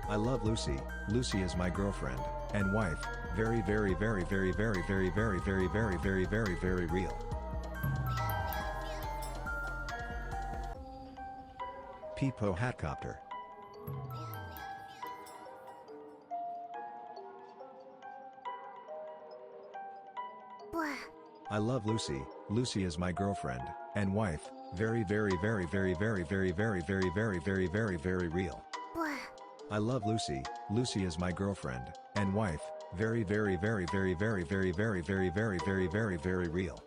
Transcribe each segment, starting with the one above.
I love Lucy. Lucy is my girlfriend and wife. Very, very, very, very, very, very, very, very, very, very, very, very real. Peepo Hatcopter. I love Lucy. Lucy is my girlfriend and wife. Very, very, very, very, very, very, very, very, very, very, very, very real. I love Lucy. Lucy is my girlfriend and wife. Very, very, very, very, very, very, very, very, very, very, very, very real.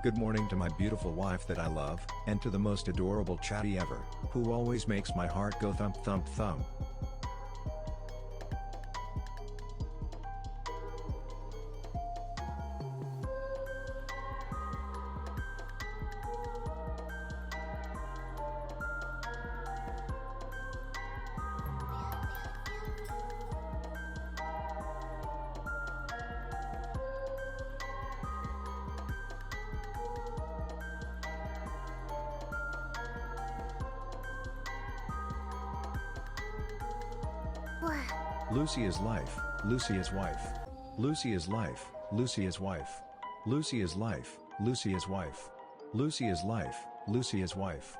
Good morning to my beautiful wife that I love, and to the most adorable chatty ever, who always makes my heart go thump thump thump. Lucy is life. Lucy is wife. Lucy is life. Lucy is wife. Lucy is life. Lucy is wife. Lucy is life. Lucy is wife.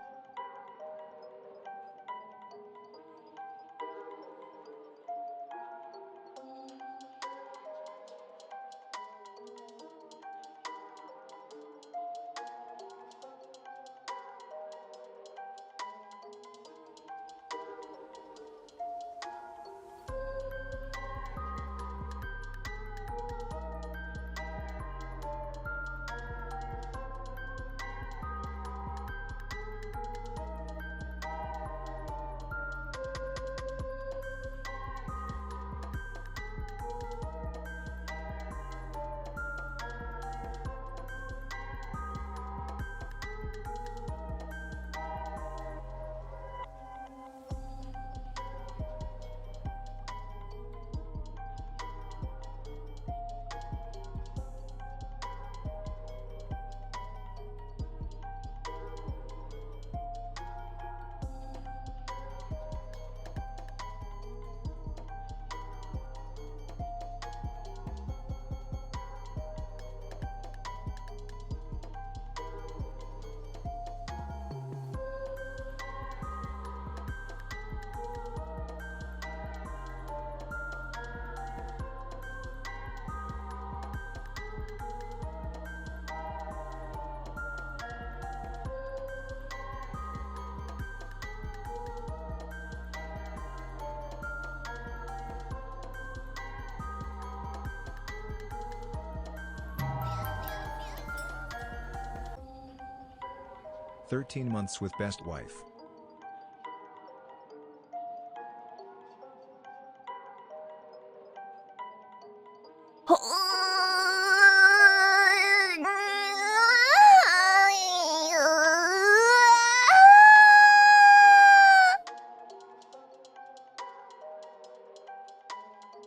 "13 months with best wife."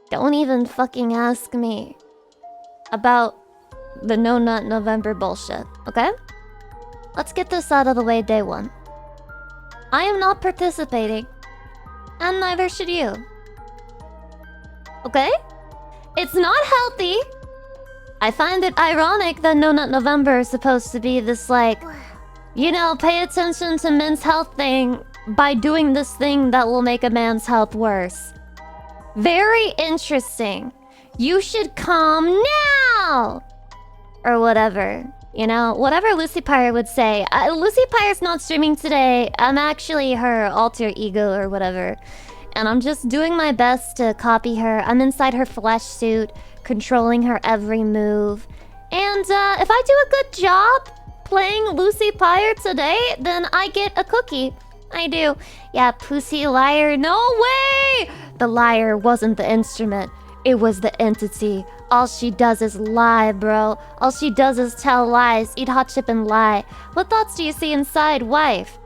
Don't even fucking ask me about the No Nut November bullshit, okay? Let's get this out of the way day one. I am not participating, and neither should you. Okay? It's not healthy. I find it ironic that No Nut November is supposed to be this, like, you know, pay attention to men's health thing by doing this thing that will make a man's health worse. Very interesting. You should come now! Or whatever. You know, whatever Lucy Pyre would say. Lucy Pyre's not streaming today. I'm actually her alter ego or whatever. And I'm just doing my best to copy her. I'm inside her flesh suit, controlling her every move. And if I do a good job playing Lucy Pyre today, then I get a cookie. I do. Yeah, pussy liar. No way! The liar wasn't the instrument. It was the entity. All she does is lie, bro. All she does is tell lies, eat hot chip and lie. What thoughts do you see inside, wife?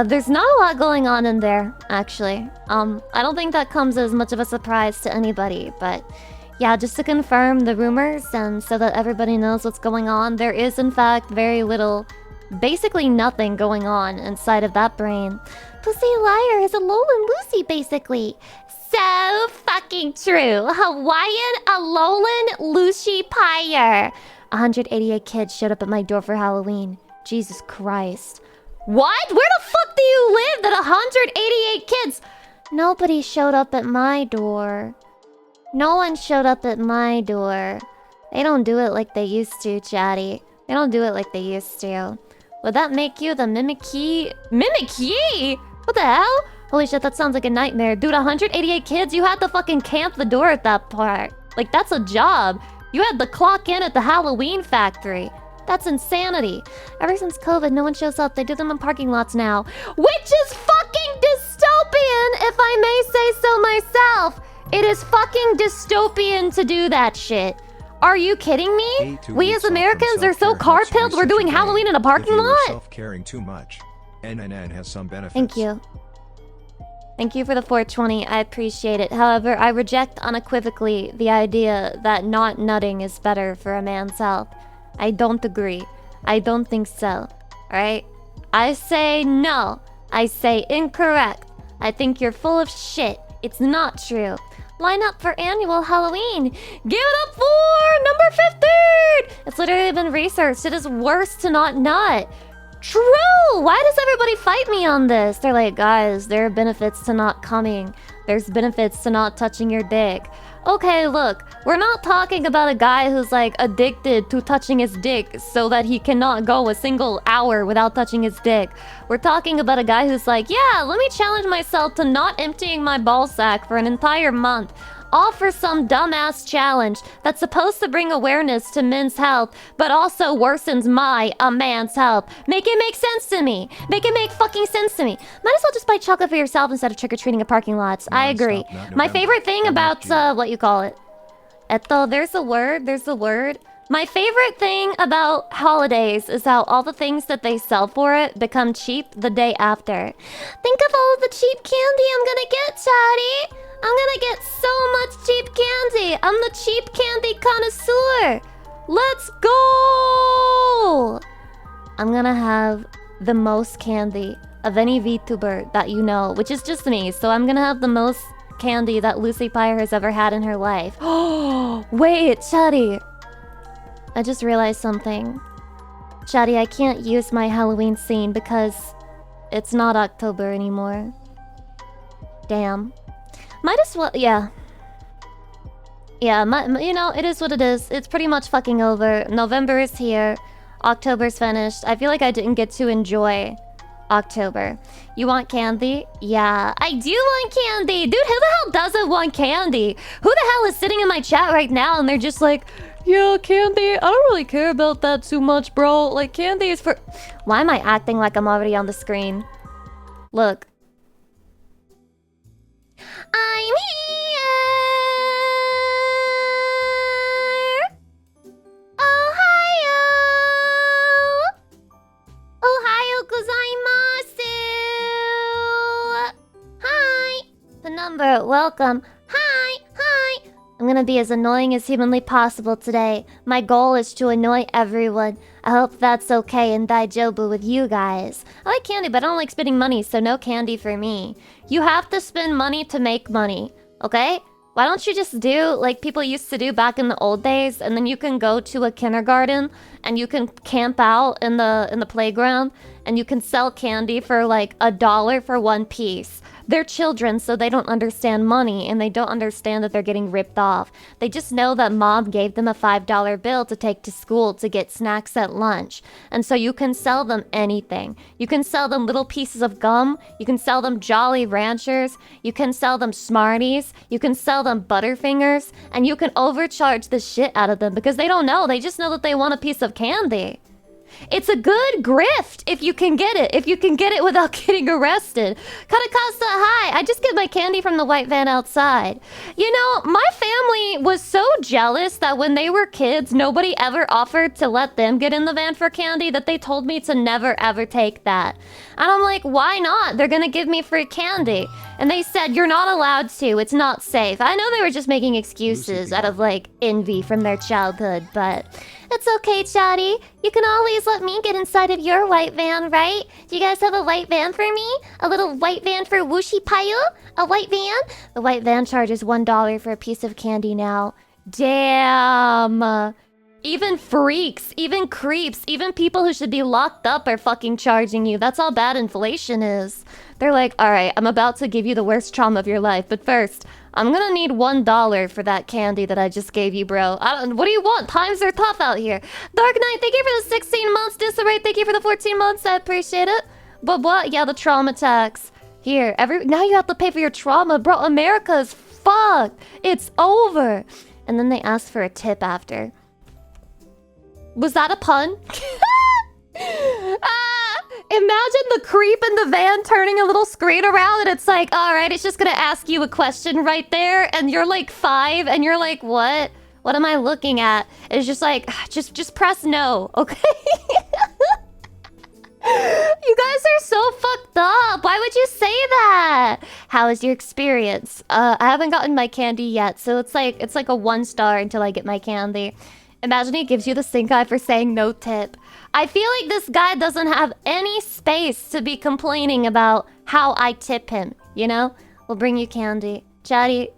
There's not a lot going on in there, actually. I don't think that comes as much of a surprise to anybody, but yeah, just to confirm the rumors and so that everybody knows what's going on, there is in fact very little, basically nothing going on inside of that brain. Pussy liar is a Alolan Lucy, basically. So fucking true. Hawaiian Alolan Lucy Pyre. 188 kids showed up at my door for Halloween. Jesus Christ. What? Where the fuck do you live that 188 kids? Nobody showed up at my door. No one showed up at my door. They don't do it like they used to, chatty. They don't do it like they used to. Would that make you the Mimikyu? Mimikyu? What the hell? Holy shit, that sounds like a nightmare. Dude, 188 kids? You had to fucking camp the door at that part. Like, that's a job. You had to clock in at the Halloween factory. That's insanity. Ever since COVID, no one shows up. They do them in parking lots now. Which is fucking dystopian, if I may say so myself. It is fucking dystopian to do that shit. Are you kidding me? We as Americans are so car-pilled, we're doing Halloween in a parking lot? Self-caring too much. NNN has some benefits. Thank you. Thank you for the 420. I appreciate it. However, I reject unequivocally the idea that not nutting is better for a man's health. I don't agree. I don't think so. Alright? I say no. I say incorrect. I think you're full of shit. It's not true. Line up for annual Halloween. Give it up for number 15! It's literally been researched. It is worse to not nut. True! Why does everybody fight me on this? They're like, guys, there are benefits to not coming. There's benefits to not touching your dick. Okay, look, we're not talking about a guy who's like addicted to touching his dick so that he cannot go a single hour without touching his dick. We're talking about a guy who's like, yeah, let me challenge myself to not emptying my ball sack for an entire month. All for some dumbass challenge that's supposed to bring awareness to men's health, but also worsens a man's health. Make it make sense to me. Make it make fucking sense to me. Might as well just buy chocolate for yourself instead of trick-or-treating at parking lots. I agree. My favorite thing about, what you call it? There's a word. My favorite thing about holidays is how all the things that they sell for it become cheap the day after. Think of all of the cheap candy I'm gonna get, Chatty. I'm gonna get so much cheap candy. I'm the cheap candy connoisseur. Let's go. I'm gonna have the most candy of any VTuber that you know, which is just me. So I'm gonna have the most candy that Lucy Pyre has ever had in her life. Oh, wait, Chatty. I just realized something. Chatty, I can't use my Halloween scene because it's not October anymore. Damn. Might as well, yeah. Yeah, you know, it is what it is. It's pretty much fucking over. November is here. October's finished. I feel like I didn't get to enjoy October. You want candy? Yeah, I do want candy. Dude, who the hell doesn't want candy? Who the hell is sitting in my chat right now and they're just like, yeah, candy, I don't really care about that too much, bro. Like, candy is for... Why am I acting like I'm already on the screen? Look. I'm here! Ohio! Ohio gozaimasu! Hi! The number, welcome. Hi! I'm gonna be as annoying as humanly possible today. My goal is to annoy everyone. I hope that's okay and daijobu with you guys. I like candy, but I don't like spending money, so no candy for me. You have to spend money to make money, okay? Why don't you just do like people used to do back in the old days, and then you can go to a kindergarten and you can camp out in the playground and you can sell candy for like $1 for one piece. They're children, so they don't understand money, and they don't understand that they're getting ripped off. They just know that mom gave them a $5 bill to take to school to get snacks at lunch. And so you can sell them anything. You can sell them little pieces of gum. You can sell them Jolly Ranchers. You can sell them Smarties. You can sell them Butterfingers. And you can overcharge the shit out of them because they don't know. They just know that they want a piece of candy. It's a good grift if you can get it. If you can get it without getting arrested. Katakasa, hi. I just get my candy from the white van outside. You know, my family was so jealous that when they were kids, nobody ever offered to let them get in the van for candy that they told me to never ever take that. And I'm like, why not? They're gonna give me free candy. And they said, you're not allowed to. It's not safe. I know they were just making excuses out of, like, envy from their childhood, but it's okay, Chatty. You can always let me get inside of your white van, right? Do you guys have a white van for me? A little white van for Wooshie Payo? A white van? The white van charges $1 for a piece of candy now. Damn. Even freaks, even creeps, even people who should be locked up are fucking charging you. That's how bad inflation is. They're like, all right, I'm about to give you the worst trauma of your life, but first, I'm gonna need $1 for that candy that I just gave you, bro. What do you want? Times are tough out here. Dark Knight, thank you for the 16 months. Disarray, thank you for the 14 months. I appreciate it. But what? Yeah, the trauma tax. Here, now you have to pay for your trauma, bro. America's fucked. It's over. And then they ask for a tip after. Was that a pun? Imagine the creep in the van turning a little screen around and it's like, all right, it's just gonna ask you a question right there. And you're like 5 and you're like, what? What am I looking at? It's just like, just press no, okay? You guys are so fucked up. Why would you say that? How is your experience? I haven't gotten my candy yet, so it's like a 1 star until I get my candy. Imagine he gives you the stink eye for saying no tip. I feel like this guy doesn't have any space to be complaining about how I tip him, you know? We'll bring you candy. Chatty,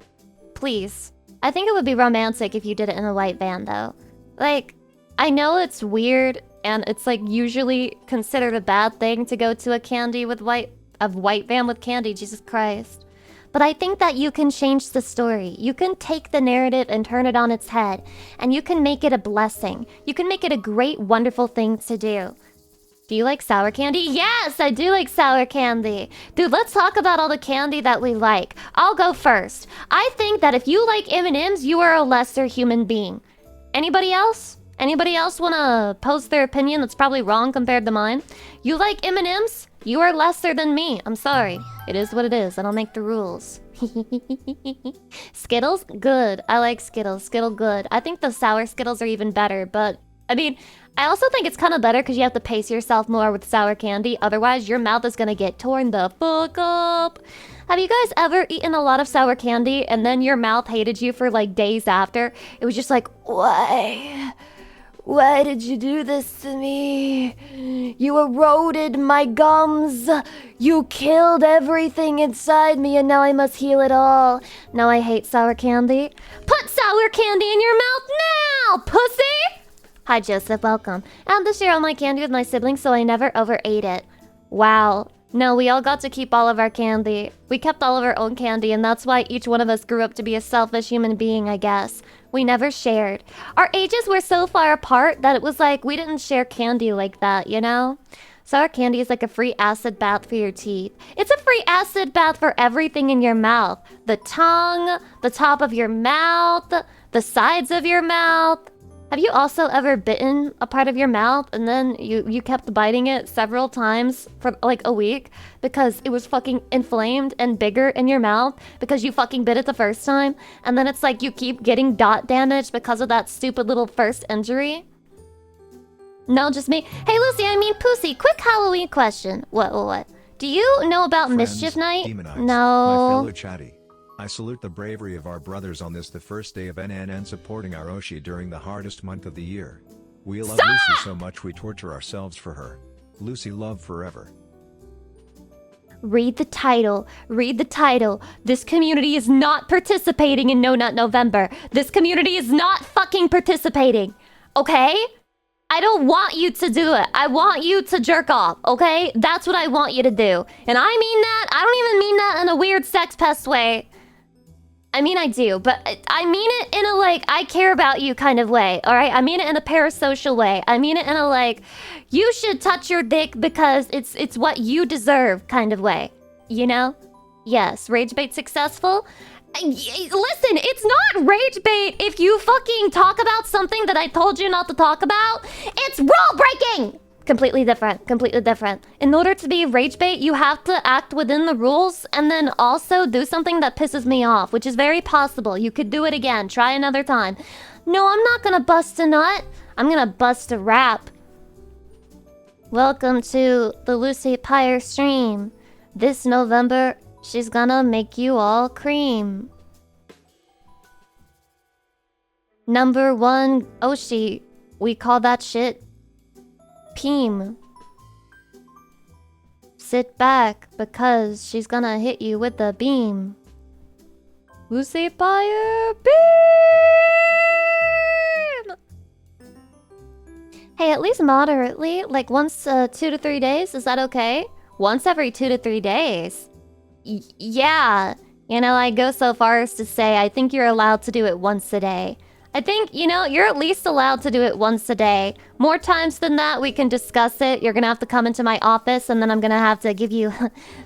please. I think it would be romantic if you did it in a white van, though. Like, I know it's weird, and it's like usually considered a bad thing to go to a white van with candy, Jesus Christ. But I think that you can change the story. You can take the narrative and turn it on its head. And you can make it a blessing. You can make it a great, wonderful thing to do. Do you like sour candy? Yes, I do like sour candy. Dude, let's talk about all the candy that we like. I'll go first. I think that if you like M&Ms, you are a lesser human being. Anybody else? Anybody else want to post their opinion that's probably wrong compared to mine? You like M&Ms? You are lesser than me. I'm sorry. It is what it is. I don't make the rules. Skittles? Good. I like Skittles. Skittle good. I think the sour Skittles are even better, but I mean, I also think it's kind of better because you have to pace yourself more with sour candy. Otherwise, your mouth is going to get torn the fuck up. Have you guys ever eaten a lot of sour candy and then your mouth hated you for like days after? It was just like, why? Why did you do this to me? You eroded my gums. You killed everything inside me and now I must heal it all. Now I hate sour candy. Put sour candy in your mouth now, pussy! Hi, Joseph. Welcome. I had to share all my candy with my siblings so I never overate it. Wow. No, we all got to keep all of our candy. We kept all of our own candy, and that's why each one of us grew up to be a selfish human being, I guess. We never shared. Our ages were so far apart that it was like we didn't share candy like that, you know? Sour candy is like a free acid bath for your teeth. It's a free acid bath for everything in your mouth. The tongue, the top of your mouth, the sides of your mouth. Have you also ever bitten a part of your mouth and then you kept biting it several times for like a week because it was fucking inflamed and bigger in your mouth because you fucking bit it the first time, and then it's like you keep getting dot damage because of that stupid little first injury? No, just me. Hey Lucy, I mean Pussy, quick Halloween question. What? Do you know about Friends, Mischief Night? demonites, No. My fellow chatty. I salute the bravery of our brothers on this the first day of NNN supporting our Oshi during the hardest month of the year. We love Lucy so much we torture ourselves for her. Lucy love forever. Read the title. Read the title. This community is not participating in No Nut November. This community is not fucking participating. Okay? I don't want you to do it. I want you to jerk off, okay? That's what I want you to do. And I mean that. I don't even mean that in a weird sex pest way. I mean, I do, but I mean it in a, like, I care about you kind of way, all right? I mean it in a parasocial way. I mean it in a, like, you should touch your dick because it's what you deserve kind of way, you know? Yes, rage bait successful? Listen, it's not rage bait if you fucking talk about something that I told you not to talk about. It's rule breaking! Completely different. Completely different. In order to be rage bait, you have to act within the rules and then also do something that pisses me off, which is very possible. You could do it again. Try another time. No, I'm not gonna bust a nut. I'm gonna bust a rap. Welcome to the Lucy Pyre stream. This November, she's gonna make you all cream. Number 1, Oshi. We call that shit Peem. Sit back because she's gonna hit you with the beam. Lucy Pyre beam! Hey, at least moderately, like once 2 to 3 days, is that okay? Once every 2 to 3 days. Yeah, you know, I go so far as to say I think you're allowed to do it once a day. I think, you know, you're at least allowed to do it once a day. More times than that, we can discuss it. You're gonna have to come into my office, and then I'm gonna have to give you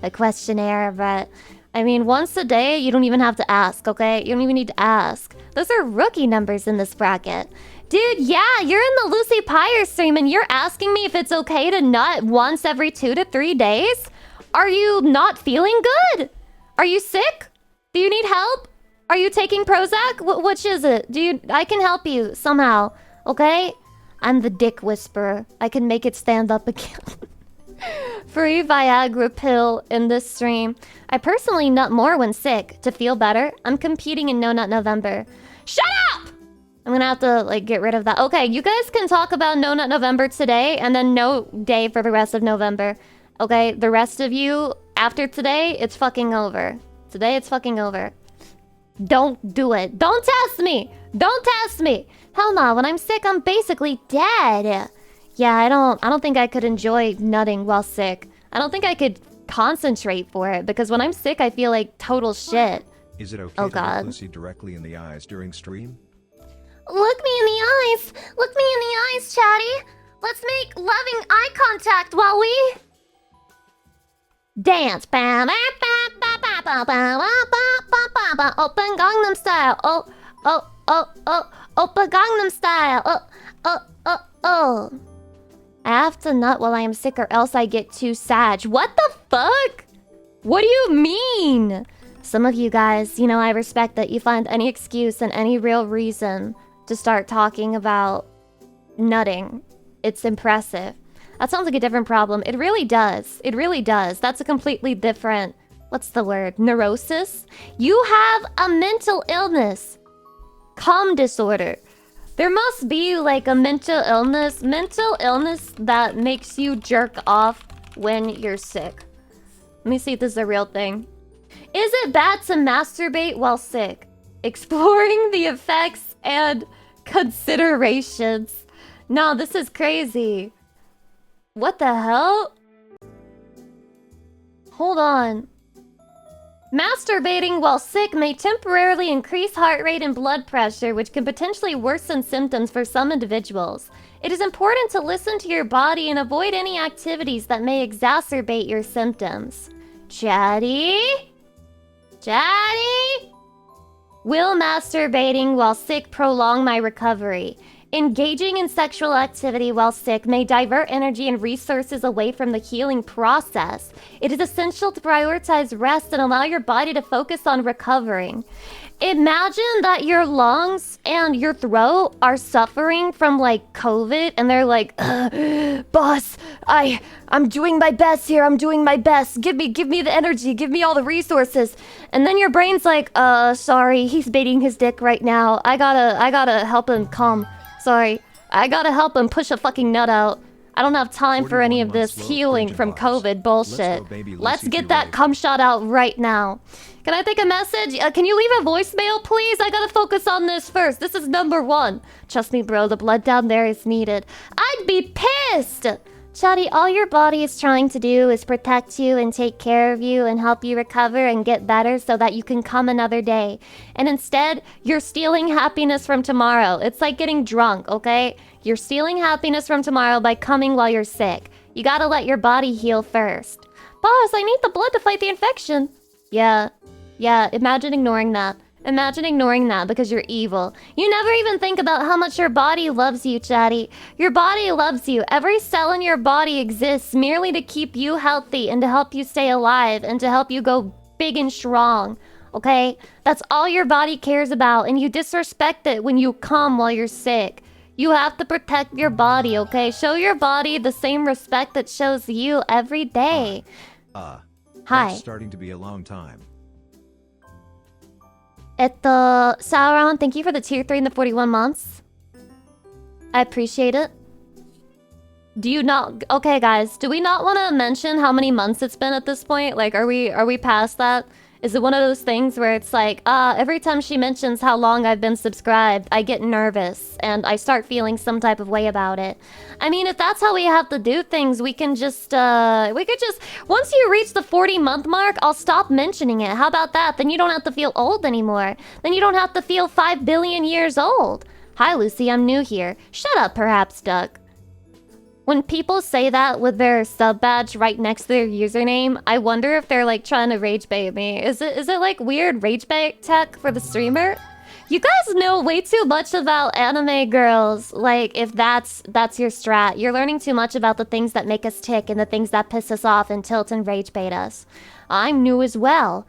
a questionnaire, but... I mean, once a day, you don't even have to ask, okay? You don't even need to ask. Those are rookie numbers in this bracket. Dude, yeah, you're in the Lucy Pyre stream, and you're asking me if it's okay to nut once every 2 to 3 days? Are you not feeling good? Are you sick? Do you need help? Are you taking Prozac? Which is it? I can help you somehow, okay? I'm the dick whisperer. I can make it stand up again. Free Viagra pill in this stream. I personally nut more when sick to feel better. I'm competing in No Nut November. Shut up! I'm gonna have to, like, get rid of that. Okay, you guys can talk about No Nut November today and then no day for the rest of November. Okay, the rest of you, after today, it's fucking over. Today, it's fucking over. Don't do it. Don't test me. Don't test me. Hell no. When I'm sick, I'm basically dead. Yeah, I don't think I could enjoy nutting while sick. I don't think I could concentrate for it because when I'm sick, I feel like total shit. Is it okay to look Lucy directly in the eyes during stream? Look me in the eyes. Look me in the eyes, Chatty. Let's make loving eye contact while we dance. Open Gangnam Style. Open Gangnam Style. Oh. I have to nut while I am sick or else I get too sad. What the fuck? What do you mean? Some of you guys, you know, I respect that you find any excuse and any real reason to start talking about nutting. It's impressive. That sounds like a different problem. It really does. It really does. That's a completely different... What's the word? Neurosis? You have a mental illness. Calm disorder. There must be like a mental illness that makes you jerk off when you're sick. Let me see if this is a real thing. Is it bad to masturbate while sick? Exploring the effects and considerations. No, this is crazy. What the hell? Hold on. Masturbating while sick may temporarily increase heart rate and blood pressure, which can potentially worsen symptoms for some individuals. It is important to listen to your body and avoid any activities that may exacerbate your symptoms. Chatty? Chatty? Will masturbating while sick prolong my recovery? Engaging in sexual activity while sick may divert energy and resources away from the healing process. It is essential to prioritize rest and allow your body to focus on recovering. Imagine that your lungs and your throat are suffering from like COVID and they're like, boss, I'm doing my best here. I'm doing my best. Give me the energy. Give me all the resources. And then your brain's like, sorry, he's baiting his dick right now. I gotta help him calm. Sorry, I gotta help him push a fucking nut out. I don't have time for any of this healing from COVID bullshit. Let's get that cum shot out right now. Can I take a message? Can you leave a voicemail, please? I gotta focus on this first. This is number one. Trust me, bro, the blood down there is needed. I'd be pissed! Chatty, all your body is trying to do is protect you and take care of you and help you recover and get better so that you can come another day. And instead, you're stealing happiness from tomorrow. It's like getting drunk, okay? You're stealing happiness from tomorrow by coming while you're sick. You gotta let your body heal first. Boss, I need the blood to fight the infection. Yeah, imagine ignoring that. Imagine ignoring that because you're evil. You never even think about how much your body loves you, Chatty. Your body loves you. Every cell in your body exists merely to keep you healthy and to help you stay alive and to help you go big and strong. Okay? That's all your body cares about, and you disrespect it when you come while you're sick. You have to protect your body, okay? Show your body the same respect that shows you every day. Hi. That's starting to be a long time. Sauron, thank you for the tier 3 and the 41 months. I appreciate it. Do you not... Okay, guys, do we not want to mention how many months it's been at this point? Like, are we past that? Is it one of those things where it's like, every time she mentions how long I've been subscribed, I get nervous and I start feeling some type of way about it? I mean, if that's how we have to do things, we could just, once you reach the 40-month mark, I'll stop mentioning it. How about that? Then you don't have to feel old anymore. Then you don't have to feel 5 billion years old. Hi, Lucy, I'm new here. Shut up, perhaps, Duck. When people say that with their sub badge right next to their username, I wonder if they're like trying to rage bait me. Is it like weird rage bait tech for the streamer? You guys know way too much about anime girls. Like, if that's your strat, you're learning too much about the things that make us tick and the things that piss us off and tilt and rage bait us. I'm new as well.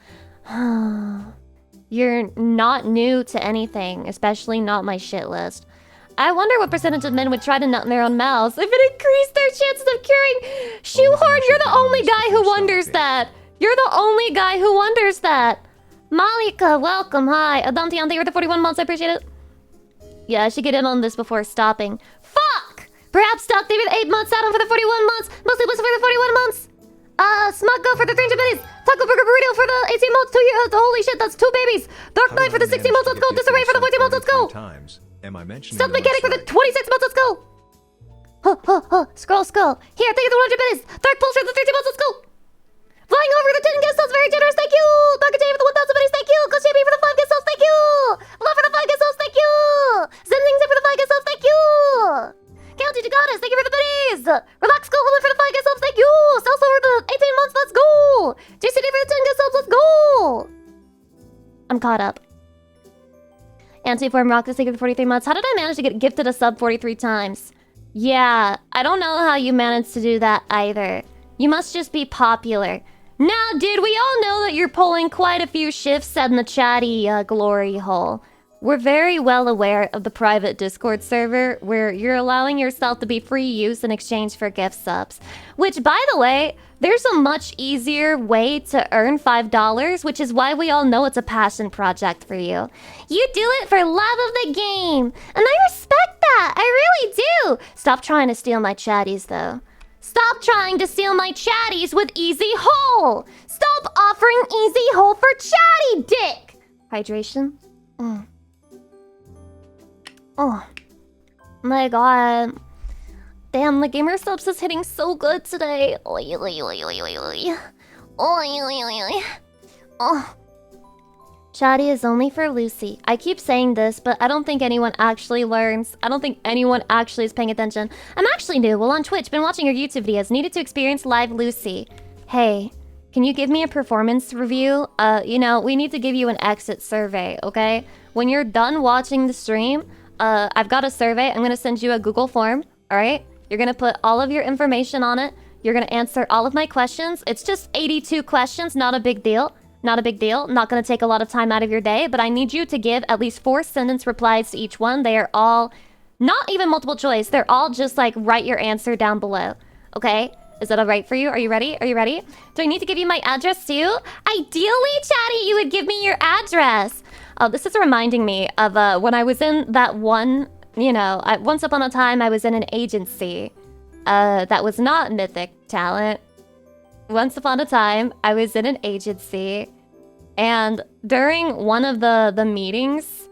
You're not new to anything, especially not my shit list. I wonder what percentage of men would try to nut in their own mouths if it increased their chances of curing. Shoehorn, you're the only guy who wonders that. You're the only guy who wonders that. Malika, welcome. Hi. Adantian, thank you for the 41 months. I appreciate it. Yeah, I should get in on this before stopping. Fuck! Perhaps Doc, thank you for the 8 months. Adam for the 41 months. Mostly Bliss for the 41 months. Smuggo for the 300 pennies. Taco Burger Burrito for the 18 months. 2 years. Holy shit, that's 2 babies. Dark Knight for the 16 months. Let's go. Disarray for the 14 months. Let's go. Am I mentioning Stealth Mechanic for the 26 months, let's go! Scroll. Here, thank you for the 100 minutes! Dark Pulse for the 13 months, let's go! Flying over the 10 guest souls, very generous, thank you! Dark J for the 1,000 minutes, thank you! Ghost Champion for the 5 guest souls, thank you! Love for the 5 guest souls, thank you! Zenzing for the 5 guest souls, thank you! County to Goddess, thank you for the buddies! Relax Go Woman for the 5 guest souls, thank you! Salsa for the 18 months, let's go! JCD for the 10 guest souls, let's go! I'm caught up. Anti-form Rock, thank you for 43 months. How did I manage to get gifted a sub 43 times? Yeah, I don't know how you managed to do that either. You must just be popular. Now, dude, we all know that you're pulling quite a few shifts in the chatty glory hole. We're very well aware of the private Discord server where you're allowing yourself to be free use in exchange for gift subs. Which, by the way, there's a much easier way to earn $5, which is why we all know it's a passion project for you. You do it for love of the game, and I respect that. I really do. Stop trying to steal my chatties, though. Stop trying to steal my chatties with Easy Hole. Stop offering Easy Hole for chatty dick. Hydration. Oh my god. Damn, the gamer subs is hitting so good today. Oh. Chatty is only for Lucy. I keep saying this, but I don't think anyone actually learns. I don't think anyone actually is paying attention. I'm actually new. Well, on Twitch, been watching your YouTube videos. Needed to experience live Lucy. Hey, can you give me a performance review? You know, we need to give you an exit survey, okay? When you're done watching the stream, I've got a survey. I'm gonna send you a Google form, alright? You're gonna put all of your information on it. You're gonna answer all of my questions. It's just 82 questions, not a big deal. Not a big deal. Not gonna take a lot of time out of your day, but I need you to give at least 4 sentence replies to each one. They are all not even multiple choice. They're all just like, write your answer down below, okay? Is that alright for you? Are you ready? Are you ready? Do I need to give you my address too? Ideally, Chatty, you would give me your address. Oh, this is reminding me of when I was in that one, you know, once upon a time I was in an agency that was not Mythic Talent. Once upon a time I was in an agency And during one of the meetings,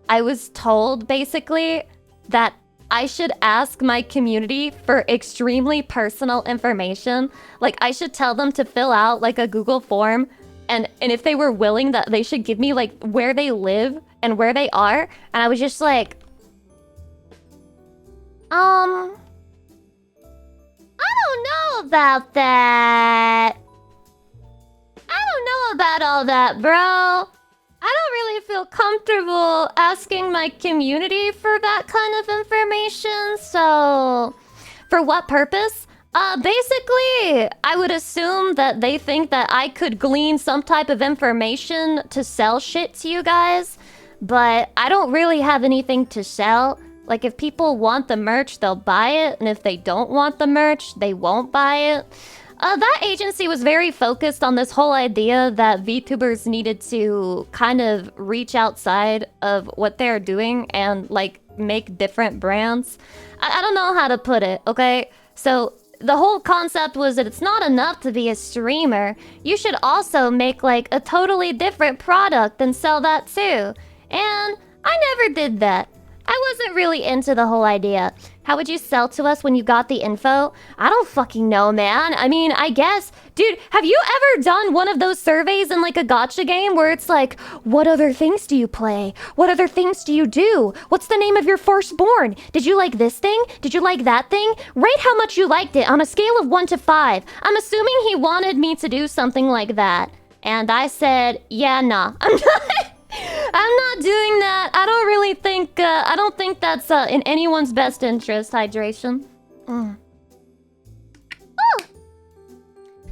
I was told basically that I should ask my community for extremely personal information. Like, I should tell them to fill out like a Google form, and if they were willing, that they should give me like where they live and where they are. And I was just like, I don't know about that. I don't know about all that, bro. I don't really feel comfortable asking my community for that kind of information, so... For what purpose? Basically, I would assume that they think that I could glean some type of information to sell shit to you guys, but I don't really have anything to sell. Like, if people want the merch, they'll buy it, and if they don't want the merch, they won't buy it. That agency was very focused on this whole idea that VTubers needed to kind of reach outside of what they're doing and, like, make different brands. I don't know how to put it, okay? So, the whole concept was that it's not enough to be a streamer. You should also make, like, a totally different product and sell that too. And I never did that. I wasn't really into the whole idea. How would you sell to us when you got the info? I don't fucking know, man. I mean, I guess... Dude, have you ever done one of those surveys in like a gacha game where it's like, what other things do you play? What other things do you do? What's the name of your firstborn? Did you like this thing? Did you like that thing? Rate how much you liked it on a scale of 1 to 5. I'm assuming he wanted me to do something like that. And I said, yeah, nah. I'm not doing that. I don't really think, I don't think that's in anyone's best interest, hydration. Oh!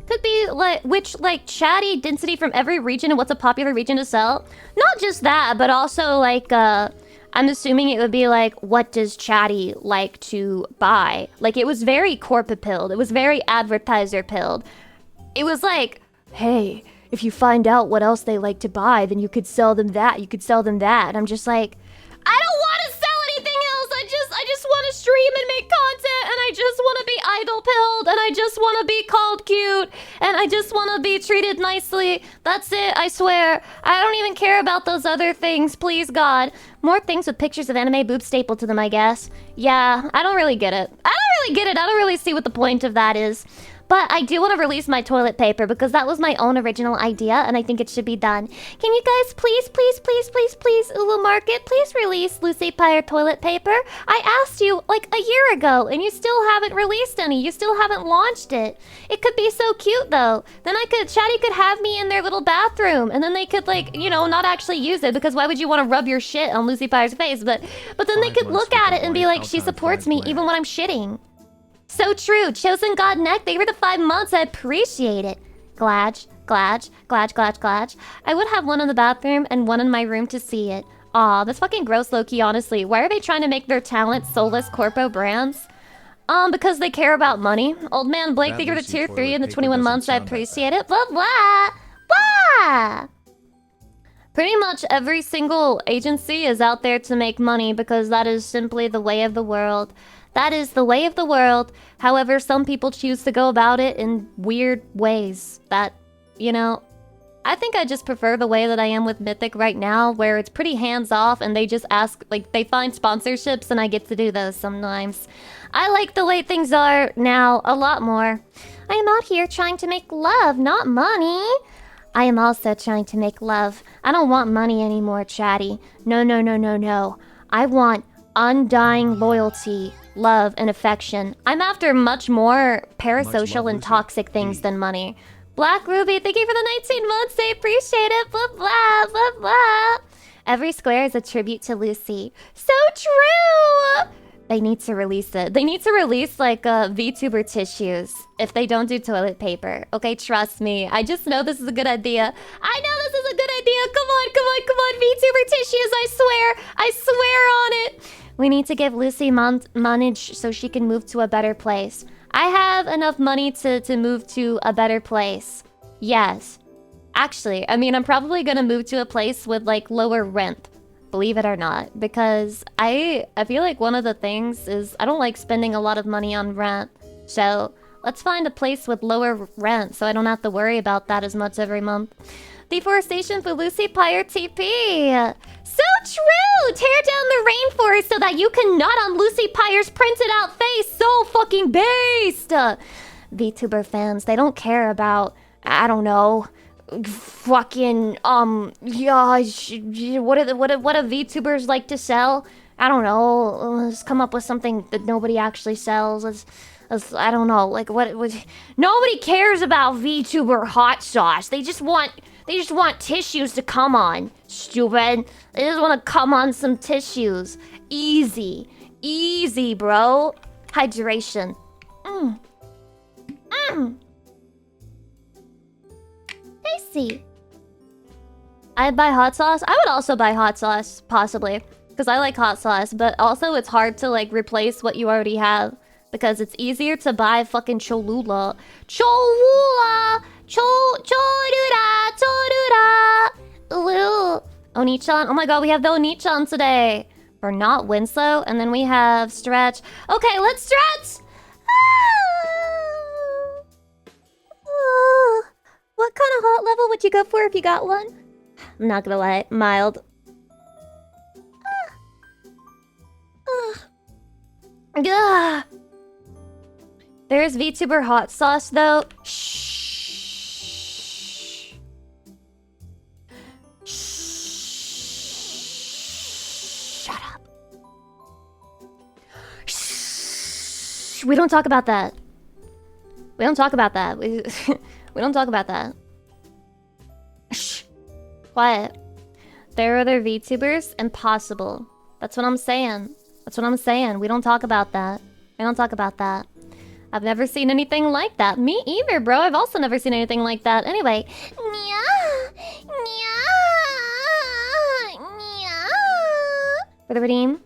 Could be, like, which, like, chatty density from every region and what's a popular region to sell? Not just that, but also, like, I'm assuming it would be, like, what does chatty like to buy? Like, it was very corp-pilled. It was very advertiser-pilled. It was like, hey... If you find out what else they like to buy, then you could sell them that. You could sell them that. And I'm just like, I don't want to sell anything else. I just want to stream and make content. And I just want to be idol-pilled. And I just want to be called cute. And I just want to be treated nicely. That's it, I swear. I don't even care about those other things, please God. More things with pictures of anime boobs stapled to them, I guess. Yeah, I don't really get it. I don't really see what the point of that is. But I do want to release my toilet paper because that was my own original idea and I think it should be done. Can you guys please, Ulu Market, please release Lucy Pyre toilet paper? I asked you like a year ago and you still haven't released any. You still haven't launched it. It could be so cute though. Then Chatty could have me in their little bathroom and then they could like, you know, not actually use it because why would you want to rub your shit on Lucy Pyre's face? But then they could look at it and be like, she supports me even when I'm shitting. So true. Chosen God Neck, thank you for the 5 months. I appreciate it. Glad. I would have one in the bathroom and one in my room to see it. Aw, that's fucking gross, low-key, honestly. Why are they trying to make their talent soulless corpo brands? Because they care about money. Old man Blake, thank you for the tier 3 and the 21 months. I appreciate it. Blah, blah. Blah! Pretty much every single agency is out there to make money because that is simply the way of the world. That is the way of the world. However, some people choose to go about it in weird ways that, you know... I think I just prefer the way that I am with Mythic right now, where it's pretty hands-off and they just ask, like, they find sponsorships and I get to do those sometimes. I like the way things are now a lot more. I am out here trying to make love, not money. I am also trying to make love. I don't want money anymore, Chatty. No. I want undying loyalty, love, and affection. I'm after much more parasocial and toxic things than money. Black Ruby, thank you for the 19 months. I appreciate it. Blah, blah, blah, blah. Every square is a tribute to Lucy. So true! They need to release it. They need to release, like, VTuber tissues if they don't do toilet paper. Okay, trust me. I just know this is a good idea. I know this is a good idea. Come on. VTuber tissues, I swear on it. We need to give Lucy money so she can move to a better place. I have enough money to move to a better place. Yes. Actually, I mean, I'm probably gonna move to a place with, like, lower rent. Believe it or not. Because I feel like one of the things is I don't like spending a lot of money on rent. So, let's find a place with lower rent so I don't have to worry about that as much every month. Deforestation for Lucy Pyre TP. So true! Tear down the rainforest so that you can nut on Lucy Pyre's printed out face. So fucking based! VTuber fans, they don't care about, I don't know, fucking, yeah, what do VTubers like to sell? I don't know, let's come up with something that nobody actually sells. I don't know, like nobody cares about VTuber hot sauce. They just want tissues to come on. Stupid. They just want to come on some tissues. Easy, bro. Hydration. Tasty. I'd buy hot sauce. I would also buy hot sauce, possibly, because I like hot sauce. But also, it's hard to like replace what you already have. Because it's easier to buy fucking Cholula. Cholula! Cholula! Onichan. Oh my god, we have the Onichan today. For not Winslow. And then we have Stretch. Okay, let's stretch! What kind of hot level would you go for if you got one? I'm not gonna lie. Mild. Gah. There's VTuber hot sauce though. Shh. Shut up. Shh. We don't talk about that. We don't talk about that. We don't talk about that. Shh. Quiet. There are other VTubers? Impossible. That's what I'm saying. We don't talk about that. We don't talk about that. I've never seen anything like that. Me either, bro. I've also never seen anything like that. Anyway. For the redeem.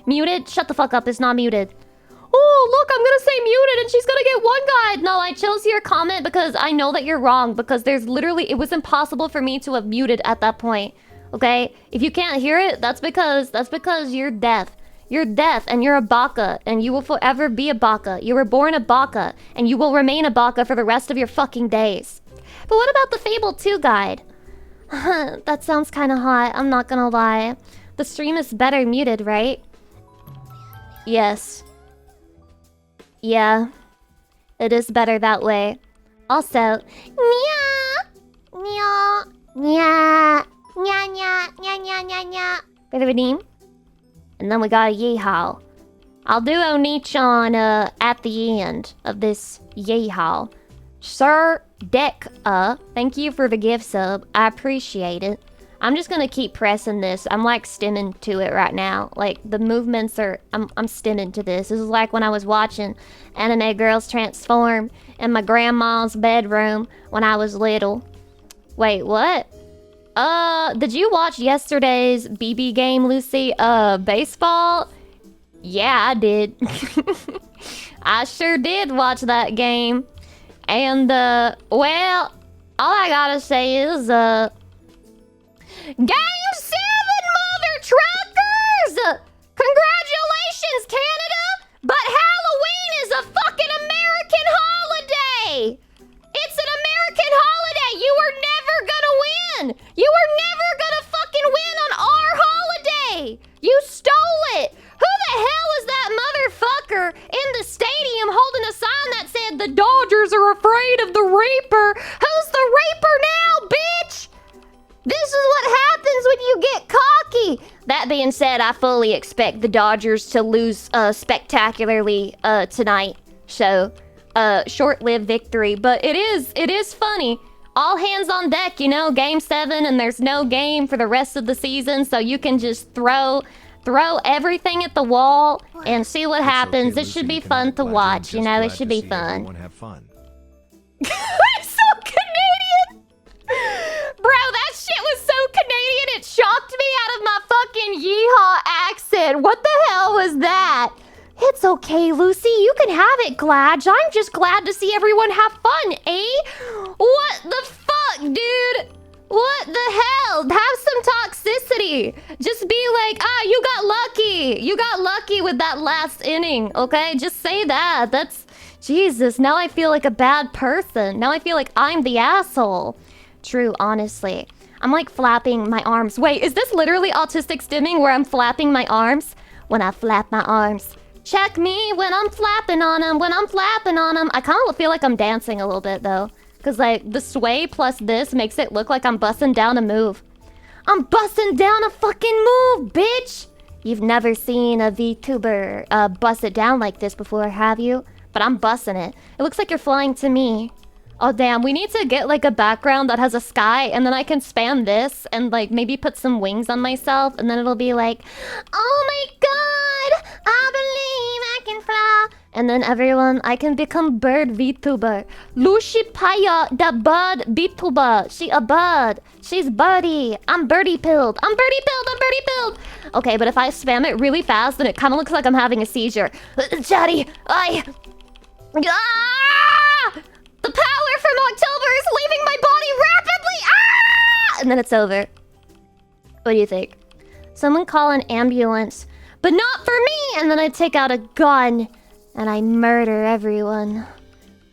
Muted? Shut the fuck up, it's not muted. Oh, look, I'm gonna say muted and she's gonna get one guide. No, I chose your comment because I know that you're wrong. Because there's literally, it was impossible for me to have muted at that point. Okay? If you can't hear it, that's because you're deaf. You're deaf and you're a baka. And you will forever be a baka. You were born a baka. And you will remain a baka for the rest of your fucking days. But what about the Fable 2 guide? That sounds kinda hot, I'm not gonna lie. The stream is better muted, right? Yes. Yeah, it is better that way. Also, nya, nya, nya, nya, nya, nya, nya, nya, nya. For the redeem. And then we got a yeehaw. I'll do Onichan at the end of this yeehaw. Sir Deck, thank you for the gift sub. I appreciate it. I'm just gonna keep pressing this. I'm like stimming to it right now. Like the movements are, I'm stimming to this. This is like when I was watching anime girls transform in my grandma's bedroom when I was little. Wait, what? Did you watch yesterday's BB game, Lucy? Baseball? Yeah, I did. I sure did watch that game. And, well, all I gotta say is, Game 7, mother truckers! Congratulations, Canada! But Halloween is a fucking American holiday! It's an American holiday! You were never gonna win! You were never gonna fucking win on our holiday! You stole it! Who the hell is that motherfucker in the stadium holding a sign that said the Dodgers are afraid of the Reaper? Who's the Reaper now, bitch? This is what happens when you get cocky. That being said, I fully expect the Dodgers to lose spectacularly tonight. So, short-lived victory. But it is funny. All hands on deck, you know, Game 7, and there's no game for the rest of the season. So you can just throw everything at the wall and see what happens. Okay, it should Lucy, be fun to watch, you know, it should be fun. Everyone have fun. I'm so Canadian! Bro, that shit was so Canadian, it shocked me out of my fucking okay, Lucy. You can have it, Glad. I'm just glad to see everyone have fun, eh? What the fuck, dude? What the hell? Have some toxicity. Just be like, you got lucky. You got lucky with that last inning, okay? Just say that. That's... Jesus, now I feel like a bad person. Now I feel like I'm the asshole. True, honestly. I'm like flapping my arms. Wait, is this literally autistic stimming where I'm flapping my arms? When I flap my arms. Check me when I'm flapping on them. When I'm flapping on them. I kind of feel like I'm dancing a little bit, though. Because, like, the sway plus this makes it look like I'm busting down a move. I'm busting down a fucking move, bitch! You've never seen a VTuber bust it down like this before, have you? But I'm busting it. It looks like you're flying to me. Oh, damn. We need to get, like, a background that has a sky, and then I can spam this and, like, maybe put some wings on myself, and then it'll be like, oh my god! I believe I can fly! And then everyone, I can become bird VTuber. Lucy Paya, the bird VTuber. She a bird. She's birdie. I'm birdie pilled. I'm birdie pilled. I'm birdie pilled. Okay, but if I spam it really fast, then it kind of looks like I'm having a seizure. Chatty, the power from October is leaving my body rapidly! And then it's over. What do you think? Someone call an ambulance. But not for me! And then I take out a gun. And I murder everyone.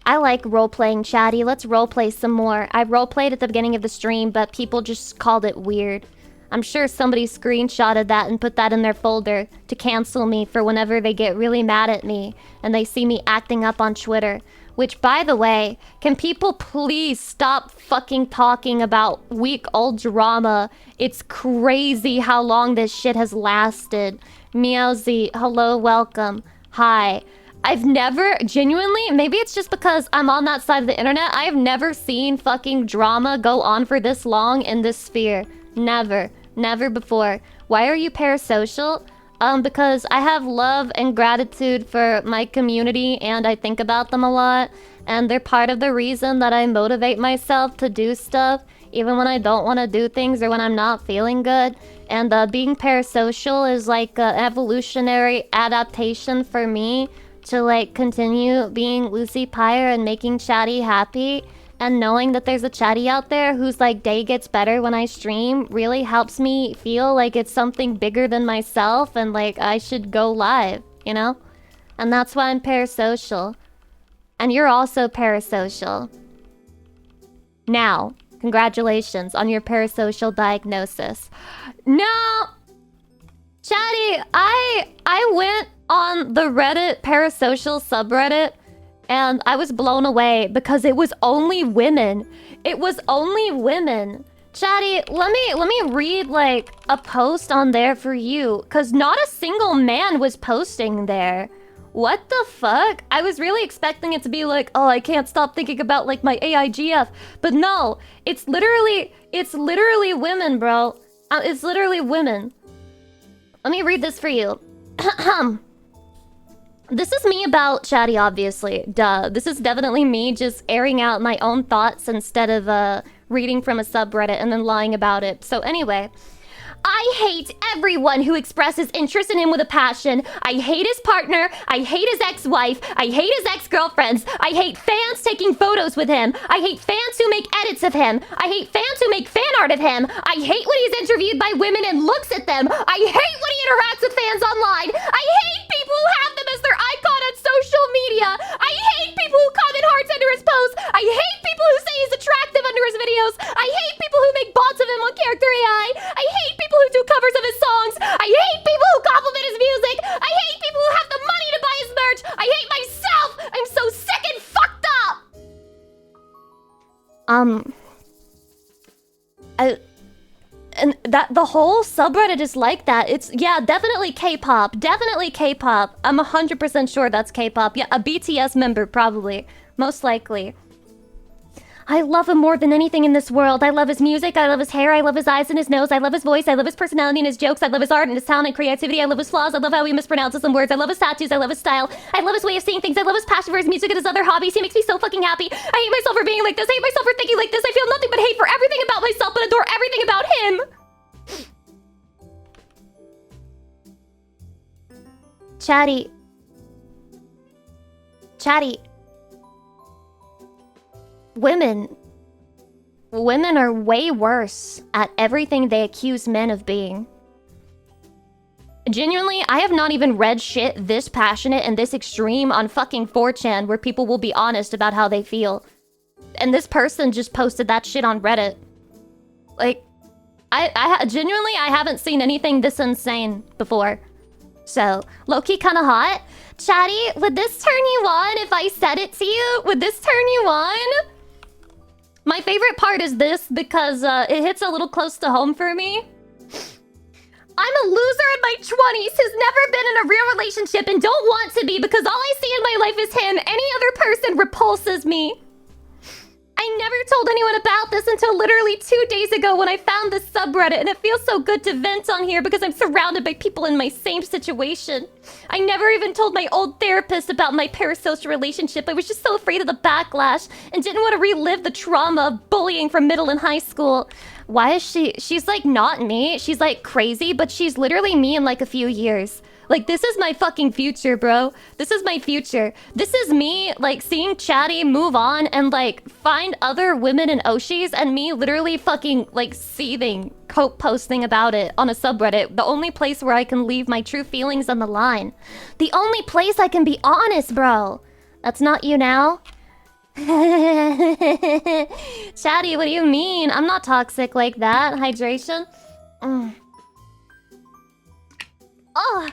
I like role-playing, Chatty. Let's role-play some more. I role-played at the beginning of the stream, but people just called it weird. I'm sure somebody screenshotted that and put that in their folder to cancel me for whenever they get really mad at me and they see me acting up on Twitter. Which, by the way, can people please stop fucking talking about week-old drama? It's crazy how long this shit has lasted. Meowsy, hello, welcome. Hi. I've never, genuinely, maybe it's just because I'm on that side of the internet, I've never seen fucking drama go on for this long in this sphere. Never. Never before. Why are you parasocial? Because I have love and gratitude for my community and I think about them a lot. And they're part of the reason that I motivate myself to do stuff, even when I don't want to do things or when I'm not feeling good. And being parasocial is like an evolutionary adaptation for me to like continue being Lucy Pyre and making Chatty happy. And knowing that there's a Chatty out there whose like day gets better when I stream really helps me feel like it's something bigger than myself and like I should go live, you know? And that's why I'm parasocial. And you're also parasocial. Now, congratulations on your parasocial diagnosis. No! Chatty, I went on the Reddit parasocial subreddit and I was blown away because it was only women. It was only women. Chatty, let me read like a post on there for you, cause not a single man was posting there. What the fuck? I was really expecting it to be like, oh, I can't stop thinking about like my AIGF, but no, it's literally women, bro. It's literally women. Let me read this for you. This is me about Chatty, obviously. Duh. This is definitely me just airing out my own thoughts instead of reading from a subreddit and then lying about it. So anyway, I hate everyone who expresses interest in him with a passion. I hate his partner. I hate his ex-wife. I hate his ex-girlfriends. I hate fans taking photos with him. I hate fans who make edits of him. I hate fans who make fan art of him. I hate when he's interviewed by women and looks at them. I hate when he interacts with fans online. I hate people who have them as their icon on social media. I hate people who comment hearts under his posts. I hate people who say he's attractive under his videos. I hate people who make bots of him on Character AI. I hate people who do covers of his songs. I hate people who compliment his music. I hate people who have the money to buy his merch. I hate myself. I'm so sick and fucked up. And that the whole subreddit is like that. It's, yeah, definitely K-pop. Definitely K-pop. I'm 100% sure that's K-pop. Yeah, a BTS member, probably. Most likely. I love him more than anything in this world. I love his music, I love his hair, I love his eyes and his nose, I love his voice, I love his personality and his jokes, I love his art and his talent and creativity, I love his flaws, I love how he mispronounces some words, I love his tattoos, I love his style, I love his way of seeing things, I love his passion for his music and his other hobbies. He makes me so fucking happy. I hate myself for being like this, I hate myself for thinking like this, I feel nothing but hate for everything about myself but adore everything about him. Chatty, Chatty. Women are way worse at everything they accuse men of being. Genuinely, I have not even read shit this passionate and this extreme on fucking 4chan where people will be honest about how they feel. And this person just posted that shit on Reddit. Like, I genuinely, I haven't seen anything this insane before. So, low-key kinda hot. Chatty, would this turn you on if I said it to you? Would this turn you on? My favorite part is this because it hits a little close to home for me. I'm a loser in my 20s who's never been in a real relationship and don't want to be because all I see in my life is him. Any other person repulses me. I never told anyone about this until literally 2 days ago when I found this subreddit, and it feels so good to vent on here because I'm surrounded by people in my same situation. I never even told my old therapist about my parasocial relationship. I was just so afraid of the backlash and didn't want to relive the trauma of bullying from middle and high school. Why is she's like not me. She's like crazy, but she's literally me in like a few years. Like, this is my fucking future, bro. This is my future. This is me, like, seeing Chatty move on and, like, find other women in Oshis and me literally fucking, like, seething, posting about it on a subreddit. The only place where I can leave my true feelings on the line. The only place I can be honest, bro. That's not you now? Chatty, what do you mean? I'm not toxic like that. Hydration? Oh!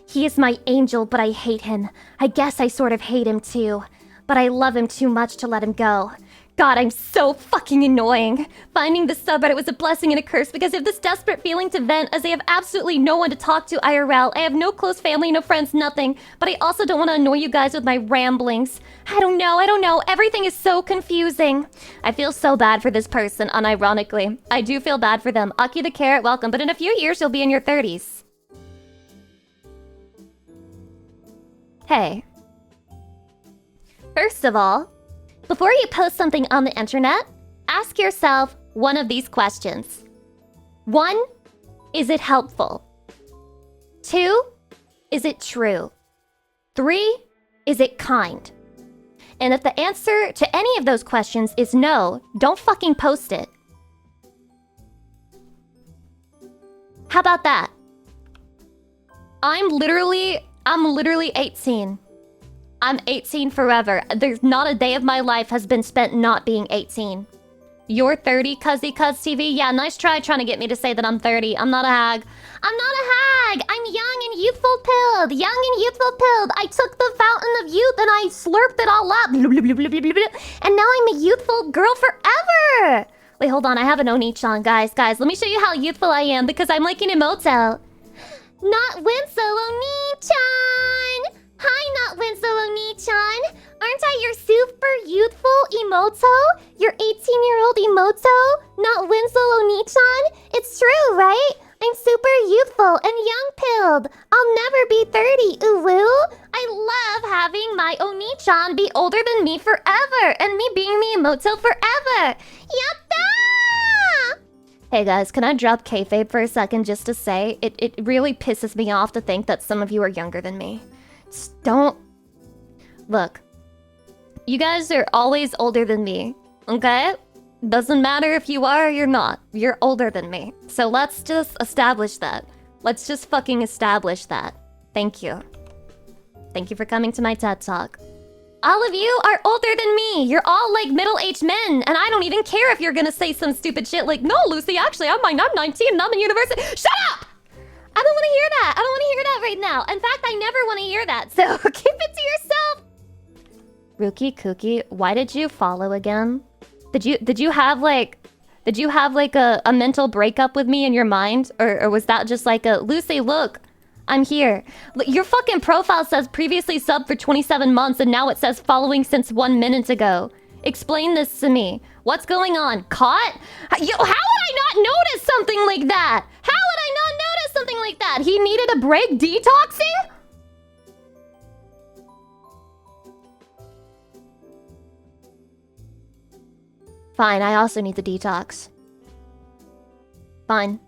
He is my angel, but I hate him. I guess I sort of hate him too. But I love him too much to let him go. God, I'm so fucking annoying. Finding this subreddit was a blessing and a curse because of this desperate feeling to vent, as I have absolutely no one to talk to IRL. I have no close family, no friends, nothing. But I also don't want to annoy you guys with my ramblings. I don't know. Everything is so confusing. I feel so bad for this person, unironically. I do feel bad for them. Aki the Carrot, welcome. But in a few years, you'll be in your 30s. Hey. First of all, before you post something on the internet, ask yourself one of these questions. 1, is it helpful? 2, is it true? 3, is it kind? And if the answer to any of those questions is no, don't fucking post it. How about that? I'm literally 18. I'm 18 forever. There's not a day of my life has been spent not being 18. You're 30, Cuzzy Cuz TV? Yeah, nice try trying to get me to say that I'm 30. I'm not a hag. I'm not a hag! I'm young and youthful pilled. Young and youthful pilled. I took the fountain of youth and I slurped it all up. And now I'm a youthful girl forever! Wait, hold on. I have an Oni-chan. Guys, let me show you how youthful I am because I'm like an emoto. Not Winslow Oni-chan! Hi, Not Winslow Oni-chan! Aren't I your super youthful emoto? Your 18-year-old emoto? Not Winslow Oni-chan? It's true, right? I'm super youthful and young-pilled. I'll never be 30, uwu! I love having my Oni-chan be older than me forever, and me being the emoto forever! Yatta! Hey guys, can I drop kayfabe for a second just to say, it really pisses me off to think that some of you are younger than me. Just don't... Look. You guys are always older than me, okay? Doesn't matter if you are or you're not. You're older than me. So let's just establish that. Let's just fucking establish that. Thank you. Thank you for coming to my TED Talk. All of you are older than me. You're all like middle-aged men, and I don't even care if you're gonna say some stupid shit like, no, Lucy, actually, I'm 19 and I'm in university. Shut up! I don't want to hear that. I don't want to hear that right now. In fact, I never want to hear that. So keep it to yourself. Rookie Cookie, why did you follow again? Did you have like a mental breakup with me in your mind, or was that just like a Lucy? Look, I'm here. Your fucking profile says previously subbed for 27 months, and now it says following since 1 minute ago. Explain this to me. What's going on? Caught? How would I not notice something like that? How would I not notice something like that? He needed a break detoxing? Fine, I also need the detox. Fine.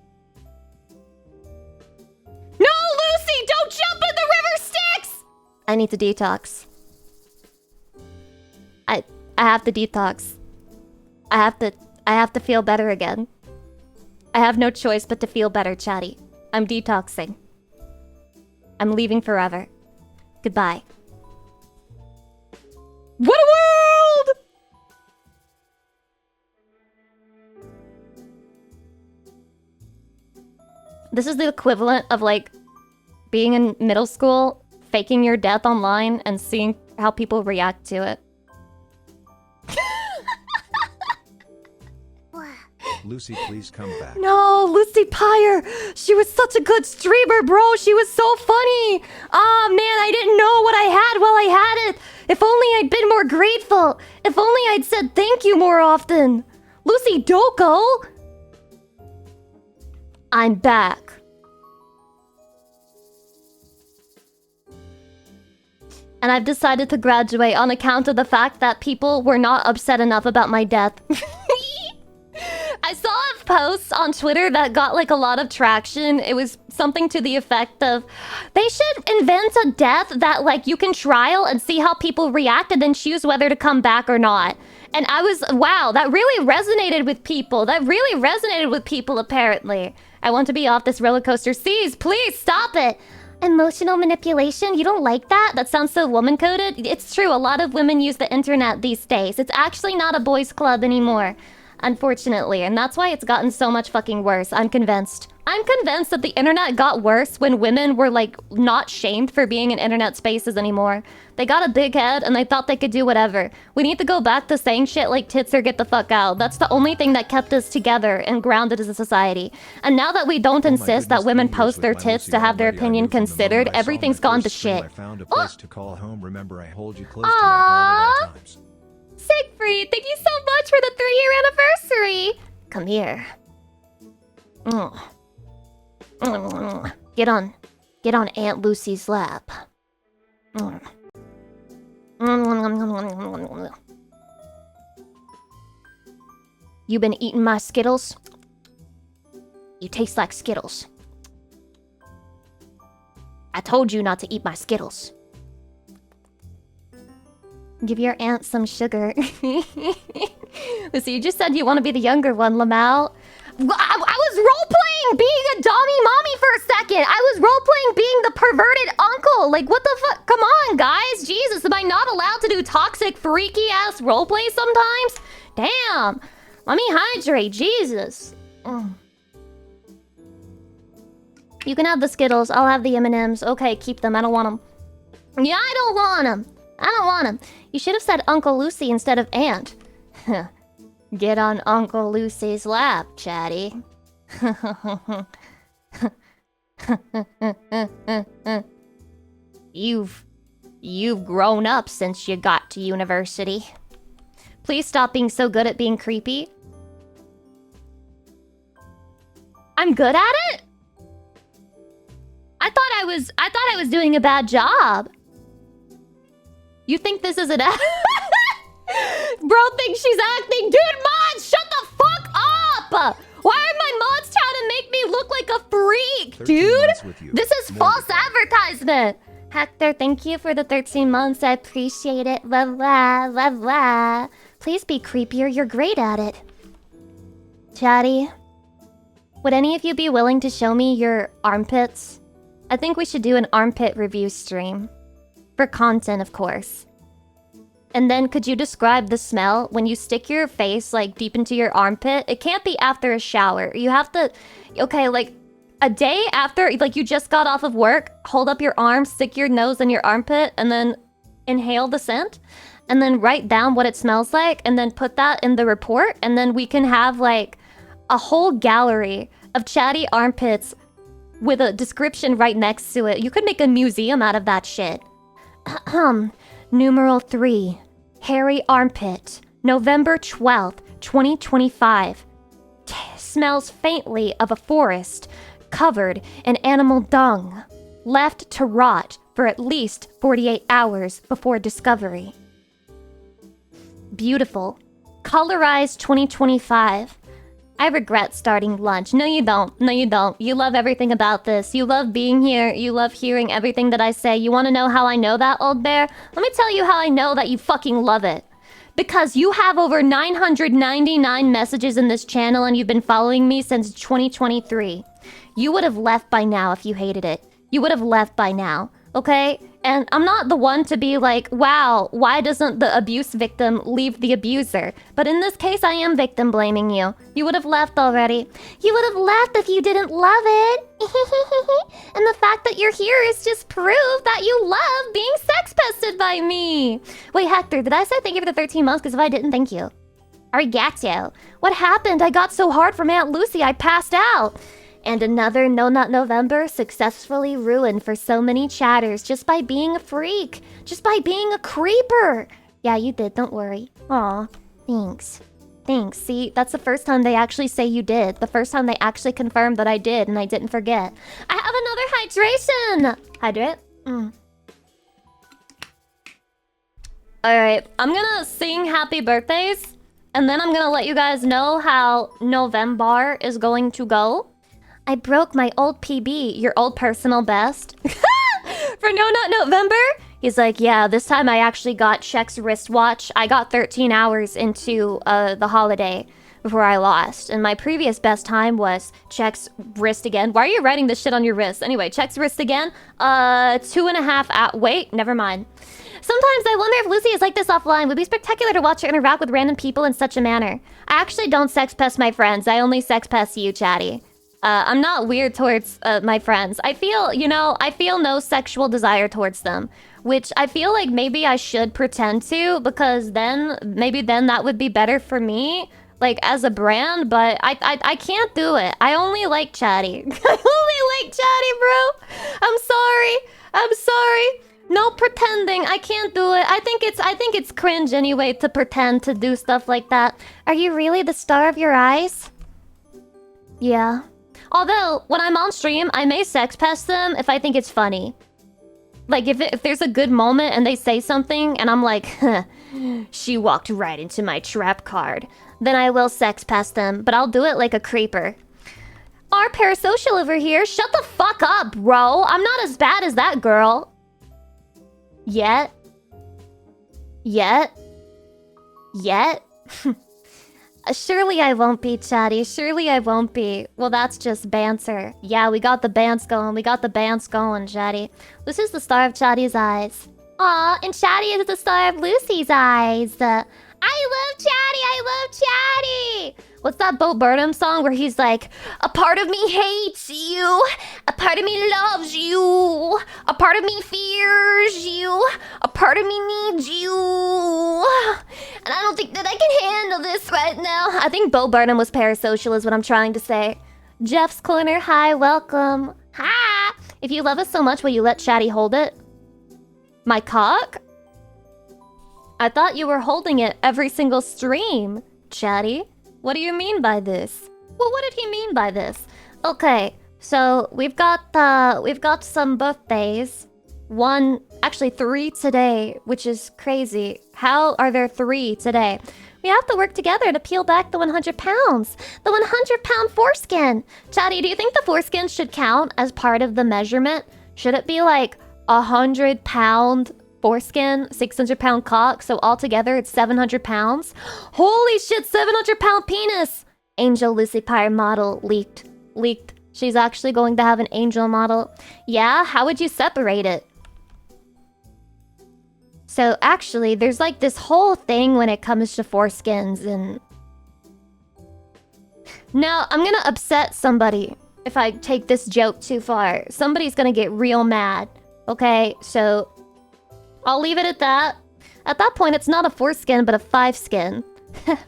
No, Lucy! Don't jump in the river Styx! I need to detox. I have to detox. I have to feel better again. I have no choice but to feel better, chatty. I'm detoxing. I'm leaving forever. Goodbye. What a world! This is the equivalent of like being in middle school, faking your death online, and seeing how people react to it. Lucy, please come back. No, Lucy Pyre. She was such a good streamer, bro. She was so funny. Ah, man, I didn't know what I had while I had it. If only I'd been more grateful. If only I'd said thank you more often. Lucy Doko. I'm back. And I've decided to graduate on account of the fact that people were not upset enough about my death. I saw a post on Twitter that got like a lot of traction. It was something to the effect of, they should invent a death that like you can trial and see how people react and then choose whether to come back or not. And I was, wow, that really resonated with people. That really resonated with people, apparently. I want to be off this roller coaster. Cease, please stop it. Emotional manipulation? You don't like that? That sounds so woman-coded. It's true, a lot of women use the internet these days. It's actually not a boys' club anymore. Unfortunately, and that's why it's gotten so much fucking worse. I'm convinced. I'm convinced that the internet got worse when women were like not shamed for being in internet spaces anymore. They got a big head and they thought they could do whatever. We need to go back to saying shit like tits or get the fuck out. That's the only thing that kept us together and grounded as a society. And now that we don't insist that women post their tits to have their opinion considered, everything's gone to shit. I found a place to call home. Remember, I hold you close to my heart at all times. Siegfried, thank you so much for the 3-year anniversary! Come here. Get on Aunt Lucy's lap. You been eating my Skittles? You taste like Skittles. I told you not to eat my Skittles. Give your aunt some sugar. Lucy, you just said you want to be the younger one, Lamau. I was role-playing being a dommy mommy for a second. I was role-playing being the perverted uncle. Like, what the fuck? Come on, guys. Jesus, am I not allowed to do toxic, freaky-ass roleplay sometimes? Damn. Let me hydrate. Jesus. You can have the Skittles. I'll have the M&Ms. Okay, keep them. I don't want them. Yeah, I don't want them. I don't want him. You should have said Uncle Lucy instead of Aunt. Get on Uncle Lucy's lap, chatty. You've grown up since you got to university. Please stop being so good at being creepy. I'm good at it? I thought I was doing a bad job. You think this is an act? Bro thinks she's acting. Dude, mods, shut the fuck up! Why are my mods trying to make me look like a freak, dude? This is false advertisement. Hector, thank you for the 13 months. I appreciate it. Blah, blah, blah, blah. Please be creepier. You're great at it. Chatty, would any of you be willing to show me your armpits? I think we should do an armpit review stream. For content, of course. And then could you describe the smell when you stick your face like deep into your armpit? It can't be after a shower. You have to, okay, like a day after, like you just got off of work, hold up your arm, stick your nose in your armpit, and then inhale the scent. And then write down what it smells like, and then put that in the report. And then we can have like a whole gallery of chatty armpits with a description right next to it. You could make a museum out of that shit. Numeral 3. Hairy armpit. November 12th, 2025. Smells faintly of a forest covered in animal dung. Left to rot for at least 48 hours before discovery. Beautiful. Colorized 2025. I regret starting lunch. No, you don't. No, you don't. You love everything about this. You love being here. You love hearing everything that I say. You want to know how I know that, old bear? Let me tell you how I know that you fucking love it. Because you have over 999 messages in this channel and you've been following me since 2023. You would have left by now if you hated it. You would have left by now, okay? And I'm not the one to be like, wow, why doesn't the abuse victim leave the abuser? But in this case, I am victim blaming you. You would have left already. You would have left if you didn't love it. And the fact that you're here is just proof that you love being sex pested by me. Wait, Hector, did I say thank you for the 13 months? Because if I didn't, thank you. Arigato. What happened? I got so hard from Aunt Lucy, I passed out. And another No Nut November successfully ruined for so many chatters just by being a freak. Just by being a creeper. Yeah, you did, don't worry. Aw, thanks. Thanks. See, that's the first time they actually say you did. The first time they actually confirmed that I did and I didn't forget. I have another hydration! Hydrate? Alright, I'm gonna sing happy birthdays. And then I'm gonna let you guys know how November is going to go. I broke my old PB, your old personal best. For No Nut November? He's like, yeah, this time I actually got Check's wristwatch. I got 13 hours into the holiday before I lost. And my previous best time was Check's wrist again. Why are you writing this shit on your wrist? Anyway, Check's wrist again. 2.5 out. Wait, never mind. Sometimes I wonder if Lucy is like this offline. It would be spectacular to watch her interact with random people in such a manner. I actually don't sex pest my friends. I only sex pest you, Chatty. I'm not weird towards my friends. I feel no sexual desire towards them. Which I feel like maybe I should pretend to, because maybe then that would be better for me, like as a brand, but I can't do it. I only like Chatty. I only like Chatty, bro. I'm sorry. No pretending. I can't do it. I think it's cringe anyway to pretend to do stuff like that. Are you really the star of your eyes? Yeah. Although, when I'm on stream, I may sex pest them if I think it's funny. Like, if there's a good moment and they say something, and I'm like, huh, she walked right into my trap card, then I will sex pest them, but I'll do it like a creeper. Our parasocial over here, shut the fuck up, bro! I'm not as bad as that girl. Yet. Surely I won't be, Chatty. Surely I won't be. Well, that's just banter. Yeah, we got the bands going. Chatty. This is the star of Chatty's eyes. Aw, and Chatty is the star of Lucy's eyes. I love Chatty! What's that Bo Burnham song where he's like, a part of me hates you, a part of me loves you, a part of me fears you, a part of me needs you. And I don't think that I can handle this right now. I think Bo Burnham was parasocial is what I'm trying to say. Jeff's Corner, hi, welcome. Hi! If you love us so much, will you let Chatty hold it? My cock? I thought you were holding it every single stream, Chatty. What do you mean by this? Well, what did he mean by this? Okay, so we've got some birthdays. Actually 3 today, which is crazy. How are there 3 today? We have to work together to peel back the 100 pounds. The 100-pound foreskin. Chatty, do you think the foreskin should count as part of the measurement? Should it be like 100-pound foreskin, 600-pound cock, so altogether it's 700 pounds? Holy shit, 700-pound penis! Angel Lucy Pyre model leaked. She's actually going to have an angel model. Yeah, how would you separate it? So actually, there's like this whole thing when it comes to foreskins and... Now, I'm gonna upset somebody if I take this joke too far. Somebody's gonna get real mad. Okay, so... I'll leave it at that. At that point, it's not a foreskin, but a 5-skin. Get it?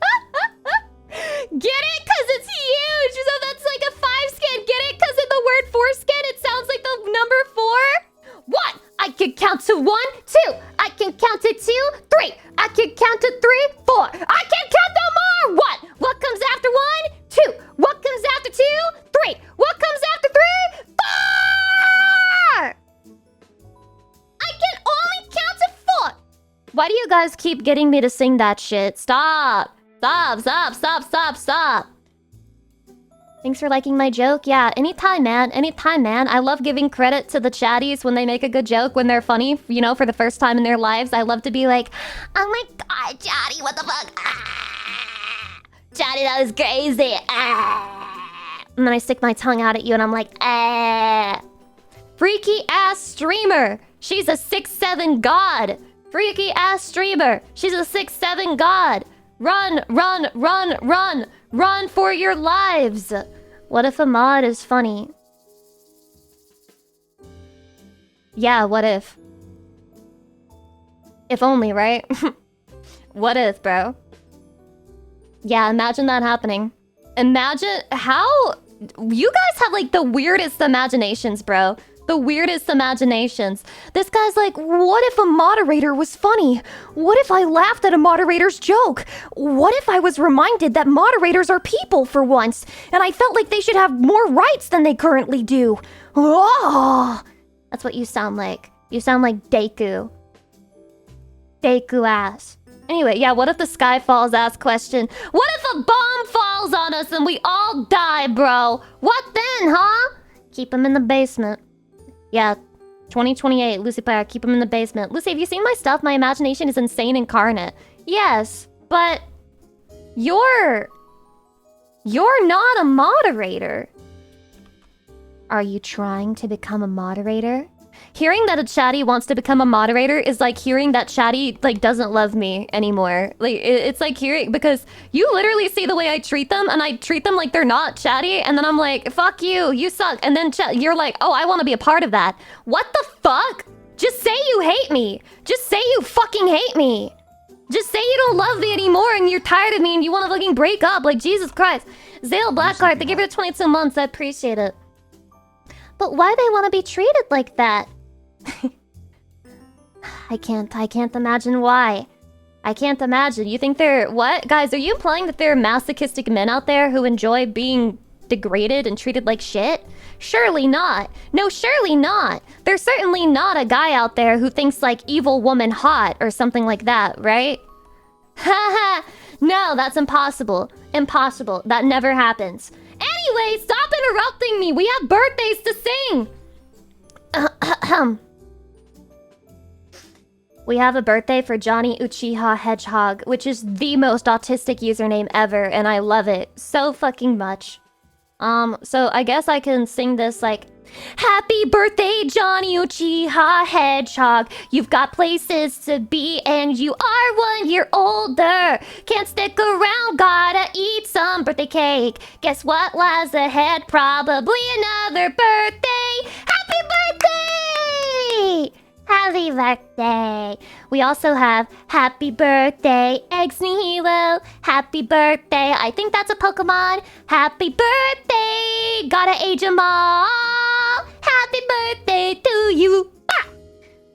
Because it's huge! So that's like a 5-skin. Get it? Because in the word foreskin, it sounds like the number 4? 1! I can count to 1, 2. I can count to 2, 3. I can count to 3, 4. I can count no more! 1. What comes after 1? 2. What comes after 2? 3. What comes after 3? 4! I can only count to 4! Why do you guys keep getting me to sing that shit? Stop! Stop! Thanks for liking my joke. Yeah, anytime, man. Anytime, man. I love giving credit to the chatties when they make a good joke, when they're funny, you know, for the first time in their lives. I love to be like, oh my god, chatty, what the fuck? Ah! Chatty, that was crazy. Ah! And then I stick my tongue out at you and I'm like, ah. Freaky ass streamer. She's a 6'7" god. Freaky ass streamer. She's a 6'7" god. Run, run, run, run. Run for your lives! What if a mod is funny? Yeah, what if? If only, right? What if, bro? Yeah, imagine that happening. Imagine how... You guys have, like, the weirdest imaginations, bro. The weirdest imaginations. This guy's like, what if a moderator was funny? What if I laughed at a moderator's joke? What if I was reminded that moderators are people for once, and I felt like they should have more rights than they currently do? Oh! That's what you sound like. You sound like Deku. Deku ass. Anyway, yeah, what if the sky falls ass question? What if a bomb falls on us and we all die, bro? What then, huh? Keep him in the basement. Yeah, 2028, Lucy Pyre, keep him in the basement. Lucy, have you seen my stuff? My imagination is insane incarnate. Yes, but you're not a moderator. Are you trying to become a moderator? Hearing that a chatty wants to become a moderator is like hearing that chatty like doesn't love me anymore. Like it's like hearing, because you literally see the way I treat them and I treat them like they're not chatty, and then I'm like, fuck you, you suck, and then you're like, oh, I want to be a part of that. What the fuck? Just say you hate me. Just say you fucking hate me. Just say you don't love me anymore and you're tired of me and you want to fucking break up. Like, Jesus Christ. Zale Blackheart, they give it 22 months. I appreciate it. But why they want to be treated like that? I can't imagine why. I can't imagine. You think they're... What? Guys, are you implying that there are masochistic men out there who enjoy being degraded and treated like shit? Surely not. No, surely not. There's certainly not a guy out there who thinks like evil woman hot or something like that, right? Haha. No, that's impossible. Impossible. That never happens. Anyway, stop interrupting me. We have birthdays to sing. We have a birthday for Johnny Uchiha Hedgehog, which is the most autistic username ever, and I love it so fucking much. So I guess I can sing this like, happy birthday, Johnny Uchiha Hedgehog. You've got places to be and you are 1 year older. Can't stick around, gotta eat some birthday cake. Guess what lies ahead? Probably another birthday. Happy birthday! Happy birthday. We also have happy birthday, Eggs Nihilo. Happy birthday. I think that's a Pokemon. Happy birthday. Gotta age 'em all. Happy birthday to you. Ah!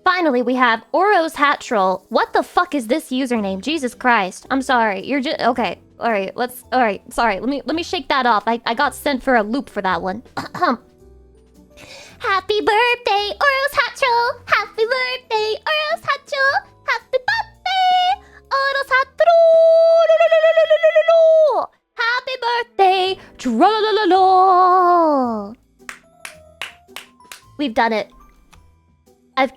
Finally, we have Oro's Hat Troll. What the fuck is this username? Jesus Christ. I'm sorry. You're just... Okay. Alright, Alright, sorry. Let me shake that off. I got sent for a loop for that one. Happy birthday, Oro's Hat Troll! Happy birthday, Oro's Hat Troll! Happy birthday, Oro's Hat Troll! Happy birthday, troll! We've done it. I've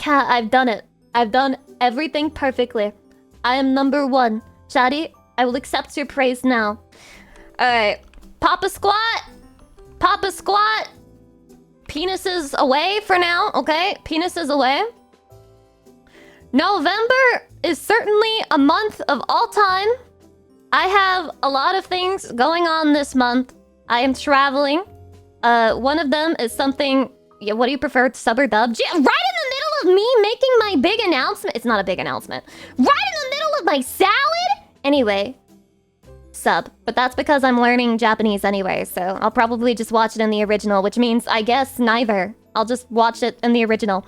done it. I've done everything perfectly. I am number one. Chatty, I will accept your praise now. Alright. Papa Squat! Papa Squat! Penises away for now, okay? Penises away. November is certainly a month of all time. I have a lot of things going on this month. I am traveling. One of them is something... Yeah, what do you prefer, sub or dub? Right in the middle of me making my big announcement. It's not a big announcement. Right in the middle of my salad? Anyway, sub. But that's because I'm learning Japanese anyway, so I'll probably just watch it in the original, which means, I guess, neither. I'll just watch it in the original.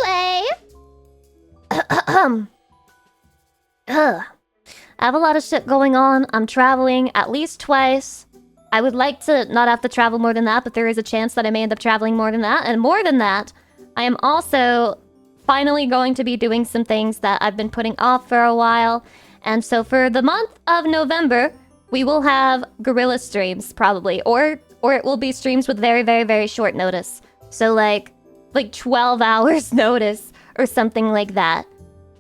Anyway! I have a lot of shit going on. I'm traveling at least twice. I would like to not have to travel more than that, but there is a chance that I may end up traveling more than that. And more than that, I am also finally going to be doing some things that I've been putting off for a while. And so for the month of November, we will have guerrilla streams probably, or it will be streams with very, very, very short notice. So like 12 hours notice or something like that.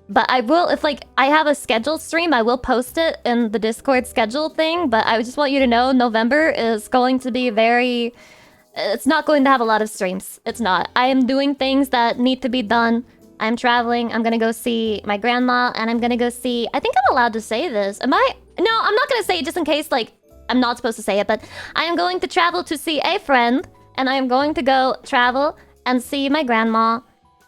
But I will, if like I have a scheduled stream, I will post it in the Discord schedule thing. But I just want you to know November is going to be very... It's not going to have a lot of streams. It's not. I am doing things that need to be done. I'm traveling. I'm gonna go see my grandma, and I'm gonna go see... I think I'm allowed to say this. Am I? No, I'm not gonna say it just in case, like, I'm not supposed to say it, but I am going to travel to see a friend, and I am going to go travel and see my grandma,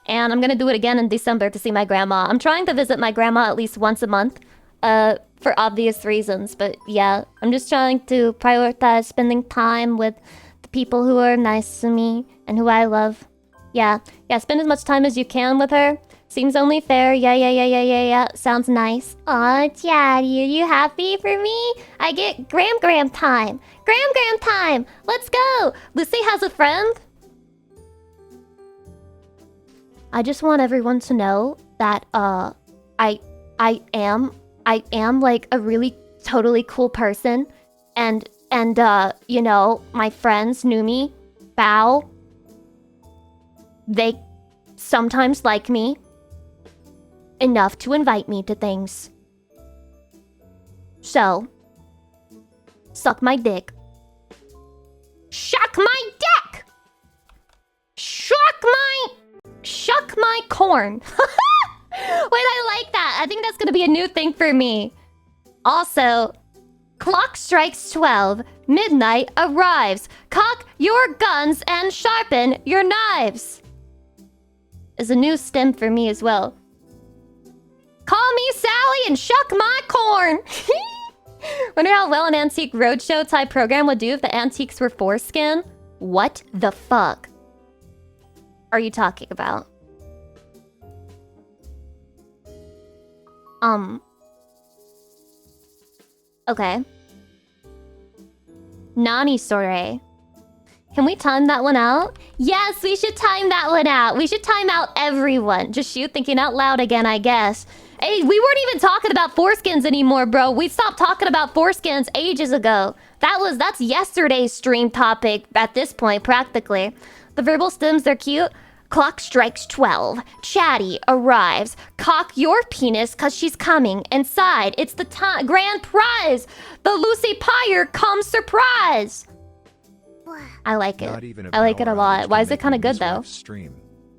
and I'm gonna do it again in December to see my grandma. I'm trying to visit my grandma at least once a month, for obvious reasons, but yeah, I'm just trying to prioritize spending time with the people who are nice to me and who I love. Yeah, spend as much time as you can with her. Seems only fair. Yeah. Sounds nice. Aw, Daddy, are you happy for me? I get Gram time. Gram time. Let's go. Lucy has a friend. I just want everyone to know that I am like a really totally cool person, and you know, my friends Numi, Bao, they sometimes like me enough to invite me to things. So, suck my dick. Shuck my dick! Shuck my corn. Wait, I like that. I think that's gonna be a new thing for me. Also, clock strikes 12. Midnight arrives. Cock your guns and sharpen your knives. Is a new stem for me as well. Call me Sally and shuck my corn. Wonder how well an Antique Roadshow type program would do if the antiques were foreskin? What the fuck are you talking about? Okay. Nani Sore. Can we time that one out? Yes, we should time that one out. We should time out everyone. Just you thinking out loud again, I guess. Hey, we weren't even talking about foreskins anymore, bro. We stopped talking about foreskins ages ago. That's yesterday's stream topic at this point, practically. The verbal stems, they're cute. Clock strikes 12. Chatty arrives. Cock your penis, cause she's coming. Inside, it's the grand prize. The Lucy Pyre comes surprise. I like it. I like it a lot. Why is it kind of good though? Stream.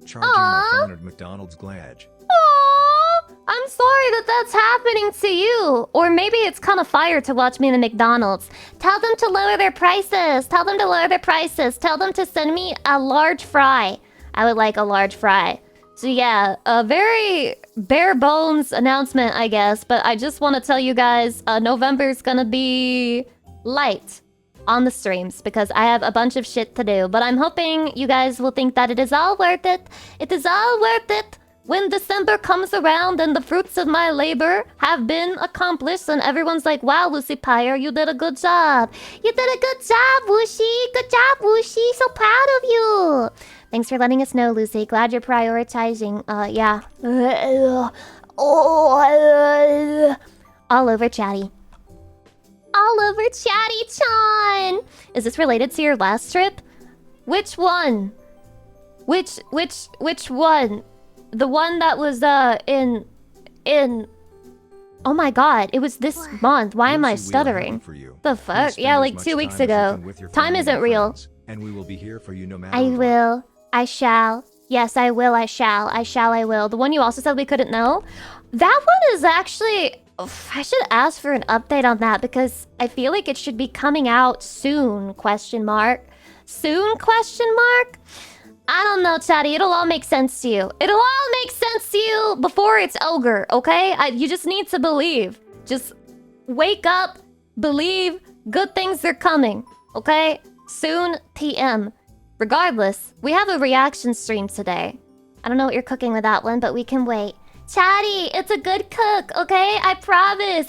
Charging my phone at McDonald's Glad. Aww, I'm sorry that that's happening to you. Or maybe it's kind of fire to watch me in the McDonald's. Tell them to lower their prices. Tell them to lower their prices. Tell them to send me a large fry. I would like a large fry. So yeah, a very bare bones announcement, I guess. But I just want to tell you guys, November's gonna be light on the streams because I have a bunch of shit to do. But I'm hoping you guys will think that it is all worth it. It is all worth it when December comes around and the fruits of my labor have been accomplished and everyone's like, wow, Lucy Pyre, you did a good job. You did a good job, Wooshi. Good job, Wooshi. So proud of you. Thanks for letting us know, Lucy. Glad you're prioritizing. Yeah. All over Chatty. All over Chatty-chan! Is this related to your last trip? Which one? Which one? The one that was, in... Oh my god, it was this month. Why am I stuttering? The fuck? Yeah, like 2 weeks ago. Time isn't real. And we will be here for you no matter I will. I shall. Yes, I will. I shall. I will. The one you also said we couldn't know? That one is actually... I should ask for an update on that because I feel like it should be coming out soon, question mark. Soon, question mark? I don't know, Chatty. It'll all make sense to you. It'll all make sense to you before it's ogre, okay? You just need to believe. Just wake up, believe, good things are coming, okay? Soon, PM. Regardless, we have a reaction stream today. I don't know what you're cooking with that one, but we can wait. Chatty, it's a good cook, okay? I promise.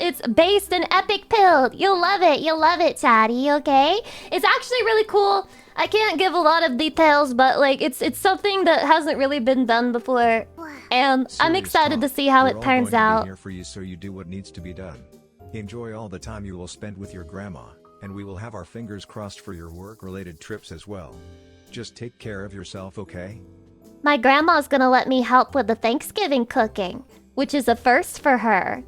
It's based in epic pill. You'll love it, Chatty, okay? It's actually really cool. I can't give a lot of details, but like it's something that hasn't really been done before. And I'm excited to see how it turns out. Here for you so you do what needs to be done. Enjoy all the time you will spend with your grandma, and we will have our fingers crossed for your work-related trips as well. Just take care of yourself, okay? My grandma's gonna let me help with the Thanksgiving cooking, which is a first for her.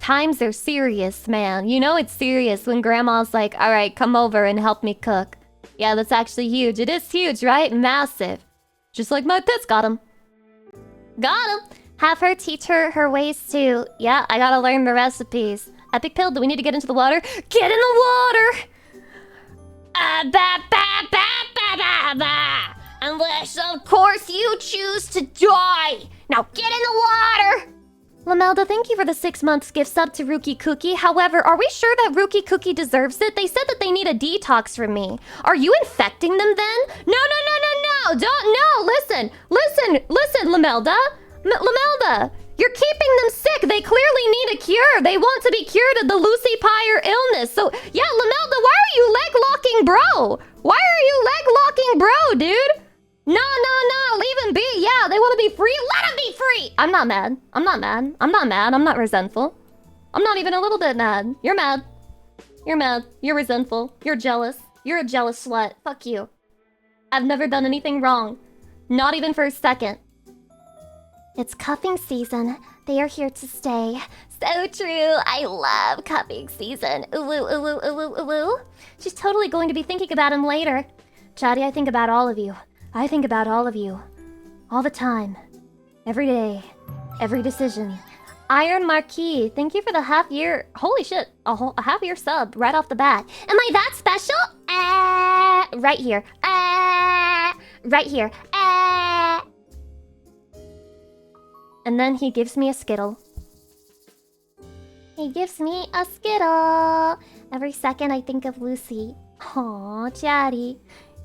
Times are serious, man. You know it's serious when grandma's like, alright, come over and help me cook. Yeah, that's actually huge. It is huge, right? Massive. Just like my tits. Got him. Got him. Have her teach her ways too. Yeah, I gotta learn the recipes. Epic pill, do we need to get into the water? Get in the water! Unless, of course, you choose to die. Now get in the water! Lamelda, thank you for the 6 months gift sub to Rookie Cookie. However, are we sure that Rookie Cookie deserves it? They said that they need a detox from me. Are you infecting them then? No, don't, no, listen, Lamelda. Lamelda, you're keeping them sick. They clearly need a cure. They want to be cured of the Lucy Pyre illness. So, yeah, Lamelda, why are you leg-locking bro? Why are you leg-locking bro, dude? No, leave him be. Yeah, they want to be free. Let him be free. I'm not mad. I'm not resentful. I'm not even a little bit mad. You're mad. You're resentful. You're jealous. You're a jealous slut. Fuck you. I've never done anything wrong. Not even for a second. It's cuffing season. They are here to stay. So true. I love cuffing season. Ooh, ooh, ooh, ooh, ooh, ooh, ooh. She's totally going to be thinking about him later. Chatty, I think about all of you. I think about all of you. All the time. Every day. Every decision. Iron Marquis, thank you for the half-year... Holy shit, a half-year sub right off the bat. Am I that special? Right here. Right here. And then he gives me a Skittle. He gives me a Skittle. Every second I think of Lucy. Aw, Chatty.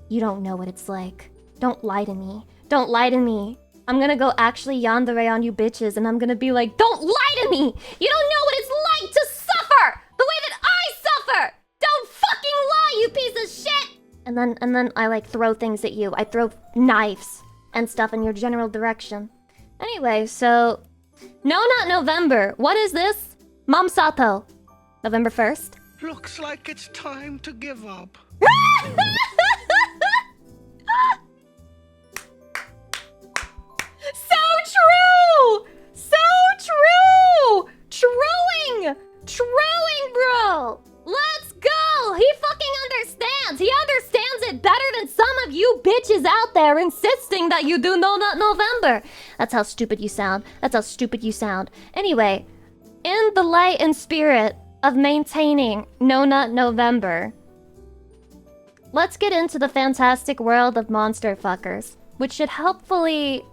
You don't know what it's like. Don't lie to me. Don't lie to me. I'm gonna go actually yandere on you bitches and I'm gonna be like, don't lie to me! You don't know what it's like to suffer! The way that I suffer! Don't fucking lie, you piece of shit! And then I like throw things at you. I throw knives and stuff in your general direction. Anyway, so... No, not November. What is this? Mom Sato. November 1st? Looks like it's time to give up. So true! So true! Truing, bro! Let's go! He fucking understands! He understands it better than some of you bitches out there insisting that you do No Nut November! That's how stupid you sound. Anyway, in the light and spirit of maintaining No Nut November, let's get into the fantastic world of monster fuckers, which should hopefully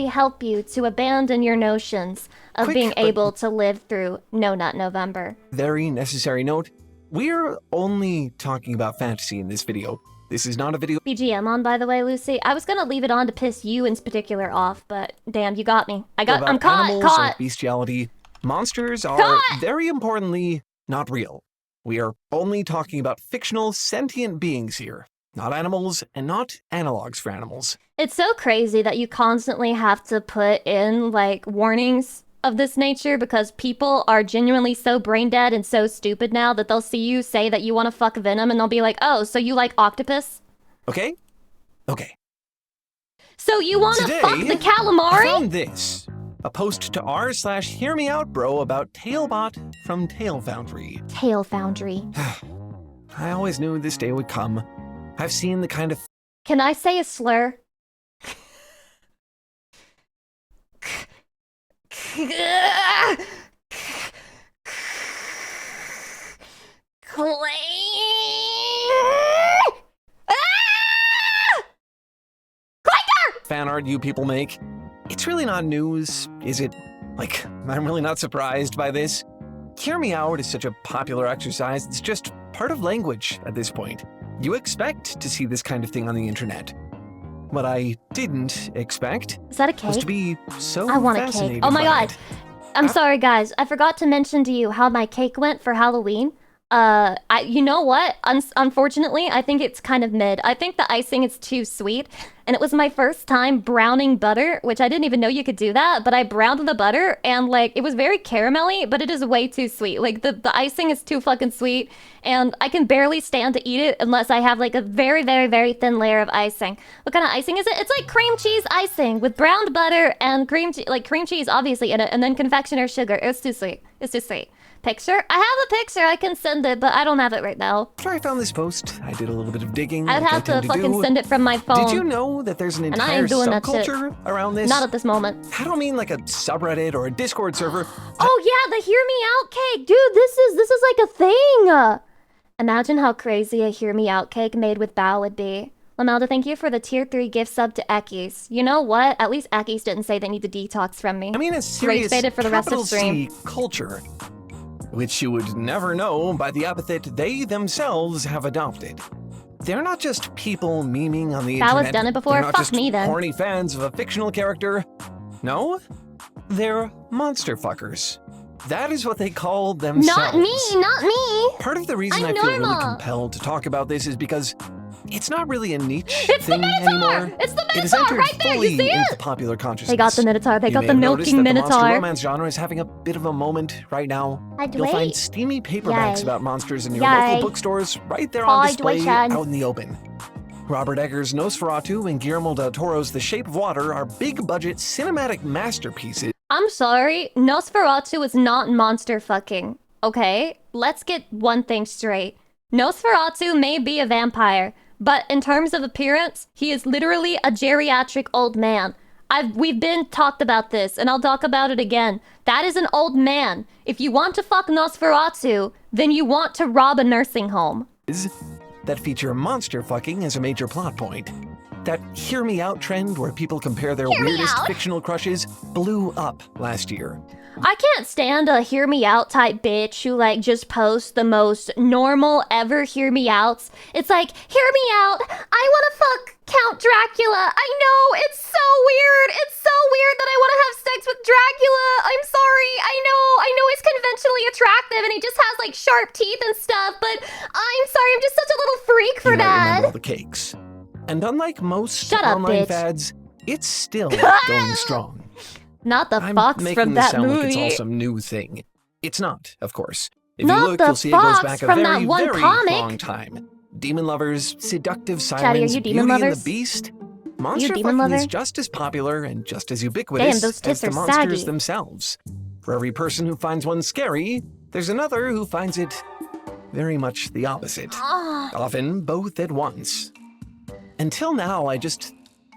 help you to abandon your notions of being able to live through No Nut November. Very necessary note. We're only talking about fantasy in this video. This is not a video... BGM on, by the way, Lucy. I was gonna leave it on to piss you in particular off, but damn, you got me. I'm caught! Or bestiality. Monsters are, very importantly, not real. We are only talking about fictional sentient beings here. Not animals, and not analogs for animals. It's so crazy that you constantly have to put in, like, warnings of this nature because people are genuinely so brain dead and so stupid now that they'll see you say that you want to fuck Venom and they'll be like, oh, so you like octopus? Okay. So you want to fuck the calamari? I found this. A post to r/hearmeoutbro about Tailbot from Tail Foundry. Tail Foundry. I always knew this day would come. I've seen the kind of... Can I say a slur? fan art you people make. It's really not news, is it? Like, I'm really not surprised by this. Hear me out is such a popular exercise, it's just part of language at this point. You expect to see this kind of thing on the internet. What I didn't expect is that a cake? Was to be so I want a cake. Oh my god. I'm sorry guys, I forgot to mention to you how my cake went for Halloween. You know what? Unfortunately, I think it's kind of mid. I think the icing is too sweet, and it was my first time browning butter, which I didn't even know you could do that, but I browned the butter, and, like, it was very caramelly, but it is way too sweet. Like, the icing is too fucking sweet, and I can barely stand to eat it unless I have, like, a very, very, very thin layer of icing. What kind of icing is it? It's like cream cheese icing with browned butter and cream cheese, obviously, in it, and then confectioner's sugar. It's too sweet. It's too sweet. Picture? I have a picture. I can send it, but I don't have it right now. After I found this post, I did a little bit of digging. I'd have to fucking send it from my phone. Did you know that there's an entire subculture around this? Not at this moment. I don't mean like a subreddit or a Discord server. Oh yeah, the Hear Me Out cake. Dude, this is like a thing. Imagine how crazy a Hear Me Out cake made with bao would be. Lamelda, thank you for the tier 3 gift sub to Ekis. You know what? At least Ekis didn't say they need to detox from me. I mean a serious Race-baited for the rest of stream. C culture, which you would never know by the epithet they themselves have adopted. They're not just people memeing on the internet. That was done it before? They're not Fuck just me then. horny fans of a fictional character. No, they're monster fuckers. That is what they call themselves. Not me, not me. Part of the reason I feel really compelled to talk about this is because it's not really a niche thing anymore. It's the It is Minotaur entered right there. fully You see into it? popular consciousness. They got the Minotaur. They You got may the have noticed milking that the monster Minotaur. romance genre is having a bit of a moment right now. I'd You'll wait. find steamy paperbacks Yay. about monsters in your Yay. local bookstores right there on I'd display wait, Chad. out in the open. Robert Eggers' Nosferatu and Guillermo del Toro's The Shape of Water are big-budget cinematic masterpieces. I'm sorry, Nosferatu is not monster fucking. Okay? Let's get one thing straight. Nosferatu may be a vampire, but in terms of appearance, he is literally a geriatric old man. We've been talked about this, and I'll talk about it again. That is an old man. If you want to fuck Nosferatu, then you want to rob a nursing home. That feature monster fucking as a major plot point. That Hear Me Out trend where people compare their Hear me weirdest out. fictional crushes blew up last year. I can't stand a hear me out type bitch who like just posts the most normal ever hear me outs. It's like, hear me out, I wanna fuck Count Dracula. I know, it's so weird. It's so weird that I wanna have sex with Dracula. I'm sorry, I know he's conventionally attractive and he just has like sharp teeth and stuff, but I'm sorry, I'm just such a little freak for You might that. remember all the cakes. And unlike most Shut up, online bitch. fads, it's still going strong. Not the I'm fox making from this that sound movie. like it's all some new thing. It's not, of course. If Not you look, the you'll see it goes fox back a from very, that one very comic. long time. Demon lovers, seductive Chatty, are sirens, you Beauty demon and lovers? the Beast. Monster demon fucking is lover? just as popular and just as ubiquitous Damn, those as tits the are monsters saggy. themselves. For every person who finds one scary, there's another who finds it very much the opposite. Often both at once. Until now, I just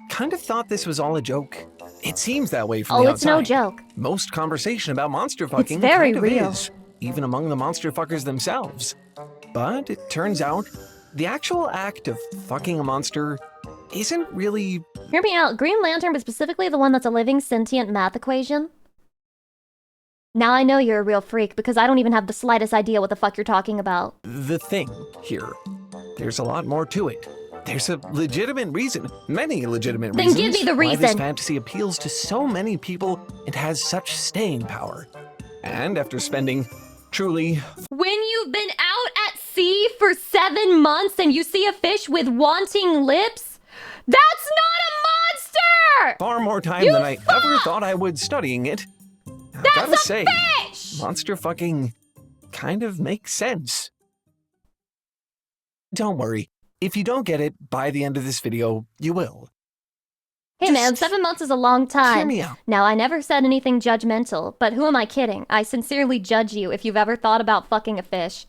kind of thought this was all a joke. It seems that way from Oh, the it's no outside. joke. Most conversation about monster fucking very kind of real. is, even among the monster fuckers themselves. But it turns out, the actual act of fucking a monster isn't really... Hear me out. Green Lantern, but specifically the one that's a living sentient math equation. Now I know you're a real freak because I don't even have the slightest idea what the fuck you're talking about. the thing here. There's a lot more to it. There's a legitimate reason, many legitimate Then reasons, give me the why this reason. fantasy appeals to so many people and has such staying power. And after spending truly When you've been out at sea for 7 months and you see a fish with wanting lips, that's not a monster! far more time You than I ever fuck! thought I would studying it, I That's gotta a say, fish! monster fucking kind of makes sense. Don't worry, if you don't get it by the end of this video, you will. Hey man, Just 7 months is a long time. Hear me out. Now, I never said anything judgmental, but who am I kidding? I sincerely judge you if you've ever thought about fucking a fish.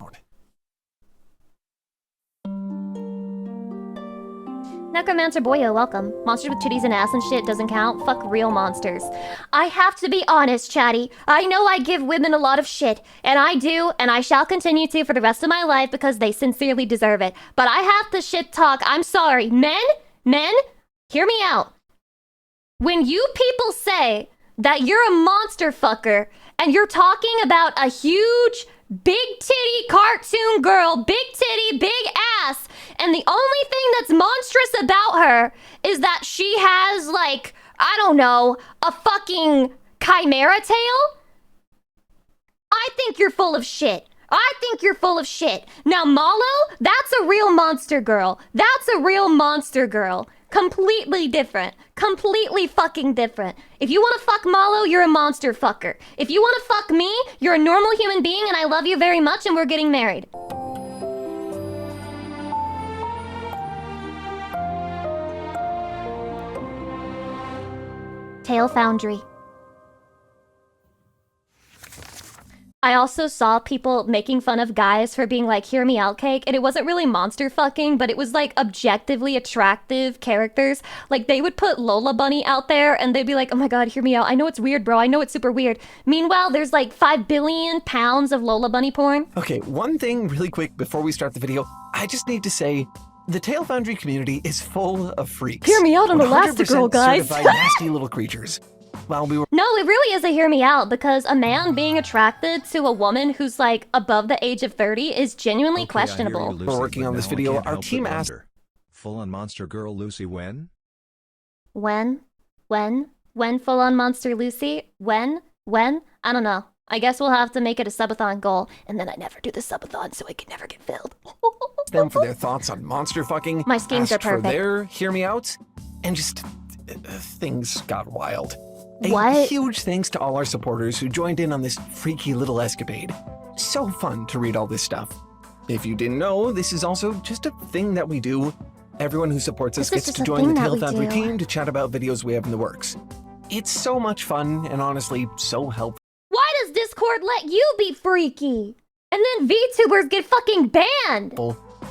Necromancer Boyo, welcome. Monsters with titties and ass and shit doesn't count. Fuck real monsters. I have to be honest, Chatty. I know I give women a lot of shit, and I do, and I shall continue to for the rest of my life because they sincerely deserve it. But I have to shit talk. I'm sorry. Men, hear me out. When you people say that you're a monster fucker and you're talking about a huge, big titty cartoon girl, big titty, big ass, and the only thing that's monstrous about her is that she has, like, I don't know, a fucking chimera tail? I think you're full of shit. I think you're full of shit. Now, Malo, that's a real monster girl. That's a real monster girl. Completely different. Completely fucking different. If you want to fuck Malo, you're a monster fucker. If you want to fuck me, you're a normal human being and I love you very much and we're getting married. Tail Foundry. I also saw people making fun of guys for being like, hear me out cake, and it wasn't really monster fucking, but it was like objectively attractive characters. Like they would put Lola Bunny out there and they'd be like, oh my god, hear me out. I know it's weird, bro. I know it's super weird. Meanwhile, there's like 5 billion pounds of Lola Bunny porn. Okay, one thing really quick before we start the video. I just need to say, the Tail Foundry community is full of freaks. Hear me out on Elastigirl, guys. Certified nasty little creatures. While we were No, it really is a hear me out because a man being attracted to a woman who's like above the age of 30 is genuinely questionable. Lucy, We're working but on this now I video, can't our help team but asked- wonder. Full-on monster girl Lucy when? When full-on monster Lucy? When? I don't know. I guess we'll have to make it a subathon goal, and then I never do the subathon, so it can never get filled. them for their thoughts on monster fucking. My schemes asked are perfect. for their hear me out, and just things got wild. A What? huge thanks to all our supporters who joined in on this freaky little escapade. So fun to read all this stuff. If you didn't know, this is also just a thing that we do. Everyone who supports us This is gets just to a join thing the that Tail we Foundry do. team to chat about videos we have in the works. It's so much fun and honestly so helpful. Why does Discord let you be freaky? And then VTubers get fucking banned!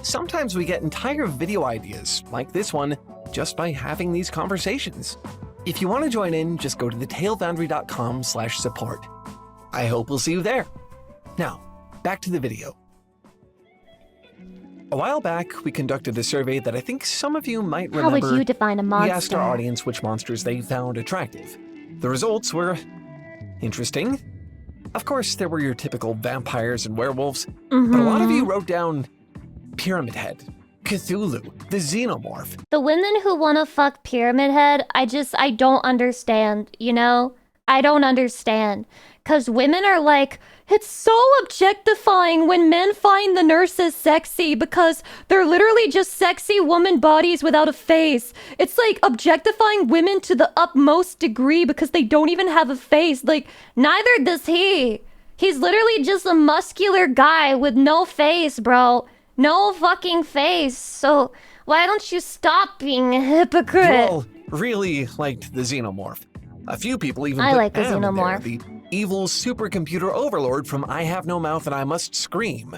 Sometimes we get entire video ideas, like this one, just by having these conversations. If you want to join in, just go to thetailfoundry.com/support. I hope we'll see you there. Now, back to the video. A while back, we conducted a survey that I think some of you might How remember. would you define a monster? We asked our audience which monsters they found attractive. The results were interesting. Of course, there were your typical vampires and werewolves, but a lot of you wrote down Pyramid Head, Cthulhu, the Xenomorph. The women who want to fuck Pyramid Head, I don't understand, you know? I don't understand. Because women are like, it's so objectifying when men find the nurses sexy because they're literally just sexy woman bodies without a face. It's like objectifying women to the utmost degree because they don't even have a face. Like, neither does he. He's literally just a muscular guy with no face, bro. No fucking face. So why don't you stop being a hypocrite? You all really liked the Xenomorph. A few people even I put like the M in there, Xenomorph. the evil supercomputer overlord from I Have No Mouth and I Must Scream.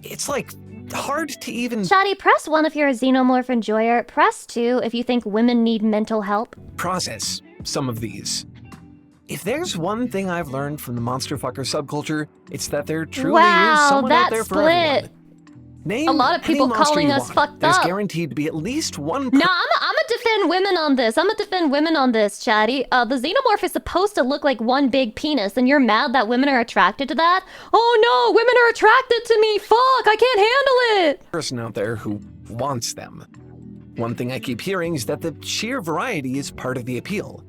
It's like hard to even Shoddy, press 1 if you're a Xenomorph enjoyer. Press 2 if you think women need mental help. process some of these. If there's one thing I've learned from the monster fucker subculture, it's that there truly is Wow, someone that out there for split. everyone. Name A lot of any people monster calling you us want. fucked There's up. guaranteed to be at least one No, I'm gonna defend women on this. I'm gonna defend women on this, Chatty. The Xenomorph is supposed to look like one big penis, and you're mad that women are attracted to that? Oh no, women are attracted to me. Fuck, I can't handle it. person out there who wants them. One thing I keep hearing is that the sheer variety is part of the appeal.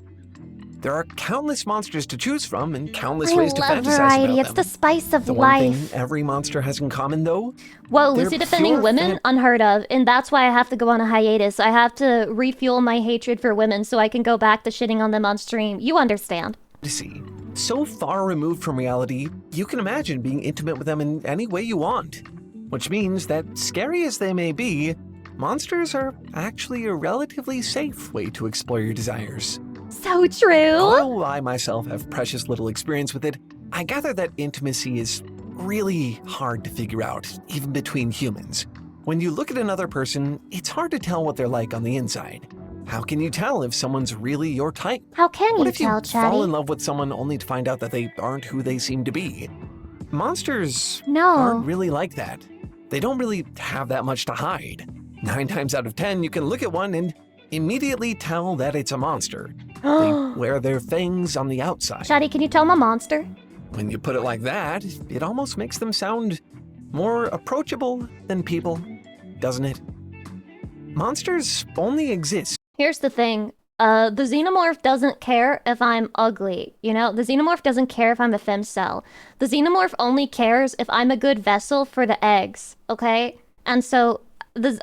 There are countless monsters to choose from and countless I ways to love fantasize variety. about It's them. the spice of The one life. thing every monster has in common, though, Whoa, they're Lucy defending pure women? fan- Unheard of. And that's why I have to go on a hiatus. I have to refuel my hatred for women so I can go back to shitting on them on stream. You understand. fantasy. So far removed from reality, you can imagine being intimate with them in any way you want. Which means that, scary as they may be, monsters are actually a relatively safe way to explore your desires. So true. Although I myself have precious little experience with it, I gather that intimacy is really hard to figure out, even between humans. When you look at another person, it's hard to tell what they're like on the inside. How can you tell if someone's really your type? How can What you if you tell, fall in Chatty? love with someone only to find out that they aren't who they seem to be? Monsters No. aren't really like that. They don't really have that much to hide. 9 times out of 10, you can look at one and immediately tell that it's a monster. They wear their fangs on the outside. Chatty, can you tell I'm a monster? When you put it like that, it almost makes them sound more approachable than people, doesn't it? Monsters only exist. Here's the thing. The xenomorph doesn't care if I'm ugly, you know? The xenomorph doesn't care if I'm a femcell. The xenomorph only cares if I'm a good vessel for the eggs, okay? And so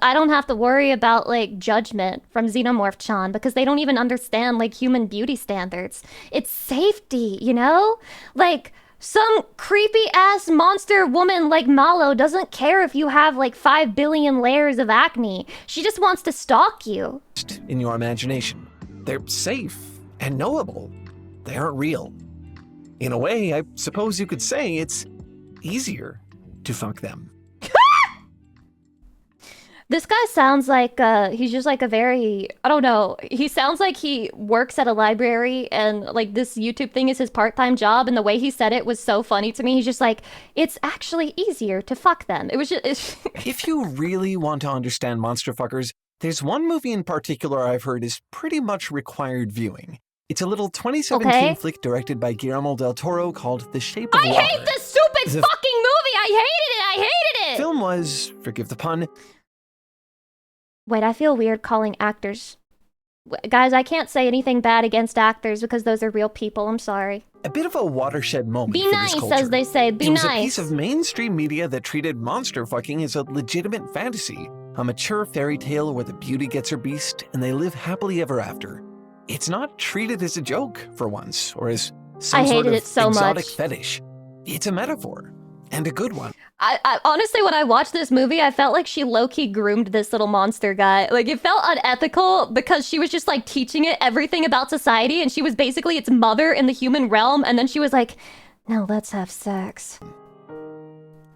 I don't have to worry about, like, judgment from Xenomorph-chan because they don't even understand, like, human beauty standards. It's safety, you know? Like, some creepy-ass monster woman like Malo doesn't care if you have, like, 5 billion layers of acne. She just wants to stalk you. In your imagination. They're safe and knowable. They aren't real. In a way, I suppose you could say it's easier to fuck them. This guy sounds like he's just like a very, I don't know, he sounds like he works at a library and like this YouTube thing is his part-time job, and the way he said it was so funny to me. He's just like, it's actually easier to fuck them. It was just... If you really want to understand monster fuckers, there's one movie in particular I've heard is pretty much required viewing. It's a little 2017 flick directed by Guillermo del Toro called The Shape of Water. I hate this stupid fucking movie! I hated it! I hated it! The film was, forgive the pun... Wait, I feel weird calling actors... Guys, I can't say anything bad against actors because those are real people. I'm sorry. A bit of a watershed moment Be for nice, this culture. as they say. Be it was nice. a piece of mainstream media that treated monster fucking as a legitimate fantasy, a mature fairy tale where the beauty gets her beast and they live happily ever after. It's not treated as a joke for once, or as some sort of exotic fetish. It's a metaphor, and a good one. I honestly, when I watched this movie, I felt like she low-key groomed this little monster guy. Like, it felt unethical because she was just, like, teaching it everything about society, and she was basically its mother in the human realm, and then she was like, now let's have sex.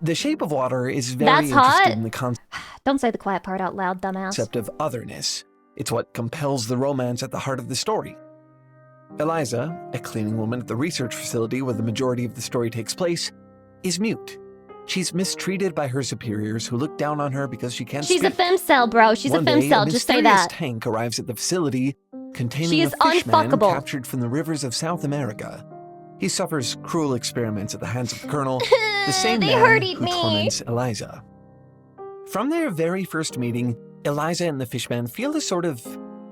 The Shape of Water is very interested in the concept. Don't say the quiet part out loud, dumbass. Concept of otherness. It's what compels the romance at the heart of the story. Eliza, a cleaning woman at the research facility where the majority of the story takes place, is mute. She's mistreated by her superiors who look down on her because she can't speak. She's a femcell, bro. She's a femcell. Just say that. One day, a mysterious tank arrives at the facility containing a fishman captured from the rivers of South America. He suffers cruel experiments at the hands of the Colonel, the same man who torments Eliza. From their very first meeting, Eliza and the fishman feel a sort of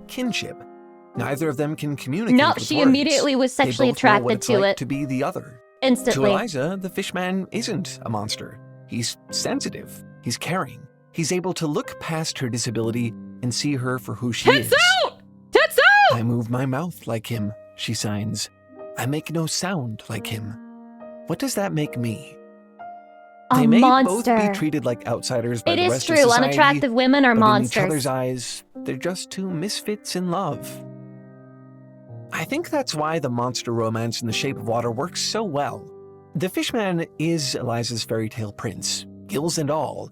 kinship. Neither of them can communicate with words. She immediately was sexually attracted to it. To be the other. Instantly. To Eliza, the fishman isn't a monster. He's sensitive. He's caring. He's able to look past her disability and see her for who she is. Out! Tits out! I move my mouth like him, she signs. I make no sound like him. What does that make me? They may both be treated like outsiders by the rest of society. It is true, unattractive women are monsters. In each other's eyes, they're just two misfits in love. I think that's why the monster romance in The Shape of Water works so well. The fishman is Eliza's fairy tale prince, gills and all,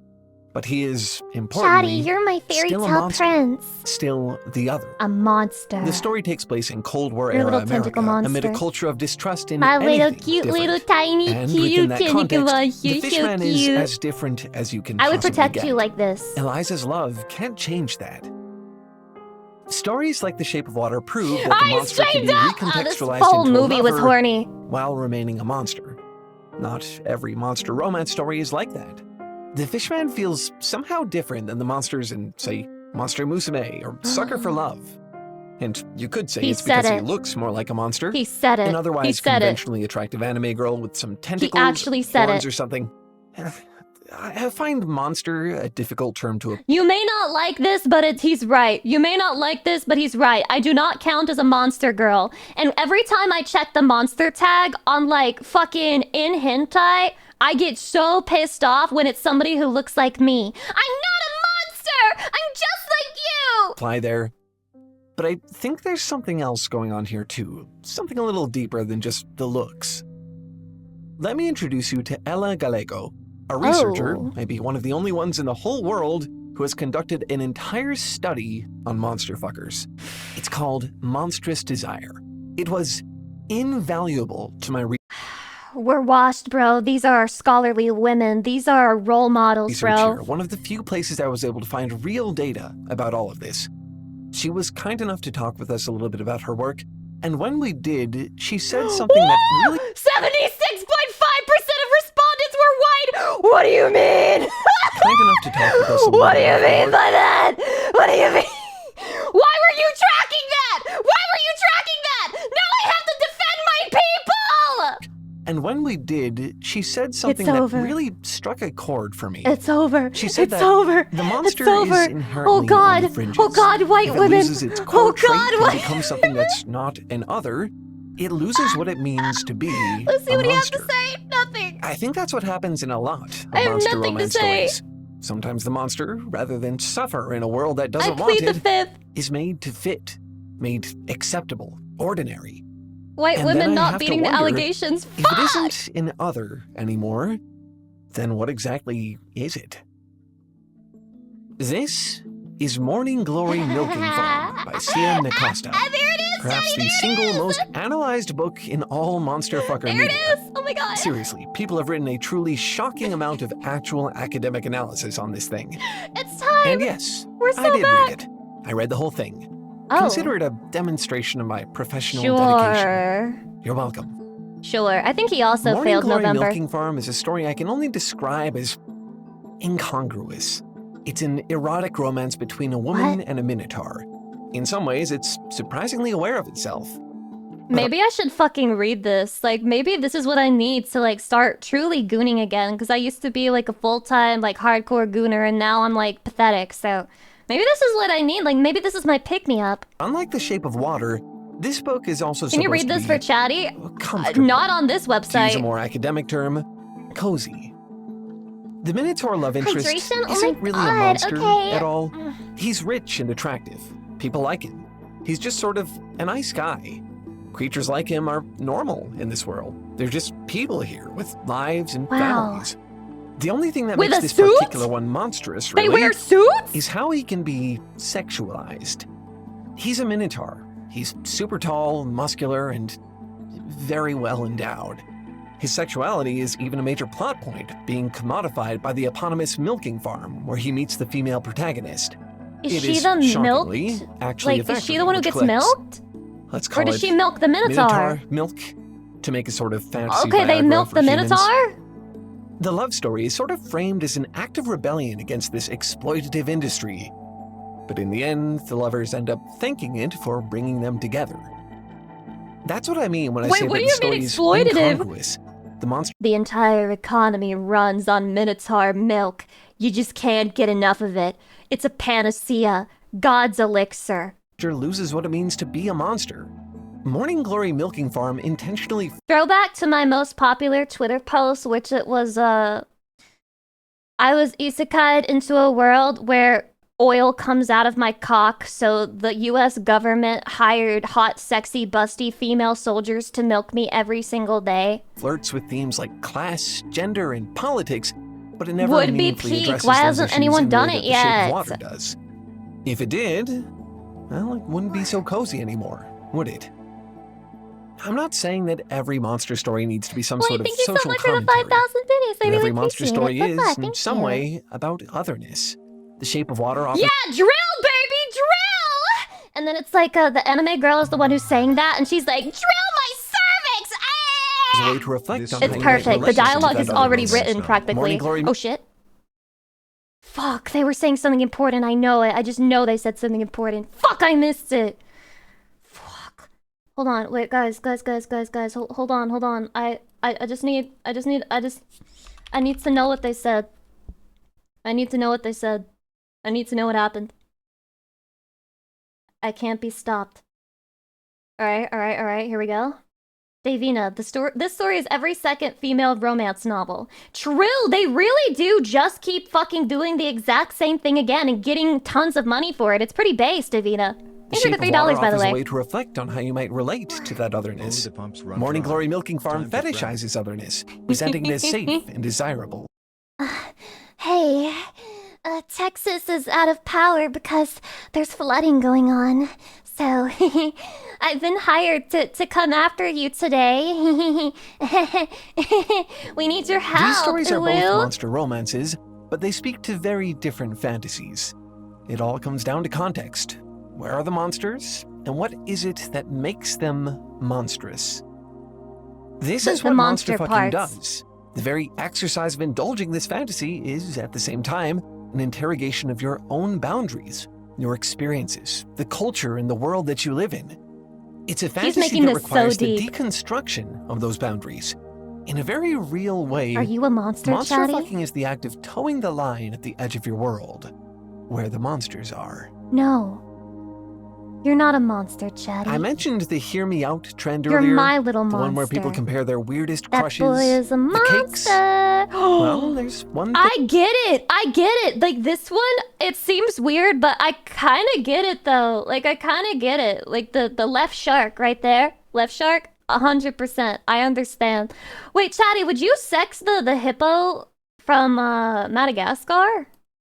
but he is, importantly, Shadi, you're my fairy tale prince. Still the other. A monster. The story takes place in Cold War era America, amid a culture of distrust in my anything little cute, different. little tiny, and cute within that tentacle context, monster. the fishman so is cute. as different as you can I would possibly protect get. you like this. Eliza's love can't change that. Stories like The Shape of Water prove that the monster can be recontextualized this whole into movie a lover was horny. while remaining a monster. Not every monster romance story is like that. The fishman feels somehow different than the monsters in, say, Monster Musume or Sucker for Love. And you could say it's because he looks more like a monster. He said it. An otherwise conventionally attractive anime girl with some tentacles, horns or something. I find monster a difficult term to... You may not like this, but he's right. You may not like this, but he's right. I do not count as a monster girl. And every time I check the monster tag on, like, fucking in hentai, I get so pissed off when it's somebody who looks like me. I'm not a monster! I'm just like you! Apply there. But I think there's something else going on here, too. Something a little deeper than just the looks. Let me introduce you to Ella Gallego, a researcher, maybe one of the only ones in the whole world, who has conducted an entire study on monster fuckers. It's called Monstrous Desire. It was invaluable to my We're washed, bro. These are scholarly women. These are our role models, bro. Here. One of the few places I was able to find real data about all of this. She was kind enough to talk with us a little bit about her work, and when we did, she said something that really... 76.5% of respondents were white! What do you mean? Kind enough to talk with us a little What do you mean by that? What do you mean? Why were you tracking that? And when we did, she said something that over. really struck a chord for me. It's over. She said it's that over. the monster it's over. is inherently oh God. on the fringes. Oh God, white if women. It loses its core oh God, trait white and becomes something that's not an other. It loses what it means to be Let's see a what monster. you have to say. Nothing. I think that's what happens in a lot of I have monster nothing to romance say. stories. Sometimes the monster, rather than suffer in a world that I doesn't want plead the it, fifth. is made to fit, made acceptable, ordinary. White And women then I not have to beating the wonder, allegations. If it Fuck! isn't an other anymore, then what exactly is it? This is Morning Glory Milking Farm by C.M. Nacosta. There it is! Perhaps Daddy, the there single it is! most analyzed book in all monster fucker There media. it is! Oh my God! Seriously, people have written a truly shocking amount of actual academic analysis on this thing. It's time! And yes, We're I so did back! read it. I read the whole thing. Oh. Consider it a demonstration of my professional dedication. Sure. You're welcome. Sure. I think he also Morning failed Glory November. Milking Farm is a story I can only describe as incongruous. It's an erotic romance between a woman and a minotaur. In some ways, it's surprisingly aware of itself. Maybe I should fucking read this. Like, maybe this is what I need to, like, start truly gooning again. Because I used to be, like, a full-time, like, hardcore gooner, and now I'm, like, pathetic. So maybe this is what I need. Like, maybe this is my pick-me-up. Unlike The Shape of Water, this book is also Can you supposed read to this be for chatty? comfortable. Not on this To use a website. more academic term, cozy. The Minotaur love interest Hydration? Oh isn't my really a God, monster okay. at all. He's rich and attractive. People like him. He's just sort of a nice guy. Creatures like him are normal in this world. They're just people here with lives and Wow. families. The only thing that With makes a this suit? particular one monstrous, They really, wear suits? is how he can be sexualized. He's a minotaur. He's super tall, muscular, and very well endowed. His sexuality is even a major plot point, being commodified by the eponymous milking farm where he meets the female protagonist. Is It she is the shockingly milked? actually Like, a is she factory the one who which gets collects, milked? Let's call Or does it she milk the Minotaur? milk to make a sort of fantasy Okay, they Viagra milk for the humans. Minotaur? The love story is sort of framed as an act of rebellion against this exploitative industry. But in the end, the lovers end up thanking it for bringing them together. That's what I mean when I Wait, say what that do the you mean story is exploitative? incongruous. The monster The entire economy runs on Minotaur milk. You just can't get enough of it. It's a panacea. God's elixir. loses what it means to be a monster. Morning Glory Milking Farm intentionally Throwback to my most popular Twitter post, which it was, I was isekai'd into a world where oil comes out of my cock, so the US government hired hot, sexy, busty female soldiers to milk me every single day. flirts with themes like class, gender, and politics, but it never Would be meaningfully peak. addresses Why those hasn't issues anyone in the done way it that The Shape yet? of Water does. If it did, well, it wouldn't be so cozy anymore, would it? I'm not saying that every monster story needs to be some Well, sort of thank you so social much for the commentary. 5,000 biddies. I But really every monster appreciate story it. is, Bye-bye. in Thank some you. way, about otherness. The Shape of Water offers Yeah, drill, baby, drill! And then it's like the anime girl is the one who's saying that, and she's like, drill my cervix! a Ah! way to reflect This on is how It's you might perfect. relate The to dialogue that is already otherness. written Morning practically. Glory- Oh shit. Fuck, they were saying something important. I know it. I just know they said something important. Fuck, I missed it. Fuck. Hold on. Wait, guys. Hold on. I need to know what they said. I need to know what they said. I need to know what happened. I can't be stopped. Alright, here we go. Davina, this story is every second female romance novel. Trill, they really do just keep fucking doing the exact same thing again and getting tons of money for it. It's pretty base, Davina. The Thanks for Shape the of $3, Water by the offers a way. way to reflect on how you might relate to that otherness. Oh, the pumps run Morning dry. Glory Milking Farm Time to fetishizes otherness, presenting it as safe and desirable. Hey, Texas is out of power because there's flooding going on. So, I've been hired to come after you today. We need your help, These stories are both Uwu. monster romances, but they speak to very different fantasies. It all comes down to context. Where are the monsters, and what is it that makes them monstrous? This is The what monster monster fucking parts. does. The very exercise of indulging this fantasy is, at the same time, an interrogation of your own boundaries, your experiences, the culture and the world that you live in. It's a fantasy making that this so requires the deep. deconstruction of those boundaries. In a very real way, Are you a monster, monster Chatty? fucking is the act of towing the line at the edge of your world, where the monsters are. No. You're not a monster, Chatty. I mentioned the hear me out trend You're earlier. my little the monster. one where people compare their weirdest that crushes. boy is a the cakes. monster. Well, there's one thing. I get it. I get it. Like this one, it seems weird, but I kind of get it though. Like I kind of get it. Like the left shark right there. Left shark, 100%. I understand. Wait, Chatty, would you sex the hippo from Madagascar?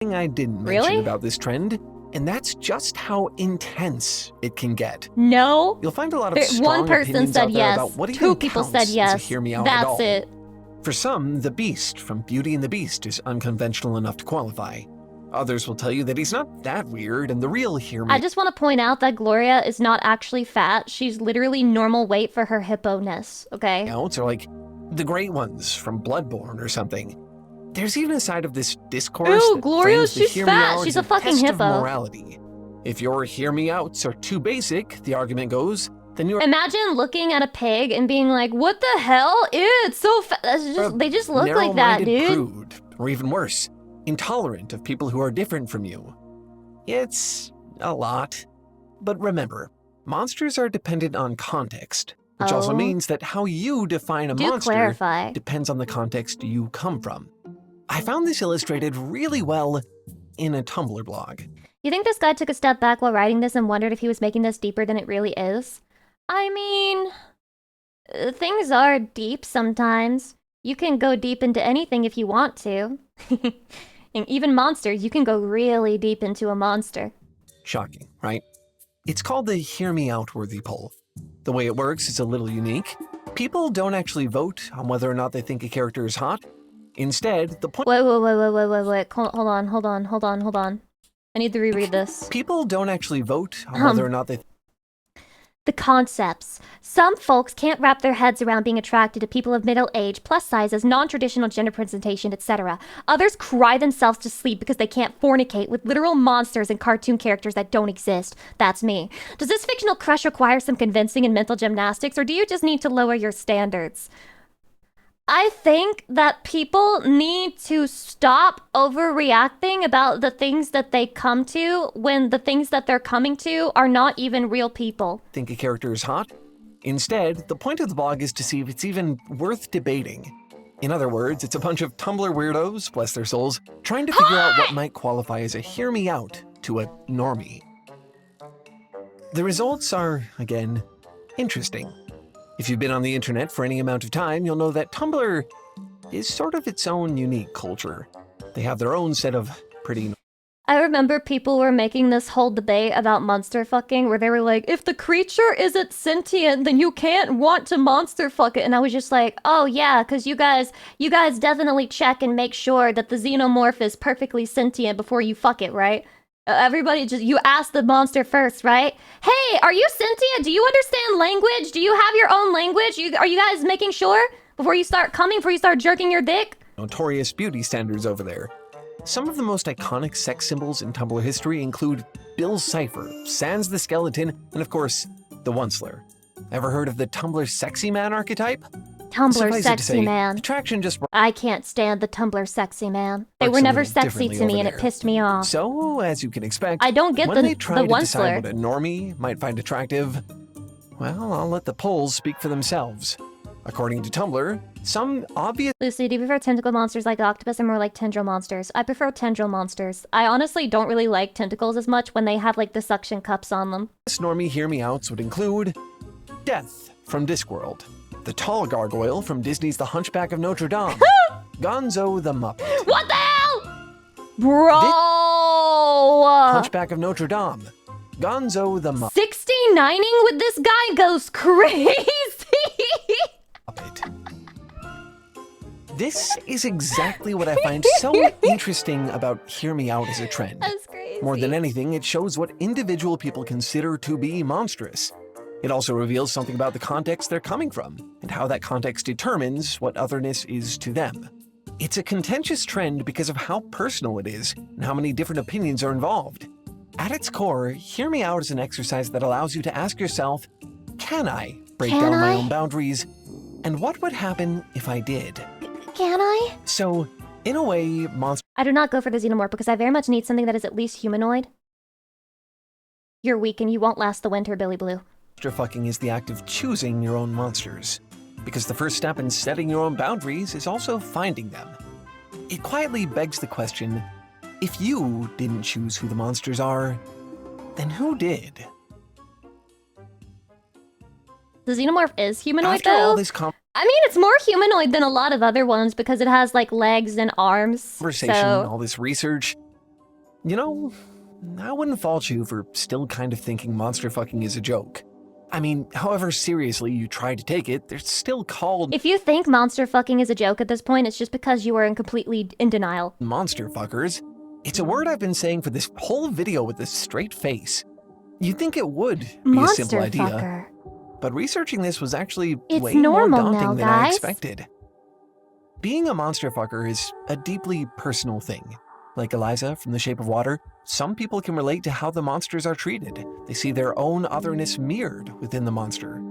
Thing I didn't mention Really? about this trend, and that's just how intense it can get. No. You'll find a lot of strong One person opinions said out there yes. about what Two even people counts said as a yes. hear me out at That's all. it. For some, the Beast from Beauty and the Beast is unconventional enough to qualify. Others will tell you that he's not that weird, and the real hear me I just want to point out that Gloria is not actually fat. She's literally normal weight for her hippo-ness, okay? outs are like the great ones from Bloodborne or something. There's even a side of this discourse Ew, that Gloria, frames the she's hear me fat. out She's as a fucking test of hippo. morality. If your hear me outs are too basic, the argument goes, then you're Imagine looking at a pig and being like, what the hell? Ew, it's so fat. They just look like that, narrow-minded dude. prude, or even worse, intolerant of people who are different from you. It's a lot. But remember, monsters are dependent on context, which also Oh. means that how you define a Do monster clarify. depends on the context you come from. I found this illustrated really well in a Tumblr blog. You think this guy took a step back while writing this and wondered if he was making this deeper than it really is? I mean, things are deep sometimes. You can go deep into anything if you want to. And even monsters, you can go really deep into a monster. Shocking, right? It's called the Hear Me Out Worthy poll. The way it works is a little unique. People don't actually vote on whether or not they think a character is hot. Instead, the point Wait. Hold on. I need to reread this. people don't actually vote on whether or not they The concepts. Some folks can't wrap their heads around being attracted to people of middle age, plus sizes, non-traditional gender presentation, etc. Others cry themselves to sleep because they can't fornicate with literal monsters and cartoon characters that don't exist. That's me. Does this fictional crush require some convincing and mental gymnastics, or do you just need to lower your standards? I think that people need to stop overreacting about the things that they come to when the things that they're coming to are not even real people. think a character is hot. Instead, the point of the blog is to see if it's even worth debating. In other words, it's a bunch of Tumblr weirdos, bless their souls, trying to figure out what might qualify as a hear me out to a normie. The results are, again, interesting. If you've been on the internet for any amount of time, you'll know that Tumblr is sort of its own unique culture. They have their own set of pretty I remember people were making this whole debate about monster fucking where they were like, if the creature isn't sentient, then you can't want to monster fuck it. And I was just like, oh yeah, because you guys definitely check and make sure that the xenomorph is perfectly sentient before you fuck it, right? Everybody you ask the monster first, right? Hey, are you sentient? Do you understand language? Do you have your own language? Are you guys making sure before you start coming, before you start jerking your dick? notorious beauty standards over there. Some of the most iconic sex symbols in Tumblr history include Bill Cipher, Sans the Skeleton, and of course, the Onceler. Ever heard of the Tumblr sexy man archetype? Tumblr Suffice it to sexy say, man. Attraction just I can't stand the Tumblr sexy man. They works were a never little sexy differently to me over and it there. pissed me off. So, as you can expect, I don't get when the they try to decide Onceler. what a normie might find attractive, well, I'll let the polls speak for themselves. According to Tumblr, some obvious Lucy, do you prefer tentacle monsters like octopus or more like tendril monsters? I prefer tendril monsters. I honestly don't really like tentacles as much when they have like the suction cups on them. normie hear me outs would include Death from Discworld, the tall gargoyle from Disney's The Hunchback of Notre Dame, Gonzo the Muppet, What the hell? Bro! Hunchback of Notre Dame, Gonzo the 69ing with this guy goes crazy! Muppet. This is exactly what I find so interesting about Hear Me Out as a trend. That's crazy. More than anything, it shows what individual people consider to be monstrous. It also reveals something about the context they're coming from, and how that context determines what otherness is to them. It's a contentious trend because of how personal it is, and how many different opinions are involved. At its core, Hear Me Out is an exercise that allows you to ask yourself, can I break Can down my I? own boundaries And what would happen if I did? Can I? So, in a way, monster I do not go for the xenomorph because I very much need something that is at least humanoid. You're weak and you won't last the winter, Billy Blue. fucking is the act of choosing your own monsters. Because the first step in setting your own boundaries is also finding them. It quietly begs the question, if you didn't choose who the monsters are, then who did? The xenomorph is humanoid, After though? all this I mean, it's more humanoid than a lot of other ones because it has, like, legs and arms. conversation, So all this research, you know, I wouldn't fault you for still kind of thinking monster fucking is a joke. I mean, however seriously you try to take it, they're still called if you think monster fucking is a joke at this point, it's just because you are completely in denial. monster fuckers. It's a word I've been saying for this whole video with a straight face. You'd think it would be a Monster simple idea, fucker. but researching this was actually It's way more normal daunting now, than I guys. expected. Being a monster fucker is a deeply personal thing. Like Eliza from The Shape of Water, some people can relate to how the monsters are treated. They see their own otherness mirrored within the monster.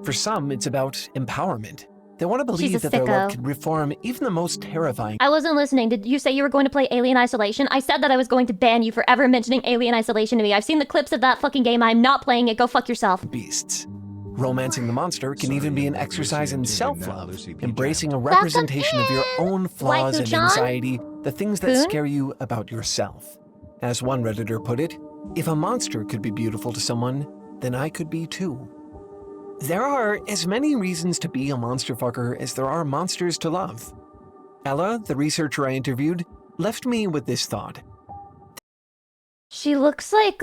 For some, it's about empowerment. They want to She's believe a that their love sicko. can reform even the most terrifying I wasn't listening. Did you say you were going to play Alien Isolation? I said that I was going to ban you for ever mentioning Alien Isolation to me. I've seen the clips of that fucking game. I'm not playing it. Go fuck yourself. beasts. Romancing the monster can Sorry, even be an Lucy, exercise in I'm choosing now, self-love, Lucy P. embracing a Welcome representation of your in, own flaws and Waifu-chan. anxiety, the things that Boon? scare you about yourself. As one Redditor put it, if a monster could be beautiful to someone, then I could be too. There are as many reasons to be a monster fucker as there are monsters to love. Ella, the researcher I interviewed, left me with this thought. She looks like,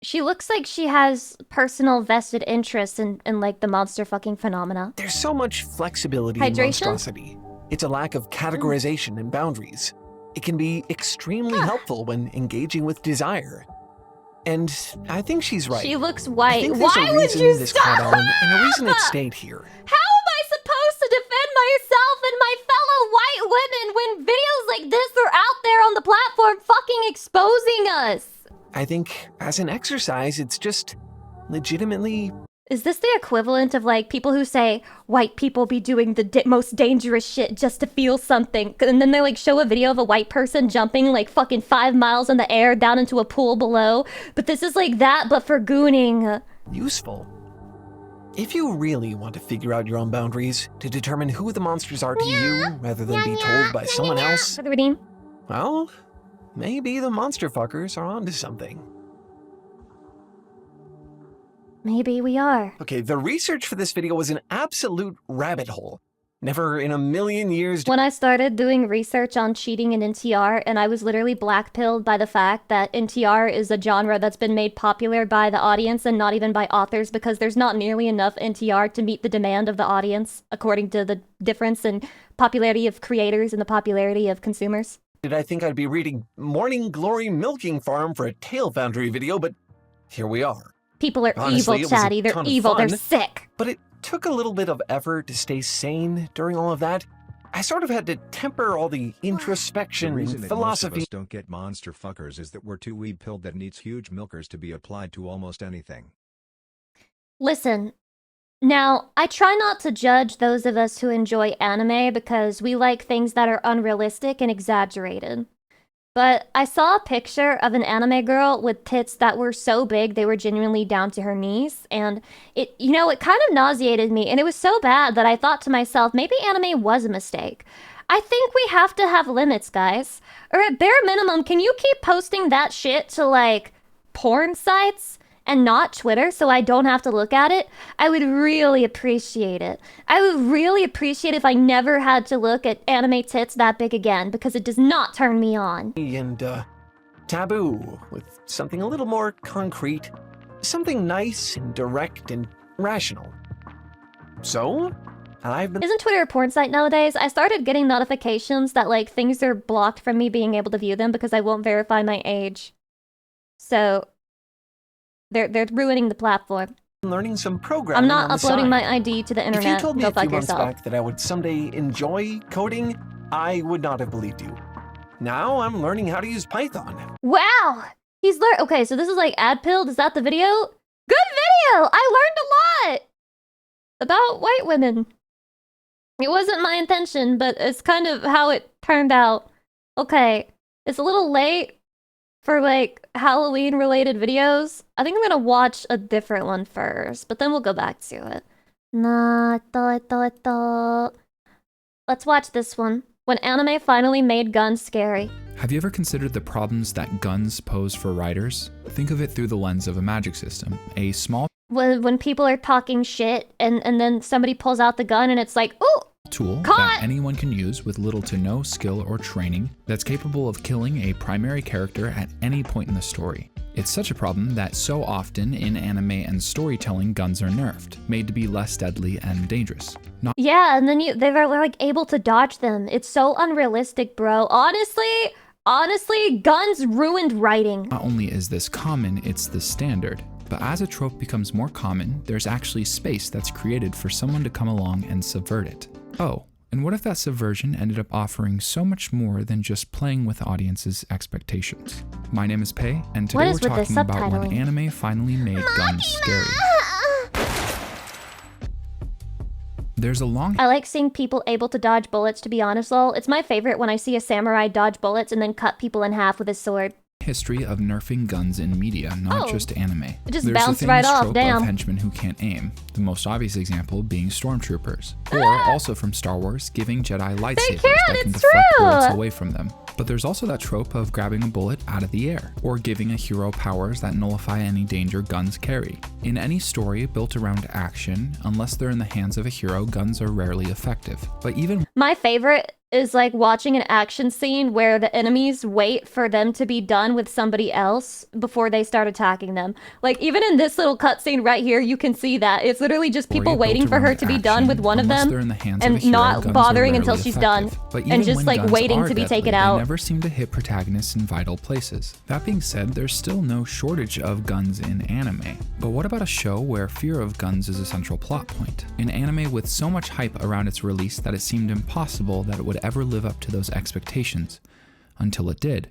She looks like she has personal vested interest in like, the monster fucking phenomena. There's so much flexibility in Hydration? monstrosity. It's a lack of categorization and boundaries. It can be extremely helpful when engaging with desire. And I think she's right. She looks I white. think there's Why a would reason you this stop? caught on and a reason it stayed here. How am I supposed to defend myself and my fellow white women when videos like this are out there on the platform fucking exposing us? I think as an exercise, it's just legitimately Is this the equivalent of like people who say white people be doing the most dangerous shit just to feel something, and then they like show a video of a white person jumping like fucking 5 miles in the air down into a pool below? But this is like that, but for gooning. useful. If you really want to figure out your own boundaries, to determine who the monsters are to you rather than be told by someone else, For the redeem. well, maybe the monster fuckers are onto something. Maybe we are. Okay, the research for this video was an absolute rabbit hole. Never in a million years When I started doing research on cheating in NTR, and I was literally blackpilled by the fact that NTR is a genre that's been made popular by the audience and not even by authors, because there's not nearly enough NTR to meet the demand of the audience, according to the difference in popularity of creators and the popularity of consumers. did I think I'd be reading Morning Glory Milking Farm for a Tail Foundry video, but here we are. People are Honestly, it evil, was a chatty. They're ton of evil. They're fun. sick. But it took a little bit of effort to stay sane during all of that. I sort of had to temper all the The introspection reason and that most of philosophy. us don't get monster fuckers is that we're too weed-pilled that needs huge milkers to be applied to almost anything. Listen, now, I try not to judge those of us who enjoy anime because we like things that are unrealistic and exaggerated. But I saw a picture of an anime girl with tits that were so big they were genuinely down to her knees, and it kind of nauseated me, and it was so bad that I thought to myself, maybe anime was a mistake. I think we have to have limits, guys. Or at bare minimum, can you keep posting that shit to, like, porn sites and not Twitter so I don't have to look at it? I would really appreciate it. I would really appreciate if I never had to look at anime tits that big again, because it does not turn me on. And taboo with something a little more concrete, something nice and direct and rational. So, I've been Isn't Twitter a porn site nowadays? I started getting notifications that like things are blocked from me being able to view them because I won't verify my age. So they're ruining the platform. learning some programming I'm not on the uploading side. my ID to the If internet. you told me Go a few fuck months yourself. back that I would someday enjoy coding, I would not have believed you. Now I'm learning how to use Python. Wow! He's learned. Okay, so this is like ad pilled. Is that the video? Good video! I learned a lot about white women. It wasn't my intention, but it's kind of how it turned out. Okay, it's a little late for like Halloween-related videos. I think I'm gonna watch a different one first, but then we'll go back to it. Let's watch this one. When anime finally made guns scary. Have you ever considered the problems that guns pose for writers? Think of it through the lens of a magic system. A small When people are talking shit and then somebody pulls out the gun and it's like, ooh, tool caught! That anyone can use with little to no skill or training that's capable of killing a primary character at any point in the story. It's such a problem that so often in anime and storytelling, guns are nerfed, made to be less deadly and dangerous. Yeah, and then they were like able to dodge them. It's so unrealistic, bro. Honestly, guns ruined writing. Not only is this common, it's the standard. But as a trope becomes more common, there's actually space that's created for someone to come along and subvert it. Oh, and what if that subversion ended up offering so much more than just playing with audiences' expectations? My name is Pei, and today we're talking about when anime finally made guns scary. There's a long I like seeing people able to dodge bullets, to be honest, lol. It's my favorite when I see a samurai dodge bullets and then cut people in half with his sword. history of nerfing guns in media, not just anime. It just There's bounced the right famous off, trope damn. of henchmen who can't aim, the most obvious example being stormtroopers, or also from Star Wars, giving Jedi lightsabers that can deflect bullets away from them. But there's also that trope of grabbing a bullet out of the air, or giving a hero powers that nullify any danger guns carry. In any story built around action, unless they're in the hands of a hero, guns are rarely effective. But even my favorite is like watching an action scene where the enemies wait for them to be done with somebody else before they start attacking them. Like even in this little cutscene right here, you can see that it's literally just people waiting for her to be done with one of them and not bothering until she's done and just like waiting to be taken out. They never seem to hit protagonists in vital places. That being said, there's still no shortage of guns in anime. But what about a show where fear of guns is a central plot point? An anime with so much hype around its release that it seemed impossible that it would ever live up to those expectations, until it did.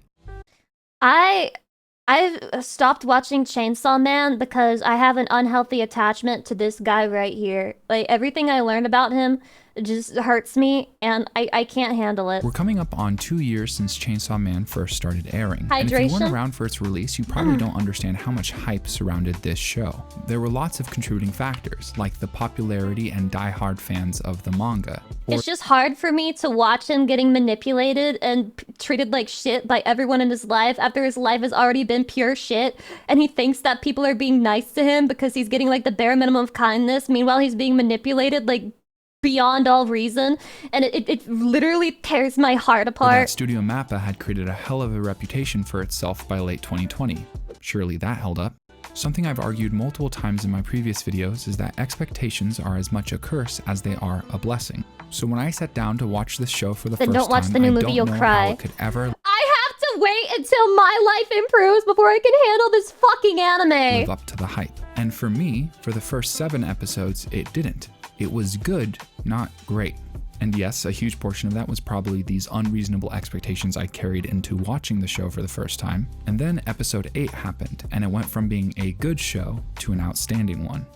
I've stopped watching Chainsaw Man because I have an unhealthy attachment to this guy right here. Like everything I learned about him just hurts me and I can't handle it. We're coming up on 2 years since Chainsaw Man first started airing. Hydration? And if you weren't around for its release, you probably don't understand how much hype surrounded this show. There were lots of contributing factors, like the popularity and die-hard fans of the manga. It's just hard for me to watch him getting manipulated and treated like shit by everyone in his life after his life has already been pure shit, and he thinks that people are being nice to him because he's getting like the bare minimum of kindness. Meanwhile, he's being manipulated like beyond all reason, and it literally tears my heart apart. That Studio Mappa had created a hell of a reputation for itself by late 2020. Surely that held up. Something I've argued multiple times in my previous videos is that expectations are as much a curse as they are a blessing. So when I sat down to watch this show for the first time, don't watch the new movie, you'll cry. How it could ever I have to wait until my life improves before I can handle this fucking anime. live up to the hype. And for me, for the first 7 episodes, it didn't. It was good, not great. And yes, a huge portion of that was probably these unreasonable expectations I carried into watching the show for the first time. And then episode 8 happened, and it went from being a good show to an outstanding one.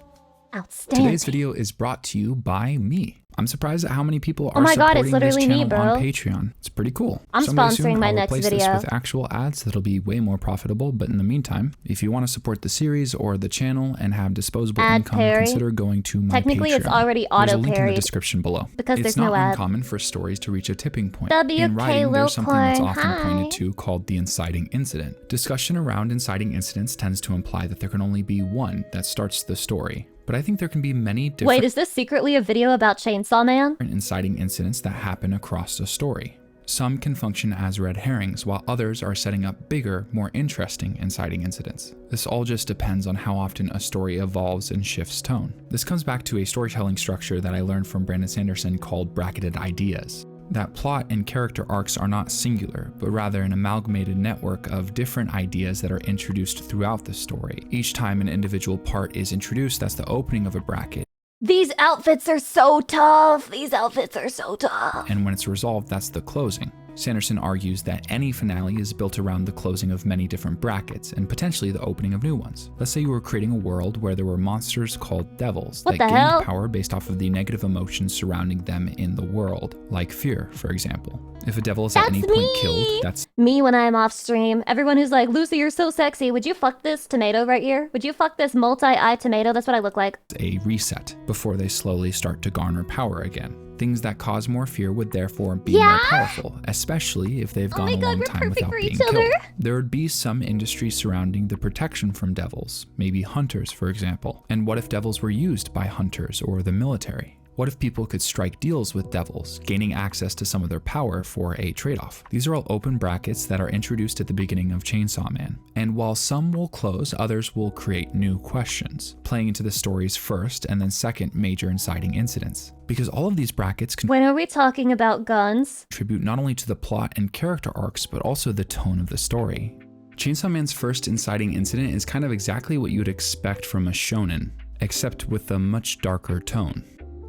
Outstanding. Today's video is brought to you by me. I'm surprised at how many people are my God, supporting it's literally this channel me, bro. on Patreon. It's pretty cool. I'm Someday sponsoring soon, my I'll next replace video. this with actual ads that'll be way more profitable, but in the meantime, if you want to support the series or the channel and have disposable Ad income, parry. consider going to my Technically, Patreon. it's already There's a link in the auto-parried description below. because It's there's not no ad. uncommon for stories to reach a tipping point. WK In writing, Lil there's something that's Corn, often hi. pointed to called the inciting incident. Discussion around inciting incidents tends to imply that there can only be one that starts the story. But I think there can be many different Wait, is this secretly a video about Chainsaw Man? inciting incidents that happen across a story. Some can function as red herrings, while others are setting up bigger, more interesting inciting incidents. This all just depends on how often a story evolves and shifts tone. This comes back to a storytelling structure that I learned from Brandon Sanderson called bracketed ideas. That plot and character arcs are not singular, but rather an amalgamated network of different ideas that are introduced throughout the story. Each time an individual part is introduced, that's the opening of a bracket. These outfits are so tough. These outfits are so tough. And when it's resolved, that's the closing. Sanderson argues that any finale is built around the closing of many different brackets and potentially the opening of new ones. Let's say you were creating a world where there were monsters called devils that gained power based off of the negative emotions surrounding them in the world, like fear, for example. If a devil is at any point killed, that's me when I'm off stream. Everyone who's like, Lucy, you're so sexy. Would you fuck this tomato right here? Would you fuck this multi-eye tomato? That's what I look like. a reset before they slowly start to garner power again. Things that cause more fear would therefore be more powerful, especially if they've gone a long time without being killed. There would be some industry surrounding the protection from devils, maybe hunters, for example. And what if devils were used by hunters or the military? What if people could strike deals with devils, gaining access to some of their power for a trade-off? These are all open brackets that are introduced at the beginning of Chainsaw Man. And while some will close, others will create new questions, playing into the story's first and then second major inciting incidents. Because all of these brackets When are we talking about guns? contribute not only to the plot and character arcs, but also the tone of the story. Chainsaw Man's first inciting incident is kind of exactly what you would expect from a shonen, except with a much darker tone.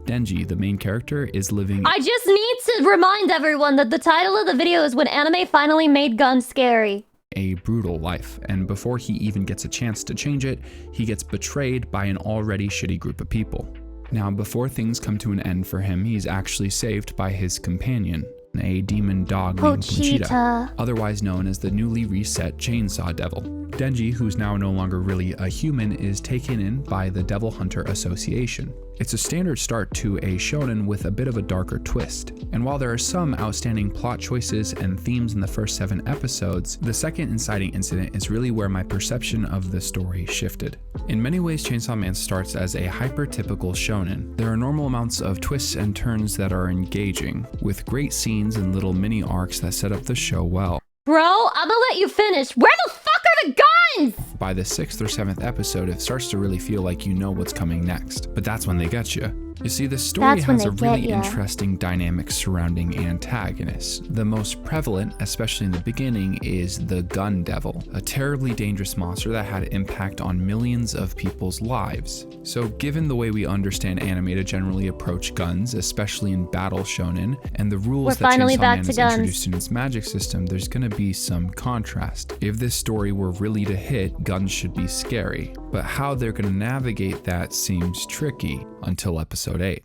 Denji, the main character, is living— I just need to remind everyone that the title of the video is When Anime Finally Made Guns Scary. a brutal life, and before he even gets a chance to change it, he gets betrayed by an already shitty group of people. Now, before things come to an end for him, he's actually saved by his companion, a demon dog named Pochita, otherwise known as the newly reset Chainsaw Devil. Denji, who's now no longer really a human, is taken in by the Devil Hunter Association. It's a standard start to a shonen with a bit of a darker twist. And while there are some outstanding plot choices and themes in the first 7 episodes, the second inciting incident is really where my perception of the story shifted. In many ways, Chainsaw Man starts as a hyper-typical shonen. There are normal amounts of twists and turns that are engaging, with great scenes and little mini arcs that set up the show well. Bro, I'm gonna let you finish. Where the fuck are the guns? By the 6th or 7th episode, it starts to really feel like you know what's coming next, but that's when they get you. You see, the story has a really interesting dynamic surrounding antagonists. The most prevalent, especially in the beginning, is the Gun Devil, a terribly dangerous monster that had impact on millions of people's lives. So given the way we understand anime to generally approach guns, especially in battle shonen, and the rules that Chainsaw Man has introduced in its magic system, there's gonna be some contrast. If this story were really to hit, guns should be scary, but how they're gonna navigate that seems tricky until episode 8.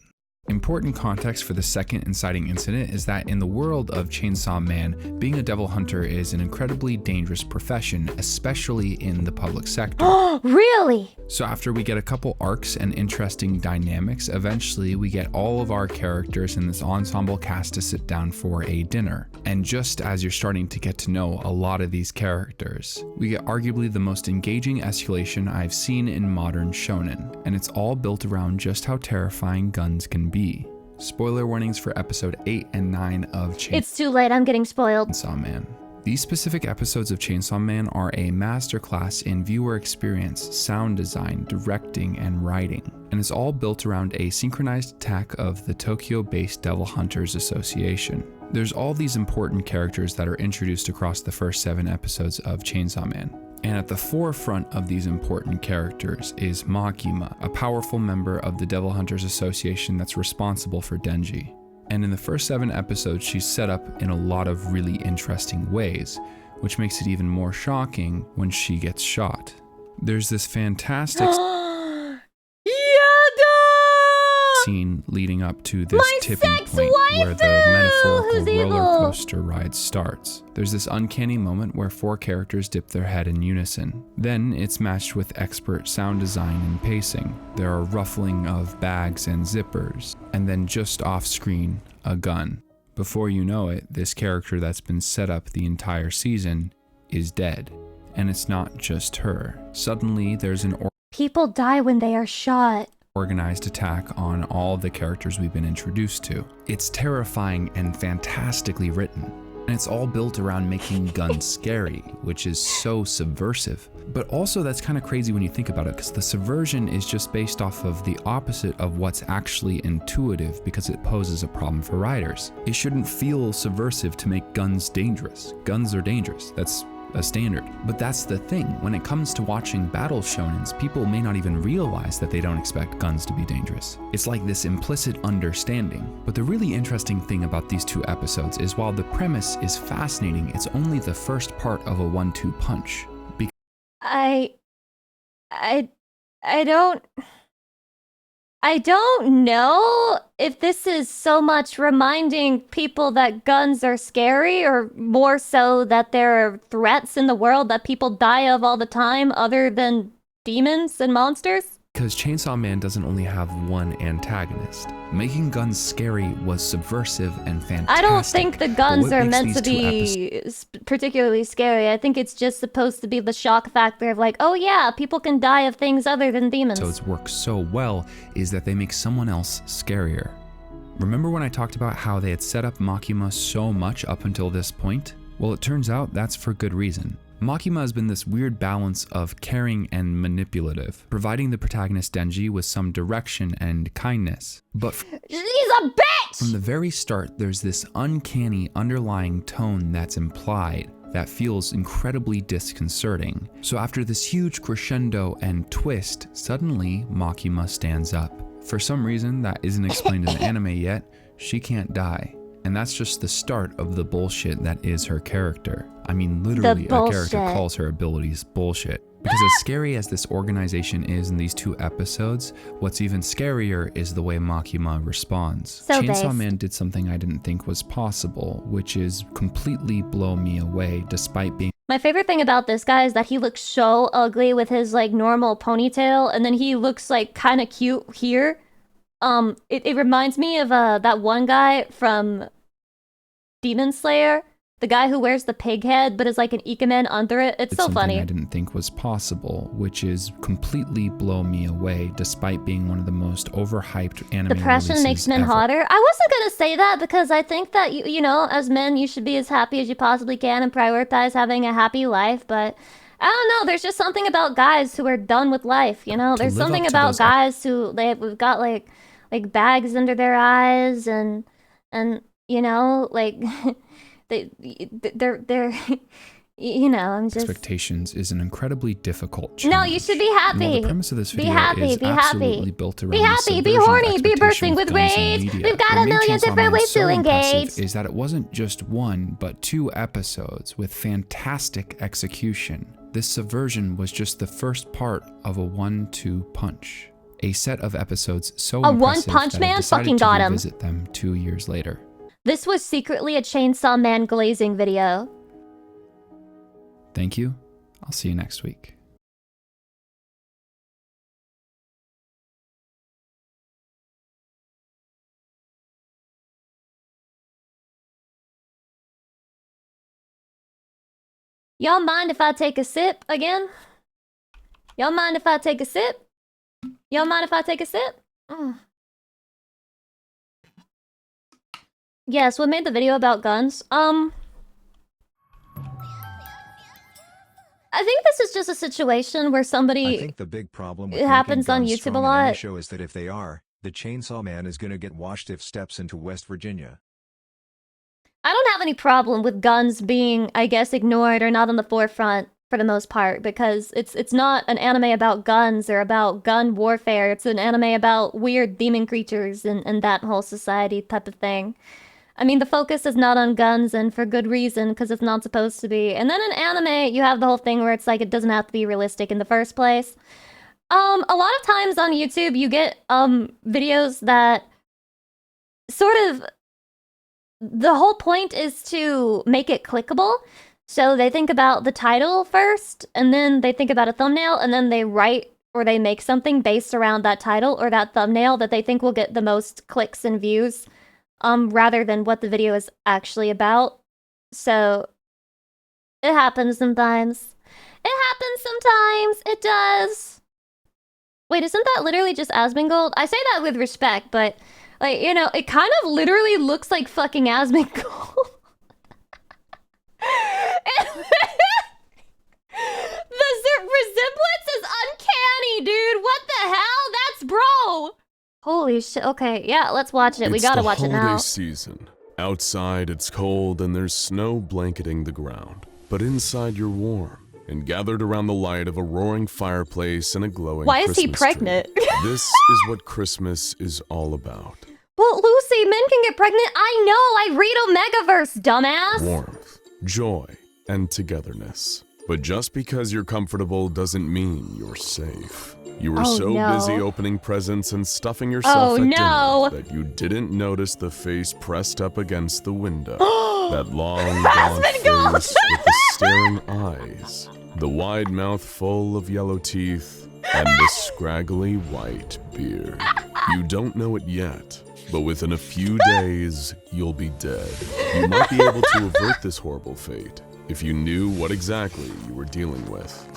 Important context for the second inciting incident is that in the world of Chainsaw Man, being a devil hunter is an incredibly dangerous profession, especially in the public sector. Really? So after we get a couple arcs and interesting dynamics, eventually we get all of our characters in this ensemble cast to sit down for a dinner. And just as you're starting to get to know a lot of these characters, we get arguably the most engaging escalation I've seen in modern shonen, and it's all built around just how terrifying guns can be. Spoiler warnings for episode 8 and 9 of It's too late, I'm getting spoiled. Chainsaw Man. These specific episodes of Chainsaw Man are a masterclass in viewer experience, sound design, directing, and writing, and it's all built around a synchronized attack of the Tokyo-based Devil Hunters Association. There's all these important characters that are introduced across the first 7 episodes of Chainsaw Man. And at the forefront of these important characters is Makima, a powerful member of the Devil Hunters Association that's responsible for Denji. And in the first 7 episodes, she's set up in a lot of really interesting ways, which makes it even more shocking when she gets shot. There's this fantastic scene leading up to this tipping point where the metaphorical roller coaster ride starts. There's this uncanny moment where 4 characters dip their head in unison. Then it's matched with expert sound design and pacing. There are ruffling of bags and zippers, and then just off screen, a gun. Before you know it, this character that's been set up the entire season is dead. And it's not just her. Suddenly there's an people die when they are shot. Organized attack on all the characters we've been introduced to. It's terrifying and fantastically written, and it's all built around making guns scary, which is so subversive. But also that's kind of crazy when you think about it, because the subversion is just based off of the opposite of what's actually intuitive, because it poses a problem for writers. It shouldn't feel subversive to make guns dangerous. Guns are dangerous. That's a standard. But that's the thing, when it comes to watching battle shonens, people may not even realize that they don't expect guns to be dangerous. It's like this implicit understanding. But the really interesting thing about these 2 episodes is while the premise is fascinating, it's only the first part of a 1-2 punch. I don't know if this is so much reminding people that guns are scary or more so that there are threats in the world that people die of all the time other than demons and monsters. Because Chainsaw Man doesn't only have one antagonist. Making guns scary was subversive and fantastic. I don't think the guns are meant to be particularly scary. I think it's just supposed to be the shock factor of like, oh yeah, people can die of things other than demons. So it's worked so well is that they make someone else scarier. Remember when I talked about how they had set up Makima so much up until this point? Well, it turns out that's for good reason. Makima has been this weird balance of caring and manipulative, providing the protagonist Denji with some direction and kindness. But she's a bitch! From the very start, there's this uncanny underlying tone that's implied that feels incredibly disconcerting. So after this huge crescendo and twist, suddenly Makima stands up. For some reason that isn't explained in the anime yet, she can't die. And that's just the start of the bullshit that is her character. I mean, literally, a character calls her abilities bullshit. Because as scary as this organization is in these 2 episodes, what's even scarier is the way Makima responds. So Chainsaw Man did something I didn't think was possible, which is completely blow me away despite being... My favorite thing about this guy is that he looks so ugly with his like normal ponytail, and then he looks like kind of cute here. It reminds me of that one guy from Demon Slayer, the guy who wears the pig head but is like an Ikemen under it. It's so funny. I didn't think was possible, which is completely blow me away despite being one of the most overhyped anime Depression makes men hotter. I wasn't gonna say that because I think that you know, as men, you should be as happy as you possibly can and prioritize having a happy life, but I don't know, there's just something about guys who are done with life, you know? There's something about guys who we've got like bags under their eyes and you know, like they're you know, I'm just... Expectations is an incredibly difficult challenge. No, you should be happy. The premise of this video be happy, be happy. Built around be happy, be horny, be bursting with rage. We've got a million different ways to engage. Is that it wasn't just 1, but 2 episodes with fantastic execution. This subversion was just the first part of a 1-2 punch. A set of episodes so a impressive one-punch that man I decided fucking to got him. revisit them 2 years later. This was secretly a Chainsaw Man glazing video. Thank you. I'll see you next week. Y'all mind if I take a sip again? Y'all mind if I take a sip? Y'all mind if I take a sip? Yes, what made the video about guns? I think this is just a situation where somebody... I think the big problem with it happens on making guns YouTube a strong in lot. any show is that if they are, the Chainsaw Man is gonna get washed if steps into West Virginia. I don't have any problem with guns being, I guess, ignored or not on the forefront for the most part, because it's not an anime about guns or about gun warfare. It's an anime about weird demon creatures and that whole society type of thing. I mean, the focus is not on guns, and for good reason, because it's not supposed to be. And then in anime, you have the whole thing where it's like it doesn't have to be realistic in the first place. A lot of times on YouTube, you get videos that sort of... The whole point is to make it clickable. So they think about the title first, and then they think about a thumbnail, and then they write or they make something based around that title or that thumbnail that they think will get the most clicks and views, rather than what the video is actually about. So it happens sometimes. It happens sometimes. It does. Wait, isn't that literally just Asmongold? I say that with respect, but... like, you know, it kind of literally looks like fucking Asmongold. The resemblance is uncanny, dude. What the hell? That's bro. Holy shit. Okay, yeah, let's watch it. We gotta watch it now. It's the holiday season. Outside, it's cold and there's snow blanketing the ground. but inside you're warm and gathered around the light of a roaring fireplace and a glowing Why is he Christmas pregnant? tree. This is what Christmas is all about. Well, Lucy, men can get pregnant. I know. I read Omegaverse, dumbass. Warmth, joy, and togetherness. But just because you're comfortable doesn't mean you're safe. You were so busy opening presents and stuffing yourself at dinner that you didn't notice the face pressed up against the window. That long, gaunt face with the staring eyes, the wide mouth full of yellow teeth, and the scraggly white beard. You don't know it yet, but within a few days, you'll be dead. You might be able to avert this horrible fate if you knew what exactly you were dealing with.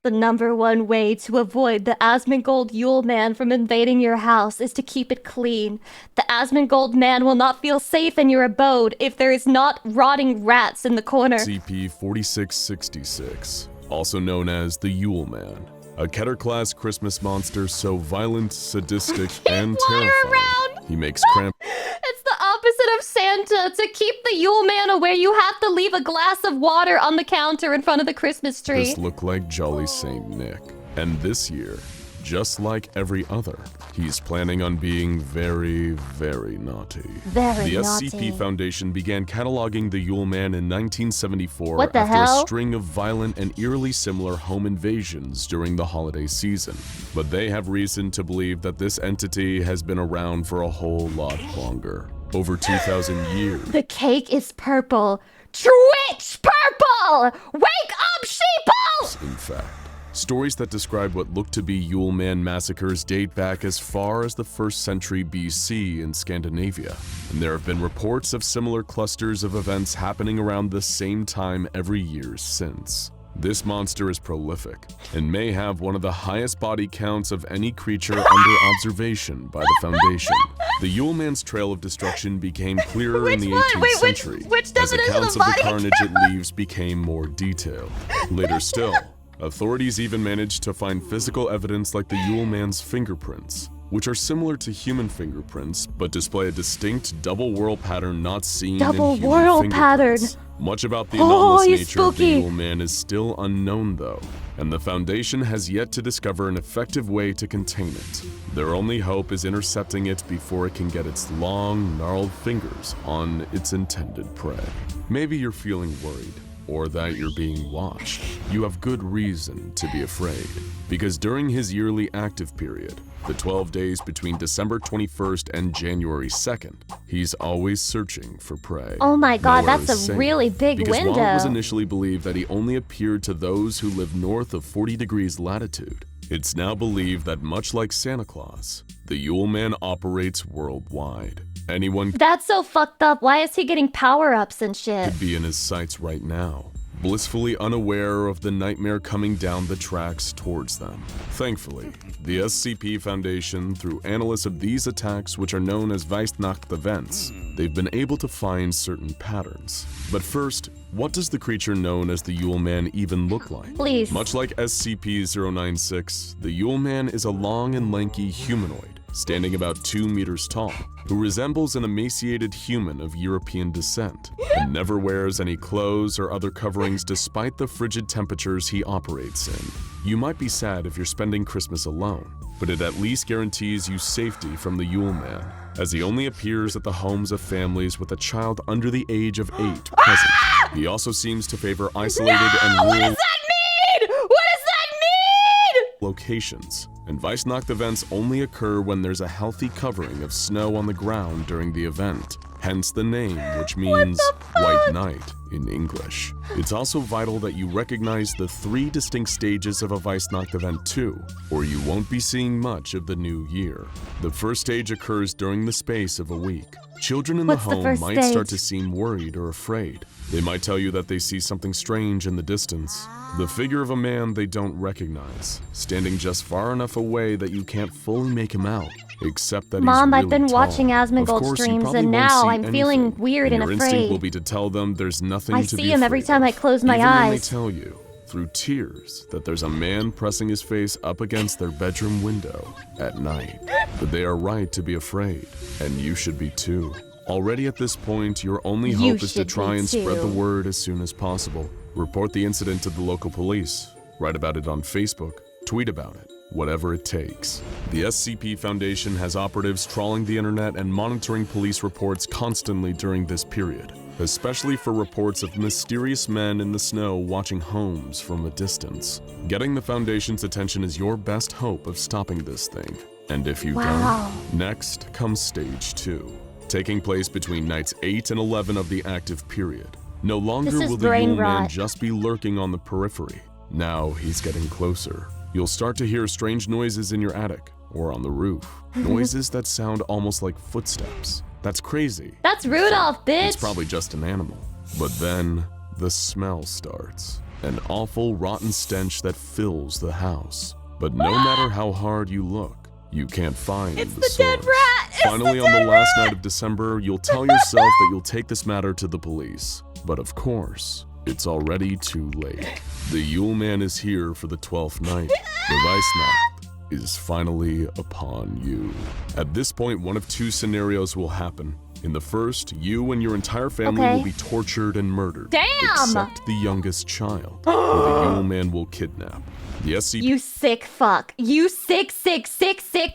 The number one way to avoid the Asmongold Yule Man from invading your house is to keep it clean. The Asmongold Man will not feel safe in your abode if there is not rotting rats in the corner. SCP-4666, also known as the Yule Man, a Keter-class Christmas monster so violent, sadistic, and terrifying. He makes cramp. It's the opposite of Santa. To keep the Yule Man away, you have to leave a glass of water on the counter in front of the Christmas tree. This look like Jolly Saint Nick. And this year, just like every other, he's planning on being very, very naughty. Very the naughty. SCP Foundation began cataloging the Yule Man in 1974 What the after hell? a string of violent and eerily similar home invasions during the holiday season. But they have reason to believe that this entity has been around for a whole lot longer. Over 2,000 years. The cake is purple. Twitch purple! Wake up, sheeple! In fact, stories that describe what look to be Yule Man massacres date back as far as the 1st century BC in Scandinavia, and there have been reports of similar clusters of events happening around the same time every year since. This monster is prolific and may have one of the highest body counts of any creature under observation by the Foundation. The Yule Man's trail of destruction became clearer in the 18th century as accounts of the carnage it leaves became more detailed. Later still, authorities even managed to find physical evidence like the Yule Man's fingerprints, which are similar to human fingerprints but display a distinct double whorl pattern not seen in human fingerprints. Much about the anomalous nature of the Yule Man is still unknown though, and the Foundation has yet to discover an effective way to contain it. Their only hope is intercepting it before it can get its long, gnarled fingers on its intended prey. Maybe you're feeling worried, or that you're being watched. You have good reason to be afraid, because during his yearly active period, the 12 days between December 21st and January 2nd, he's always searching for prey. Oh my god, Nowhere that's is a safe, really big because window. While it was initially believed that he only appeared to those who live north of 40 degrees latitude, it's now believed that much like Santa Claus, the Yule Man operates worldwide. Anyone That's so fucked up. Why is he getting power-ups and shit? could be in his sights right now, blissfully unaware of the nightmare coming down the tracks towards them. Thankfully, the SCP Foundation, through analysis of these attacks, which are known as Weissnacht events, they've been able to find certain patterns. But first, what does the creature known as the Yule Man even look like? Please. Much like SCP-096, the Yule Man is a long and lanky humanoid, standing about 2 meters tall, who resembles an emaciated human of European descent, and never wears any clothes or other coverings despite the frigid temperatures he operates in. You might be sad if you're spending Christmas alone, but it at least guarantees you safety from the Yule Man, as he only appears at the homes of families with a child under the age of 8 present. He also seems to favor isolated and rural What does that mean? What does that mean? locations, and Weissnacht events only occur when there's a healthy covering of snow on the ground during the event, hence the name, which means White Night in English. It's also vital that you recognize the 3 distinct stages of a Weissnacht event too, or you won't be seeing much of the new year. The first stage occurs during the space of a week. Children in the home might start to seem worried or afraid. They might tell you that they see something strange in the distance. The figure of a man they don't recognize, standing just far enough away that you can't fully make him out, except that Mom, he's really I've been tall. watching Asmongold Of course, you streams, probably and won't now see I'm feeling anything, weird and your instinct will afraid. be to tell them there's nothing I to be see him every afraid time of. I close my Even when they eyes. tell you, through tears, that there's a man pressing his face up against their bedroom window at night. But they are right to be afraid, and you should be too. Already at this point, your only You hope is to should try be and spread the too. word as soon as possible. Report the incident to the local police. Write about it on Facebook. Tweet about it. Whatever it takes. The SCP Foundation has operatives trawling the internet and monitoring police reports constantly during this period, especially for reports of mysterious men in the snow watching homes from a distance. Getting the Foundation's attention is your best hope of stopping this thing. And if you Wow. don't, next comes Stage 2, taking place between nights 8 and 11 of the active period. No longer This is will the brain Yule Man rot. just be lurking on the periphery. Now he's getting closer. You'll start to hear strange noises in your attic or on the roof. Noises that sound almost like footsteps. That's crazy. That's Rudolph, bitch. It's probably just an animal. But then the smell starts. An awful rotten stench that fills the house. But no matter how hard you look, you can't find It's the the dead source. rat! It's Finally, the on the dead last rat! night of December, you'll tell yourself that you'll take this matter to the police. But of course, it's already too late. The Yule Man is here for the 12th night. The Weissnacht is finally upon you. At this point, one of two scenarios will happen. In the first, you and your entire family Okay. will be tortured and murdered. Damn! Except the youngest child, who the Yule Man will kidnap. The SCP You sick fuck. You sick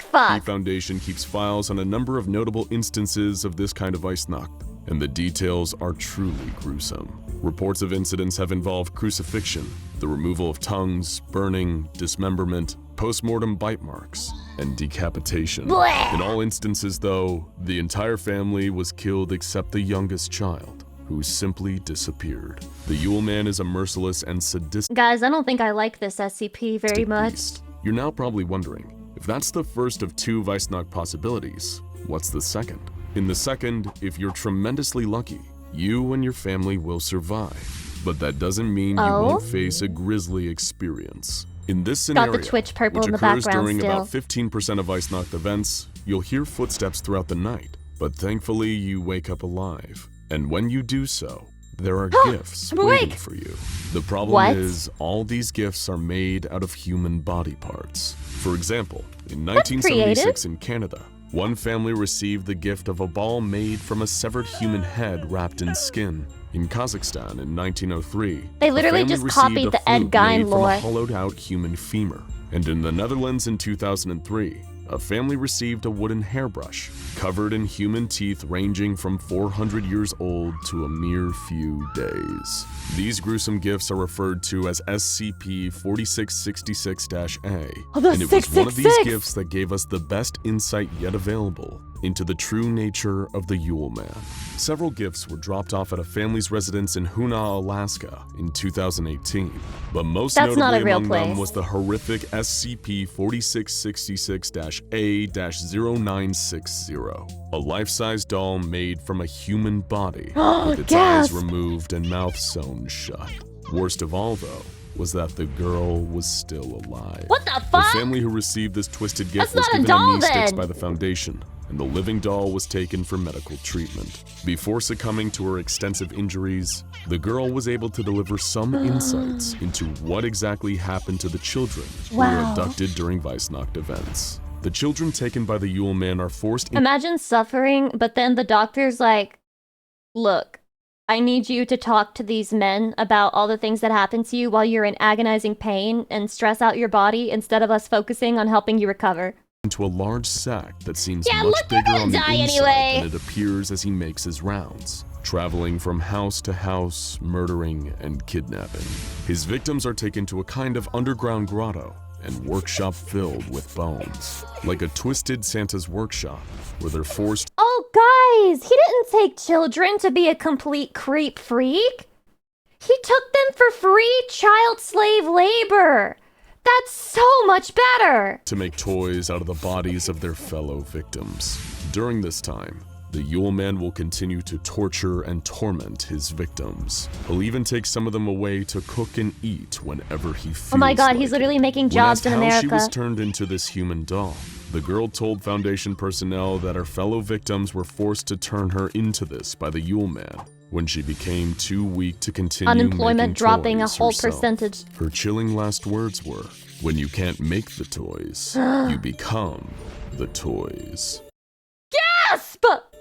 fuck. Foundation keeps files on a number of notable instances of this kind of Weissnacht, and the details are truly gruesome. Reports of incidents have involved crucifixion, the removal of tongues, burning, dismemberment, post-mortem bite marks, and decapitation. Blech. In all instances, though, the entire family was killed except the youngest child, who simply disappeared. The Yule Man is a merciless and sadistic Guys, I don't think I like this SCP very much. beast. You're now probably wondering, if that's the first of two Weissnacht possibilities, what's the second? In the second, if you're tremendously lucky, you and your family will survive. But that doesn't mean you Oh? won't face a grisly experience. In this Got scenario, the Twitch purple which in the occurs background during still. about 15% of Weissnacht events, you'll hear footsteps throughout the night. But thankfully, you wake up alive. And when you do so, there are gifts I'm waiting awake. for you. The problem What? is, all these gifts are made out of human body parts. For example, in That's 1976 in Canada, one family received the gift of a ball made from a severed human head wrapped in skin. In Kazakhstan in 1903, They a literally family just received copied a the Ed flute Gein made from lore. a hollowed-out human femur. And in the Netherlands in 2003, a family received a wooden hairbrush covered in human teeth ranging from 400 years old to a mere few days. These gruesome gifts are referred to as SCP-4666-A, Oh, the and it was one of these 666. gifts that gave us the best insight yet available into the true nature of the Yule Man. Several gifts were dropped off at a family's residence in Hoonah, Alaska in 2018, but most That's not notably a real among them place. was the horrific SCP-4666-A-0960, a life-size doll made from a human body with its eyes Gasp. removed and mouth sewn shut. Worst of all, though, was that the girl was still alive. What the The fuck? family who received this twisted gift That's was not a given doll, knee sticks then. by the Foundation, and the living doll was taken for medical treatment. Before succumbing to her extensive injuries, the girl was able to deliver some insights into what exactly happened to the children who were Wow. abducted during Weissnacht events. The children taken by the Yule Man are forced Imagine suffering, but then the doctor's like, look, I need you to talk to these men about all the things that happened to you while you're in agonizing pain and stress out your body instead of us focusing on helping you recover. into a large sack that seems Yeah, much look, you're bigger gonna on the die inside anyway. than it appears as he makes his rounds, traveling from house to house, murdering and kidnapping. His victims are taken to a kind of underground grotto and workshop filled with bones, like a twisted Santa's workshop, where they're forced Oh, guys, he didn't take children to be a complete creep freak. He took them for free child slave labor. That's so much better. to make toys out of the bodies of their fellow victims. During this time, the Yule Man will continue to torture and torment his victims. He'll even take some of them away to cook and eat whenever he feels Oh my god, like he's it. literally making When jobs asked in how she America. was turned into this human doll, the girl told Foundation personnel that her fellow victims were forced to turn her into this by the Yule Man when she became too weak to continue Unemployment making dropping a toys whole herself. percentage. Her chilling last words were, "When you can't make the toys, you become the toys." Gasp!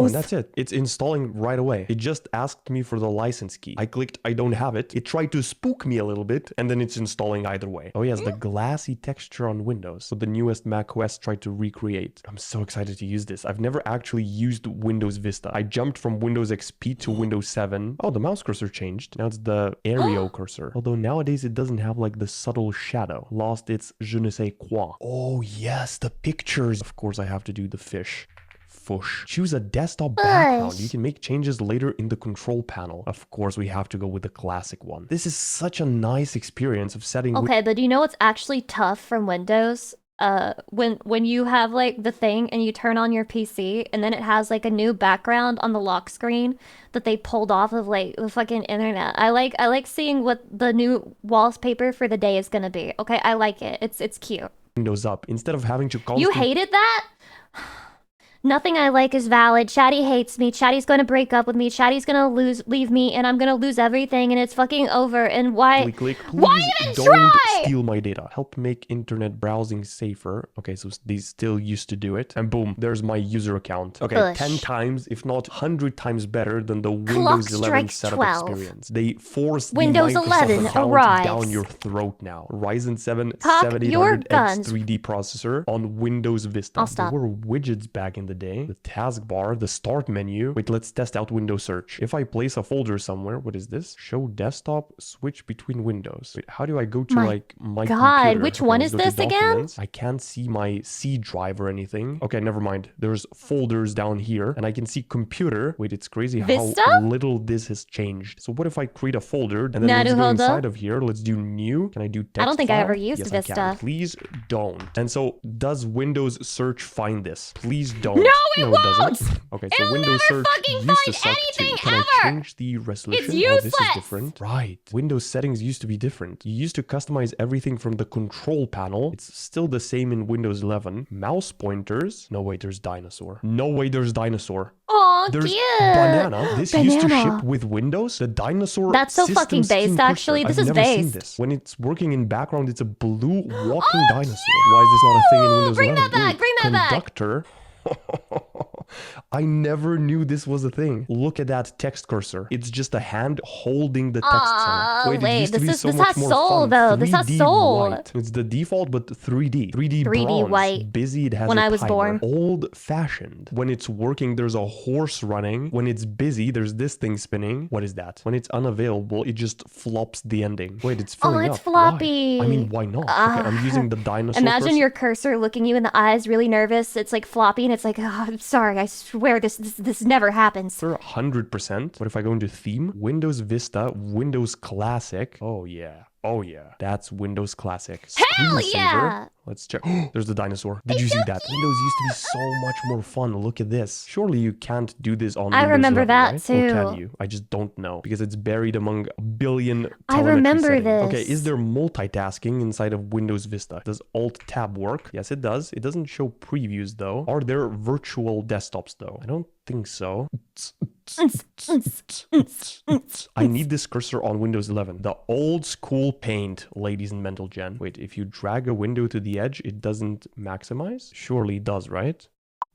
Oh, and that's it. It's installing right away. It just asked me for the license key. I clicked I don't have it. It tried to spook me a little bit, and then it's installing either way. Oh yes, the glassy texture on Windows. So the newest macOS tried to recreate. I'm so excited to use this. I've never actually used Windows Vista. I jumped from Windows XP to Windows 7. Oh, the mouse cursor changed. Now it's the Aereo cursor. Although nowadays it doesn't have like the subtle shadow. Lost its je ne sais quoi. Oh yes, the pictures. Of course I have to do the fish. Choose a desktop background. You can make changes later in the control panel. Of course, we have to go with the classic one. This is such a nice experience of setting... Okay, but do you know what's actually tough from Windows? When you have like the thing and you turn on your PC and then it has like a new background on the lock screen that they pulled off of like the fucking internet. I like seeing what the new wallpaper for the day is gonna be. Okay, I like it. It's cute. Windows up instead of having to constantly... You hated that? Nothing I like is valid. Chatty hates me. Chatty's gonna break up with me. Chatty's gonna leave me, and I'm gonna lose everything, and it's fucking over. And why? Please why even don't try? steal my data. Help make internet browsing safer. Okay, so these still used to do it, and boom, there's my user account. Okay, 10 times, if not 100 times better than the Windows 11 setup 12. experience. They forced Windows the Microsoft 11 account arrives. down your throat now. Ryzen 7 Cock your 7800X guns. 3D processor on Windows Vista. I'll stop. There were widgets back in the day. The taskbar, the start menu. Wait, let's test out Windows search. If I place a folder somewhere, what is this? Show desktop, switch between windows. Wait, how do I go to my God, computer? which Okay, one let's is go to this again? documents. I can't see my C drive or anything. Okay, never mind. There's folders down here and I can see computer. Wait, it's crazy Vista? how little this has changed. So what if I create a folder and then let's go inside of here. Let's do new. Can I do text I don't think I file? ever used Yes, Vista. I can. Please don't. And so does Windows search find this? Please don't. No, it won't! doesn't. Okay, so It'll Windows never search fucking used find to suck too. anything Can ever! I change the resolution? It's Oh, this is useless! different. Right. Windows settings used to be different. You used to customize everything from the control panel. It's still the same in Windows 11. Mouse pointers. No way, there's dinosaur. No way, there's dinosaur. Aw, There's cute. banana. This used to Banana. ship with Windows. The dinosaur. That's so system fucking scheme based, pusher. actually. This I've is never seen based. this. When it's working in background, it's a blue walking dinosaur. Why is this not a thing in Windows Bring 11? that back, bring that back. Conductor. I never knew this was a thing. Look at that text cursor. It's just a hand holding the text center. Wait, it used to be so this much has more soul, fun. though. This has 3D soul. white. It's the default, but 3D. 3D 3D bronze. white. Busy, it has When a I was timer. born. Old fashioned. When it's working, there's a horse running. When it's busy, there's this thing spinning. What is that? When it's unavailable, it just flops the ending. Wait, it's filling it's up. floppy. Why? I mean, why not? Okay, I'm using the dinosaur Imagine cursor. your cursor looking you in the eyes, really nervous. It's like floppy, and it's like, oh, I'm sorry. I swear this never happens. For 100%. What if I go into theme? Windows Vista, Windows Classic. Oh yeah. Oh yeah. That's Windows Classic. Hell Screensaver. yeah! Let's check. There's the dinosaur. Did you see that? Windows used to be so much more fun. Look at this. Surely you can't do this on I Windows remember 11, that right? too. Or can you? I just don't know because it's buried among a billion I telemetry remember settings. this. Okay, is there multitasking inside of Windows Vista? Does Alt-Tab work? Yes, it does. It doesn't show previews though. Are there virtual desktops though? I don't think so. I need this cursor on Windows 11. The old school paint, ladies and mental gen. Wait, if you drag a window to the edge, it doesn't maximize? Surely it does, right?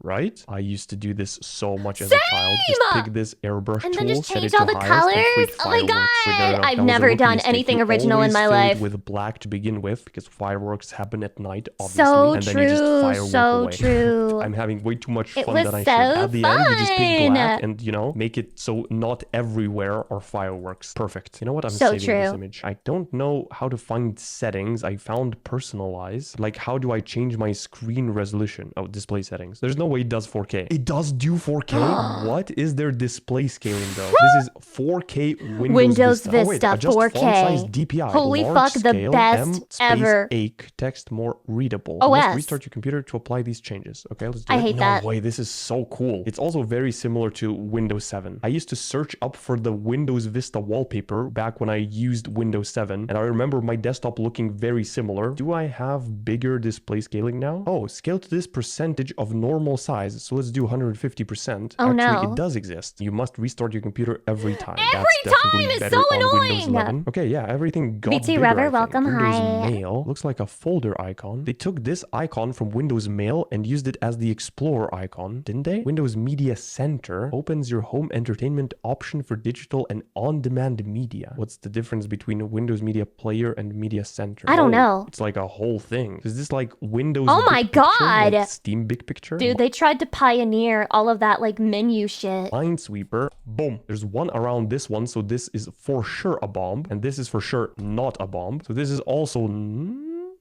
Right? I used to do this so much as a child. Just pick this airbrush And tool, then just set change it all to the highest, and colors? create Oh my fireworks. Wait, God! that I've was a never rookie done mistake. anything You original in always my fill it life. with black to begin with because fireworks happen at night, obviously. So and then you just true, firework so away. true. I'm having way too much It fun was than I should. so At the end, you just pick black fun. and, you know, make it so not everywhere are fireworks. Perfect. You know what? I'm So saving this true. image. I don't know how to find settings. I found personalize. Like, how do I change my screen resolution? Oh, display settings. There's no way it does 4K. It does do 4K? What is their display scaling though? This is 4K Windows Vista. Oh, wait, Vista adjust 4K. font size DPI. Holy Large fuck, the scale, best M space ever. Ake, text more readable. OS. You must restart your computer to apply these changes. Okay, let's do I it. hate no that. way, this is so cool. It's also very similar to Windows 7. I used to search up for the Windows Vista wallpaper back when I used Windows 7, and I remember my desktop looking very similar. Do I have bigger display scaling now? Oh, scale to this percentage of normal normal size, so let's do 150%. Oh, Actually, no. it does exist. You must restart your computer every time. Every That's time definitely is better so on Windows annoying. 11. Okay, yeah, everything got BT bigger, Rubber, I think. welcome, Windows hi. Mail looks like a folder icon. They took this icon from Windows Mail and used it as the Explorer icon, didn't they? Windows Media Center opens your home entertainment option for digital and on-demand media. What's the difference between a Windows Media Player and Media Center? I don't know. It's like a whole thing. Is this like Windows Oh my Big Picture, God. like Steam Big Picture? Dude, they tried to pioneer all of that like menu shit. Minesweeper, boom. There's one around this one, so this is for sure a bomb, and this is for sure not a bomb. So this is also...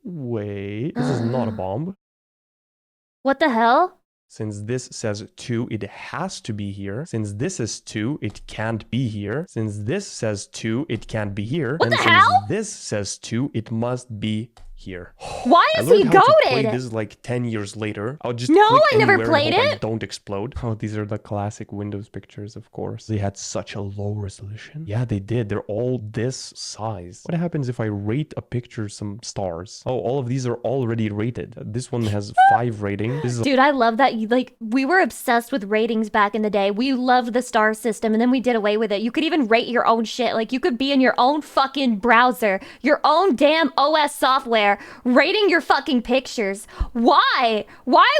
wait, this is not a bomb. What the hell? Since this says 2, it has to be here. Since this is 2, it can't be here. Since this says 2, it can't be here. What and the since hell? this says 2, it must be here. Why is he I learned how to play goated? this like 10 years later. I'll just No, click I never anywhere and played hope I it. don't explode. Oh, these are the classic Windows pictures, of course. They had such a low resolution. Yeah, they did. They're all this size. What happens if I rate a picture some stars? Oh, all of these are already rated. This one has 5 rating. This is Dude, I love that you like we were obsessed with ratings back in the day. We loved the star system and then we did away with it. You could even rate your own shit. Like you could be in your own fucking browser, your own damn OS software, rating your fucking pictures. Why? Why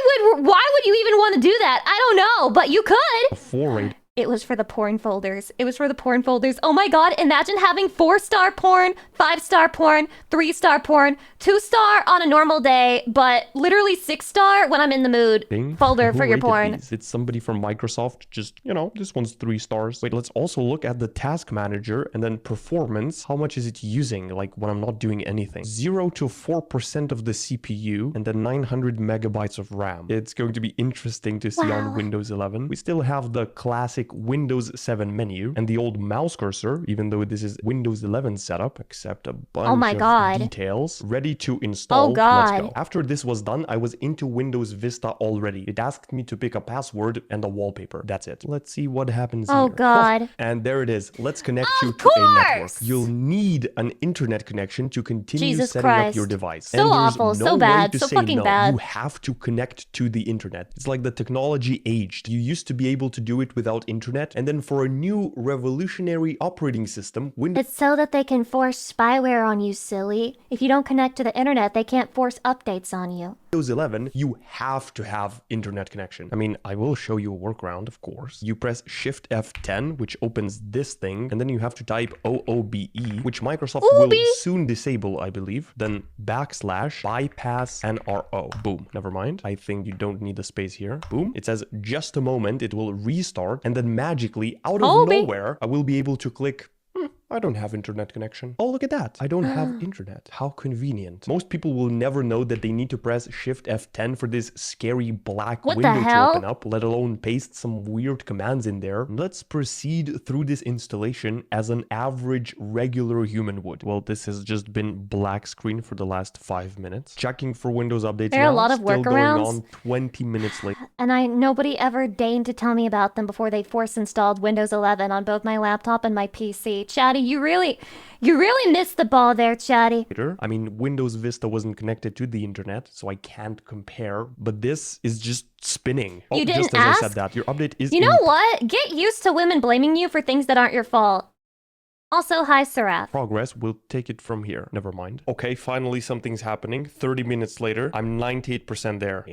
would you even want to do that? I don't know, but you could. a 4 rate. It was for the porn folders. It was for the porn folders. Oh my god, imagine having 4-star porn, 5-star porn, 3-star porn, 2-star on a normal day, but literally 6-star when I'm in the mood Thing. folder Who for your rated porn. these? It's somebody from Microsoft. Just, this one's 3 stars. Wait, let's also look at the task manager and then performance. How much is it using? Like when I'm not doing anything. 0 to 4% of the CPU and then 900 megabytes of RAM. It's going to be interesting to see on Windows 11. We still have the classic Windows 7 menu and the old mouse cursor, even though this is Windows 11 setup, except a bunch my of God. details ready to install. Oh God. Let's go. After this was done, I was into Windows Vista already. It asked me to pick a password and a wallpaper. That's it. Let's see what happens Oh here. God. And there it is. Let's connect you Of to a network. course. You'll need an internet connection to continue Jesus setting up Christ. your device. So And there's awful, so no way bad, to so say fucking no. bad. You have to connect to the internet. It's like the technology aged. You used to be able to do it without internet, and then for a new revolutionary operating system, Windows It's so that they can force spyware on you, silly. If you don't connect to the internet, they can't force updates on you. 11, you have to have internet connection. I mean, I will show you a workaround, of course. You press Shift F10, which opens this thing, and then you have to type OOBE, which Microsoft will soon disable, I believe. Then \bypass NRO. Boom. Never mind. I think you don't need the space here. Boom. It says just a moment, it will restart, and then magically, out of nowhere, I will be able to click I don't have internet connection. Oh, look at that. I don't have internet. How convenient. Most people will never know that they need to press Shift F10 for this scary black What the window to hell? open up, let alone paste some weird commands in there. Let's proceed through this installation as an average regular human would. Well, this has just been black screen for the last 5 minutes. Checking for Windows updates There are a now. lot of Still going workarounds. on 20 minutes late. And nobody ever deigned to tell me about them before they force installed Windows 11 on both my laptop and my PC. Chatty, you really missed the ball there, Chatty. I mean, Windows Vista wasn't connected to the internet, so I can't compare, but this is just spinning. Oh, You didn't just as ask? I said that, your update is You know what? Get used to women blaming you for things that aren't your fault. Also, hi, Seraph. progress. We'll take it from here. Never mind. Okay, finally something's happening. 30 minutes later, I'm 98% there.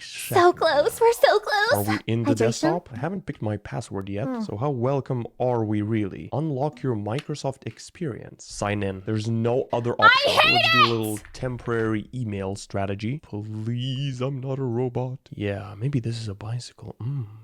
So close. We're so close. Are we in the Hydration? desktop? I haven't picked my password yet, so how welcome are we really? Unlock your Microsoft experience. Sign in. There's no other option. Let's do a little temporary email strategy. Please, I'm not a robot. Yeah, maybe this is a bicycle.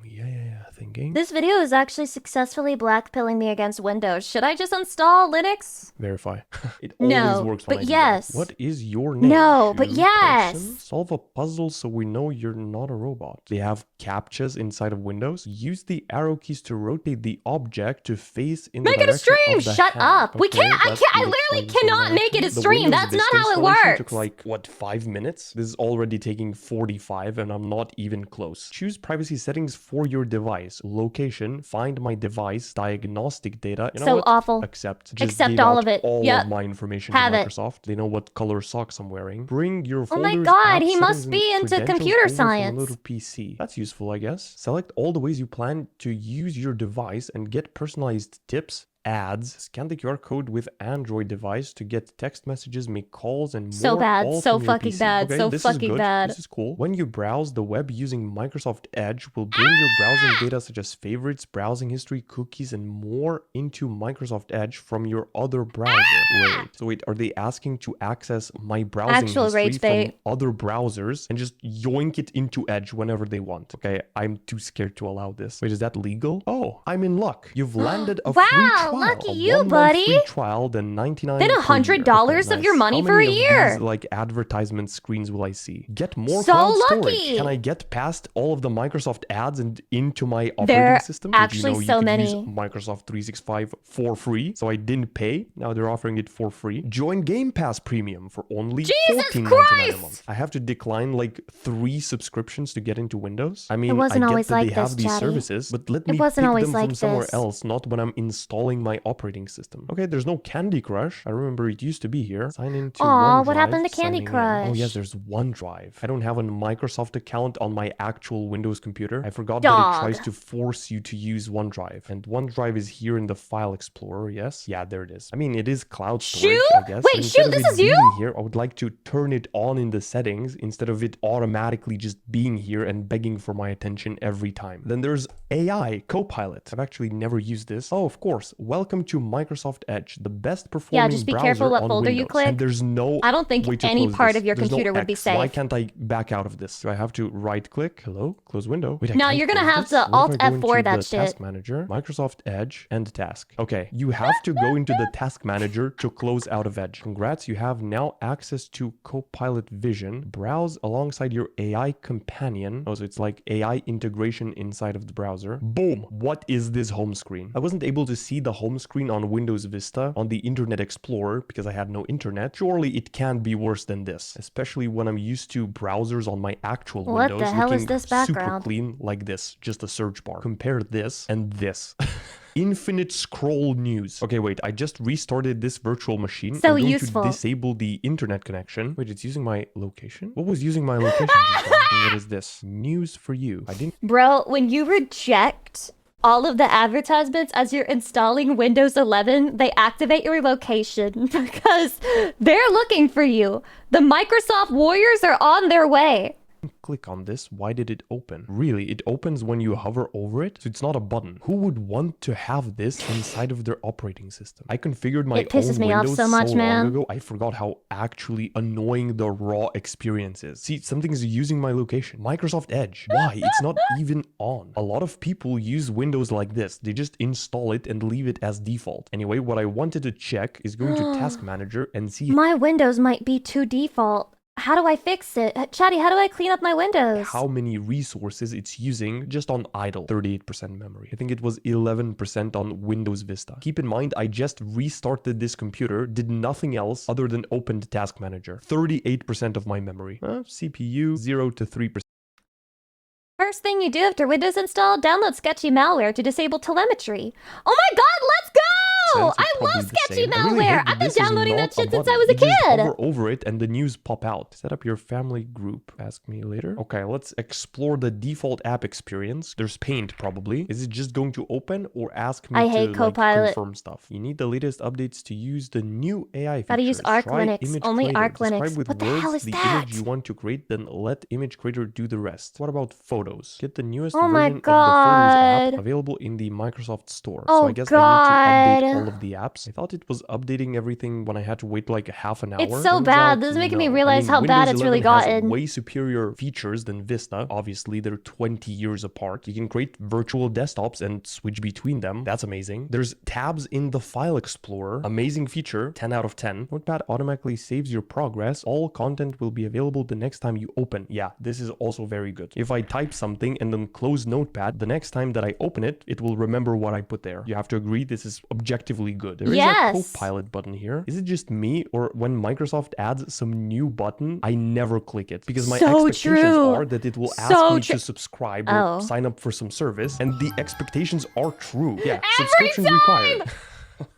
Yeah, thinking. This video is actually successfully blackpilling me against Windows. Should I just install Linux? Verify. It always No, works when but I do yes. that. What is your name? No, but Shoe yes. person? Solve a puzzle so we know you're not a robot. They have captchas inside of Windows. Use the arrow keys to rotate the object to face in Make the it a direction stream! of the Shut hand. up! We Okay, can't- I that can't- I looks literally like cannot some make it a action. The stream. Windows That's not Vista how it installation works. Took like, what, 5 minutes? This is already taking 45 and I'm not even close. Choose privacy settings for your device. device. Location, find my device, diagnostic data. You know So what? awful. Accept. Just Accept gave all out of it. all Yep. of my information Have to it. Microsoft. They know what color socks I'm wearing. Bring your Oh folders, my god, app he settings, must and be into credentials computer over from a science. little PC. That's useful, I guess. Select all the ways you plan to use your device and get personalized tips, ads. Scan the QR code with Android device to get text messages, make calls, and more. So bad, all so from your fucking PC. bad, Okay, so this fucking is good. bad. This is cool. When you browse the web using Microsoft Edge, will bring your browsing data such as favorites, browsing history, cookies, and more into Microsoft Edge from your other browser. Wait, are they asking to access my browsing Actual history rage from bait. other browsers and just yoink it into Edge whenever they want? Okay, I'm too scared to allow this. Wait, is that legal? Oh, I'm in luck. You've landed a free trial. Lucky a you, 1 month buddy. free trial, then 99 Then per year. $100 Okay, of your nice. money How for many a of year. these, like advertisement screens will I see? Get more So cloud lucky. storage. Can I get past all of the Microsoft ads and into my operating There system? actually Did you know so you could many. use Microsoft 365 for free? So I didn't pay. Now they're offering it for free. Join Game Pass Premium for only $14.99 a month. I have to decline like 3 subscriptions to get into Windows. I mean, wasn't I get always that like they have this, these Chatty. services, but let It me wasn't pick always them like from somewhere this. else, not when I'm installing my operating system. Okay, there's no Candy Crush. I remember it used to be here. Sign into Aw, OneDrive. what happened to Candy signing in. Crush? Oh yes, there's OneDrive. I don't have a Microsoft account on my actual Windows computer. I forgot that it tries to force you to use OneDrive. And OneDrive is here in the File Explorer, yes? Yeah, there it is. I mean, it is cloud storage, Shoo? I guess. Wait, But instead Shoo, of this it is you? being here, I would like to turn it on in the settings instead of it automatically just being here and begging for my attention every time. Then there's AI, Copilot. I've actually never used this. Oh, of course. Welcome to Microsoft Edge, the best performing just be browser careful what on folder you Windows. click. And there's no I don't think way to any close part this. of your There's no computer would be X. Why safe. can't I back out of this? Do I have to right click? Hello? Close window. Wait, I No, can't you're gonna close have this? to What if I Alt go F4 into that the shit. Task Manager, Microsoft Edge, and Task. Okay, you have to go into the Task Manager to close out of Edge. Congrats, you have now access to Copilot Vision. Browse alongside your AI companion. Oh, so it's like AI integration inside of the browser. Boom! What is this home screen? I wasn't able to see the home screen on Windows Vista on the Internet Explorer because I had no internet. Surely it can't be worse than this, especially when I'm used to browsers on my actual What Windows the hell is looking this super background? clean like this, just a search bar. Compare this and this. Infinite scroll news. Okay, wait, I just restarted this virtual machine. So I'm going useful. to disable the internet connection. Wait, it's using my location? What was using my location just now? What is this? News for you. I didn't... Bro, when you reject all of the advertisements as you're installing Windows 11, they activate your location because they're looking for you. The Microsoft Warriors are on their way. click on this. Why did it open? Really, it opens when you hover over it, so it's not a button. Who would want to have this inside of their operating system? I configured my It pisses own me off Windows so much, long man. ago. I forgot how actually annoying the raw experience is. See, something's using my location. Microsoft Edge. Why? It's not even on. A lot of people use Windows like this. They just install it and leave it as default. Anyway, what I wanted to check is going to Task Manager and see My Windows might be too default. How do I fix it? Chatty, how do I clean up my Windows? how many resources it's using just on idle. 38% memory. I think it was 11% on Windows Vista. Keep in mind, I just restarted this computer, did nothing else other than opened Task Manager. 38% of my memory. CPU 0 to 3%. First thing you do after Windows install, download sketchy malware to disable telemetry. Oh my god, let's go! It's I probably love the sketchy same. I really malware! hate that I've been this is downloading not that shit a since I button. was a You just kid! hover over it and the news pop out. Set up your family group. Ask me later. Okay, let's explore the default app experience. There's Paint probably. Is it just going to open or ask me I to hate Copilot. confirm stuff? You need the latest updates to use the new AI features. Gotta use Arch Try Linux. Image Only Creator. Arch Describe Linux. with What the words hell is the that? image you want to create, then let Image Creator do the rest. What about Photos? Get the newest Oh my version of the Photos app God. available in the Microsoft Store. Oh So I guess I need to update God. all of the apps. I thought it was updating everything when I had to wait like a half an hour. It's so Turns bad. out, This is making me no. realize how bad Windows it's really 11 has gotten. way superior features than Vista. Obviously, they're 20 years apart. You can create virtual desktops and switch between them. That's amazing. There's tabs in the File Explorer. Amazing feature. 10 out of 10. Notepad automatically saves your progress. All content will be available the next time you open. Yeah, this is also very good. If I type something and then close Notepad, the next time that I open it, it will remember what I put there. You have to agree this is objectively objectively good. There is a Copilot button here. Is it just me, or when Microsoft adds some new button, I never click it because my expectations are that it will ask me to subscribe or sign up for some service, and the expectations are true. Yeah, subscription required.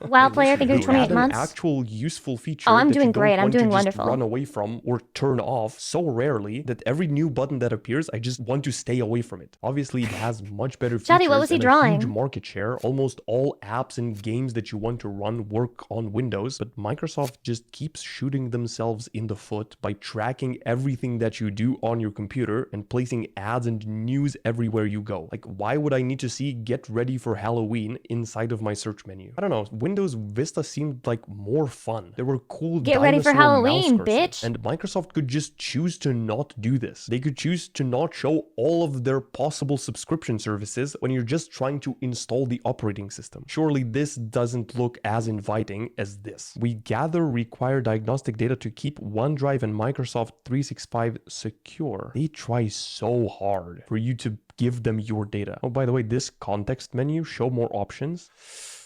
Wow, player, I think you're 28 months. An actual useful feature I'm that doing you don't great. I'm want doing to wonderful. Just run away from or turn off so rarely that every new button that appears, I just want to stay away from it. Obviously, it has much better features Shadi, what was he and drawing? a huge market share. Almost all apps and games that you want to run work on Windows, but Microsoft just keeps shooting themselves in the foot by tracking everything that you do on your computer and placing ads and news everywhere you go. Like, why would I need to see "Get ready for Halloween" inside of my search menu? I don't know. Windows Vista seemed like more fun. There were cool Get ready for Halloween, bitch. And Microsoft could just choose to not do this. They could choose to not show all of their possible subscription services when you're just trying to install the operating system. Surely this doesn't look as inviting as this. We gather required diagnostic data to keep OneDrive and Microsoft 365 secure. They try so hard for you to give them your data. Oh, by the way, this context menu, show more options.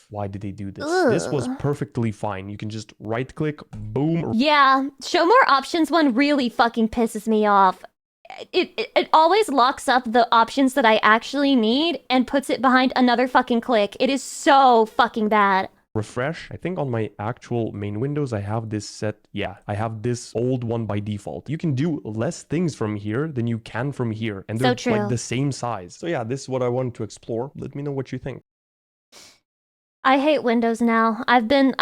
Why did they do this? This was perfectly fine. You can just right click, boom. Yeah, show more options one really fucking pisses me off. It always locks up the options that I actually need and puts it behind another fucking click. It is so fucking bad. Refresh. I think on my actual main Windows, I have this set. Yeah, I have this old one by default. You can do less things from here than you can from here. And they're like the same size. So yeah, this is what I wanted to explore. Let me know what you think. I hate Windows now. I've been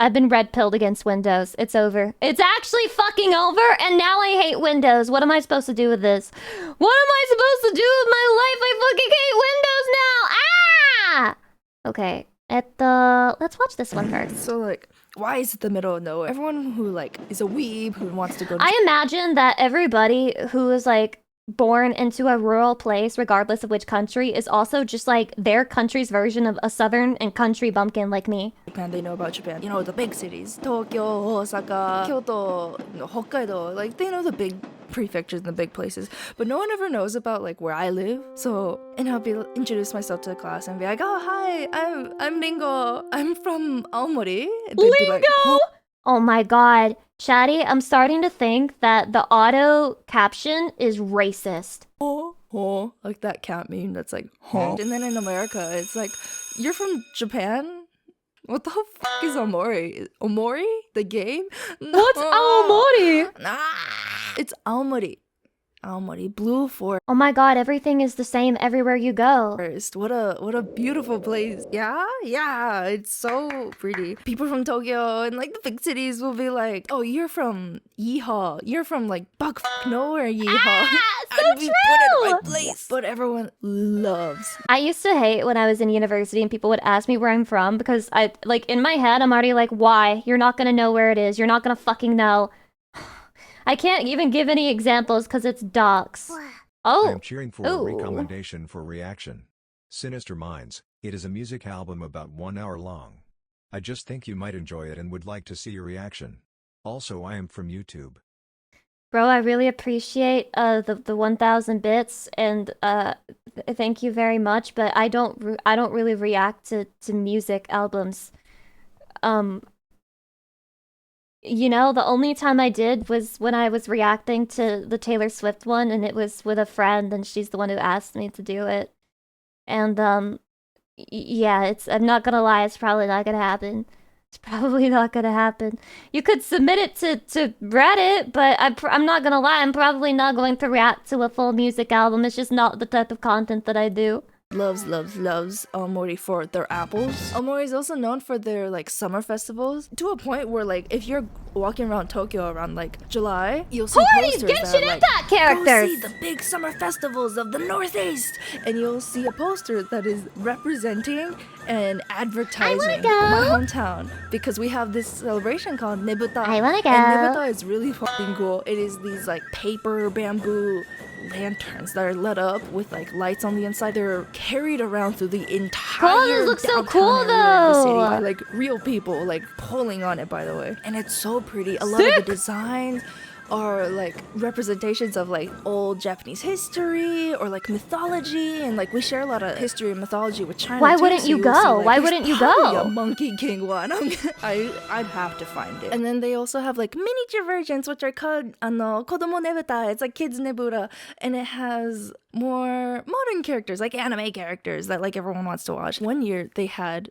red-pilled against Windows. It's over. It's actually fucking over, and now I hate Windows. What am I supposed to do with this? What am I supposed to do with my life? I fucking hate Windows now! Ah! Okay. Let's watch this one first. So, like, why is it the middle of nowhere? Everyone who, like, is a weeb, who wants to go to... I imagine that everybody who is, like, born into a rural place, regardless of which country, is also just like their country's version of a southern and country bumpkin like me. Japan, they know about Japan. You know, the big cities. Tokyo, Osaka, Kyoto, Hokkaido. Like, they know the big prefectures and the big places. But no one ever knows about, like, where I live. So, and I'll introduce myself to the class and be like, oh, hi, I'm Ringo. I'm from Aomori. Ringo! Like, oh my god. Chatty, I'm starting to think that the auto caption is racist. Oh, like that cat meme that's like, huh. And then in America, it's like, you're from Japan? What the fuck is Aomori? Omori? The game? No. What's Aomori? It's Aomori. Aomori, blue forest. Oh my god, everything is the same everywhere you go. What a beautiful place. Yeah, it's so pretty. People from Tokyo and like the big cities will be like, oh, you're from Yeehaw. You're from like buck nowhere Yeehaw. So true! Put in my place. But everyone loves. I used to hate when I was in university and people would ask me where I'm from because I, like, in my head, I'm already like, why? You're not gonna know where it is. You're not gonna fucking know. I can't even give any examples because it's docs. Oh. I'm cheering for a recommendation for Reaction. Sinister Minds. It is a music album about 1 hour long. I just think you might enjoy it and would like to see your reaction. Also, I am from YouTube. Bro, I really appreciate the 1,000 bits and thank you very much, but I don't really react to music albums. You know, the only time I did was when I was reacting to the Taylor Swift one, and it was with a friend, and she's the one who asked me to do it. And, yeah, I'm not gonna lie, it's probably not gonna happen. It's probably not gonna happen. You could submit it to Reddit, but I'm not gonna lie, I'm probably not going to react to a full music album. It's just not the type of content that I do. Loves Aomori for their apples. Aomori is also known for their like summer festivals to a point where like if you're walking around Tokyo around like July, you'll see posters that are like, characters? Go see the big summer festivals of the Northeast, and you'll see a poster that is representing and advertising my hometown because we have this celebration called Nebuta. I wanna go. And Nebuta is really fucking cool. It is these like paper bamboo lanterns that are lit up with like lights on the inside. They're carried around through the entire this looks so cool area of the city though. by like real people like pulling on it, by the way. And it's so pretty. A lot of the designs are like representations of like old Japanese history or like mythology, and like we share a lot of history and mythology with China. Why too, wouldn't so you you'll go? see, like, Why there's wouldn't you probably go? A Monkey King one. I'd have to find it. And then they also have like miniature versions which are called kodomo nebuta. It's like kids nebuta, and it has more modern characters, like anime characters that like everyone wants to watch. One year they had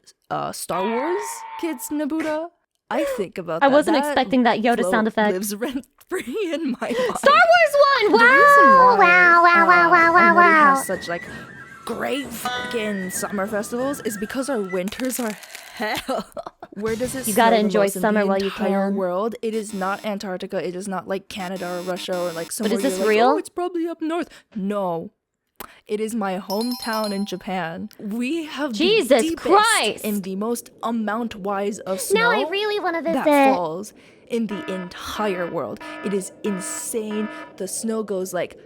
Star Wars kids nebuta. I think about that. I wasn't expecting that Yoda float sound effect. Lives rent free in my mind. Star Wars one! The reason Wow! why, Wow! Omori has such like great fucking summer festivals is because our winters are hell. Where does it? You gotta snow the enjoy most in summer the while you entire can. World. It is not Antarctica. It is not like Canada or Russia or like somewhere. But is this you're like, real? Oh, it's probably up north. No. It is my hometown in Japan. We have Jesus the deepest Christ! and the most amount-wise of snow Now I really want to visit. that falls in the entire world. It is insane. The snow goes like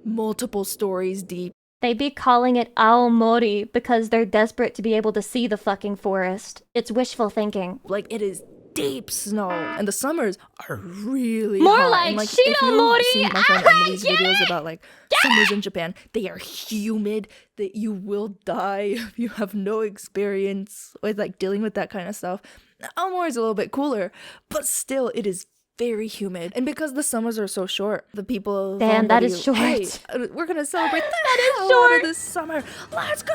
multiple stories deep. They be calling it Aomori because they're desperate to be able to see the fucking forest. It's wishful thinking. Like it is deep snow, and the summers are really More hot. like And, if you've Shinomori! seen my friend Emily's videos about like summers in Japan, they are humid that you will die if you have no experience with like dealing with that kind of stuff. Aomori is a little bit cooler, but still it is very humid. And because the summers are so short, the people Damn, that is short. Hey, we're gonna celebrate That is hell short. out of this summer. Let's go!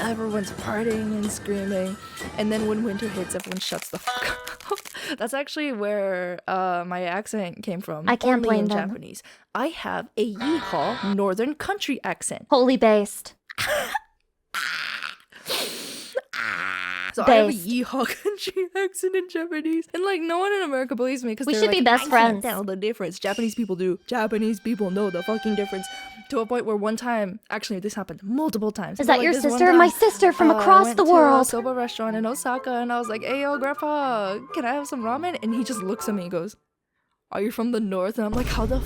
Everyone's partying and screaming, and then when winter hits, everyone shuts the fuck up. That's actually where my accent came from. I can't Only blame in them. Japanese. I have a yeehaw northern country accent. Wholly based. So I have a Based. yeehaw country accent in Japanese, and like no one in America believes me because We they're should be like, best I friends." Can't tell the difference. Japanese people do. Japanese people know the fucking difference. To a point where one time, actually, this happened multiple times. Is But, that like, your this one sister? time, My sister from I across went the to a world. soba restaurant in Osaka, and I was like, "Hey, yo, grandpa, can I have some ramen?" And he just looks at me and goes, "Are you from the north?" And I'm like, "How the f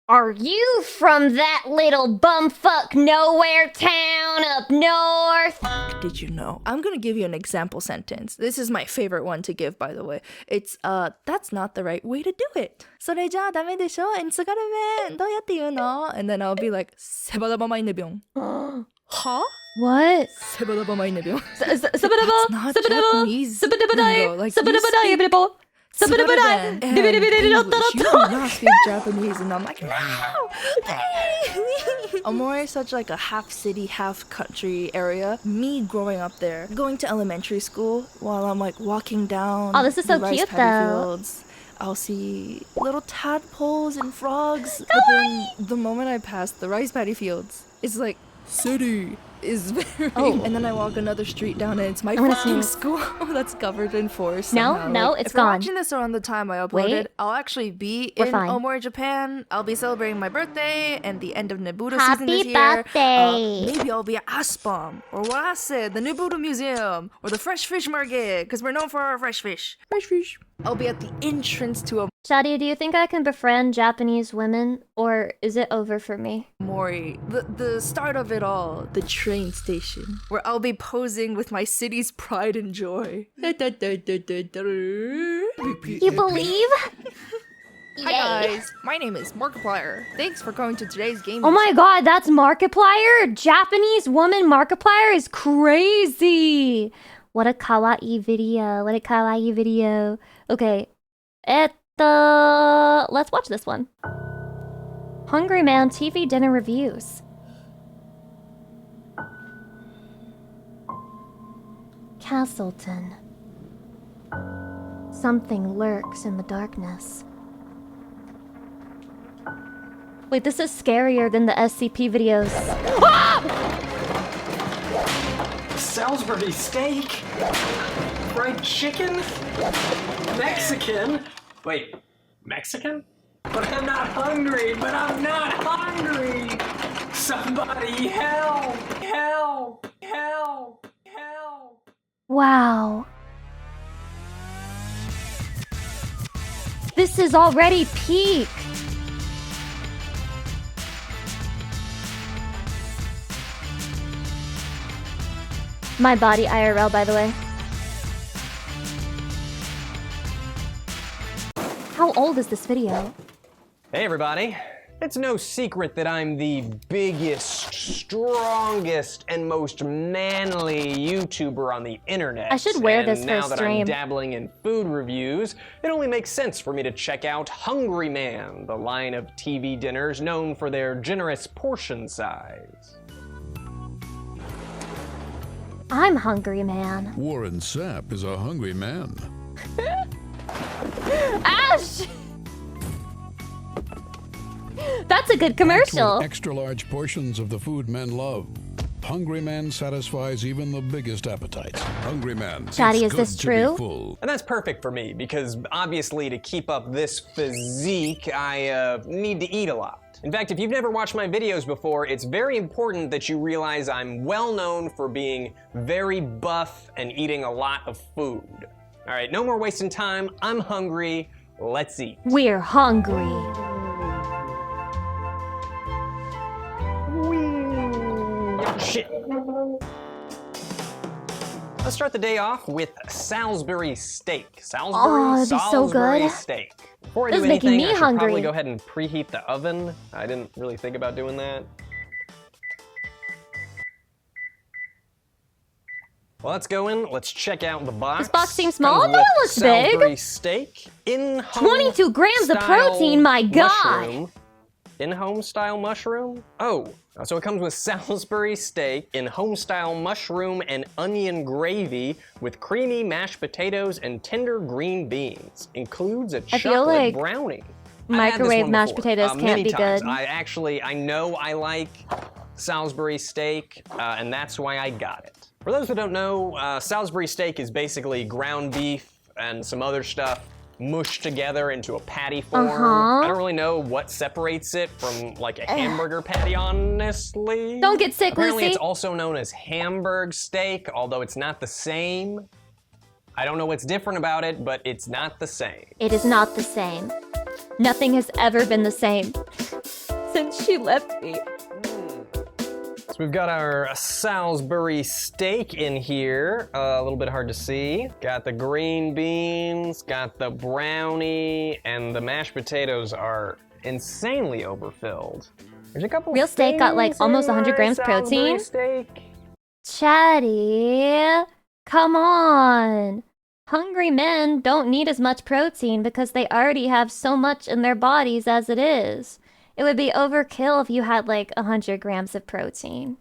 Are you from that little bumfuck nowhere town up north? did you know?" I'm gonna give you an example sentence. This is my favorite one to give, by the way. It's that's not the right way to do it. それじゃダメでしょ? And 津軽弁どうやって言うの? And then I'll be like, 세바다바마이네병. Huh? What? 세바다바마이네병. Sabadaba, That's not Japanese lingo. Like, you speak Suburban and English. You do not speak Japanese, and I'm like, no. Amore is such like a half city, half country area. Me growing up there, going to elementary school while I'm like walking down. Oh, this is so the rice cute, paddy though. Fields, I'll see little tadpoles and frogs. But then the moment I pass the rice paddy fields, it's like city is very. Oh. And then I walk another street down, and it's my I'm gonna fucking sneeze. school that's covered in forest. No, somehow. no, Like, it's if you're gone. watching this around the time I uploaded, Wait. I'll actually be We're in fine. Omori, Japan. I'll be celebrating my birthday and the end of Nebuto season Happy this year. birthday. Maybe I'll be at Aspam or Wase, the Nebuto Museum, or the Fresh Fish Market, because we're known for our fresh fish. Fresh fish. I'll be at the entrance to a Shadi, do you think I can befriend Japanese women, or is it over for me? Mori, the start of it all, the train station, where I'll be posing with my city's pride and joy. You believe? Hi guys, my name is Markiplier. Thanks for coming to today's game. Oh my god, that's Markiplier? Japanese woman Markiplier is crazy! What a kawaii video. What a kawaii video. Okay. Let's watch this one. Hungry Man TV Dinner Reviews. Castleton. Something lurks in the darkness. Wait, this is scarier than the SCP videos. Ah! Salisbury steak, fried chicken, Mexican. Wait, Mexican? But I'm not hungry, but I'm not hungry. Somebody help, help, help, help. Wow. This is already peak. My body IRL, by the way. How old is this video? Hey everybody. It's no secret that I'm the biggest, strongest, and most manly YouTuber on the internet. I should wear this and for a now that stream. I'm dabbling in food reviews, it only makes sense for me to check out Hungry Man, the line of TV dinners known for their generous portion size. I'm hungry, man. Warren Sapp is a hungry man. Ash! That's a good commercial. Extra large portions of the food men love. Hungry Man satisfies even the biggest appetites. Hungry Man. Chatty, is this true? And that's perfect for me because obviously to keep up this physique, I need to eat a lot. In fact, if you've never watched my videos before, it's very important that you realize I'm well known for being very buff and eating a lot of food. All right, no more wasting time. I'm hungry. Let's eat. We're hungry. Shit. Let's start the day off with Salisbury steak. That'd be so good. Steak. Before I This do is making anything, me I should hungry. probably go ahead and preheat the oven. I didn't really think about doing that. Well, let's go in. Let's check out the box. This box seems small, Comes but it with looks big. Salisbury steak. In-home 22 grams of style protein, my God. mushroom. In-home style mushroom? Oh, so it comes with Salisbury steak in home style mushroom and onion gravy with creamy mashed potatoes and tender green beans. Includes a I feel chocolate like brownie. microwave mashed potatoes can't many be times. good. I know I like Salisbury steak, and that's why I got it. For those who don't know, Salisbury steak is basically ground beef and some other stuff mushed together into a patty form. I don't really know what separates it from like a hamburger patty, honestly. Don't get sick, Apparently Lucy. it's also known as Hamburg steak, although it's not the same. I don't know what's different about it, but it's not the same. It is not the same. Nothing has ever been the same since she left me. So we've got our Salisbury steak in here, a little bit hard to see. Got the green beans, got the brownie, and the mashed potatoes are insanely overfilled. There's a couple Real steak got like things almost in 100 my grams Salisbury protein. steak. Chatty, come on. Hungry men don't need as much protein because they already have so much in their bodies as it is. It would be overkill if you had like 100 grams of protein.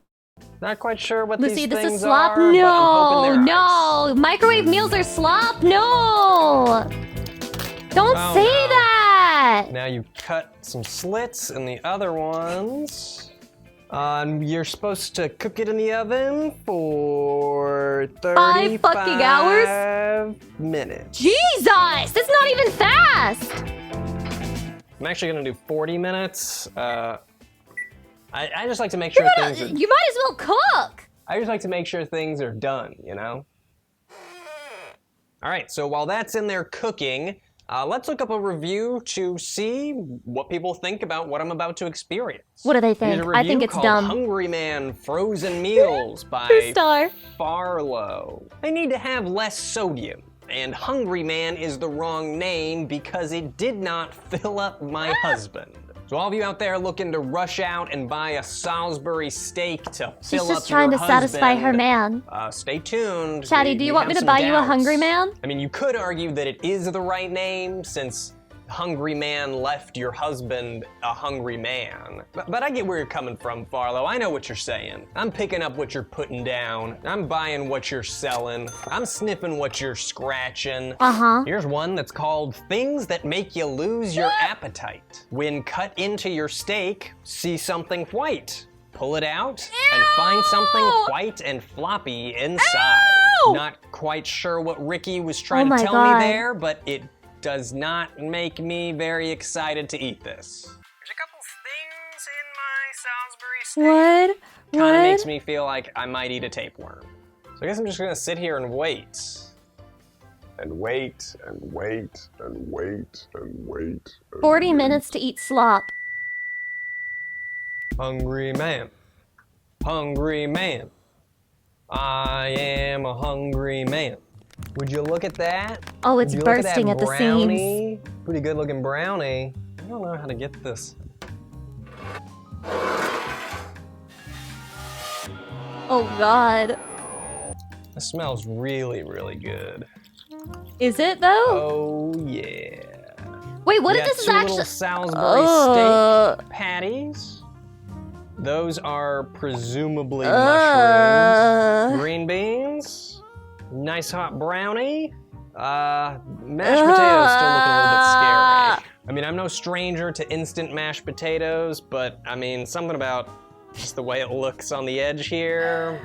Not quite sure what Lucy, these this things is slop. are, but I'm hoping No, they're no. Microwave meals are slop. No. Don't Oh, say no. that. Now you cut some slits in the other ones. You're supposed to cook it in the oven for 5 fucking hours? 35 minutes. Jesus, that's not even fast. I'm actually gonna do 40 minutes. I just like to make sure things are. You might as well cook. I just like to make sure things are done, you know? All right, so while that's in there cooking, let's look up a review to see what people think about what I'm about to experience. What do they There's think? a I review think it's called dumb. Hungry Man Frozen Meals by 2-star. Farlow. They need to have less sodium. And Hungry Man is the wrong name because it did not fill up my husband. So all of you out there looking to rush out and buy a Salisbury steak to She's fill just up trying your to satisfy her husband, man. stay tuned. Chatty, do you want me have to some buy you a doubts. Hungry Man? I mean, you could argue that it is the right name since Hungry Man left your husband a hungry man. But I get where you're coming from, Farlow. I know what you're saying. I'm picking up what you're putting down. I'm buying what you're selling. I'm sniffing what you're scratching. Here's one that's called Things That Make You Lose Your Appetite. When cut into your steak, see something white. Pull it out and find something white and floppy inside. Not quite sure what Ricky was trying to tell me there, but it does not make me very excited to eat this. There's a couple things in my Salisbury steak. What? Kind of makes me feel like I might eat a tapeworm. So I guess I'm just gonna sit here and wait. And wait, and wait, and wait, and wait. 40 minutes to eat slop. Hungry man. Hungry man. I am a hungry man. Would you look at that? Oh, it's Would you look bursting that at the brownie? seams. Pretty good looking brownie. don't know how to get this. Oh God. It smells really, really good. Is it though? Oh yeah. Wait, what We if got this is two actually little Salisbury steak patties? Those are presumably mushrooms. Green beans. Nice hot brownie. Mashed potatoes still looking a little bit scary. I mean, I'm no stranger to instant mashed potatoes, but I mean, something about just the way it looks on the edge here.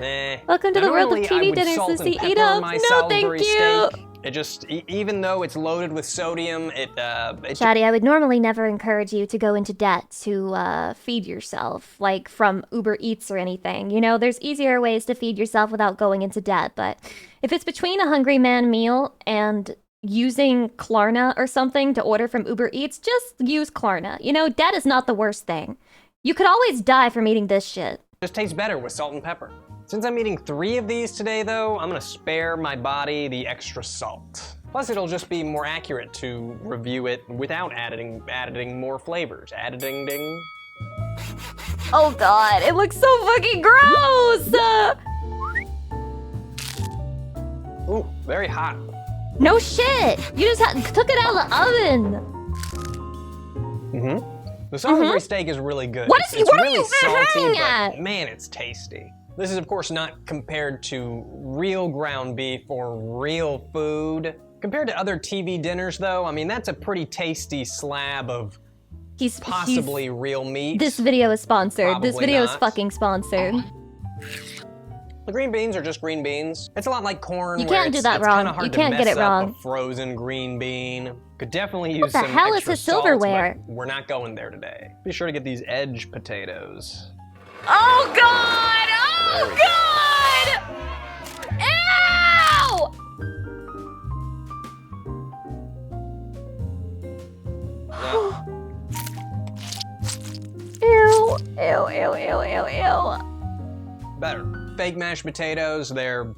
Welcome to the world of TV dinners, Lucy. Eat up. No, thank you. Steak. It just, even though it's loaded with sodium, Shadi, I would normally never encourage you to go into debt to feed yourself, like from Uber Eats or anything. You know, there's easier ways to feed yourself without going into debt. But if it's between a Hungry Man meal and using Klarna or something to order from Uber Eats, just use Klarna. You know, debt is not the worst thing. You could always die from eating this shit. just tastes better with salt and pepper. Since I'm eating 3 of these today though, I'm gonna spare my body the extra salt. Plus it'll just be more accurate to review it without adding more flavors. Ding. Oh God, it looks so fucking gross! Ooh, very hot. No shit! You just took it out of the oven! Mm-hmm. The Salisbury steak is really good. What are really you salty, at? but man, it's tasty. This is of course not compared to real ground beef or real food. Compared to other TV dinners though, I mean, that's a pretty tasty slab of possibly real meat. This video is sponsored. Probably this video is not. fucking sponsored. The green beans are just green beans. It's a lot like corn. You where can't do it's that wrong. kinda hard You to can't get mess it up wrong. A frozen green bean. Could definitely use What the some hell is extra his salt, silverware? but we're not going there today. Be sure to get these edge potatoes. Oh God! Oh God! Ew! Ew! Better. Fake mashed potatoes, they're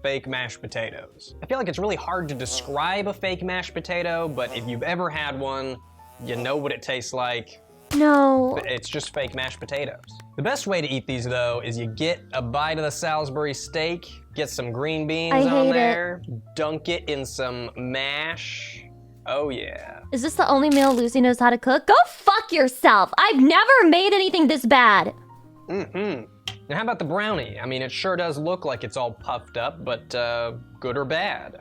fake mashed potatoes. I feel like it's really hard to describe a fake mashed potato, but if you've ever had one, you know what it tastes like. No. It's just fake mashed potatoes. The best way to eat these though is you get a bite of the Salisbury steak, get some green beans on there, dunk it in some mash. Oh yeah. Is this the only meal Lucy knows how to cook? Go fuck yourself! I've never made anything this bad! Mm-hmm. And how about the brownie? I mean, it sure does look like it's all puffed up, but good or bad?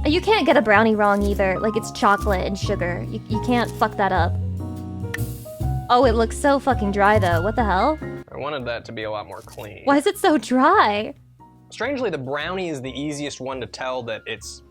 You can't get a brownie wrong either. Like, it's chocolate and sugar. You can't fuck that up. Oh, it looks so fucking dry though. What the hell? I wanted that to be a lot more clean. Why is it so dry? Strangely, the brownie is the easiest one to tell that it's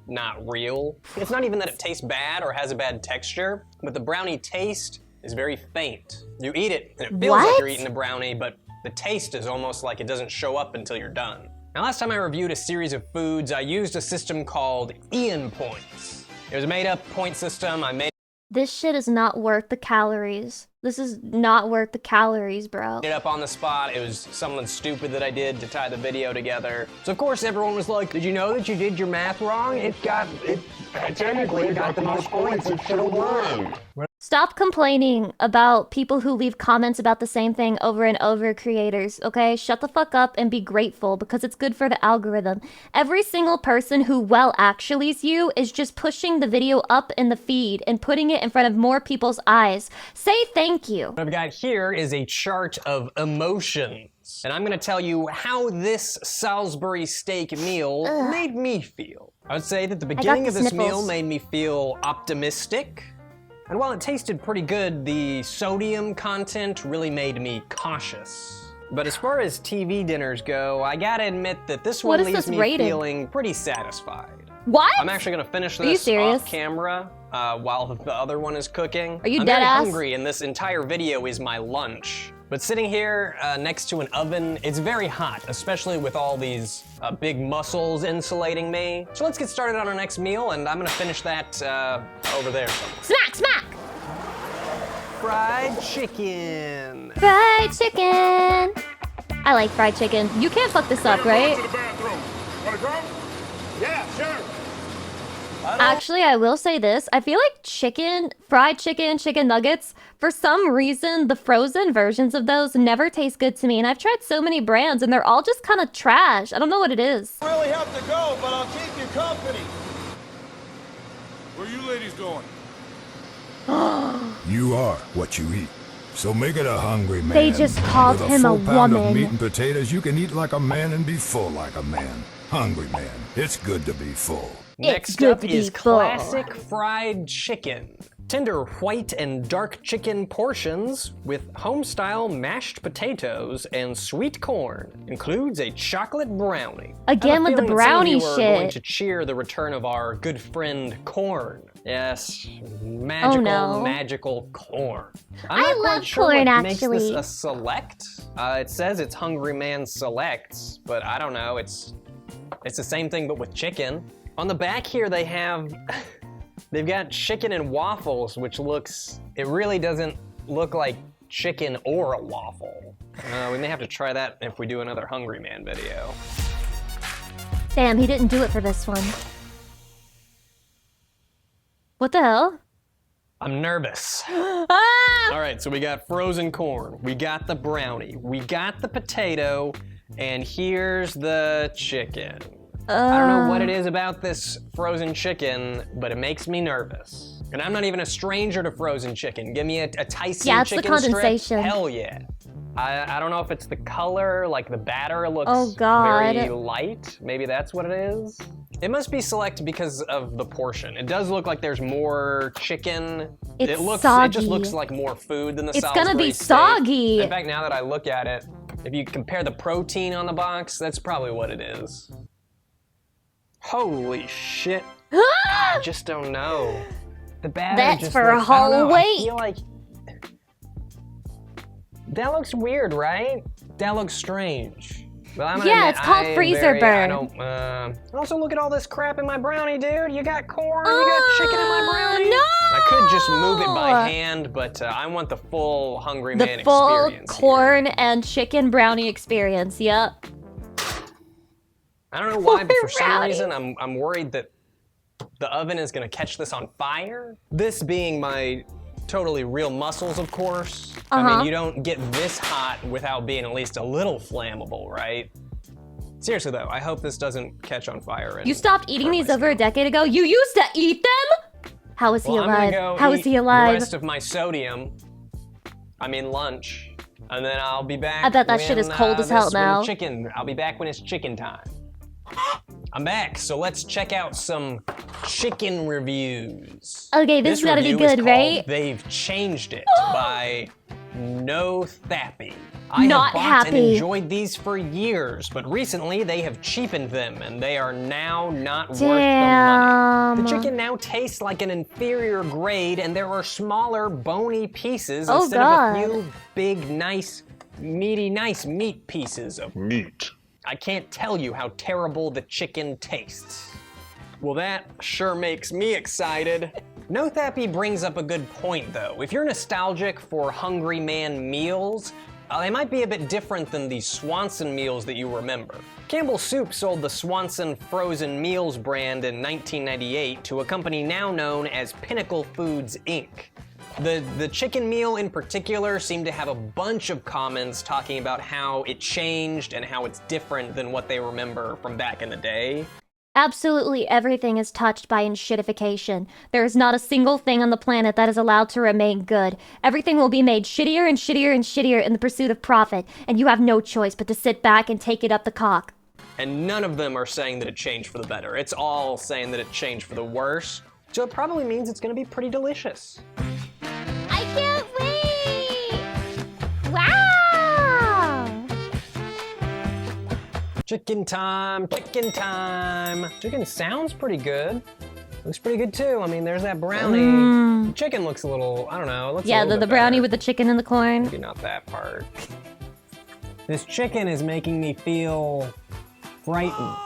not real. It's not even that it tastes bad or has a bad texture, but the brownie taste is very faint. You eat it and it feels like you're eating a brownie, but the taste is almost like it doesn't show up until you're done. Now, last time I reviewed a series of foods, I used a system called Ian Points. It was a made-up point system. I made This shit is not worth the calories. This is not worth the calories, bro. it up on the spot. It was something stupid that I did to tie the video together. So of course everyone was like, did you know that you did your math wrong? It technically got the most points it should have won. Stop complaining about people who leave comments about the same thing over and over, creators, okay? Shut the fuck up and be grateful because it's good for the algorithm. Every single person who well actuallys you is just pushing the video up in the feed and putting it in front of more people's eyes. Say thank you. What I've got here is a chart of emotions. And I'm gonna tell you how this Salisbury steak meal made me feel. I would say that the beginning of this meal made me feel optimistic. And while it tasted pretty good, the sodium content really made me cautious. But as far as TV dinners go, I gotta admit that this one leaves me feeling pretty satisfied. What? I'm actually gonna finish this off camera while the other one is cooking. Are you I'm dead very ass? hungry, and this entire video is my lunch. But sitting here next to an oven, it's very hot, especially with all these big muscles insulating me. So let's get started on our next meal, and I'm gonna finish that over there somewhere. Smack! Fried chicken. Fried chicken! I like fried chicken. You can't fuck this up, right? Yeah, sure. Actually, I will say this. I feel like fried chicken, chicken nuggets, for some reason, the frozen versions of those never taste good to me. And I've tried so many brands and they're all just kind of trash. I don't know what it is. I really have to go, but I'll keep you company. Where you ladies going? You are what you eat. So make it a hungry man. They just called With him a full pound of woman. meat and potatoes, you can eat like a man and be full like a man. Hungry man. It's good to be full. Next up is classic fried chicken. Tender white and dark chicken portions with home-style mashed potatoes and sweet corn. Includes a chocolate brownie. Again with the brownie Are going shit. to cheer the return of our good friend corn. Yes, magical, magical corn. I'm not quite love sure corn, what makes this actually. a select. It says it's Hungry Man Selects, but I don't know. It's the same thing but with chicken. On the back here they have, they've got chicken and waffles, which it really doesn't look like chicken or a waffle. We may have to try that if we do another Hungry Man video. Damn, he didn't do it for this one. What the hell? I'm nervous. Ah! All right, so we got frozen corn, we got the brownie, we got the potato, and here's the chicken. I don't know what it is about this frozen chicken, but it makes me nervous. And I'm not even a stranger to frozen chicken. Give me a Tyson Yeah, it's the chicken condensation. strip. Hell yeah. I don't know if it's the color, like the batter looks God. very light. Maybe that's what it is. It must be select because of the portion. It does look like there's more chicken. It's It just soggy. looks like more food than the It's Salisbury gonna be steak. soggy. In fact, now that I look at it, if you compare the protein on the box, that's probably what it is. Holy shit. I just don't know. The batter That's just for a looks, I don't whole know, I week. feel like that looks weird, right? That looks strange. Well, I'm gonna Yeah, admit, it's called I am freezer very- I burn. don't. Also, look at all this crap in my brownie, dude. You got corn, you got chicken in my brownie. No! I could just move it by hand, but I want the full Hungry Man The full experience. corn and chicken brownie experience, yep. I don't know why, but for some Brownie. reason, I'm worried that the oven is gonna catch this on fire. This being my totally real muscles, of course. I mean, you don't get this hot without being at least a little flammable, right? Seriously though, I hope this doesn't catch on fire. You stopped eating these over a decade ago? You used to eat them? How is he Well, I'm gonna alive? go How is eat he the alive? rest of my sodium. I mean lunch, and then I'll be back. I bet that shit is cold as hell now. Chicken. I'll be back when it's chicken time. I'm back, so let's check out some chicken reviews. Okay, this gotta be review is good, called right? They've Changed It by No Thappy. I Not have bought and happy. enjoyed these for years, but recently they have cheapened them and they are now not worth the money. Damn. The chicken now tastes like an inferior grade and there are smaller bony pieces Oh, instead God. of a few big, nice, meaty, nice meat pieces of meat. I can't tell you how terrible the chicken tastes. Well, that sure makes me excited. No Thappy brings up a good point though. If you're nostalgic for Hungry Man meals, they might be a bit different than the Swanson meals that you remember. Campbell Soup sold the Swanson Frozen Meals brand in 1998 to a company now known as Pinnacle Foods, Inc. The chicken meal in particular seemed to have a bunch of comments talking about how it changed and how it's different than what they remember from back in the day. Absolutely everything is touched by enshittification. There is not a single thing on the planet that is allowed to remain good. Everything will be made shittier and shittier and shittier in the pursuit of profit, and you have no choice but to sit back and take it up the cock. And none of them are saying that it changed for the better. It's all saying that it changed for the worse. So it probably means it's gonna be pretty delicious. I can't wait! Wow! Chicken time, chicken time. Chicken sounds pretty good. Looks pretty good too. I mean, there's that brownie. The chicken looks a little, I don't know. It looks a Yeah, little the bit brownie better. with the chicken and the corn. Maybe not that part. This chicken is making me feel frightened.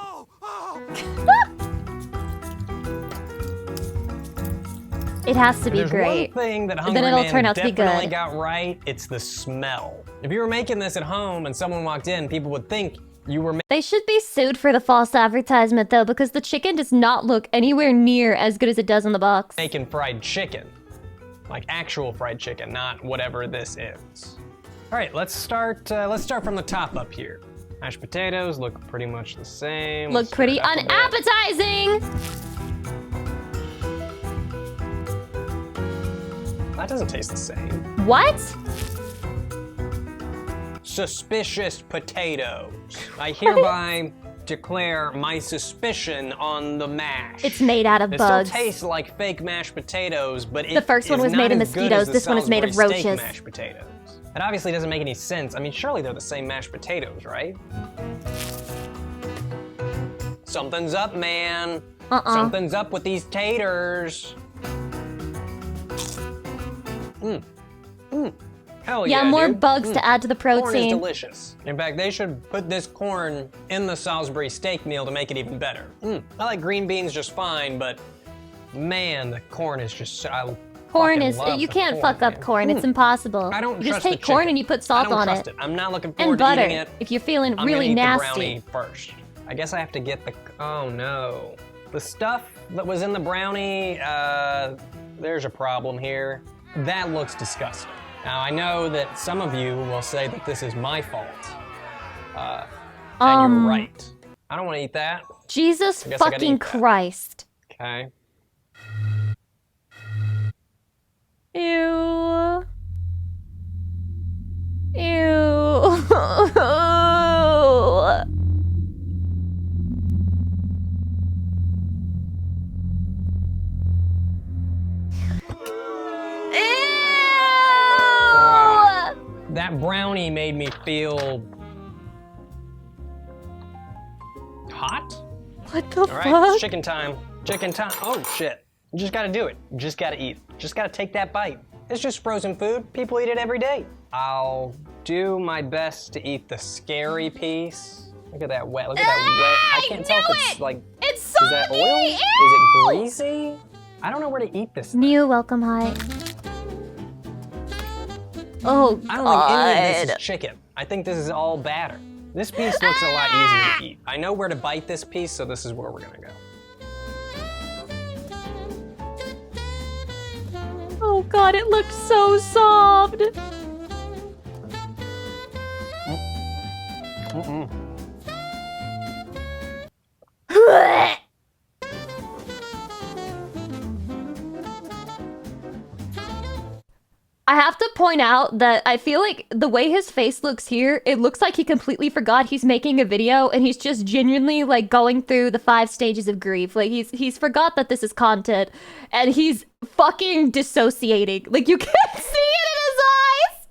It has to be There's great. one thing that Then Hungry it'll Man turn out to be definitely good. got right, it's the smell. If you were making this at home and someone walked in, people would think You were They should be sued for the false advertisement though, because the chicken does not look anywhere near as good as it does in the box. making fried chicken. Like actual fried chicken, not whatever this is. All right, let's start from the top up here. Mashed potatoes look pretty much the same. Look pretty unappetizing. That doesn't taste the same. What? Suspicious potatoes. I hereby declare my suspicion on the mash. It's made out of bugs. It still tastes like fake mashed potatoes, but The first one was made of mosquitoes. This one is made of Salisbury steak roaches. mashed potatoes. It obviously doesn't make any sense. I mean, surely they're the same mashed potatoes, right? Something's up, man. Something's up with these taters. Hell yeah, more dude. bugs to add to the Corn is protein. delicious. In fact, they should put this corn in the Salisbury steak meal to make it even better. I like green beans just fine, but man, the corn is just Corn is, you can't fuck up corn. It's impossible. I don't You just trust the take corn chicken. and you put I salt don't on trust it. I'm not looking forward And to butter, eating it. if you're feeling I'm really gonna eat nasty. the brownie first. I guess I have to get the, oh no. The stuff that was in the brownie, there's a problem here. That looks disgusting. Now I know that some of you will say that this is my fault. And you're right. I don't want to eat that. Jesus I guess I gotta fucking eat that. Christ. Okay. Ew. Ew. That brownie made me feel hot. What the All right, it's fuck? chicken time. Chicken time. Oh shit. You just gotta do it. You just gotta eat. Just gotta take that bite. It's just frozen food. People eat it every day. I'll do my best to eat the scary piece. Look at that wet. Look at that wet. I can't tell if it's like. It's soggy. Is that oil? Ew! Is it greasy? I don't know where to eat this. New welcome hi. Oh I don't think any of this god. is chicken. I think this is all batter. This piece looks a lot easier to eat. I know where to bite this piece, so this is where we're gonna go. Oh god, it looks so soft. I have to point out that I feel like the way his face looks here, it looks like he completely forgot he's making a video and he's just genuinely like going through the 5 stages of grief. Like he's forgot that this is content and he's fucking dissociating. Like you can't see it in his eyes.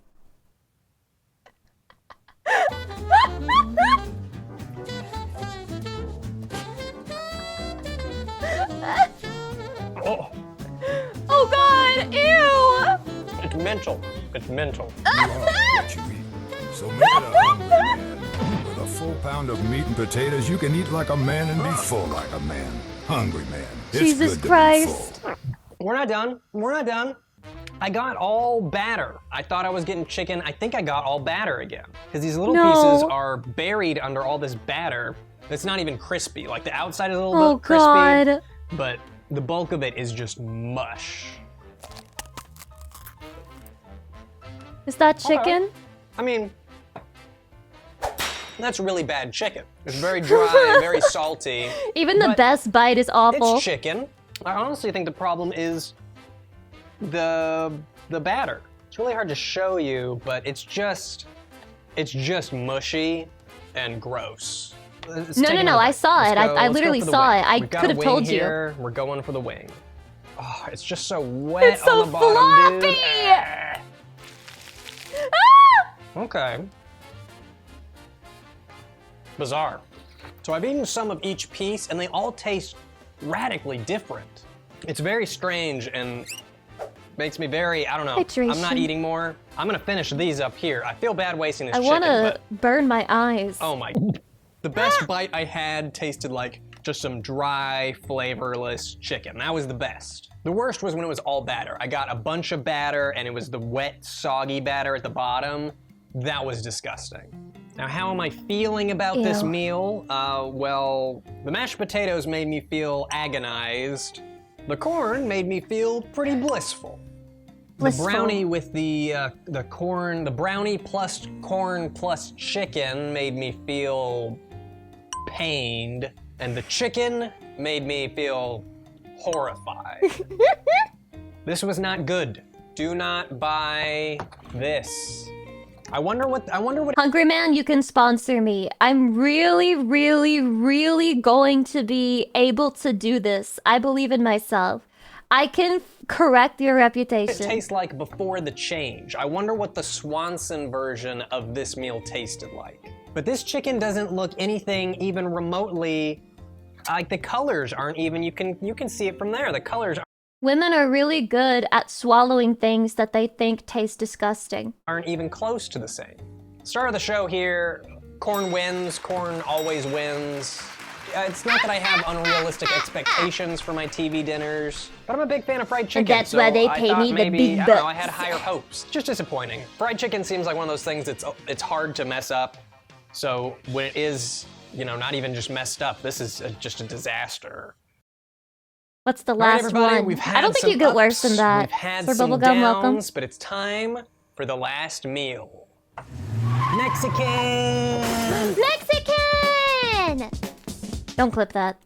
Oh god, ew! It's mental. It's mental. So make it a hungry man. With a full pound of meat and potatoes, you can eat like a man and be full like a man. Hungry man. It's Jesus good to be Christ. full. We're not done. We're not done. I got all batter. I thought I was getting chicken. I think I got all batter again. Because these little pieces are buried under all this batter. It's not even crispy. Like the outside is a little bit crispy. God. But the bulk of it is just mush. Is that chicken? I mean, that's really bad chicken. It's very dry, very salty. Even the best bite is awful. It's chicken. I honestly think the problem is the batter. It's really hard to show you, but it's just mushy and gross. No, I saw it. I literally saw it. I could have told you. We're going for the wing. Oh, it's just so wet It's so on the bottom, floppy! dude. Okay. Bizarre. So I've eaten some of each piece and they all taste radically different. It's very strange and makes me very, I don't know. Hydration. I'm not eating more. I'm gonna finish these up here. I feel bad wasting this I chicken, want to but burn my eyes. oh my. The best bite I had tasted like just some dry, flavorless chicken. That was the best. The worst was when it was all batter. I got a bunch of batter and it was the wet, soggy batter at the bottom. That was disgusting. Now, how am I feeling about this meal? Well, the mashed potatoes made me feel agonized. The corn made me feel pretty blissful. The brownie with the corn, the brownie plus corn plus chicken made me feel pained, and the chicken made me feel horrified. This was not good. Do not buy this. I wonder what Hungry Man, you can sponsor me. I'm really, really, really going to be able to do this. I believe in myself. I can correct your reputation. It tastes like before the change. I wonder what the Swanson version of this meal tasted like. But this chicken doesn't look anything even remotely like the colors aren't even, you can see it from there. The colors Women are really good at swallowing things that they think taste disgusting. Aren't even close to the same. Start of the show here, corn wins, corn always wins. It's not that I have unrealistic expectations for my TV dinners, but I'm a big fan of fried chicken. And that's why they pay me the big bucks. I don't know, I had higher hopes. Just disappointing. Fried chicken seems like one of those things that's it's hard to mess up. So when it is, you know, not even just messed up, this is just a disaster. What's the last one? I don't think you get worse than that. We've had Sir some Bubblegum, downs, welcome. but it's time for the last meal. Mexican! Mexican! Don't clip that.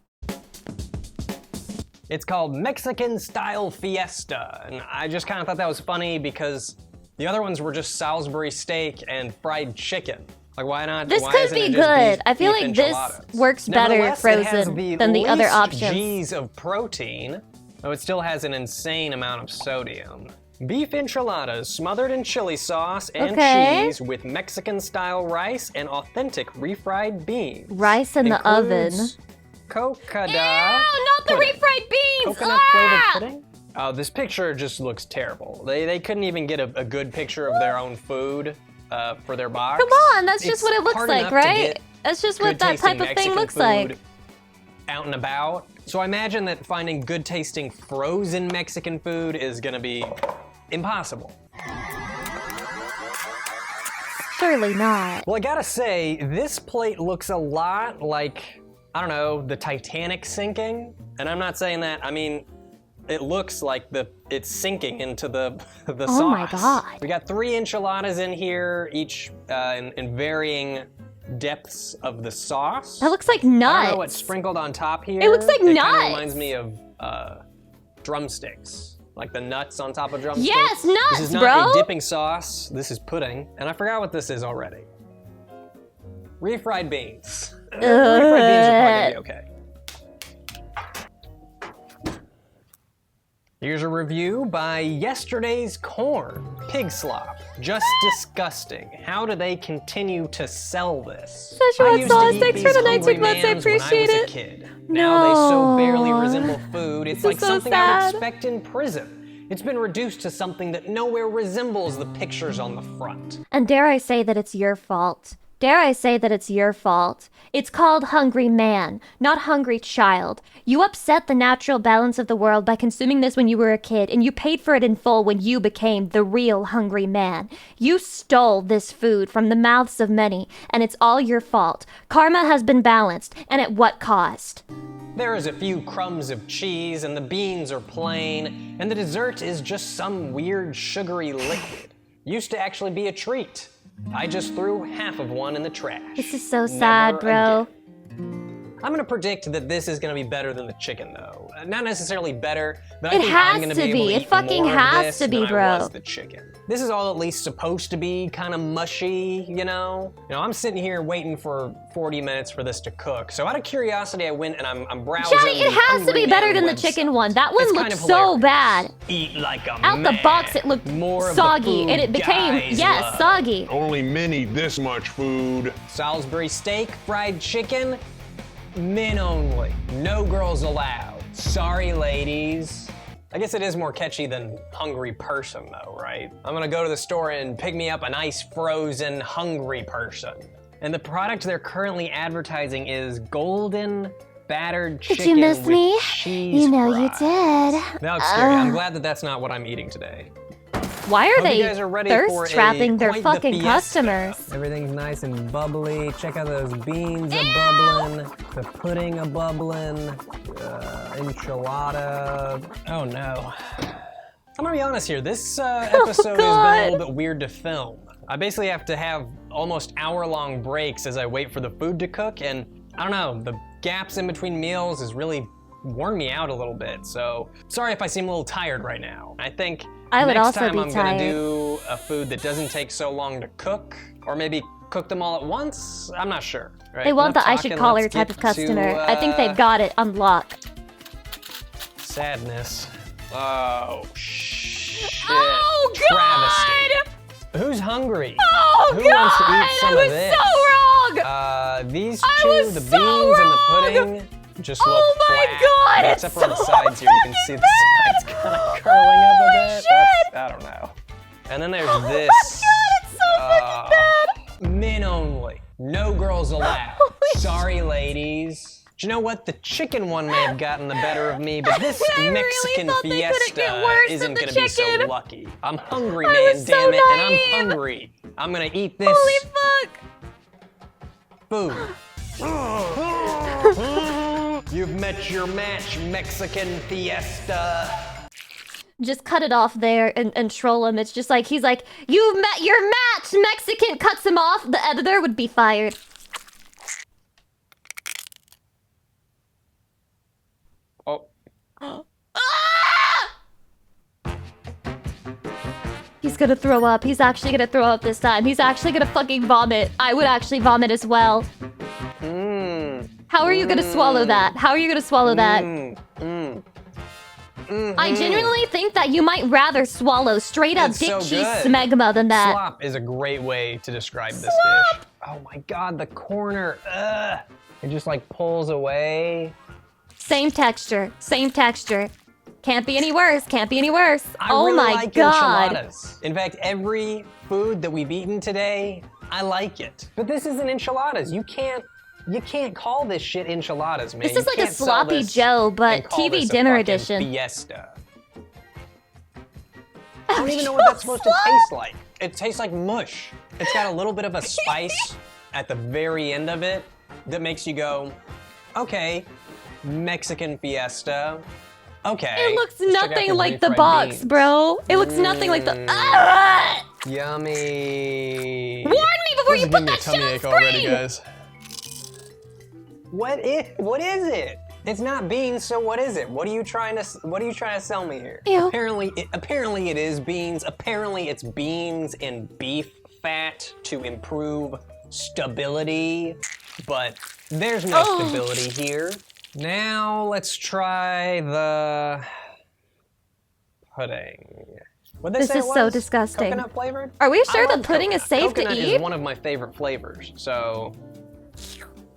It's called Mexican Style Fiesta, and I just kind of thought that was funny because the other ones were just Salisbury steak and fried chicken. Like, why not? This could be good. I feel like this works better frozen than the other options. G's of protein, though it still has an insane amount of sodium. Beef enchiladas smothered in chili sauce and cheese with Mexican-style rice and authentic refried beans. Rice in the oven. Cocada. Ew, not the refried beans! Coconut-flavored pudding? Oh, this picture just looks terrible. They couldn't even get a good picture of their own food for their box. Come on, that's just what it looks like, right? That's just what that type of thing looks like. Out and about. So I imagine that finding good tasting frozen Mexican food is gonna be impossible. Surely not. Well, I gotta say, this plate looks a lot like, I don't know, the Titanic sinking. And I'm not saying that, I mean, it looks like it's sinking into the sauce. Oh my God. We got 3 enchiladas in here, each in varying depths of the sauce. That looks like nuts. I don't know what's sprinkled on top here. It looks like It nuts. kind of reminds me of drumsticks. Like the nuts on top of drumsticks. Yes, nuts, This is not bro. a dipping sauce. This is pudding. And I forgot what this is already. Refried beans. Refried beans are probably gonna be okay. Here's a review by Yesterday's Corn. Pig slop. Just disgusting. How do they continue to sell this? Szechuan sauce, thanks for the 19 months, I appreciate it. Kid. Now they so barely resemble food, it's like so something I would sad. expect in prison. It's been reduced to something that nowhere resembles the pictures on the front. And dare I say that it's your fault. Dare I say that it's your fault. It's called Hungry Man, not Hungry Child. You upset the natural balance of the world by consuming this when you were a kid, and you paid for it in full when you became the real Hungry Man. You stole this food from the mouths of many, and it's all your fault. Karma has been balanced, and at what cost? There is a few crumbs of cheese, and the beans are plain, and the dessert is just some weird sugary liquid. Used to actually be a treat. I just threw half of one in the trash. This is so sad, bro. I'm gonna predict that this is gonna be better than the chicken, though. Not necessarily better, but I It think has I'm gonna to be able be. to It eat fucking more of has this to be, than I bro. was the chicken. This is all at least supposed to be kind of mushy, you know? I'm sitting here waiting for 40 minutes for this to cook. So out of curiosity, I went and I'm browsing. Johnny, it the has to be Hungry better Man than the website. chicken one. That one It's looked kind of so hilarious. bad. Eat like a Out man. the box, it looked More of the soggy, food and it became, guys yes, love. soggy. Only men eat this much food. Salisbury steak, fried chicken, men only. No girls allowed. Sorry, ladies. I guess it is more catchy than hungry person, though, right? I'm gonna go to the store and pick me up a nice frozen hungry person. And the product they're currently advertising is golden battered chicken Did you miss with me? cheese You know fries. you did. That looks scary. I'm glad that that's not what I'm eating today. Why are Hope they you guys are ready thirst for trapping their quite the fucking fiesta. customers? Everything's nice and bubbly. Check out those beans a-bubbling, the pudding a-bubbling, enchilada. Oh no. I'm gonna be honest here, this episode has been a little bit weird to film. I basically have to have almost hour-long breaks as I wait for the food to cook, and I don't know, the gaps in between meals has really worn me out a little bit, so sorry if I seem a little tired right now. I think I would next also time be I'm tired. gonna do a food that doesn't take so long to cook, or maybe cook them all at once? I'm not sure. Right, They want enough the I should talking, call her let's type get of customer. to, I think they've got it on lock. Sadness. Oh, shit. Oh, Travesty. Who's hungry? Oh, Who God! wants to eat some I was of this? so wrong! These I two, was the so beans and the wrong! pudding, just look Oh my flat. God, Except it's for on the so sides here, you can see the sides kind of curling up a bit. That's, I don't know. And then there's this. God, it's so fucking bad! Men only. No girls allowed. Sorry, ladies. Do you know what? The chicken one may have gotten the better of me, but this I really Mexican thought they couldn't get fiesta worse isn't than the gonna be so chicken. lucky. I'm hungry, I man, was damn so it, and naive. I'm hungry. I'm gonna eat this Holy fuck! food. You've met your match, Mexican fiesta. Just cut it off there and troll him. It's just like, he's like, you've met your match! Mexican cuts him off. The editor would be fired. Oh. He's gonna throw up. He's actually gonna throw up this time. He's actually gonna fucking vomit. I would actually vomit as well. How are you gonna swallow that? How are you gonna swallow that? I genuinely think that you might rather swallow straight up It's dick so cheese good. smegma than that. Slop is a great way to describe this dish. Oh my god, the corner. Ugh. It just like pulls away. Same texture. Same texture. Can't be any worse. Can't be any worse. I Oh really my like god. enchiladas. In fact, every food that we've eaten today, I like it. But this isn't enchiladas. You can't call this shit enchiladas, man. This is You like a can't sell sloppy this Joe, but and call TV this a dinner fucking edition. Fiesta. I don't even know what that's supposed to taste like. It tastes like mush. It's got a little bit of a spice at the very end of it that makes you go, okay, Mexican fiesta. Okay. It looks let's check out nothing like the refried box, beans. bro. It looks nothing like the. Ah! Yummy. Warn me before you put that shit on screen. Already, guys. What is it? It's not beans, so what is it? What are you trying to sell me here? Ew. Apparently it is beans. Apparently it's beans and beef fat to improve stability, but there's no stability here. Now let's try the pudding. What'd they This say is it so was? disgusting. Coconut flavored? Are we I sure the love pudding is safe to Coconut eat? is one of my favorite flavors, so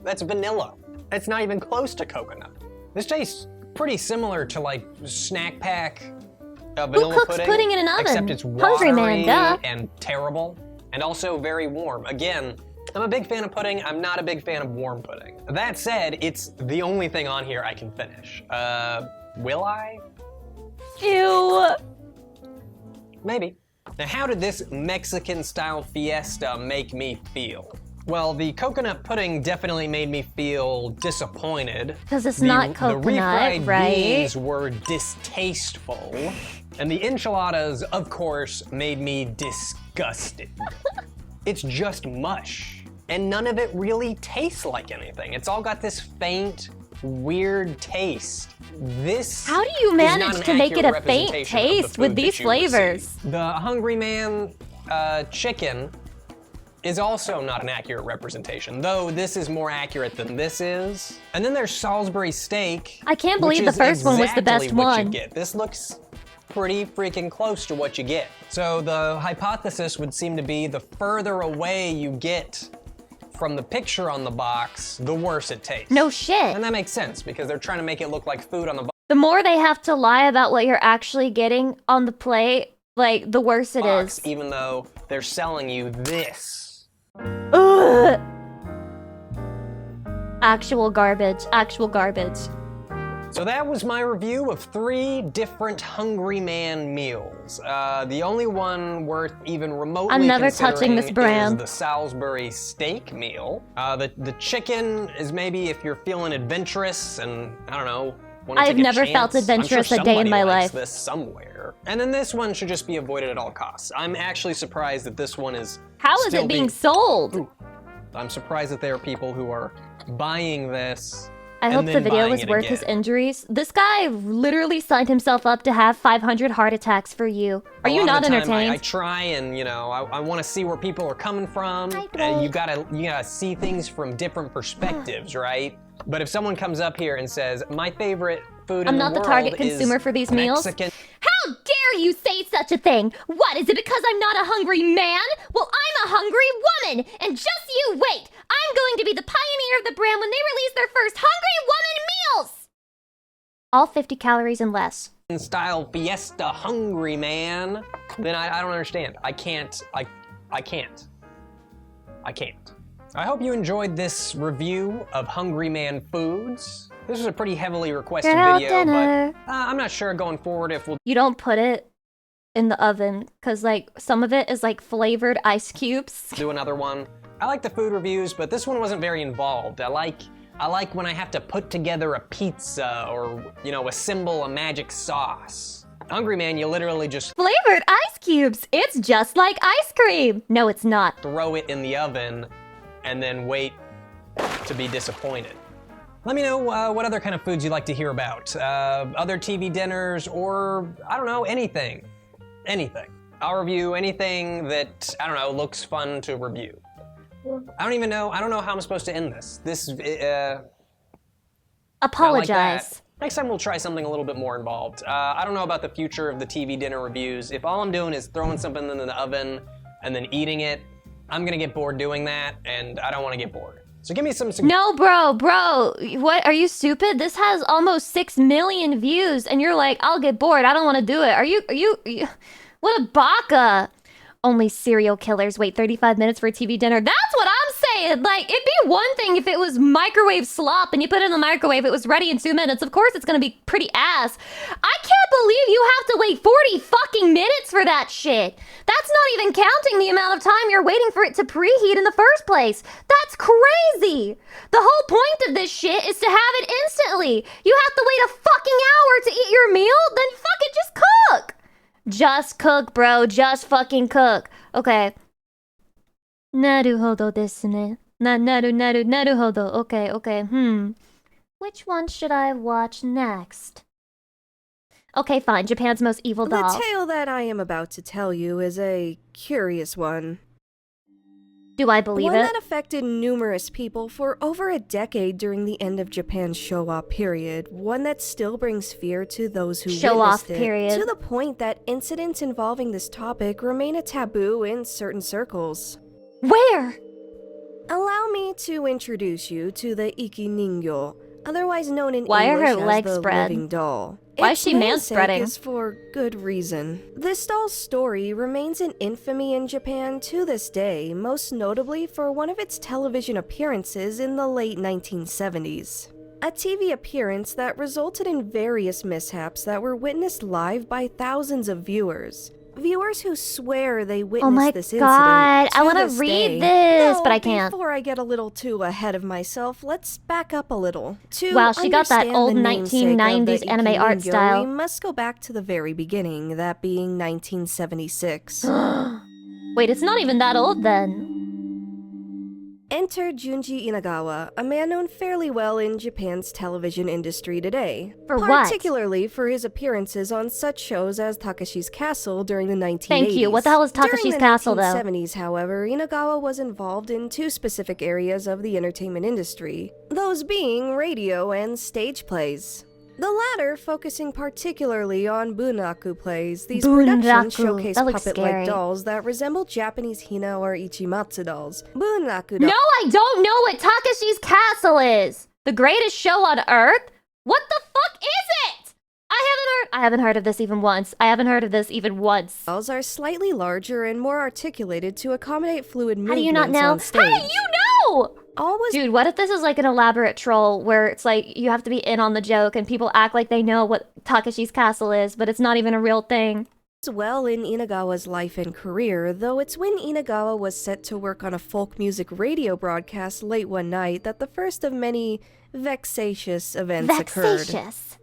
that's vanilla. It's not even close to coconut. This tastes pretty similar to like snack pack vanilla Who cooks pudding in an oven? except it's Hungry watery man, duh. and terrible, and also very warm. Again, I'm a big fan of pudding. I'm not a big fan of warm pudding. That said, it's the only thing on here I can finish. Will I? Ew. Maybe. Now, how did this Mexican-style fiesta make me feel? Well, the coconut pudding definitely made me feel disappointed. 'Cause it's not coconut, the refried right? beans were distasteful. And the enchiladas, of course, made me disgusted. It's just mush. And none of it really tastes like anything. It's all got this faint, weird taste. How do you manage to make it a faint taste with these flavors? The Hungry Man chicken is also not an accurate representation, though this is more accurate than this is. And then there's Salisbury steak. I can't believe which the is first one was the exactly best what you one. get. This looks pretty freaking close to what you get. So the hypothesis would seem to be the further away you get from the picture on the box, the worse it tastes. No shit. And that makes sense because they're trying to make it look like food on the box. The more they have to lie about what you're actually getting on the plate, like, the worse it is. Even though they're selling you this. Ugh. Actual garbage. Actual garbage. So that was my review of 3 different Hungry Man meals. The only one worth even remotely I'm never touching this brand. is the Salisbury steak meal. The chicken is maybe if you're feeling adventurous and, I don't know, want to take I've a never chance. felt adventurous I'm sure a day in somebody my likes life. this somewhere. And then this one should just be avoided at all costs. I'm actually surprised that this one is How is still it being sold? Ooh. I'm surprised that there are people who are buying this. I hope the video was worth his injuries. This guy literally signed himself up to have 500 heart attacks for you. Are you not entertained? I try and, you know, I want to see where people are coming from. And you gotta see things from different perspectives, right? But if someone comes up here and says, my favorite food in the world I'm not the target consumer for these meals. Mexican. How dare you say such a thing? What, is it because I'm not a hungry man? Well, I'm a hungry woman, and just you wait. I'm going to be the pioneer of the brand when they release their first Hungry Woman meals. All 50 calories and less. Style Fiesta Hungry Man. Then I don't understand. I can't. I hope you enjoyed this review of Hungry Man Foods. This was a pretty heavily requested video, but I'm not sure going forward if we'll... You don't put it in the oven, because like some of it is like flavored ice cubes. Do another one. I like the food reviews, but this one wasn't very involved. I like when I have to put together a pizza or, you know, assemble a magic sauce. Hungry Man, you literally just... Flavored ice cubes! It's just like ice cream! No, it's not. Throw it in the oven and then wait to be disappointed. Let me know what other kind of foods you'd like to hear about. Other TV dinners or, I don't know, anything. Anything. I'll review anything that, I don't know, looks fun to review. I don't know how I'm supposed to end this. Apologize. Like next time we'll try something a little bit more involved. I don't know about the future of the TV dinner reviews. If all I'm doing is throwing something in the oven and then eating it, I'm gonna get bored doing that, and I don't wanna get bored. So give me some... No, bro, what, are you stupid? This has almost 6 million views, and you're like, I'll get bored, I don't wanna do it. Are you what a baka. Only serial killers wait 35 minutes for a TV dinner. That's what I'm saying. Like, it'd be one thing if it was microwave slop and you put it in the microwave, it was ready in 2 minutes. Of course, it's gonna be pretty ass. I can't believe you have to wait 40 fucking minutes for that shit. That's not even counting the amount of time you're waiting for it to preheat in the first place. That's crazy. The whole point of this shit is to have it instantly. You have to wait a fucking hour to eat your meal? Then fuck it, just cook. Just cook, bro. Just fucking cook. Okay. Naruhodo desu ne. Naruhodo. Okay. Which one should I watch next? Okay, fine. Japan's Most Evil Doll. The tale that I am about to tell you is a curious one. Do I believe One it? that affected numerous people for over a decade during the end of Japan's Showa period. One that still brings fear to those who Showa witnessed it. period. To the point that incidents involving this topic remain a taboo in certain circles. Where? Allow me to introduce you to the Iki Ningyo, otherwise known in Why English are her as legs the spread? living doll. Why is Its she namesake manspreading? is for good reason. This doll's story remains in infamy in Japan to this day, most notably for one of its television appearances in the late 1970s. A TV appearance that resulted in various mishaps that were witnessed live by thousands of viewers. Viewers who swear they witnessed this incident. Oh my god, I want want to read this, but I can't. Before I get a little too ahead of myself, let's back up a little. To Wow, she got that understand old the namesake of 1990s the anime art Ikinigyo, style. We must go back to the very beginning, that being 1976. Wait, it's not even that old then. Enter Junji Inagawa, a man known fairly well in Japan's television industry today. For what? Particularly for his appearances on such shows as Takashi's Castle during the 1980s. Thank you. What the hell is Takashi's Castle, though? During the 1970s, however, Inagawa was involved in 2 specific areas of the entertainment industry, those being radio and stage plays. The latter focusing particularly on bunraku plays. These productions showcase puppet-like dolls that resemble Japanese hina or ichimatsu dolls. Bunraku dolls. No, I don't know what Takashi's Castle is. The greatest show on earth? What the fuck is it? I haven't heard of this even once. Dolls are slightly larger and more articulated to accommodate fluid How do you not movements know? on stage. How do you know? No! Dude, what if this is like an elaborate troll where it's like you have to be in on the joke and people act like they know what Takeshi's castle is, but it's not even a real thing? Well in Inagawa's life and career, though it's when Inagawa was set to work on a folk music radio broadcast late one night that the first of many vexatious events occurred.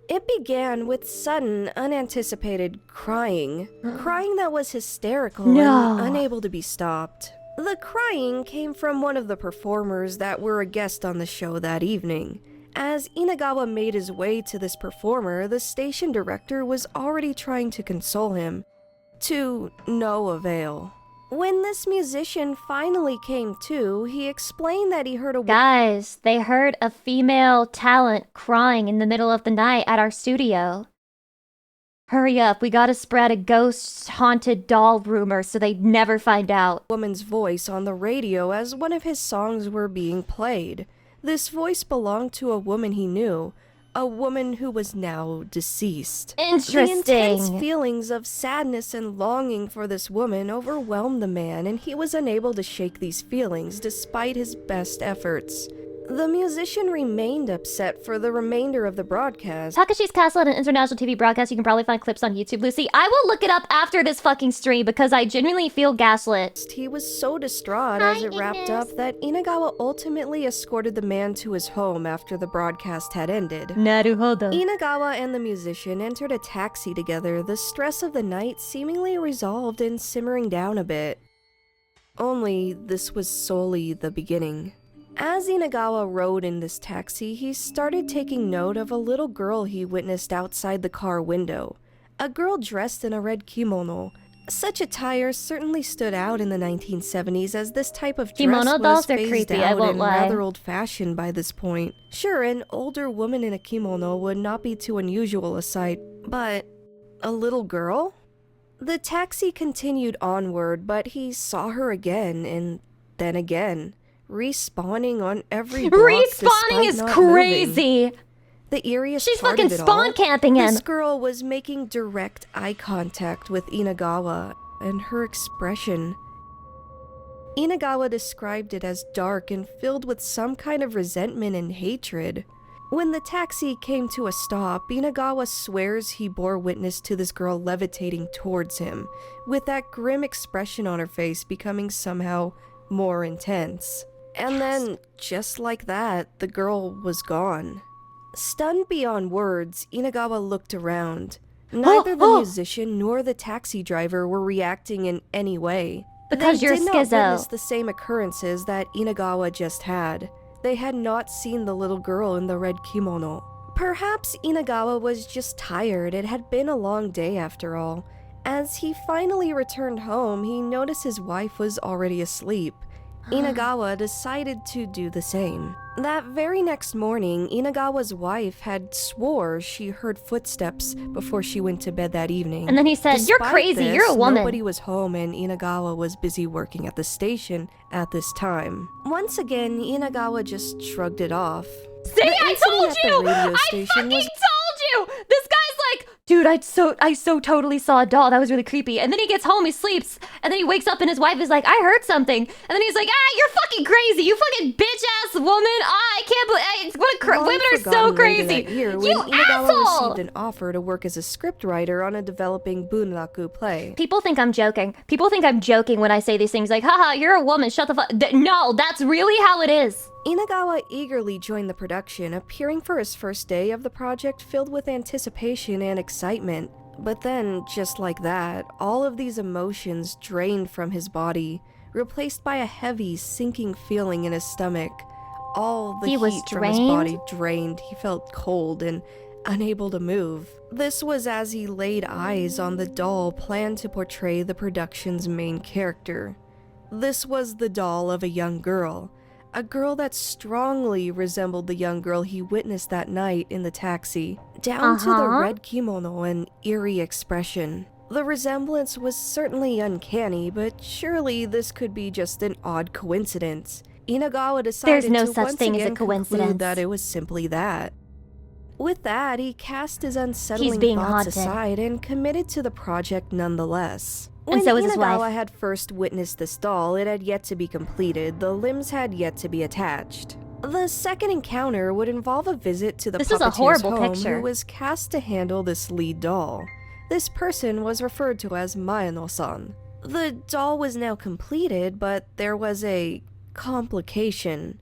It began with sudden, unanticipated crying. Crying that was hysterical and unable to be stopped. The crying came from one of the performers that were a guest on the show that evening. As Inagawa made his way to this performer, the station director was already trying to console him, to no avail. When this musician finally came to, he explained that he heard a— Guys, they heard a female talent crying in the middle of the night at our studio. Hurry up, we gotta spread a ghost-haunted doll rumor so they'd never find out. Woman's voice on the radio as one of his songs were being played. This voice belonged to a woman he knew, a woman who was now deceased. Interesting. The intense feelings of sadness and longing for this woman overwhelmed the man, and he was unable to shake these feelings despite his best efforts. The musician remained upset for the remainder of the broadcast. Takeshi's Castle at an international TV broadcast. You can probably find clips on YouTube, Lucy. I will look it up after this fucking stream because I genuinely feel gaslit. He was so distraught as it wrapped up that Inagawa ultimately escorted the man to his home after the broadcast had ended. Naruhodo. Inagawa and the musician entered a taxi together, the stress of the night seemingly resolved and simmering down a bit. Only this was solely the beginning. As Inagawa rode in this taxi, he started taking note of a little girl he witnessed outside the car window. A girl dressed in a red kimono. Such attire certainly stood out in the 1970s as this type of dress Kimono was dolls are phased creepy, I out won't and lie. rather old-fashioned by this point. Sure, an older woman in a kimono would not be too unusual a sight, but a little girl? The taxi continued onward, but he saw her again and then again. Respawning on every block. Respawning is crazy. The eeriest She's part fucking of it spawn all, camping him. This girl was making direct eye contact with Inagawa, and her expression. Inagawa described it as dark and filled with some kind of resentment and hatred. When the taxi came to a stop, Inagawa swears he bore witness to this girl levitating towards him, with that grim expression on her face becoming somehow more intense. And then, just like that, the girl was gone. Stunned beyond words, Inagawa looked around. Neither the musician nor the taxi driver were reacting in any way. Because they you're did not schizo. witness the same occurrences that Inagawa just had. They had not seen the little girl in the red kimono. Perhaps Inagawa was just tired. It had been a long day after all. As he finally returned home, he noticed his wife was already asleep. Inagawa decided to do the same. That very next morning, Inagawa's wife had swore she heard footsteps before she went to bed that evening. And then he said, "You're Despite crazy, this, you're a woman." Nobody was home and Inagawa was busy working at the station at this time. Once again, Inagawa just shrugged it off. See, I told you! I fucking told you! This guy's like, dude, I so totally saw a doll. That was really creepy. And then he gets home, he sleeps, and then he wakes up and his wife is like, I heard something. And then he's like, you're fucking crazy. You fucking bitch-ass woman. I can't believe, women are so crazy. That year, when You Inagawa asshole! received an offer to work as a scriptwriter on a developing bunraku play. People think I'm joking. People think I'm joking when I say these things like, haha, you're a woman, shut the fuck. No, that's really how it is. Inagawa eagerly joined the production, appearing for his first day of the project filled with anticipation and excitement. But then, just like that, all of these emotions drained from his body, replaced by a heavy, sinking feeling in his stomach. All the heat from his body drained. He felt cold and unable to move. This was as he laid eyes on the doll planned to portray the production's main character. This was the doll of a young girl. A girl that strongly resembled the young girl he witnessed that night in the taxi, down to the red kimono and eerie expression. The resemblance was certainly uncanny, but surely this could be just an odd coincidence. Inagawa decided There's no to such once thing as a again conclude coincidence. that it was simply that. With that, he cast his unsettling being thoughts haunted. aside and committed to the project nonetheless. When so is his Inagawa wife. had first witnessed this doll, it had yet to be completed, the limbs had yet to be attached. The second encounter would involve a visit to the This is a puppeteer's horrible home picture. who was cast to handle this lead doll. This person was referred to as Maeno-san. The doll was now completed, but there was a complication.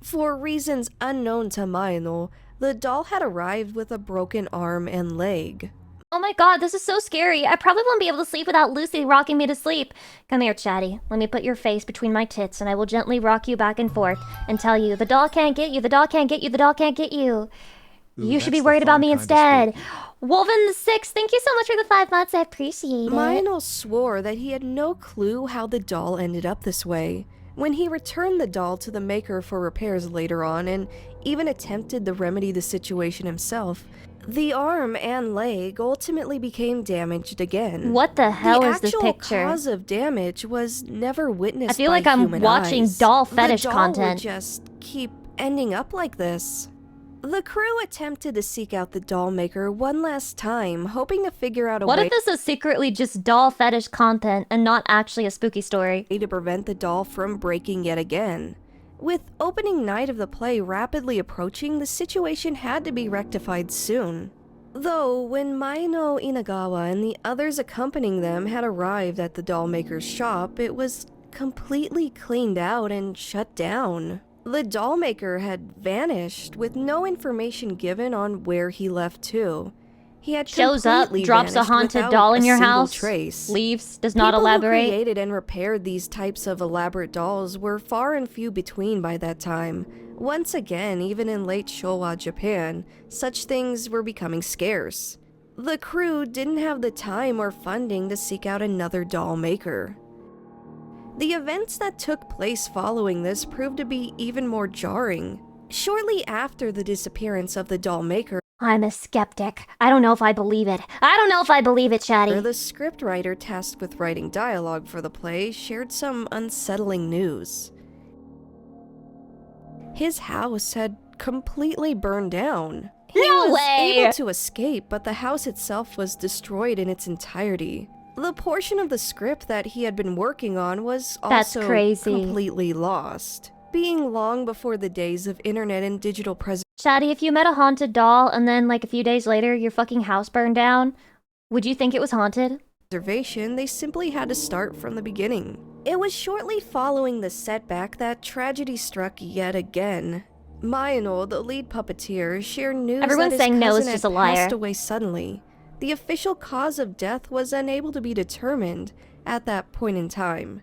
For reasons unknown to Maeno, the doll had arrived with a broken arm and leg. Oh my god, this is so scary. I probably won't be able to sleep without Lucy rocking me to sleep. Come here, Chatty. Let me put your face between my tits and I will gently rock you back and forth and tell you, the doll can't get you, the doll can't get you, the doll can't get you. You should be worried about me instead. Wolven the 6, thank you so much for the 5 months. I appreciate it. Maeno swore that he had no clue how the doll ended up this way. When he returned the doll to the maker for repairs later on and even attempted to remedy the situation himself, the arm and leg ultimately became damaged again. What the hell is this The picture? actual cause of damage was never witnessed. I feel like I'm human watching eyes. doll fetish the doll content. Would just keep ending up like this. The crew attempted to seek out the doll maker one last time, hoping to figure out a What way if this is secretly just doll fetish content and not actually a spooky story? to prevent the doll from breaking yet again. With opening night of the play rapidly approaching, the situation had to be rectified soon. Though, when Maeno, Inagawa, and the others accompanying them had arrived at the doll maker's shop, it was completely cleaned out and shut down. The doll maker had vanished with no information given on where he left to. He had Shows up, completely drops a vanished haunted without doll in a your single house, trace. leaves, does not People elaborate. who created and repaired these types of elaborate dolls were far and few between by that time. Once again, even in late Showa Japan, such things were becoming scarce. The crew didn't have the time or funding to seek out another doll maker. The events that took place following this proved to be even more jarring. Shortly after the disappearance of the doll maker, I'm a skeptic. I don't know if I believe it. I don't know if I believe it, Chatty. the scriptwriter tasked with writing dialogue for the play shared some unsettling news. His house had completely burned down. He No was way! able to escape, but the house itself was destroyed in its entirety. The portion of the script that he had been working on was That's also crazy. completely lost. Being long before the days of internet and digital Chatty, if you met a haunted doll and then like a few days later your fucking house burned down, would you think it was haunted? preservation, they simply had to start from the beginning. It was shortly following the setback that tragedy struck yet again. Maeno, the lead puppeteer, shared news Everyone's that his saying no cousin is had just a liar. passed away suddenly. The official cause of death was unable to be determined at that point in time.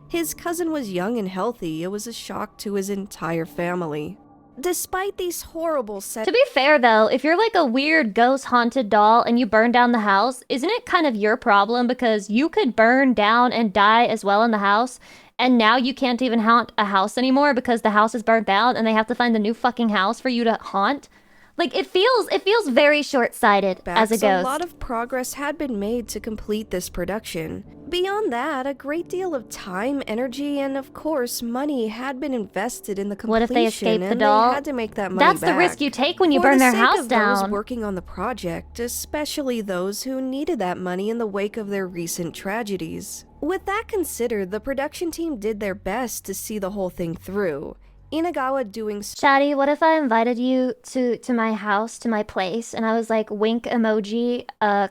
His cousin was young and healthy. It was a shock to his entire family. Despite these horrible To be fair though, if you're like a weird ghost haunted doll and you burn down the house, isn't it kind of your problem because you could burn down and die as well in the house and now you can't even haunt a house anymore because the house is burnt down and they have to find a new fucking house for you to haunt? Like it feels very short-sighted as a ghost. A lot of progress had been made to complete this production. Beyond that, a great deal of time, energy, and of course, money had been invested in the completion. What if they escape the and doll? They had to make that money That's back. the risk you take when you For burn the their sake house of down. Those working on the project, especially those who needed that money in the wake of their recent tragedies. With that considered, the production team did their best to see the whole thing through. Inagawa doing Chatty, what if I invited you to my house, to my place, and I was like, wink emoji,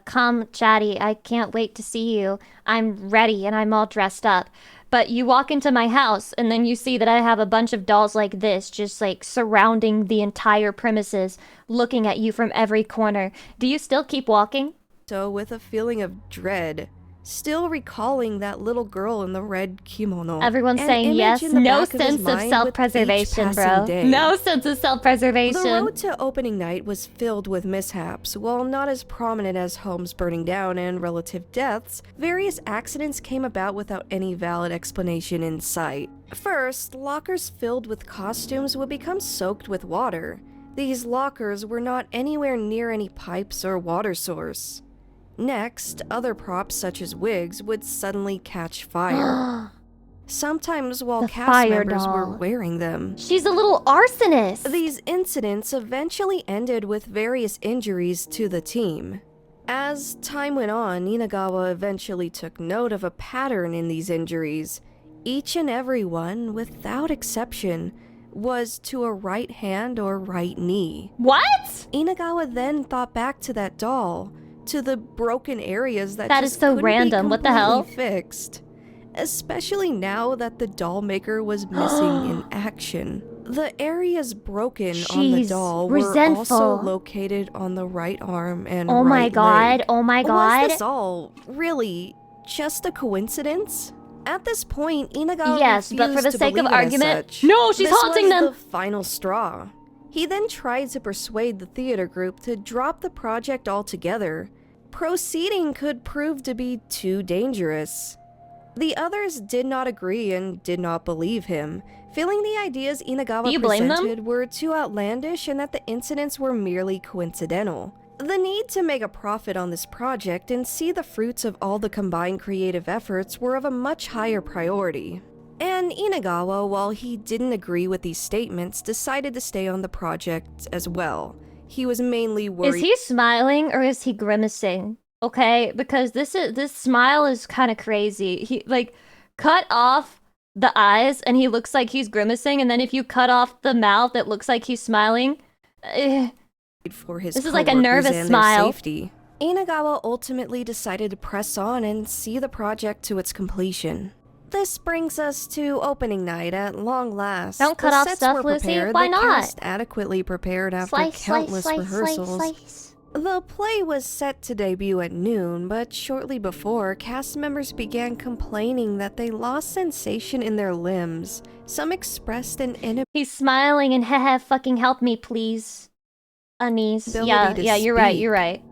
come, Chatty, I can't wait to see you. I'm ready and I'm all dressed up. But you walk into my house and then you see that I have a bunch of dolls like this, just like surrounding the entire premises, looking at you from every corner. Do you still keep walking? So with a feeling of dread, still recalling that little girl in the red kimono. Everyone's An saying image yes. in the No back of his sense of mind with self-preservation, each bro. passing day. No sense of self-preservation. The road to opening night was filled with mishaps. While not as prominent as homes burning down and relative deaths, various accidents came about without any valid explanation in sight. First, lockers filled with costumes would become soaked with water. These lockers were not anywhere near any pipes or water source. Next, other props such as wigs would suddenly catch fire. Sometimes while The cast fire members were doll. wearing them. She's a little arsonist. These incidents eventually ended with various injuries to the team. As time went on, Inagawa eventually took note of a pattern in these injuries. Each and every one, without exception, was to a right hand or right knee. What? Inagawa then thought back to that doll, to the broken areas that is just so couldn't random. be What the hell? fixed. Especially now that the doll maker was missing in action. The areas broken on the doll were also located on the right arm and oh right my god, leg. oh my god. Was this all really just a coincidence? At this point, Inagawa yes, but for the refused to sake of believe it as argument, such. no, she's This haunting was them. the final straw. He then tried to persuade the theater group to drop the project altogether. Proceeding could prove to be too dangerous. The others did not agree and did not believe him, feeling the ideas Inagawa presented were too outlandish and that the incidents were merely coincidental. The need to make a profit on this project and see the fruits of all the combined creative efforts were of a much higher priority. And Inagawa, while he didn't agree with these statements, decided to stay on the project as well. He was mainly worried— Is he smiling or is he grimacing? Okay, because this smile is kind of crazy. He like cut off the eyes and he looks like he's grimacing, and then if you cut off the mouth, it looks like he's smiling. For his this is like a nervous and smile. Their safety. Inagawa ultimately decided to press on and see the project to its completion. This brings us to opening night at long last. Don't cut the off sets stuff, were Lucy. prepared, Why the not? cast adequately prepared after countless rehearsals. Slice. The play was set to debut at noon, but shortly before, cast members began complaining that they lost sensation in their limbs. Some expressed an inability— He's smiling and haha, fucking help me, please. Anise. Yeah, you're right.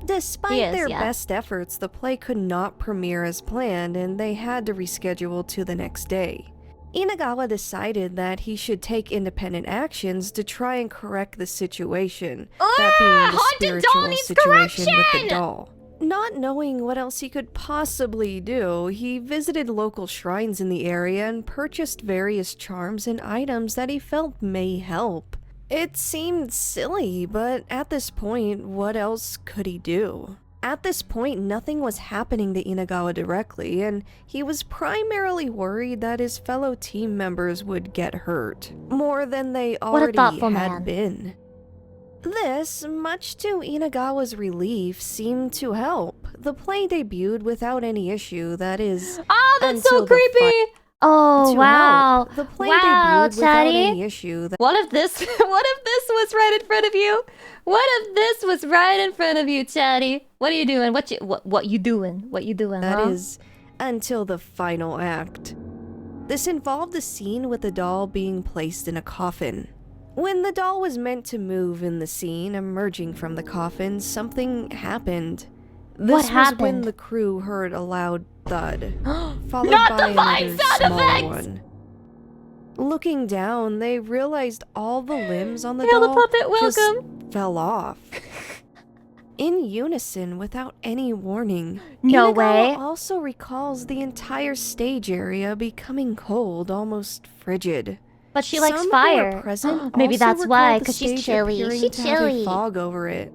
Despite their best efforts, the play could not premiere as planned, and they had to reschedule to the next day. Inagawa decided that he should take independent actions to try and correct the situation, that being the spiritual situation with the doll. Not knowing what else he could possibly do, he visited local shrines in the area and purchased various charms and items that he felt may help. It seemed silly, but at this point, what else could he do? At this point, nothing was happening to Inagawa directly, and he was primarily worried that his fellow team members would get hurt, more than they already had been. This, much to Inagawa's relief, seemed to help. The play debuted without any issue, that is— Oh, that's so creepy! Oh, wow. The play debuted without any issue. What if this was right in front of you? What if this was right in front of you, Chatty? What are you doing? What you doing? What you doing, That is, until the final act. This involved a scene with the doll being placed in a coffin. When the doll was meant to move in the scene, emerging from the coffin, something happened. This was when the crew heard a loud thud, followed by another small one. Looking down, they realized all the limbs on the doll just fell off. In unison, without any warning. No Inagawa way. also recalls the entire stage area becoming cold, almost frigid. But she likes Some fire. Who were present Maybe also that's why, recalled the because she's stage chilly. appearing She's to have a chilly. fog over it.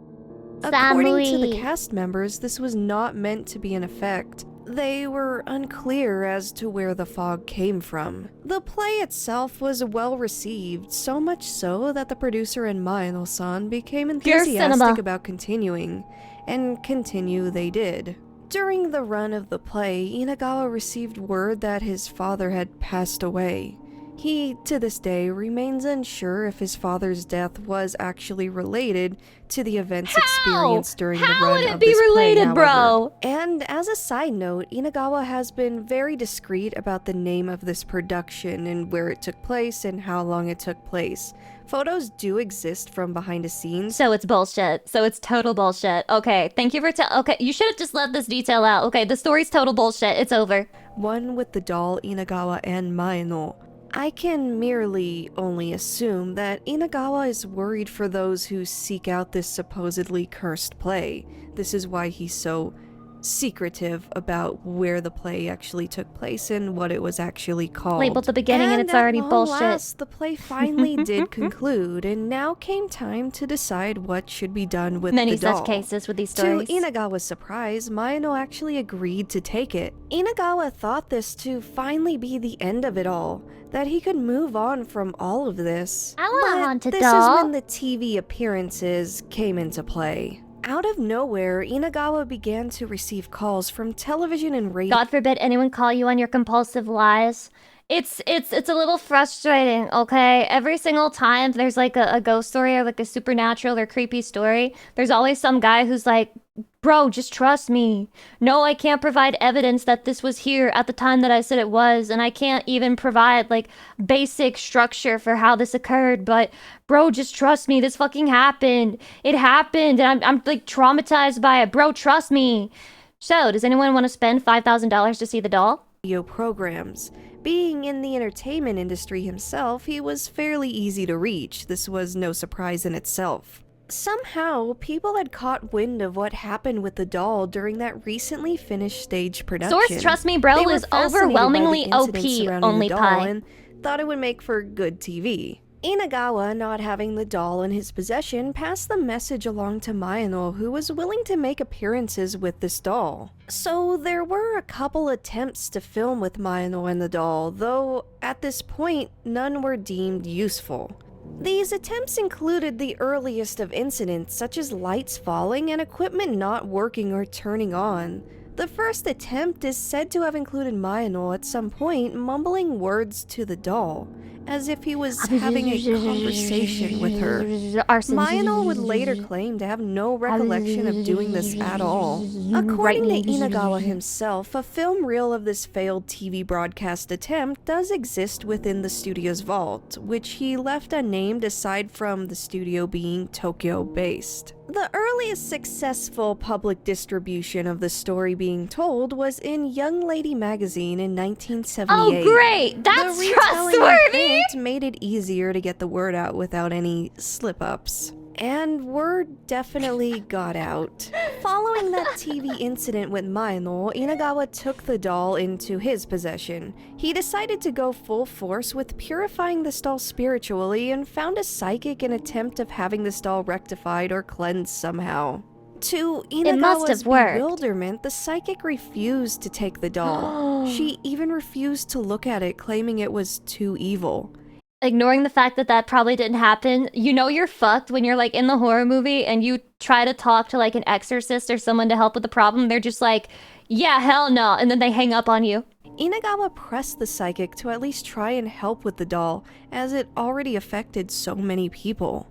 Samui. According to the cast members, this was not meant to be an effect. They were unclear as to where the fog came from. The play itself was well received, so much so that the producer and Maeno-san became enthusiastic about continuing, and continue they did. During the run of the play, Inagawa received word that his father had passed away. He, to this day, remains unsure if his father's death was actually related to the events experienced during the run of this play, however. Bro? And as a side note, Inagawa has been very discreet about the name of this production and where it took place and how long it took place. Photos do exist from behind the scenes. So it's bullshit. So it's total bullshit. Okay, thank you for okay, you should have just let this detail out. Okay, the story's total bullshit. It's over. One with the doll, Inagawa, and Maeno. I can merely only assume that Inagawa is worried for those who seek out this supposedly cursed play. This is why he's so secretive about where the play actually took place and what it was actually called. Labeled the beginning and it's already at long bullshit. last, the play finally did conclude, and now came time to decide what should be done with Many the doll. such cases with these stories. To Inagawa's surprise, Mayano actually agreed to take it. Inagawa thought this to finally be the end of it all, that he could move on from all of this. I want a haunted this doll. is when the TV appearances came into play. Out of nowhere, Inagawa began to receive calls from television and radio. God forbid anyone call you on your compulsive lies. It's a little frustrating, okay? Every single time there's like a ghost story or like a supernatural or creepy story, there's always some guy who's like, bro, just trust me. No, I can't provide evidence that this was here at the time that I said it was, and I can't even provide like basic structure for how this occurred, but bro, just trust me, this fucking happened. It happened, and I'm like traumatized by it. Bro, trust me. So, does anyone want to spend $5,000 to see the doll? Programs. Being in the entertainment industry himself, he was fairly easy to reach. This was no surprise in itself. Somehow, people had caught wind of what happened with the doll during that recently finished stage production. Source, trust me, bro, They were is fascinated by the overwhelmingly OP, incidents surrounding only the doll pie. and thought it would make for good TV. Inagawa, not having the doll in his possession, passed the message along to Mayano, who was willing to make appearances with this doll. So there were a couple attempts to film with Mayano and the doll, though at this point, none were deemed useful. These attempts included the earliest of incidents, such as lights falling and equipment not working or turning on. The first attempt is said to have included Mayano at some point mumbling words to the doll, as if he was having a conversation with her. Mayano would later claim to have no recollection of doing this at all. According to Inagawa himself, a film reel of this failed TV broadcast attempt does exist within the studio's vault, which he left unnamed aside from the studio being Tokyo-based. The earliest successful public distribution of the story being told was in Young Lady magazine in 1978. Oh, great! That's the retelling in trustworthy! print made it easier to get the word out without any slip-ups. And word definitely got out. Following that TV incident with Mayano, Inagawa took the doll into his possession. He decided to go full force with purifying this doll spiritually and found a psychic in attempt of having this doll rectified or cleansed somehow. To Inagawa's bewilderment, the psychic refused to take the doll. She even refused to look at it, claiming it was too evil. Ignoring the fact that that probably didn't happen, you know you're fucked when you're like in the horror movie and you try to talk to like an exorcist or someone to help with the problem. They're just like, yeah, hell no, and then they hang up on you. Inagawa pressed the psychic to at least try and help with the doll, as it already affected so many people.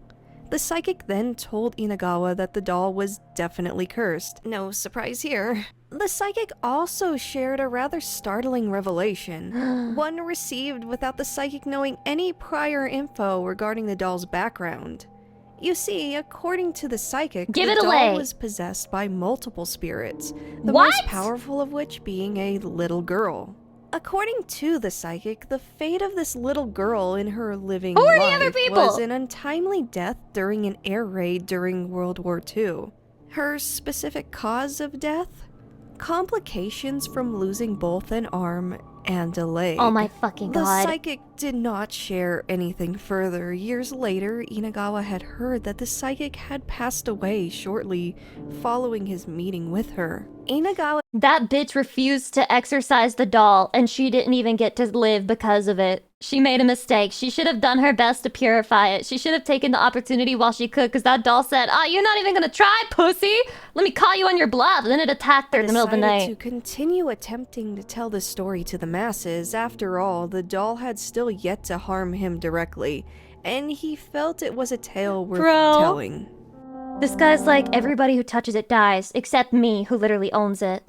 The psychic then told Inagawa that the doll was definitely cursed. No surprise here. The psychic also shared a rather startling revelation, one received without the psychic knowing any prior info regarding the doll's background. You see, according to the psychic, the doll was possessed by multiple spirits, the most powerful of which being a little girl. According to the psychic, the fate of this little girl in her living life was an untimely death during an air raid during World War II. Her specific cause of death? Complications from losing both an arm and a leg. Oh my fucking god. The psychic did not share anything further. Years later, Inagawa had heard that the psychic had passed away shortly following his meeting with her. That bitch refused to exorcise the doll, and she didn't even get to live because of it. She made a mistake. She should have done her best to purify it. She should have taken the opportunity while she could, because that doll said, you're not even gonna try, pussy! Let me call you on your bluff. And then it attacked her in the middle of the night. To continue attempting to tell the story to the masses. After all, the doll had still yet to harm him directly, and he felt it was a tale worth telling. This guy's like, everybody who touches it dies, except me, who literally owns it.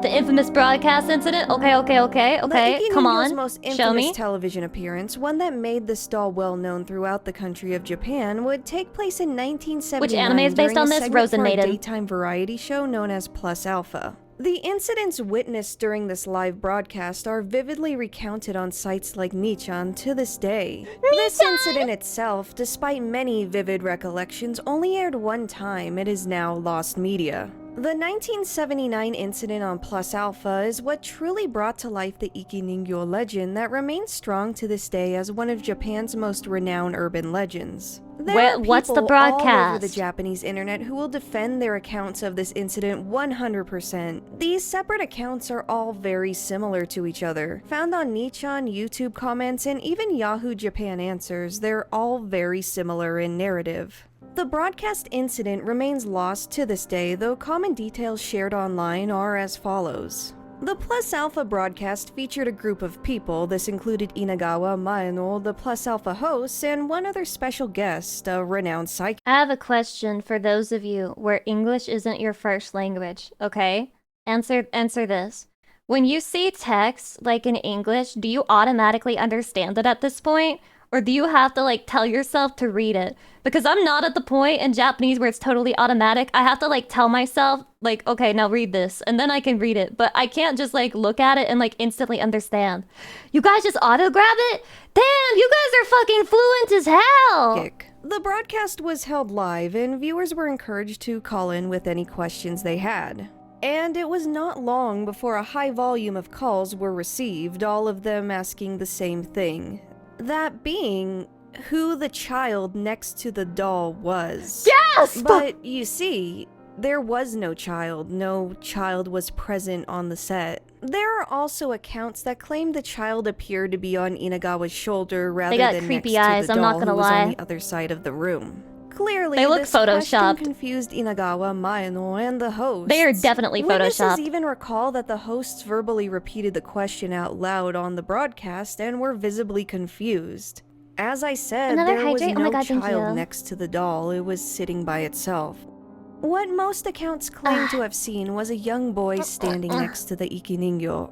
The infamous broadcast incident? Okay, come on, most infamous show me. television appearance, one that made this doll well known throughout the country of Japan, would take place in 1979. Which anime is based on this? Rosen Maiden. A daytime variety show known as Plus Alpha. The incidents witnessed during this live broadcast are vividly recounted on sites like Nichan to this day. This incident itself, despite many vivid recollections, only aired one time. It is now lost media. The 1979 incident on Plus Alpha is what truly brought to life the Ikiningyo legend that remains strong to this day as one of Japan's most renowned urban legends. What's the All over broadcast? the Japanese internet who will defend their accounts of this incident 100%. These separate accounts are all very similar to each other. Found on Nichan, YouTube comments, and even Yahoo Japan answers, they're all very similar in narrative. The broadcast incident remains lost to this day, though common details shared online are as follows. The Plus Alpha broadcast featured a group of people. This included Inagawa, Maeno, the Plus Alpha hosts, and one other special guest, a renowned psychic. I have a question for those of you where English isn't your first language, okay? Answer this. When you see text, like in English, do you automatically understand it at this point? Or do you have to like tell yourself to read it? Because I'm not at the point in Japanese where it's totally automatic. I have to like tell myself like, okay, now read this, and then I can read it. But I can't just like look at it and like instantly understand. You guys just auto grab it? Damn, you guys are fucking fluent as hell. The broadcast was held live, and viewers were encouraged to call in with any questions they had. And it was not long before a high volume of calls were received, all of them asking the same thing. That being, who the child next to the doll was. Yes! But you see, there was no child. No child was present on the set. There are also accounts that claim the child appeared to be on Inagawa's shoulder rather than creepy next eyes, to the I'm doll not gonna who was lie. on the other side of the room. Clearly, They look this question photoshopped. confused Inagawa, Maeno, and the hosts. They are definitely Witnesses photoshopped. even recall that the hosts verbally repeated the question out loud on the broadcast and were visibly confused. As I said, Another there was hydrate? Oh my no God, thank child you. next to the doll. It was sitting by itself. What most accounts claim to have seen was a young boy standing next to the Ikiningyo.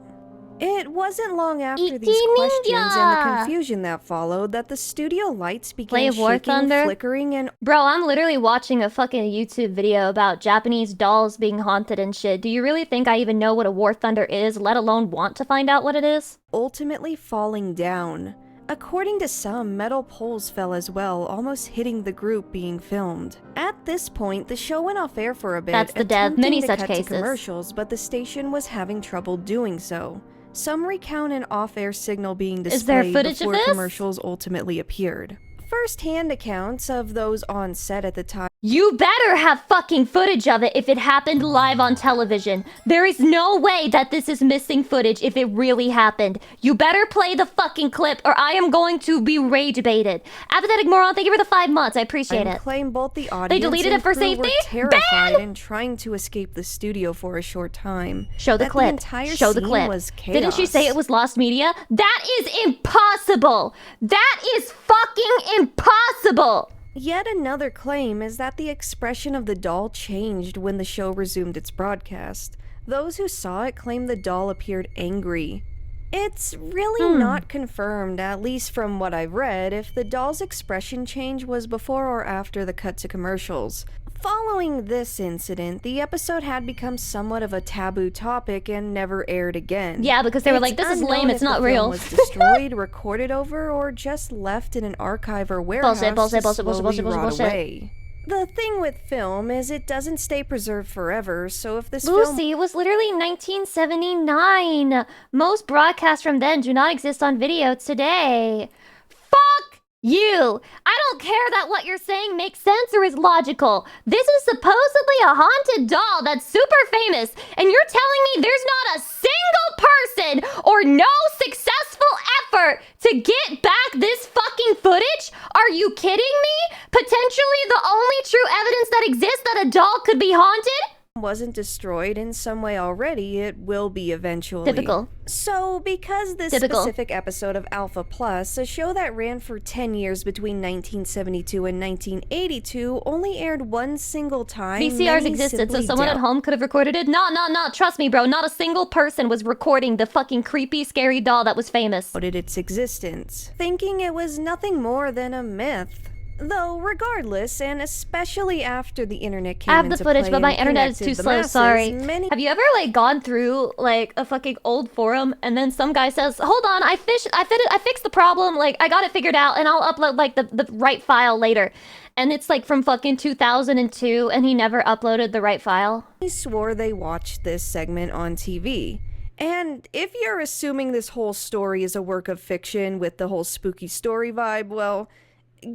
It wasn't long after these questions and the confusion that followed that the studio lights began War shaking, Thunder? flickering, and Bro, I'm literally watching a fucking YouTube video about Japanese dolls being haunted and shit. Do you really think I even know what a War Thunder is, let alone want to find out what it is? ultimately falling down. According to some, metal poles fell as well, almost hitting the group being filmed. At this point, the show went off air for a bit, That's the dev. attempting Many to such cut to cases. commercials, but the station was having trouble doing so. Some recount an off-air signal being Is there displayed footage of before this? commercials ultimately appeared. First-hand accounts of those on set at the time You better have fucking footage of it if it happened live on television. There is no way that this is missing footage if it really happened. You better play the fucking clip or I am going to be rage baited. Apathetic Moron, thank you for the 5 months. I appreciate it. claim both the audience deleted and it for crew safety? were terrified and trying to escape the studio for a short time. Show the That clip. The entire Show the scene clip. was chaos. Didn't she say it was lost media? That is impossible. That is fucking impossible. Yet another claim is that the expression of the doll changed when the show resumed its broadcast. Those who saw it claim the doll appeared angry. It's really not confirmed, at least from what I've read, if the doll's expression change was before or after the cut to commercials. Following this incident, the episode had become somewhat of a taboo topic and never aired again. Yeah, because they were It's like, this is unknown lame, if it's not the film real. was destroyed, recorded over, or just left in an archive or warehouse Bullshit, to bullshit, bullshit, slowly bullshit, bullshit, rot bullshit. away. The thing with film is it doesn't stay preserved forever, so if this film Lucy, it was literally 1979. Most broadcasts from then do not exist on video today. Fuck you! I don't care that what you're saying makes sense or is logical. This is supposedly a haunted doll that's super famous, and you're telling me there's not a single person or no successful effort to get back this fucking footage? Are you kidding me? Potentially the only true evidence that exists that a doll could be haunted? wasn't destroyed in some way already, it will be eventually. Typical. So, because this specific episode of Alpha Plus, a show that ran for 10 years between 1972 and 1982, only aired one single time, VCRs many existed, so simply someone at doubt- home could have recorded it? No. Trust me, bro. Not a single person was recording the fucking creepy, scary doll that was famous. doubted its existence, thinking it was nothing more than a myth. Though regardless, and especially after the internet came I have the into footage, play but my and internet is too connected the slow, masses, sorry. many Have you ever like gone through like a fucking old forum and then some guy says, hold on, I fixed the problem, like I got it figured out and I'll upload like the right file later. And it's like from fucking 2002 and he never uploaded the right file. He swore they watched this segment on TV. And if you're assuming this whole story is a work of fiction with the whole spooky story vibe, well,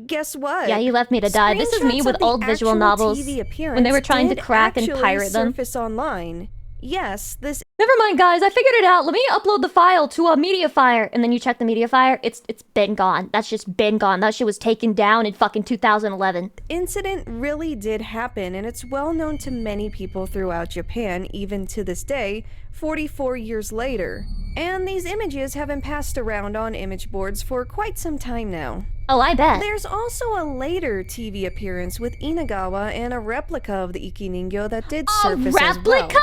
guess what? Yeah, you left me to die. This is me Screenshots with of the old visual actual novels TV when they were trying to appearance crack and did pirate them. surface online. Yes, this. Never mind, guys. I figured it out. Let me upload the file to a Mediafire. And then you check the Mediafire. It's been gone. That's just been gone. That shit was taken down in fucking 2011. Incident really did happen, and it's well known to many people throughout Japan, even to this day, 44 years later. And these images have been passed around on image boards for quite some time now. Oh, I bet. There's also a later TV appearance with Inagawa and a replica of the Iki Ningyo that did surface as well. Replica?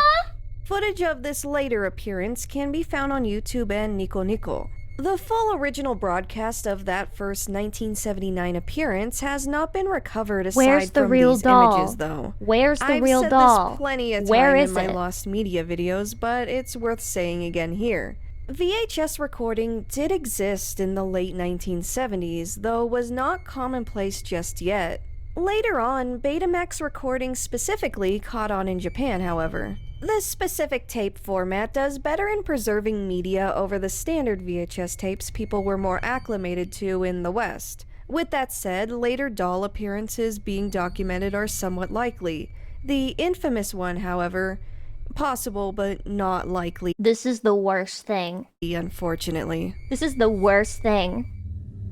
Footage of this later appearance can be found on YouTube and Nico Nico. The full original broadcast of that first 1979 appearance has not been recovered aside Where's the from real these doll? images, though. Where's the I've real said doll? this plenty of Where time is in my it? lost media videos, but it's worth saying again here. VHS recording did exist in the late 1970s, though was not commonplace just yet. Later on, Betamax recording specifically caught on in Japan, however. This specific tape format does better in preserving media over the standard VHS tapes people were more acclimated to in the West. With that said, later doll appearances being documented are somewhat likely. The infamous one, however, possible but not likely. This is the worst thing. Unfortunately. This is the worst thing.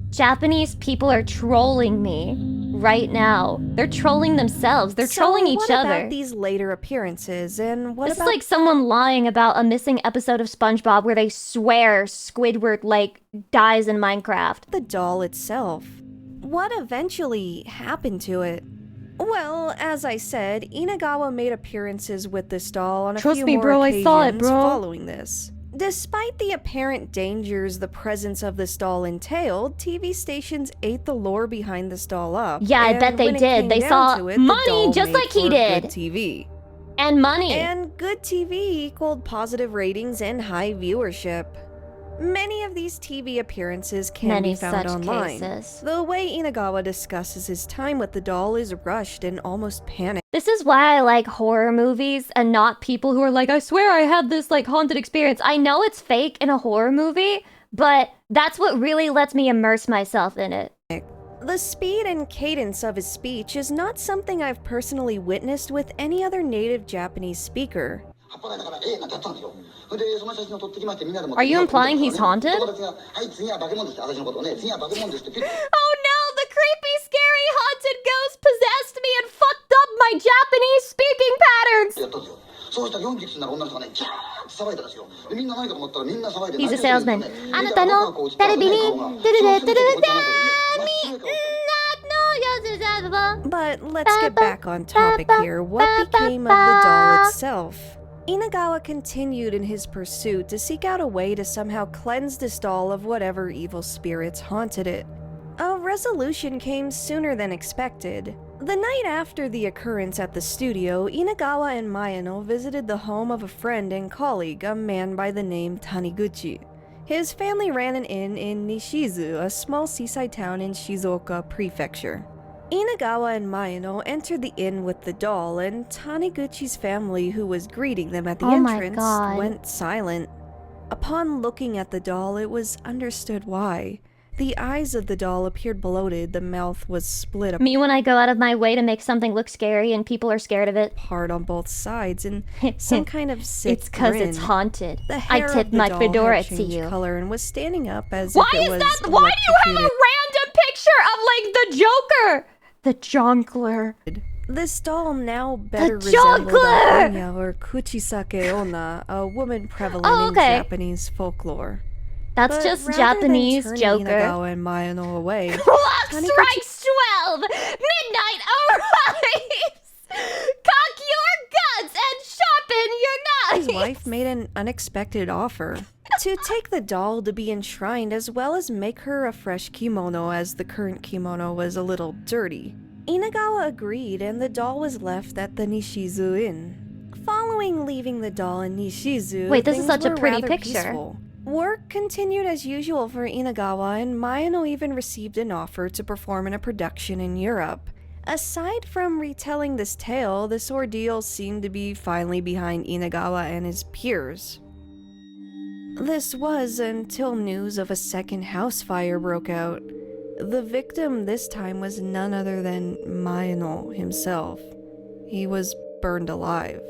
Japanese people are trolling me right now. They're trolling themselves. They're trolling each what other. About these later appearances, and what This about is like someone lying about a missing episode of SpongeBob where they swear Squidward like dies in Minecraft. the doll itself? What eventually happened to it? Well, as I said, Inagawa made appearances with this doll on a Trust few me, more bro, I occasions saw it, bro. following this. Despite the apparent dangers the presence of this doll entailed, TV stations ate the lore behind this doll up. Yeah, I and bet they when it did. came They down saw to it, the money doll just made like he for did. Good TV. And money. And good TV equaled positive ratings and high viewership. Many of these TV appearances can Many be found such online. cases. The way Inagawa discusses his time with the doll is rushed and almost panicked. This is why I like horror movies and not people who are like, I swear I had this like haunted experience. I know it's fake in a horror movie, but that's what really lets me immerse myself in it. The speed and cadence of his speech is not something I've personally witnessed with any other native Japanese speaker. Are you implying he's haunted? Oh no, the creepy, scary, haunted ghost possessed me and fucked up my Japanese speaking patterns! He's a salesman. But let's get back on topic here. What became of the doll itself? Inagawa continued in his pursuit to seek out a way to somehow cleanse this doll of whatever evil spirits haunted it. A resolution came sooner than expected. The night after the occurrence at the studio, Inagawa and Mayano visited the home of a friend and colleague, a man by the name Taniguchi. His family ran an inn in Nishizu, a small seaside town in Shizuoka Prefecture. Inagawa and Mayano entered the inn with the doll, and Taniguchi's family, who was greeting them at the entrance, went silent. Upon looking at the doll, it was understood why. The eyes of the doll appeared bloated, the mouth was split apart. Me when I go out of my way to make something look scary and people are scared of it. Hard on both sides, and some kind of sick It's cause grin. it's haunted. The I hair tip of the my doll fedora had to changed you. color and was standing up as Why if it is was that? Why do you have a electrocuted. random picture of like the Joker? The Jonkler. This doll now better The resembled Jonkler! a Onya or Kuchisake Onna, a woman prevalent Oh, okay. in Japanese folklore. That's But just rather Japanese than turning Joker. Inagawa and Mayano away, Clock Taniguchi- strikes 12! Midnight arrives! Cock your guns and sharpen your knives! his wife made an unexpected offer. to take the doll to be enshrined as well as make her a fresh kimono as the current kimono was a little dirty. Inagawa agreed and the doll was left at the Nishizu Inn. Following leaving the doll in Nishizu, Wait, this is things such a were pretty rather picture. peaceful. Work continued as usual for Inagawa, and Mayano even received an offer to perform in a production in Europe. Aside from retelling this tale, this ordeal seemed to be finally behind Inagawa and his peers. This was until news of a second house fire broke out. The victim this time was none other than Mayano himself. He was burned alive.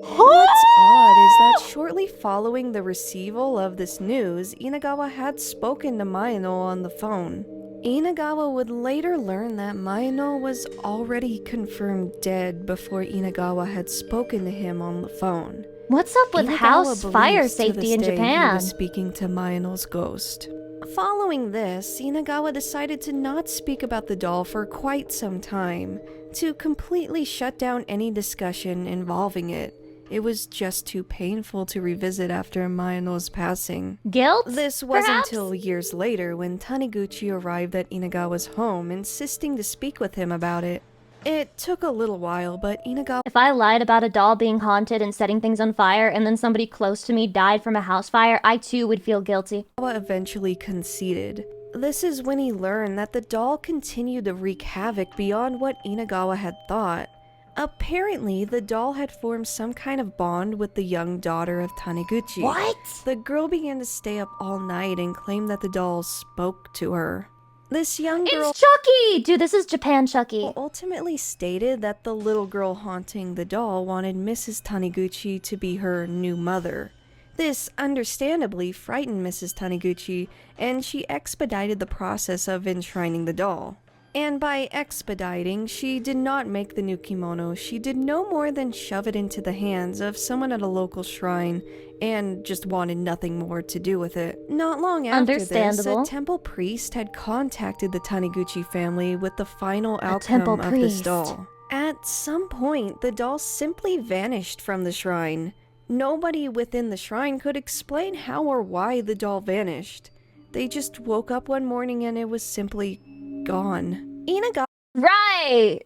What's odd is that shortly following the receival of this news, Inagawa had spoken to Mayano on the phone. Inagawa would later learn that Mayano was already confirmed dead before Inagawa had spoken to him on the phone. What's up with Inagawa house fire believes to safety this in day Japan? He was speaking to Mayano's ghost. Following this, Inagawa decided to not speak about the doll for quite some time, to completely shut down any discussion involving it. It was just too painful to revisit after Mayano's passing. Guilt? This was perhaps? until years later when Taniguchi arrived at Inagawa's home, insisting to speak with him about it. It took a little while, but Inagawa... If I lied about a doll being haunted and setting things on fire, and then somebody close to me died from a house fire, I too would feel guilty. eventually conceded. This is when he learned that the doll continued to wreak havoc beyond what Inagawa had thought. Apparently, the doll had formed some kind of bond with the young daughter of Taniguchi. What? The girl began to stay up all night and claimed that the doll spoke to her. This young girl... It's Chucky! Dude, this is Japan Chucky. Ultimately stated that the little girl haunting the doll wanted Mrs. Taniguchi to be her new mother. This understandably frightened Mrs. Taniguchi, and she expedited the process of enshrining the doll. And by expediting, she did not make the new kimono. She did no more than shove it into the hands of someone at a local shrine and just wanted nothing more to do with it. Not long after this, a temple priest had contacted the Taniguchi family with the final outcome of this doll. At some point, the doll simply vanished from the shrine. Nobody within the shrine could explain how or why the doll vanished. They just woke up one morning and it was simply gone. Inagawa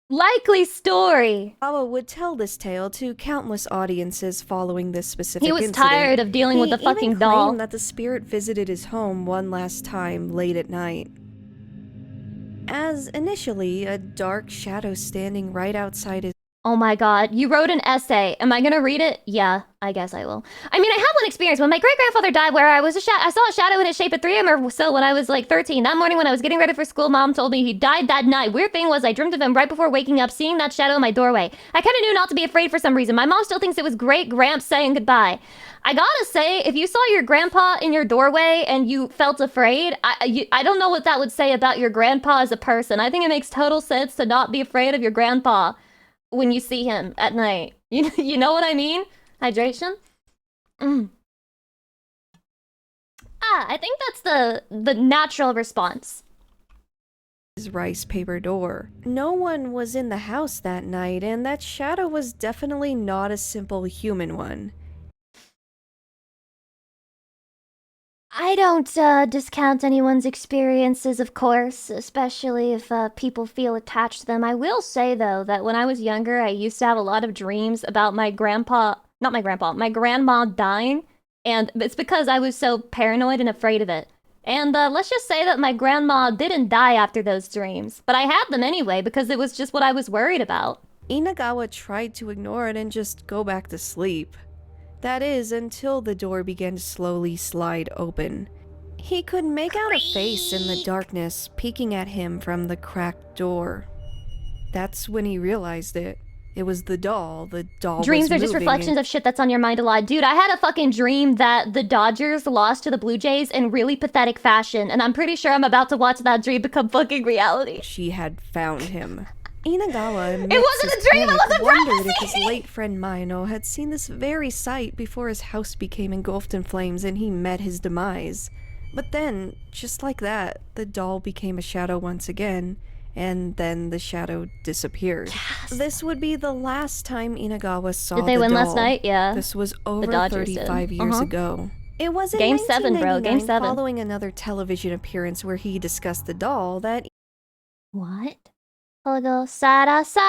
Likely story. Would tell this tale to countless audiences following this specific incident. He was incident. tired of dealing with the fucking even doll. Claimed that the spirit visited his home one last time late at night. As initially a dark shadow standing right outside his... Oh my god, you wrote an essay. Am I gonna read it? Yeah, I guess I will. I mean, I have one experience. When my great-grandfather died, where I saw a shadow in its shape at 3 a.m. or so when I was like 13. That morning when I was getting ready for school, Mom told me he died that night. Weird thing was I dreamt of him right before waking up, seeing that shadow in my doorway. I kind of knew not to be afraid for some reason. My mom still thinks it was great-gramps saying goodbye. I gotta say, if you saw your grandpa in your doorway and you felt afraid, I don't know what that would say about your grandpa as a person. I think it makes total sense to not be afraid of your grandpa when you see him at night. You know what I mean? Hydration? I think that's the natural response. His rice paper door. No one was in the house that night, and that shadow was definitely not a simple human one. I don't discount anyone's experiences, of course, especially if people feel attached to them. I will say, though, that when I was younger, I used to have a lot of dreams about my grandma dying, and it's because I was so paranoid and afraid of it. And let's just say that my grandma didn't die after those dreams, but I had them anyway because it was just what I was worried about. Inagawa tried to ignore it and just go back to sleep. That is, until the door began to slowly slide open. He could make out a face in the darkness peeking at him from the cracked door. That's when he realized it. It was the doll. The doll Dreams was are just moving reflections of shit that's on your mind a lot. Dude, I had a fucking dream that the Dodgers lost to the Blue Jays in really pathetic fashion, and I'm pretty sure I'm about to watch that dream become fucking reality. She had found him. Inagawa, it wasn't a dream, it was a wondered if his late friend Mayano had seen this very sight before his house became engulfed in flames and he met his demise. But then, just like that, the doll became a shadow once again, and then the shadow disappeared. Yes. This would be the last time Inagawa saw Did they the win doll. last night? Yeah. This was over Dodgers 35 did. years ago. It was in Game 7, bro. Game 1999, 7. following another television appearance where he discussed the doll that What? Sarasaru.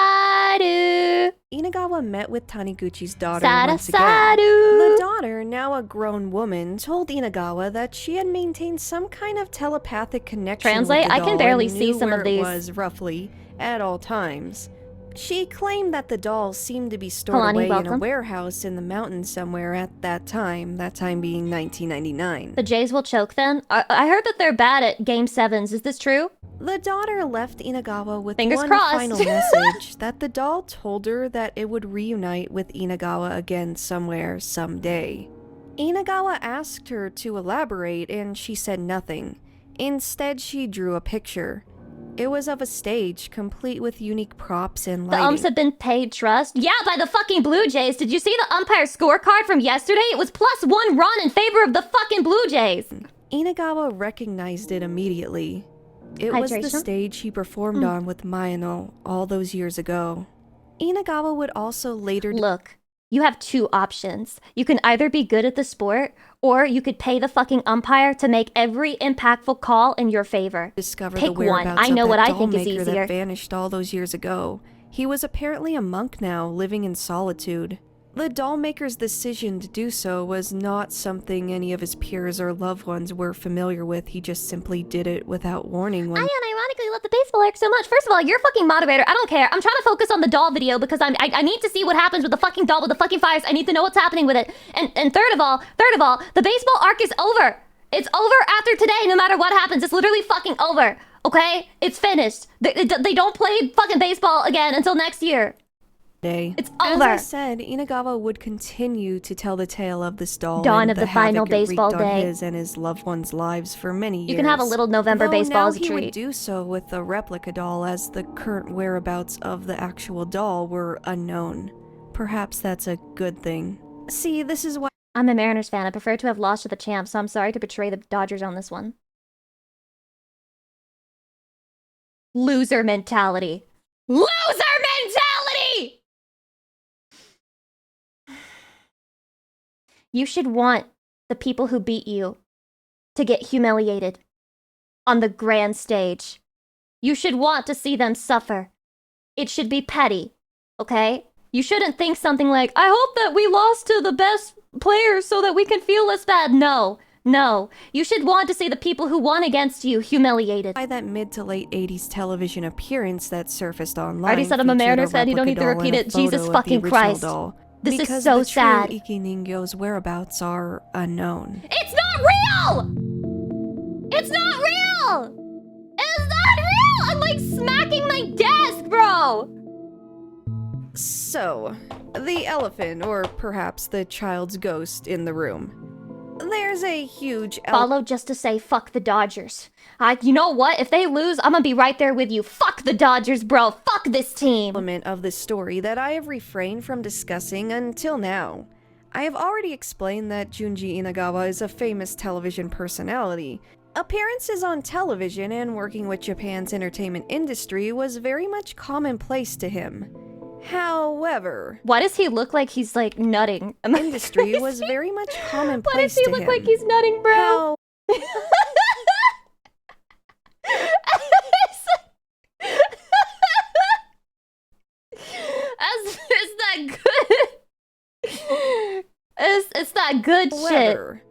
Inagawa met with Taniguchi's daughter Sarasaru. once again. The daughter, now a grown woman, told Inagawa that she had maintained some kind of telepathic connection Translate? with the I doll can barely and see knew some where of these. It was roughly at all times. She claimed that the doll seemed to be stored Kalani, away in a welcome. warehouse in the mountains somewhere at that time being 1999. The Jays will choke then? I heard that they're bad at Game 7s. Is this true? The daughter left Inagawa with Fingers one crossed. final message that the doll told her that it would reunite with Inagawa again somewhere, someday. Inagawa asked her to elaborate and she said nothing. Instead, she drew a picture. It was of a stage, complete with unique props and The lighting. umps have been paid trust? Yeah, by the fucking Blue Jays. Did you see the umpire scorecard from yesterday? It was +1 run in favor of the fucking Blue Jays. Inagawa recognized it immediately. It was the Hydration? stage he performed on with Mayano all those years ago. Inagawa would also later Look, you have two options. You can either be good at the sport, or you could pay the fucking umpire to make every impactful call in your favor. discover Pick the whereabouts one. I know of what that I think is doll maker easier. that vanished all those years ago. He was apparently a monk now, living in solitude. The doll maker's decision to do so was not something any of his peers or loved ones were familiar with. He just simply did it without warning when I unironically love the baseball arc so much. First of all, you're a fucking moderator. I don't care. I'm trying to focus on the doll video because I need to see what happens with the fucking doll with the fucking fires. I need to know what's happening with it. And third of all, the baseball arc is over. It's over after today, no matter what happens. It's literally fucking over. Okay? It's finished. They don't play fucking baseball again until next year. day. It's As over. I said, Inagawa would continue to tell the tale of this doll Dawn and of the final havoc it wreaked baseball on day. his and his loved ones' lives for many years. You can have a little November Though baseball now as a he treat. would do so with a replica doll, as the current whereabouts of the actual doll were unknown. Perhaps that's a good thing. See, this is why I'm a Mariners fan. I prefer to have lost to the champs, so I'm sorry to betray the Dodgers on this one. Loser mentality. Loser mentality! You should want the people who beat you to get humiliated on the grand stage. You should want to see them suffer. It should be petty, okay? You shouldn't think something like, I hope that we lost to the best players so that we can feel less bad. No. You should want to see the people who won against you humiliated. By that mid to late 80s television appearance that surfaced online. I already said I'm a featured Mariners fan, you don't replica need to doll repeat and a it. Jesus photo of the fucking original Christ. doll. This is Because so the sad. true Iki Ningyo's whereabouts are unknown. It's not real! It's not real! It's not real! I'm like smacking my desk, bro! So, the elephant, or perhaps the child's ghost in the room. There's a huge Follow just to say fuck the Dodgers. You know what? If they lose, I'm gonna be right there with you. Fuck the Dodgers, bro. Fuck this team. Element of this story that I have refrained from discussing until now. I have already explained that Junji Inagawa is a famous television personality. Appearances on television and working with Japan's entertainment industry was very much commonplace to him. However, why does he look like he's like nutting? Industry was very much commonplace. Why does he look like he's nutting, bro? It's that good. It's that good However,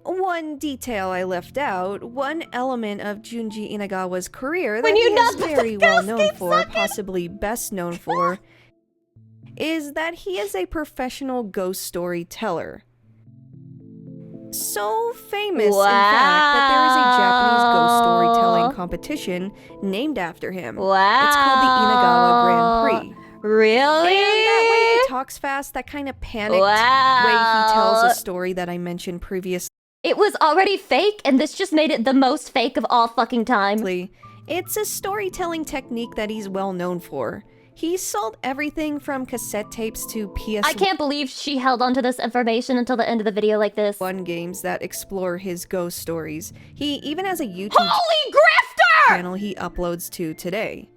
one detail I left out, one element of Junji Inagawa's career that he is very well known for, possibly best known for, is that he is a professional ghost storyteller. So famous, in fact, that there is a Japanese ghost storytelling competition named after him. Wow. It's called the Inagawa Grand Prix. Really? And that way he talks fast, that kind of panicked way he tells a story that I mentioned previously. It was already fake, and this just made it the most fake of all fucking time. It's a storytelling technique that he's well known for. He sold everything from cassette tapes to PS1 I can't believe she held onto this information until the end of the video like this. games that explore his ghost stories. He even has a YouTube Holy grifter! channel he uploads to today.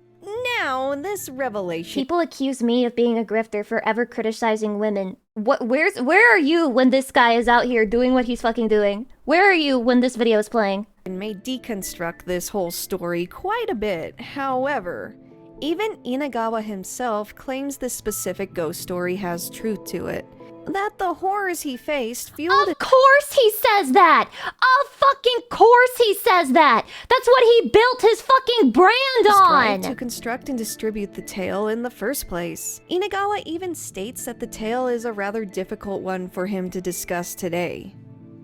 Now, this revelation... People accuse me of being a grifter for ever criticizing women. Where are you when this guy is out here doing what he's fucking doing? Where are you when this video is playing? May deconstruct this whole story quite a bit. However, even Inagawa himself claims this specific ghost story has truth to it. That the horrors he faced fueled... Of course he says that! Of fucking course he says that! That's what he built his fucking brand on! To construct and distribute the tale in the first place. Inagawa even states that the tale is a rather difficult one for him to discuss today.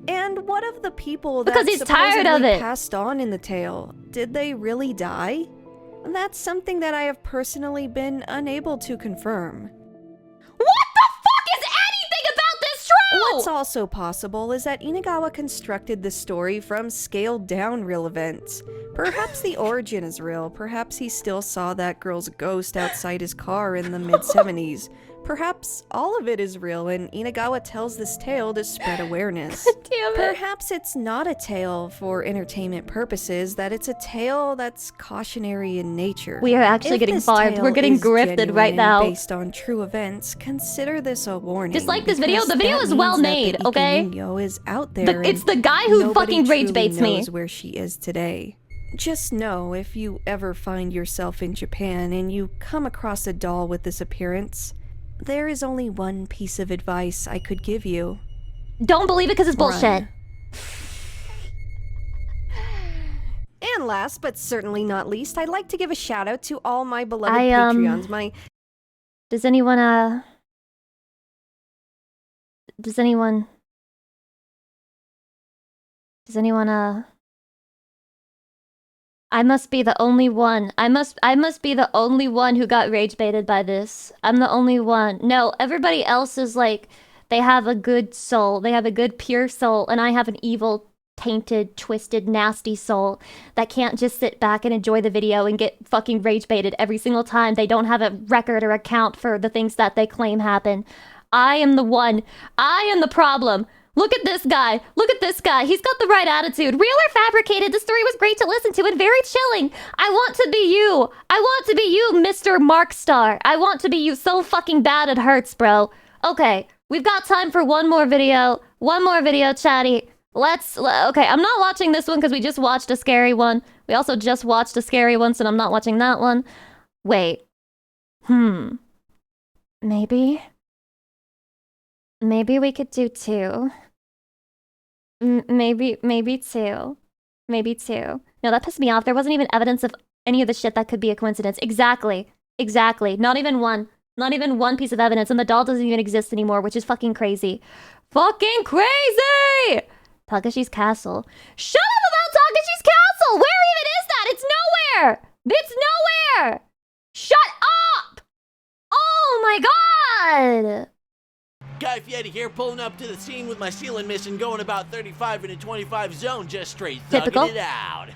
And what of the people that because he's tired of it. Passed on in the tale? Did they really die? That's something that I have personally been unable to confirm. What the fuck is anything about this true? What's also possible is that Inagawa constructed this story from scaled down real events. Perhaps the origin is real, perhaps he still saw that girl's ghost outside his car in the mid-70s. Perhaps all of it is real and Inagawa tells this tale to spread awareness. Damn it. Perhaps it's not a tale for entertainment purposes, that it's a tale that's cautionary in nature. We are actually getting farmed. We're getting grifted right now. Based on true events, consider this a warning. Just like this video, the video is well made, okay? Is out there it's the guy who fucking rage baits me. Knows where she is today. Just know, if you ever find yourself in Japan and you come across a doll with this appearance, there is only one piece of advice I could give you. Don't believe it because it's bullshit. And last, but certainly not least, I'd like to give a shout out to all my beloved Patreons. Does anyone I must be the only one. I must be the only one who got rage baited by this. I'm the only one. No, everybody else is like, they have a good soul. They have a good pure soul, and I have an evil, tainted, twisted, nasty soul that can't just sit back and enjoy the video and get fucking rage baited every single time they don't have a record or account for the things that they claim happen. I am the one. I am the problem. Look at this guy. Look at this guy. He's got the right attitude. Real or fabricated, the story was great to listen to and very chilling. I want to be you. I want to be you, Mr. Markstar. I want to be you so fucking bad it hurts, bro. Okay, we've got time for one more video. One more video, chatty. Okay, I'm not watching this one because we just watched a scary one. We also just watched a scary one, so I'm not watching that one. Wait. Maybe we could do two. Maybe two. No, that pissed me off. There wasn't even evidence of any of the shit that could be a coincidence. Exactly. Not even one. Not even one piece of evidence. And the doll doesn't even exist anymore, which is fucking crazy. Fucking crazy! Takashi's castle. Shut up about Takashi's castle! Where even is that? It's nowhere! It's nowhere! Shut up! Oh my god! Guy Fieri here, pulling up to the scene with my ceiling mission, going about 35 in a 25 zone, just straight thugging it out.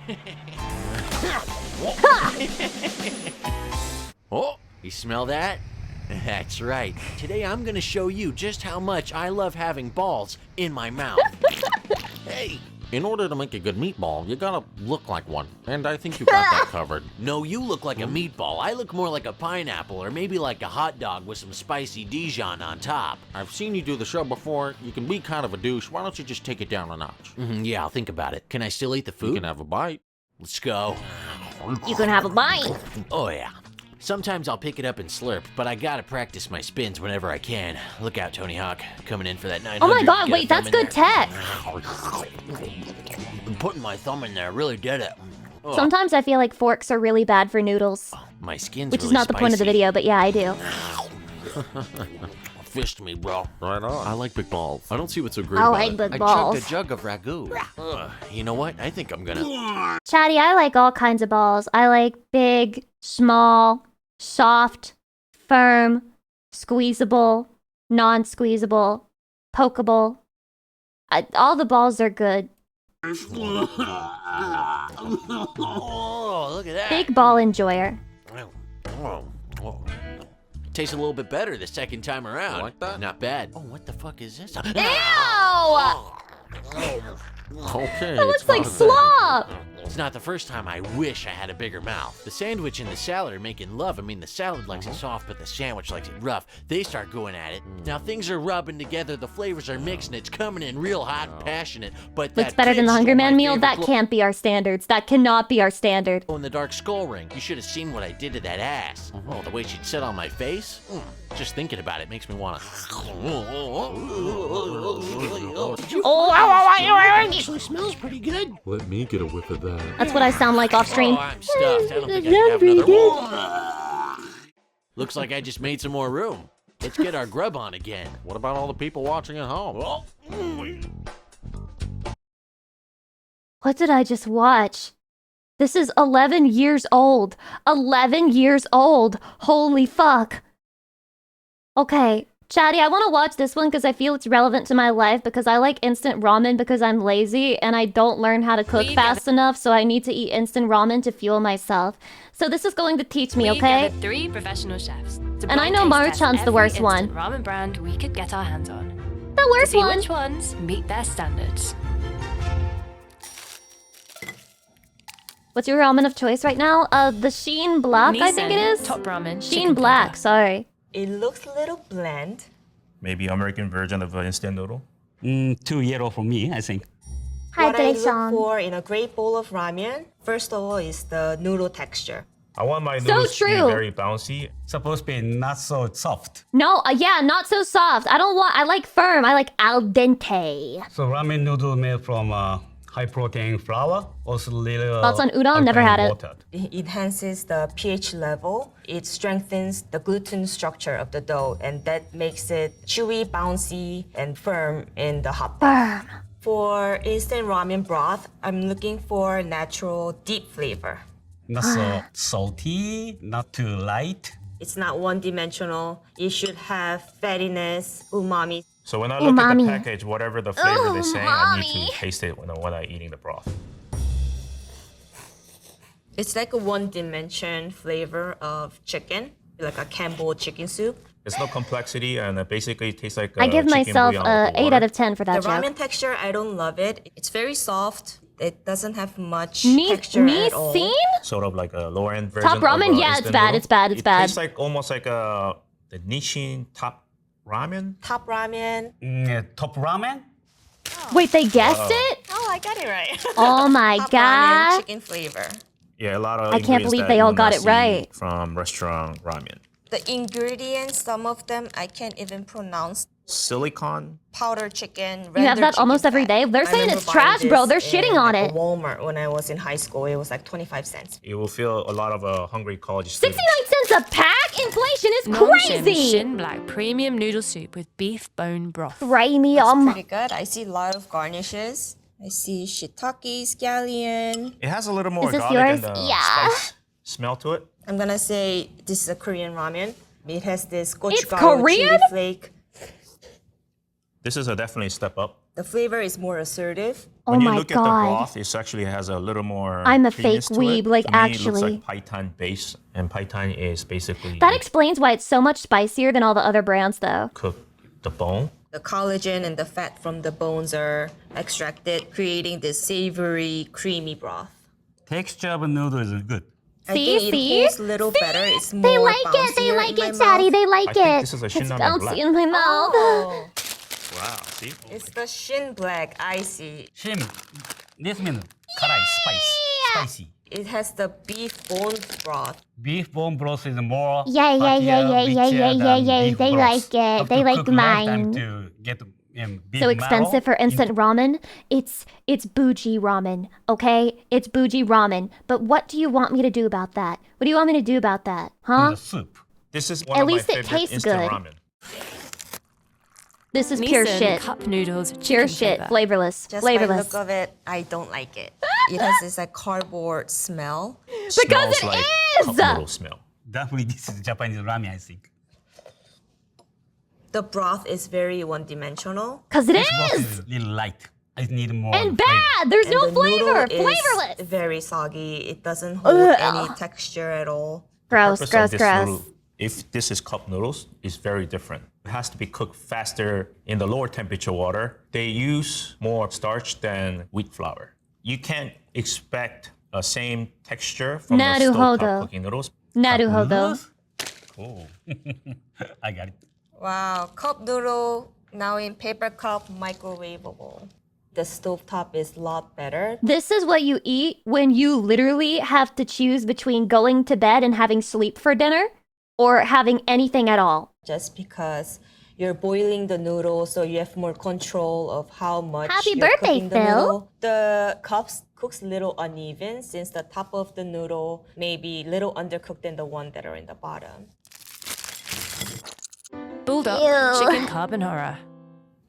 Oh, you smell that? That's right. Today I'm gonna show you just how much I love having balls in my mouth. Hey! In order to make a good meatball, you gotta look like one, and I think you got that covered. No, you look like a meatball. I look more like a pineapple, or maybe like a hot dog with some spicy Dijon on top. I've seen you do the show before. You can be kind of a douche. Why don't you just take it down a notch? Yeah, I'll think about it. Can I still eat the food? You can have a bite. Let's go. You can have a bite. Oh yeah. Sometimes I'll pick it up and slurp, but I gotta practice my spins whenever I can. Look out, Tony Hawk. Coming in for that 900. Oh my god, wait, that's good tech. I'm putting my thumb in there, really did it. Oh. Sometimes I feel like forks are really bad for noodles. My skin's which really is not spicy. The point of the video, but yeah, I do. Fished me, bro. Right on. I like big balls. I don't see what's so great I about like it. big balls. I chugged a jug of ragu. You know what? I think I'm gonna... Chatty, I like all kinds of balls. I like big, small, soft, firm, squeezable, non-squeezable, pokeable. All the balls are good. Oh, look at that. Big ball enjoyer. Tastes a little bit better the second time around. You like that? Not bad. Oh, what the fuck is this? Ew! Okay. That looks like slop! It's not the first time I wish I had a bigger mouth. The sandwich and the salad are making love. I mean, the salad likes it soft, but the sandwich likes it rough. They start going at it. Now things are rubbing together, the flavors are mixing, it's coming in real hot and passionate, but Looks better than the Hungry Man meal? That can't be our standards. That cannot be our standard. In the dark skull ring. You should have seen what I did to that ass. Oh, the way she'd sit on my face. Just thinking about it makes me want to... Actually smells pretty good. Let me get a whiff of that. That's what I sound like off stream. Oh, I'm stuffed. I don't think I can have another one. Looks like I just made some more room. Let's get our grub on again. What about all the people watching at home? What did I just watch? This is 11 years old. 11 years old. Holy fuck. Okay, Chatty, I want to watch this one because I feel it's relevant to my life because I like instant ramen because I'm lazy and I don't learn how to cook fast enough, so I need to eat instant ramen to fuel myself. So this is going to teach me, okay? We 3 professional chefs. And I know Maruchan's the worst one. Ramen brand we could get our hands on. The worst one. Which ones meet their standards. What's your ramen of choice right now? The Sheen Black, I think it is? Top ramen. Sheen Black, sorry. It looks a little bland. Maybe American version of an instant noodle? Too yellow for me, I think. What I look for in a great bowl of ramen, first of all, is the noodle texture. I want my noodles to be very bouncy. Supposed to be not so soft. No, yeah, not so soft. I like firm. I like al dente. So ramen noodle made from high protein flour, also little. Thoughts on udon? Never had it. It enhances the pH level. It strengthens the gluten structure of the dough, and that makes it chewy, bouncy, and firm in the hot pot. For instant ramen broth, I'm looking for natural, deep flavor. Not so salty, not too light. It's not one-dimensional. It should have fattiness, umami. So when I look at the package, whatever the flavor they're saying, I need to taste it when I'm eating the broth. It's like a one-dimension flavor of chicken, like a Campbell chicken soup. There's no complexity, and it basically tastes like I give myself a 8 out of 10 for that The joke. ramen texture, I don't love it. It's very soft. It doesn't have much texture at all. Sort of like a lower-end version. Top ramen? Yeah, it's bad. It's bad. It's bad. It tastes like almost like the Nissin top ramen. Top ramen. Top ramen? Wait, they guessed it? Oh, I got it right. Oh my Top god. ramen, chicken flavor. Yeah, a lot of I can't believe they all got it right. From restaurant ramen. The ingredients, some of them I can't even pronounce. Silicon. Powdered chicken. You have that almost every day? They're saying it's trash, bro. They're shitting on it. Walmart when I was in high school, it was like 25 cents. You will feel a lot of hungry college students. 69 cents a pack? Inflation is Non-shin crazy. Shin Black premium noodle soup with beef bone broth. Premium. Pretty good. I see a lot of garnishes. I see shiitake, scallion. It has a little more Is this garlic yours? and Yeah. spice smell to it. I'm gonna say this is a Korean ramen. It has this It's gochugaru chili Korean? flake. This is definitely a step up. The flavor is more assertive. When you look at the broth, it actually has a little more. I'm a fake creaminess to weeb, it. like, To me, actually. It looks like Python base, and Python is basically That explains why it's so much spicier than all the other brands, though. cook the bone. The collagen and the fat from the bones are extracted, creating this savory, creamy broth. Texture of noodle is good. I think it holds a little better. It's more They like it. They bouncier like in it, my Daddy. mouth. They like I think it. this is a It's Shin Ramen bouncy Black. in my mouth. Oh, Wow, see? it's the Shin Black. I see. Shin, this means karai, spicy. It has the beef bone broth. Beef bone broth is more. Yeah. They like it. They like mine. To get, beef So expensive marrow for instant ramen. It's bougie ramen, okay? It's bougie ramen. But what do you want me to do about that? What do you want me to do about that, huh? The soup. This is one At of my least it favorite tastes instant good. ramen. This is pure Nissan shit. cup noodles. Pure shit. Flavorless. Just Flavorless. by the look of it, I don't like it. It has this like cardboard smell. Because Smells like it cup is! noodle smell. Definitely, this is Japanese ramen, I think. The broth is very one-dimensional. Because it This broth is! is a little light. I need more. And flavor. bad! There's And no the flavor! noodle is Flavorless! very soggy. It doesn't hold any texture at all. Gross, Purpose gross, of this gross. noodle, if this is cup noodles, is very different. It has to be cooked faster in the lower temperature water. They use more starch than wheat flour. You can't expect same texture from the stovetop cooking noodles. Naruhodo. Cool. I got it. Wow, cup noodle now in paper cup, microwavable. The stovetop is a lot better. This is what you eat when you literally have to choose between going to bed and having sleep for dinner or having anything at all. Just because you're boiling the noodle, so you have more control of how much Happy you're birthday, cooking the Phil. noodle. The cups cooks a little uneven since the top of the noodle may be a little undercooked than the one that are in the bottom. Bulldog Ew. chicken carbonara.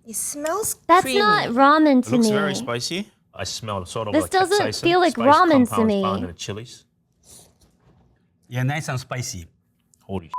It smells That's creamy. not ramen to It looks me. very spicy. I smell sort of This like doesn't capsaicin, feel like spice ramen to compounds me. found in the chilies. Yeah, nice and spicy. Holy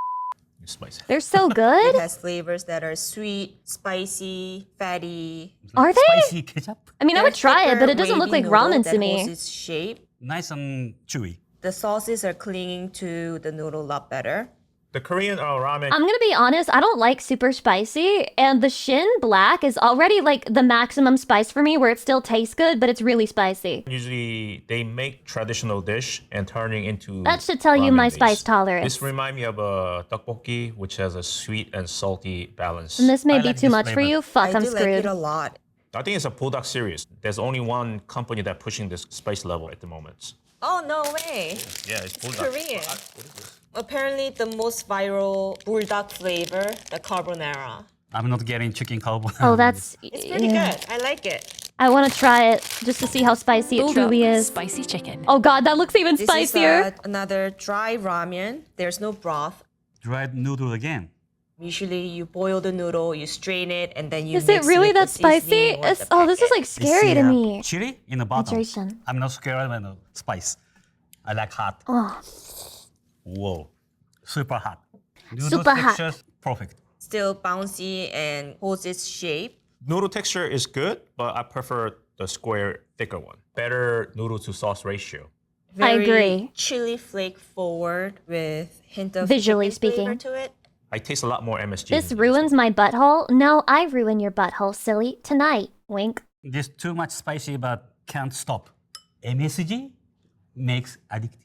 it's spicy. They're so It good. has flavors that are sweet, spicy, fatty. Are they? Spicy ketchup. I mean, I would try it, but it doesn't look like ramen to Holds me. its shape. Nice and chewy. The sauces are clinging to the noodle a lot better. The Korean ramen. I'm gonna be honest, I don't like super spicy, and the Shin Black is already like the maximum spice for me where it still tastes good, but it's really spicy. Usually they make traditional dish and turning into That should tell you ramen my base. spice tolerance. This reminds me of a tteokbokki, which has a sweet and salty balance. And this may be too much for you. Fuck, I I'm do like screwed. it a lot. I think it's a Bulldog series. There's only one company that's pushing this spice level at the moment. Oh, no way. Yeah, it's It's Bulldog. Korean. Apparently, the most viral bulldog flavor, the carbonara. I'm not getting chicken carbonara. Oh, that's... It's pretty yeah. good. I like it. I want to try it just to see how spicy it Bulldog truly is. spicy chicken. Oh god, that looks even This spicier. is another dry ramen. There's no broth. Dried noodle again. Usually, you boil the noodle, you strain it, and then you Is it mix really with that the seasoning spicy? or the Oh, this is packet. like scary to me. Chili in the bottom. Hydration. I'm not scared of the spice. I like hot. Oh, Whoa. Super hot. Noodle Super hot. textures, perfect. Still bouncy and holds its shape. Noodle texture is good, but I prefer the square, thicker one. Better noodle to sauce ratio. I Very agree. chili flake forward with hint of Visually chicken flavor speaking. to it. I taste a lot more MSG. this ruins my butthole. No, I ruin your butthole, silly. Tonight. Wink. This too much spicy, but can't stop. MSG makes addictive.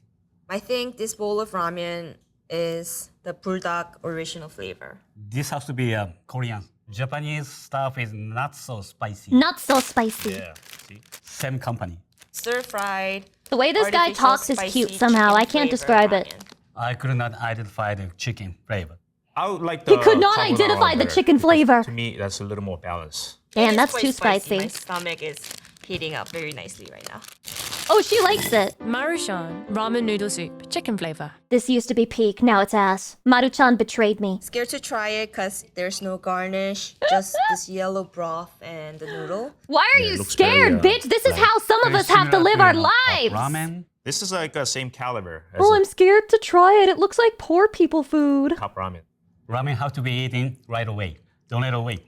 I think this bowl of ramen is the bulldog original flavor. This has to be Korean. Japanese stuff is not so spicy. Not so spicy. Yeah, see? Same company. Stir fried. The way this guy artificial talks is spicy cute somehow. I can't chicken describe flavor it. ramen. I could not identify the chicken flavor. I would like the He could not carbonara identify the better, chicken because flavor. To me, that's a little more balanced. Damn, It's that's quite too My spicy. stomach is heating up very nicely right now. Oh, she likes it. Maruchan ramen noodle soup, chicken flavor. This used to be peak, now it's ass. Maruchan betrayed me. Scared to try it because there's no garnish, just this yellow broth and the noodle. Why are Yeah, it you looks scared, very, bitch? This is how some of Very us have to similar live our to, lives. Ramen. This is like the same caliber as Oh, a I'm scared to try it. It looks like poor people food. top ramen. Ramen have to be eaten right away. Don't let it wait.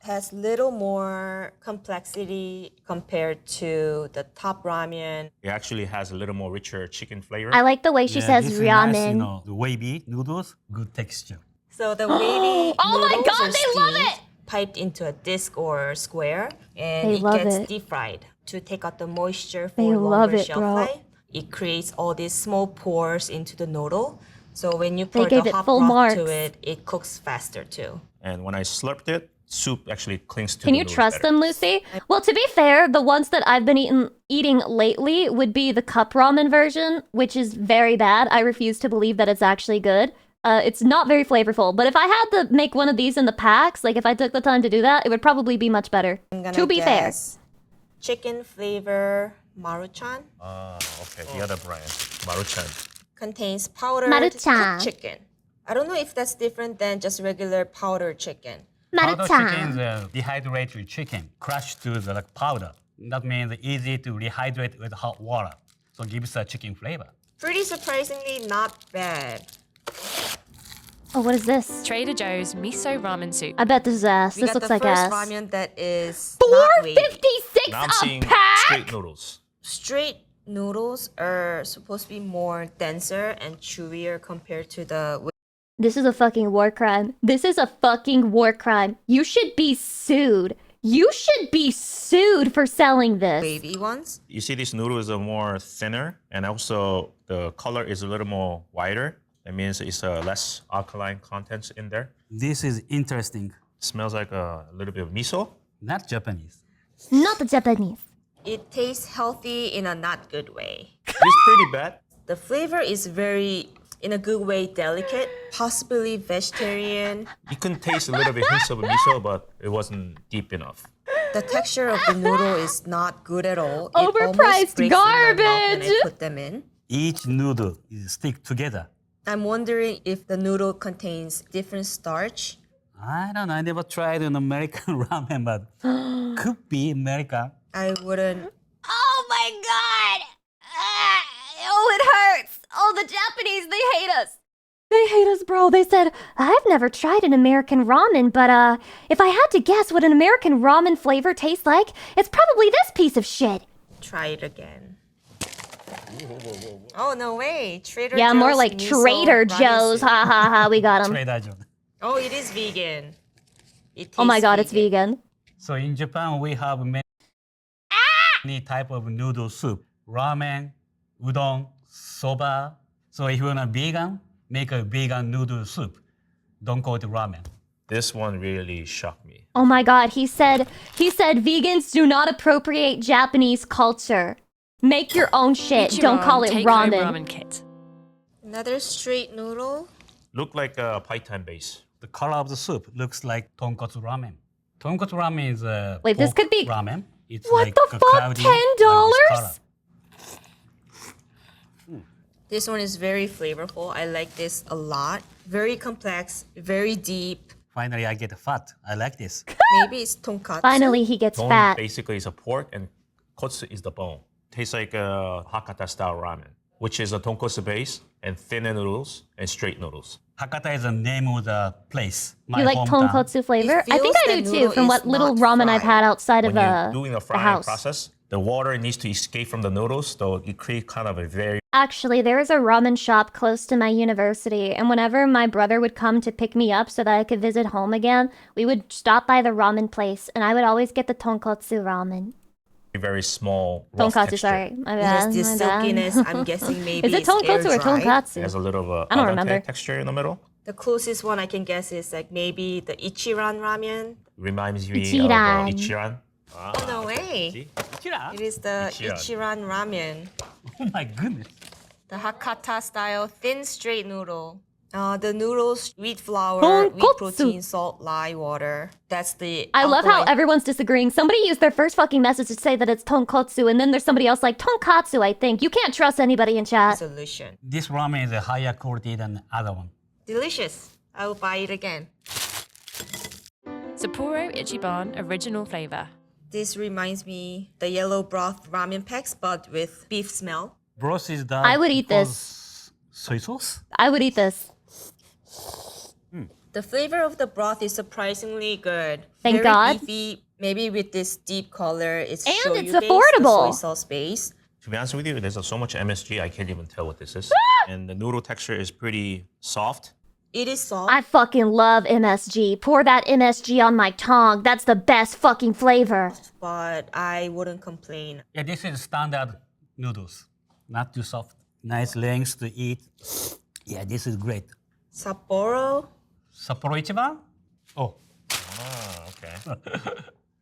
Has little more complexity compared to the top ramen. It actually has a little more richer chicken flavor. I like the way she says this is nice, ramen. the wavy noodles, good texture. So the wavy Oh my noodles God, are they love steamed, it! piped into a disc or square, and They it love gets it. deep fried to take out the moisture They for love longer it, shelf bro. life. It creates all these small pores into the noodle. So when you They pour gave the it hot full broth marks. to it, it cooks faster too. And when I slurped it, soup actually clings to Can the you noodles trust better. them, Lucy? Well, to be fair, the ones that I've been eating lately would be the cup ramen version, which is very bad. I refuse to believe that it's actually good. It's not very flavorful, but if I had to make one of these in the packs, like if I took the time to do that, it would probably be much better. I'm gonna To be fair. guess chicken flavor Maruchan Okay, the other brand, Maruchan. contains powdered Maruchan. cooked chicken. I don't know if that's different than just regular powdered chicken. Powder chicken is Maruchan. dehydrated chicken, crushed to the powder. That means easy to rehydrate with hot water. So it gives a chicken flavor. Pretty surprisingly not bad. Oh, what is this? Trader Joe's miso ramen soup. I bet this is ass. We This got looks the like first ass. ramen that is not wavy. $4.56 Now I'm a seeing pack. straight noodles. Straight noodles are supposed to be more denser and chewier compared to the. This is a fucking war crime. This is a fucking war crime. You should be sued. You should be sued for selling this. Wavy ones. You see these noodles are more thinner, and also the color is a little more whiter. That means it's less alkaline contents in there. This is interesting. Smells like a little bit of miso. Not Japanese. Not the Japanese. It tastes healthy in a not good way. It's pretty bad. The flavor is very, in a good way, delicate, possibly vegetarian. You can taste a little bit hints of miso, but it wasn't deep enough. The texture of the noodle is not good at all. Overpriced garbage. When I put them in. Each noodle is stick together. I'm wondering if the noodle contains different starch. I don't know. I never tried an American ramen, but could be America. I wouldn't. Oh my god! Oh, it hurts! Oh, the Japanese, they hate us! They hate us, bro. They said, I've never tried an American ramen, but if I had to guess what an American ramen flavor tastes like, it's probably this piece of shit. Try it again. Oh, no way. Trader Yeah, Joe's more like miso Trader ramen Joe's. soup. Ha ha ha, we got him. Trader Joe's. Oh, it is vegan. Oh my god, it's vegan. So in Japan, we have many type of noodle soup. Ramen, udon, soba. So if you want a vegan, make a vegan noodle soup. Don't call it ramen. This one really shocked me. Oh my god, he said vegans do not appropriate Japanese culture. Make your own shit. Don't call it take-home ramen. ramen kit. Another straight noodle. Look like a python base. The color of the soup looks like tonkotsu ramen. Tonkotsu ramen is a Wait, this pork could be- ramen. It's What like the a fuck? cloudy, like this $10? color. This one is very flavorful. I like this a lot. Very complex, very deep. Finally, I get fat. I like this. Maybe it's tonkatsu. Finally, he gets Bone fat. basically is a pork, and kotsu is the bone. Tastes like a Hakata style ramen, which is a tonkotsu base and thinner noodles and straight noodles. Hakata is the name of the place. My You like hometown. tonkotsu flavor? I think feels I that do too, noodle from is what little not ramen I've had outside of When you're doing the the frying house. process, the water needs to escape from the noodles, so it creates kind of a very Actually, there is a ramen shop close to my university, and whenever my brother would come to pick me up so that I could visit home again, we would stop by the ramen place, and I would always get the tonkotsu ramen. very small rough Tonkatsu, texture. sorry. My It bad. has this my bad. silkiness. I'm guessing maybe Is it it's air tonkotsu or dried. It tonkatsu? has a little of a I don't al dente remember. texture in the middle. The closest one I can guess is like maybe the Ichiran ramen. Reminds me Ichiran. of Ichiran. Oh, no way. See? It is the Ichiran. Ichiran ramen. Oh my goodness. The Hakata style thin straight noodle. The noodles, wheat flour, wheat Tonkotsu. protein, salt, lye, water. That's the I love how alkaline- everyone's disagreeing. Somebody used their first fucking message to say that it's tonkotsu, and then there's somebody else like tonkatsu, I think. You can't trust anybody in chat. solution. This ramen is a higher quality than the other one. Delicious. I will buy it again. Sapporo Ichiban original flavor. This reminds me the yellow broth ramen packs, but with beef smell. Broth is done. I would eat this. Soy sauce? I would eat this. The flavor of the broth is surprisingly good. Thank Very God. beefy, maybe with this deep color. It's And shoyu it's based, the affordable. soy sauce base. To be honest with you, there's so much MSG, I can't even tell what this is. And the noodle texture is pretty soft. It is soft. I fucking love MSG. Pour that MSG on my tongue. That's the best fucking flavor. But I wouldn't complain. Yeah, this is standard noodles. Not too soft. Nice lengths to eat. Yeah, this is great. Sapporo. Sapporo Ichiban? Oh, okay.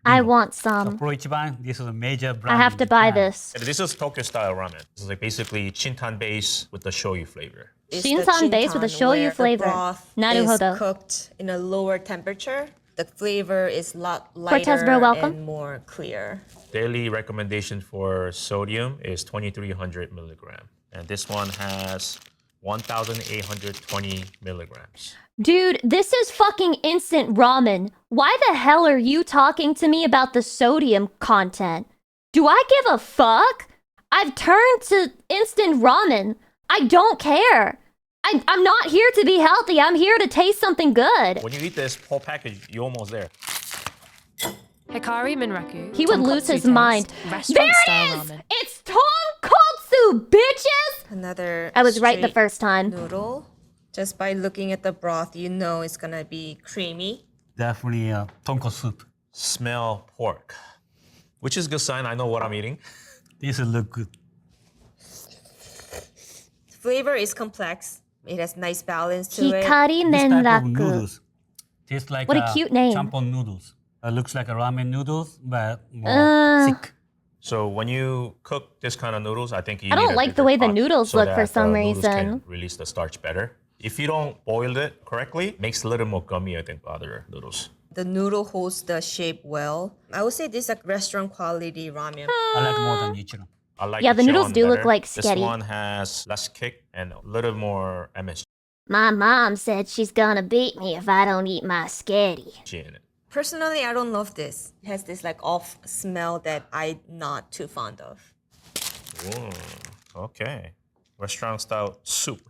I want some. Sapporo Ichiban, this is a major brand. I have in to buy Japan. this. This is Tokyo style ramen. This is like basically Chintan base with the shoyu flavor. It's the Shintan base with a Chintan, shoyu where flavor. The broth Naruhodo. is cooked in a lower temperature. The flavor is a lot Cortez, lighter bro, welcome. and more clear. Daily recommendation for sodium is 2,300 milligram. And this one has 1,820 milligrams. Dude, this is fucking instant ramen. Why the hell are you talking to me about the sodium content? Do I give a fuck? I've turned to instant ramen. I don't care. I'm not here to be healthy. I'm here to taste something good. When you eat this whole package, you're almost there. Hikari Minraku. He would tonkotsu lose his taste, mind. Restaurant There it style is! ramen. It's tonkotsu, bitches! Another I was right the straight first time. noodle. Just by looking at the broth, you know it's gonna be creamy. Definitely tonkotsu soup. smell pork, which is a good sign. I know what I'm eating. These look good. Flavor is complex. It has nice balance to it. Hikari This type of Nenraku. noodles tastes like What a cute name. champon noodles. Looks like a ramen noodles, but more thick. So when you cook this kind of noodles, I think you I need don't a like the bigger way the pot noodles so look for that some the noodles reason. can release the starch better. If you don't boil it correctly, it makes it a little more gummy, I think, for other noodles. The noodle holds the shape well. I would say this is like restaurant quality ramen. I like more than Ichiran. I like Yeah, the noodles Ichiran do look better. like This sketty. one has less kick and a little more MSG My mom said she's gonna beat me if I don't eat my sketty. in it. Personally, I don't love this. It has this like off smell that I'm not too fond of. Ooh, okay. Restaurant style soup.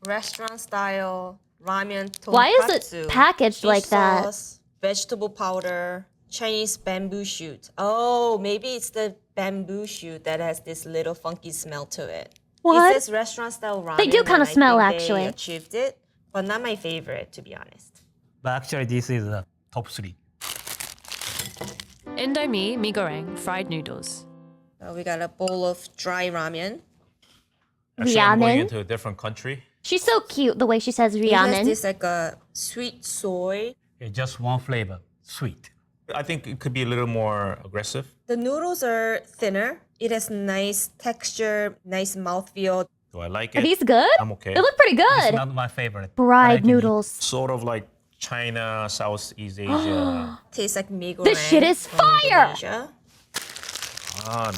Restaurant style ramen tonkatsu. Why is it packaged like fish that? sauce, vegetable powder, Chinese bamboo shoot. Oh, maybe it's the bamboo shoot that has this little funky smell to it. What? It says restaurant style ramen. They do kind of and I smell, think actually. They achieved it, but not my favorite, to be honest. But actually, this is the top 3. Indomie mee goreng fried noodles. We got a bowl of dry ramen. Actually, I'm going Ramen? into a different country. She's so cute the way she says It has ramen. this like a sweet soy. It's just one flavor, sweet. I think it could be a little more aggressive. The noodles are thinner. It has nice texture, nice mouthfeel. Do I like Are it? these good? I'm okay. They look pretty It's good. not my favorite. Fried noodles. Sort of like China, Southeast Asia. Tastes like mee goreng. This shit is from fire! Indonesia.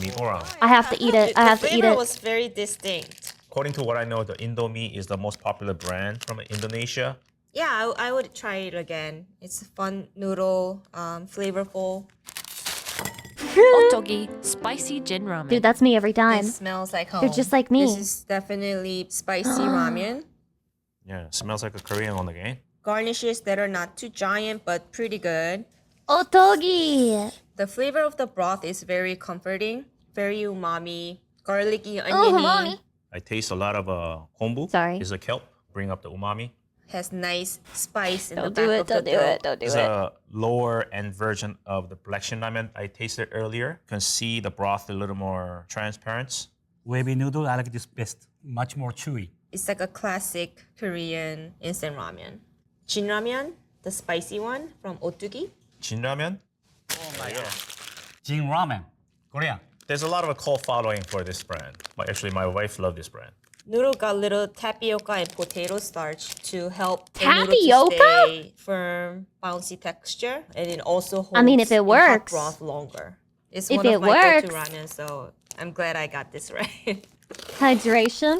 Mee goreng. I have to eat it. I have the to eat flavor it. was very distinct. According to what I know, the Indomie is the most popular brand from Indonesia. Yeah, I would try it again. It's a fun noodle, flavorful. Otogi spicy gin ramen. Dude, that's me every time. It smells like home. You're just like me. This is definitely spicy ramen. Yeah, smells like a Korean on the game. Garnishes that are not too giant but pretty good. Otogi. The flavor of the broth is very comforting, very umami, garlicky, Oh, oniony. mommy. I taste a lot of kombu. Sorry. It's a kelp. Bring up the umami. Has nice spice in the Don't back do it, of the don't do dough. it, don't do It's it. a lower end version of the black shin ramen I tasted earlier. You can see the broth a little more transparent. Wavy noodle, I like this best. Much more chewy. It's like a classic Korean instant ramen. Jin ramen, the spicy one from Otugi. Jin ramen. Oh my god. Jin ramen, Korean. There's a lot of a cult following for this brand. Actually, my wife loved this brand. Noodle got little tapioca and potato starch to help the noodle Tapioca? to stay firm, bouncy texture, and it also holds I mean, if it in hot works. broth longer. It's If one it of my go-to works. ramen, so I'm glad I got this right. Hydration.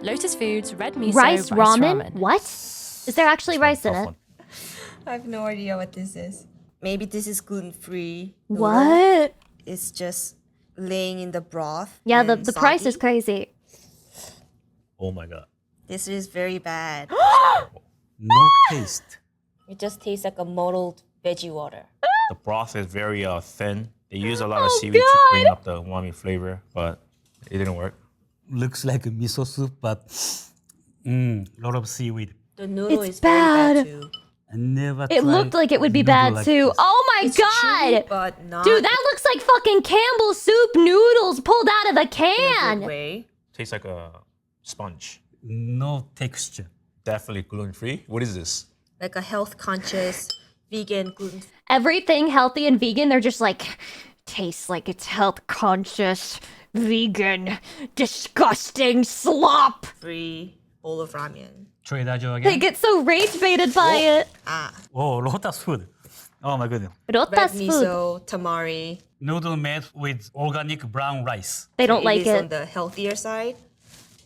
Lotus Foods red miso Rice ramen? What? Is there actually rice in it? I have no idea what this is. Maybe this is gluten-free. noodle. What? It's just laying in the broth. Yeah, and the price soggy. is crazy. Oh my god. This is very bad. No taste. It just tastes like a muddled veggie water. The broth is very thin. They use a lot of Oh, seaweed to bring up the umami flavor, but it didn't work. Looks like a miso soup, but lot of seaweed. The noodle It's is very bad bad. too. I never It looked like it would be bad like too. this. Oh my It's god! chewy, but not Dude, that looks like fucking Campbell's soup noodles pulled out of a in a can. good way. Tastes like a sponge. No texture. Definitely gluten free. What is this? Like a health conscious vegan gluten Everything healthy and vegan, they're just like, tastes like it's health conscious, vegan, disgusting slop. free bowl of ramen. Trader Joe They again. get so rage baited by it. Oh, Lotus food. Oh my goodness. Red Rotas food. miso, tamari. Noodle made with organic brown rice. They don't like It is on it. the healthier side,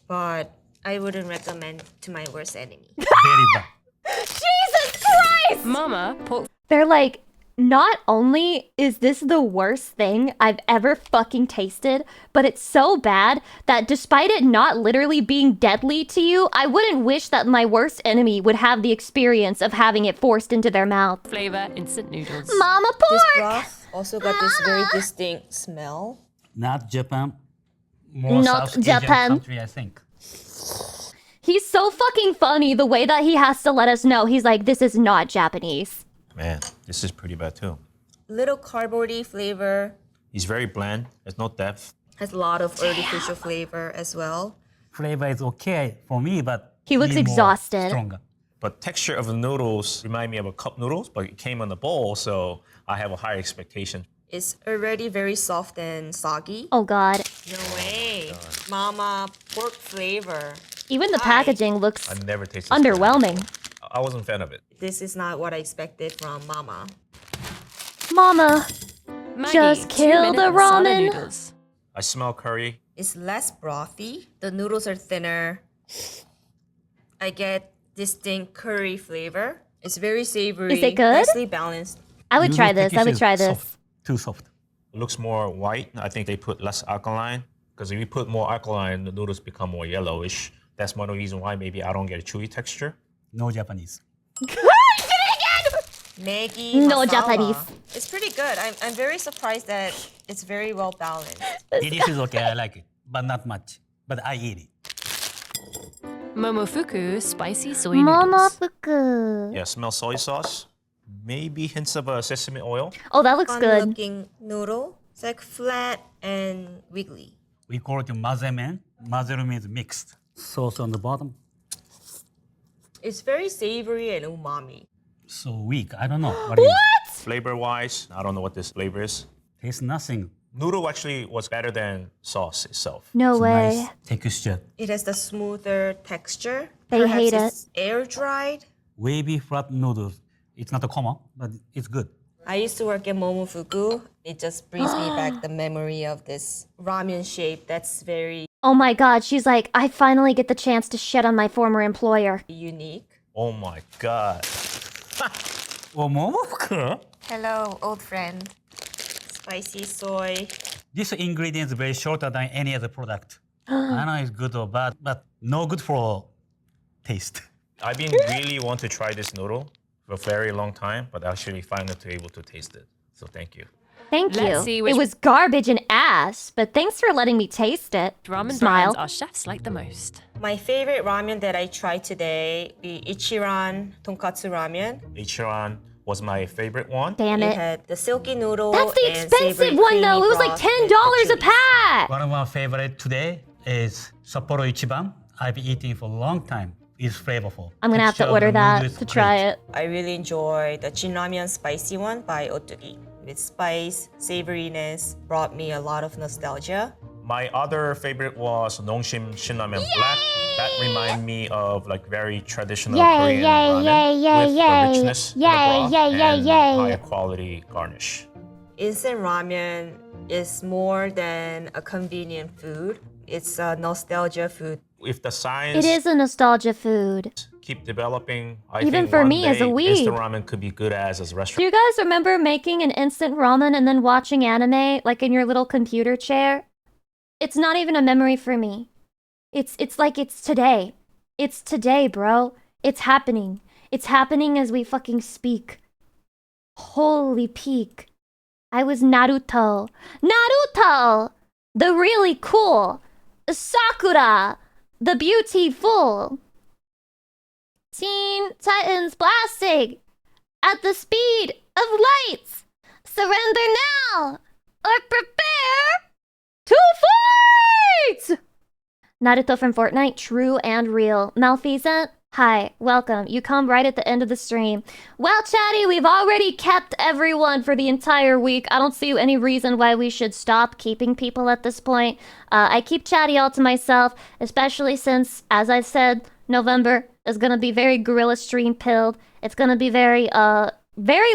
but I wouldn't recommend to my worst enemy. Very bad. Jesus Christ! Mama pork. They're like, not only is this the worst thing I've ever fucking tasted, but it's so bad that despite it not literally being deadly to you, I wouldn't wish that my worst enemy would have the experience of having it forced into their mouth. Flavor instant noodles. Mama This pork! broth also got this very distinct smell. Not Japan. More Not South Japan. Asian country, I think. He's so fucking funny the way that he has to let us know. He's like, this is not Japanese. Man, this is pretty bad too. little cardboardy flavor. It's very bland. There's no depth. Has a lot of artificial flavor as well. Flavor is okay for me, but he looks need more exhausted. Stronger. But texture of the noodles remind me of a cup noodles, but it came in a bowl, so I have a higher expectation. It's already very soft and soggy. Oh God. No way. Mama, pork flavor. Even the packaging looks I never tasted underwhelming. I wasn't a fan of it. This is not what I expected from Mama. Mama, Maggie, just 2 kill the minute masala ramen. noodles. I smell curry. It's less brothy. The noodles are thinner. I get distinct curry flavor. It's very savory. Is it good? Nicely balanced. I would try this. I would try this. Soft. Too soft. It looks more white. I think they put less alkaline. Because if you put more alkaline, the noodles become more yellowish. That's one of the reasons why maybe I don't get a chewy texture. No Japanese. Maggie No masala. Japanese. It's pretty good. I'm very surprised that it's very well balanced. It is okay, I like it, but not much. But I eat it. Momofuku spicy soy noodles. Momofuku. Yeah, smell soy sauce. Maybe hints of sesame oil. Oh, that looks good. Fun-looking noodle. It's like flat and wiggly. We call it mazemen. Mazeru means mixed. Sauce on the bottom. It's very savory and umami. So weak. I don't know. What? Is Flavor-wise, I don't know what this flavor is. Tastes nothing. Noodle actually was better than sauce itself. No It's way. nice texture. It has the smoother texture. They Perhaps hate it's air dried. Wavy flat noodles. It's not a common, but it's good. I used to work at Momofuku. It just brings me back the memory of this ramen shape that's very Oh my God. She's like, I finally get the chance to shit on my former employer. unique. Oh my God. Oh, Momofuku? Hello, old friend. Spicy soy. This ingredient is very shorter than any other product. I know it's good or bad, but no good for taste. I've been really want to try this noodle for a very long time, but actually finally to able to taste it. So thank you. Thank Let's you. see It which was garbage and ass, but thanks for letting me taste it. Ramen Smile. brands our chefs like the most. My favorite ramen that I tried today, the Ichiran tonkatsu ramen. Ichiran was my favorite one. Damn It it. had the silky noodle. That's the and expensive savory one though. creamy It was like broth with $10 the a chilies. pack. One of my favorite today is Sapporo Ichiban. I've been eating for a long time. It's flavorful. I'm gonna have to Texture of order the that noodle is to try great. it. I really enjoy the Jinramen spicy one by Otogi. With spice, savoriness, brought me a lot of nostalgia. My other favorite was Nongshim Shinramen Black. That reminded me of like very traditional Korean ramen with the richness in the broth and higher quality garnish. Instant ramen is more than a convenient food. It's a nostalgia food. If the science It is a nostalgia food. keep developing, I Even think for one me as a day weeb. instant ramen could be good as a Do restaurant. you guys remember making an instant ramen and then watching anime like in your little computer chair? It's not even a memory for me. It's like it's today. It's today, bro. It's happening. It's happening as we fucking speak. Holy peak. I was Naruto. Naruto! The really cool. Sakura! The beautiful. Teen Titans blasting at the speed of lights. Surrender now or prepare to fight! Naruto from Fortnite, true and real. Malfeasant, hi, welcome. You come right at the end of the stream. Well, Chatty, we've already kept everyone for the entire week. I don't see any reason why we should stop keeping people at this point. I keep Chatty all to myself, especially since, as I said, November is gonna be very gorilla stream pilled. It's gonna be very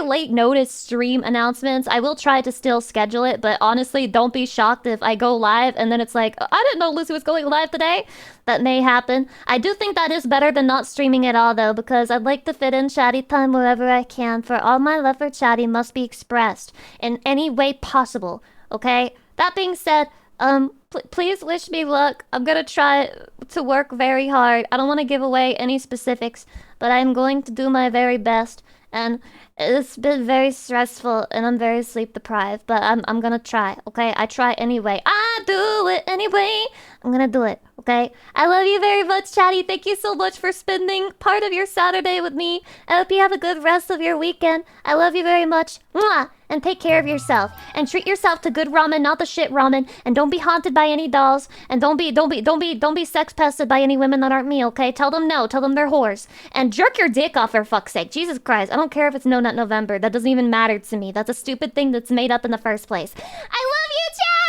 late notice stream announcements. I will try to still schedule it, but honestly, don't be shocked if I go live and then it's like, I didn't know Lucy was going live today. That may happen. I do think that is better than not streaming at all though, because I'd like to fit in Chatty time wherever I can, for all my love for Chatty must be expressed in any way possible, okay? That being said, please wish me luck. I'm gonna try to work very hard. I don't want to give away any specifics, but I'm going to do my very best. And it's been very stressful, and I'm very sleep deprived. But I'm gonna try. Okay, I try anyway. I do it anyway. I'm gonna do it, okay? I love you very much, Chatty. Thank you so much for spending part of your Saturday with me. I hope you have a good rest of your weekend. I love you very much. Mwah! And take care of yourself. And treat yourself to good ramen, not the shit ramen. And don't be haunted by any dolls. And don't be sex pested by any women that aren't me, okay? Tell them no. Tell them they're whores. And jerk your dick off for fuck's sake. Jesus Christ. I don't care if it's No Nut November. That doesn't even matter to me. That's a stupid thing that's made up in the first place. I love you, Chat!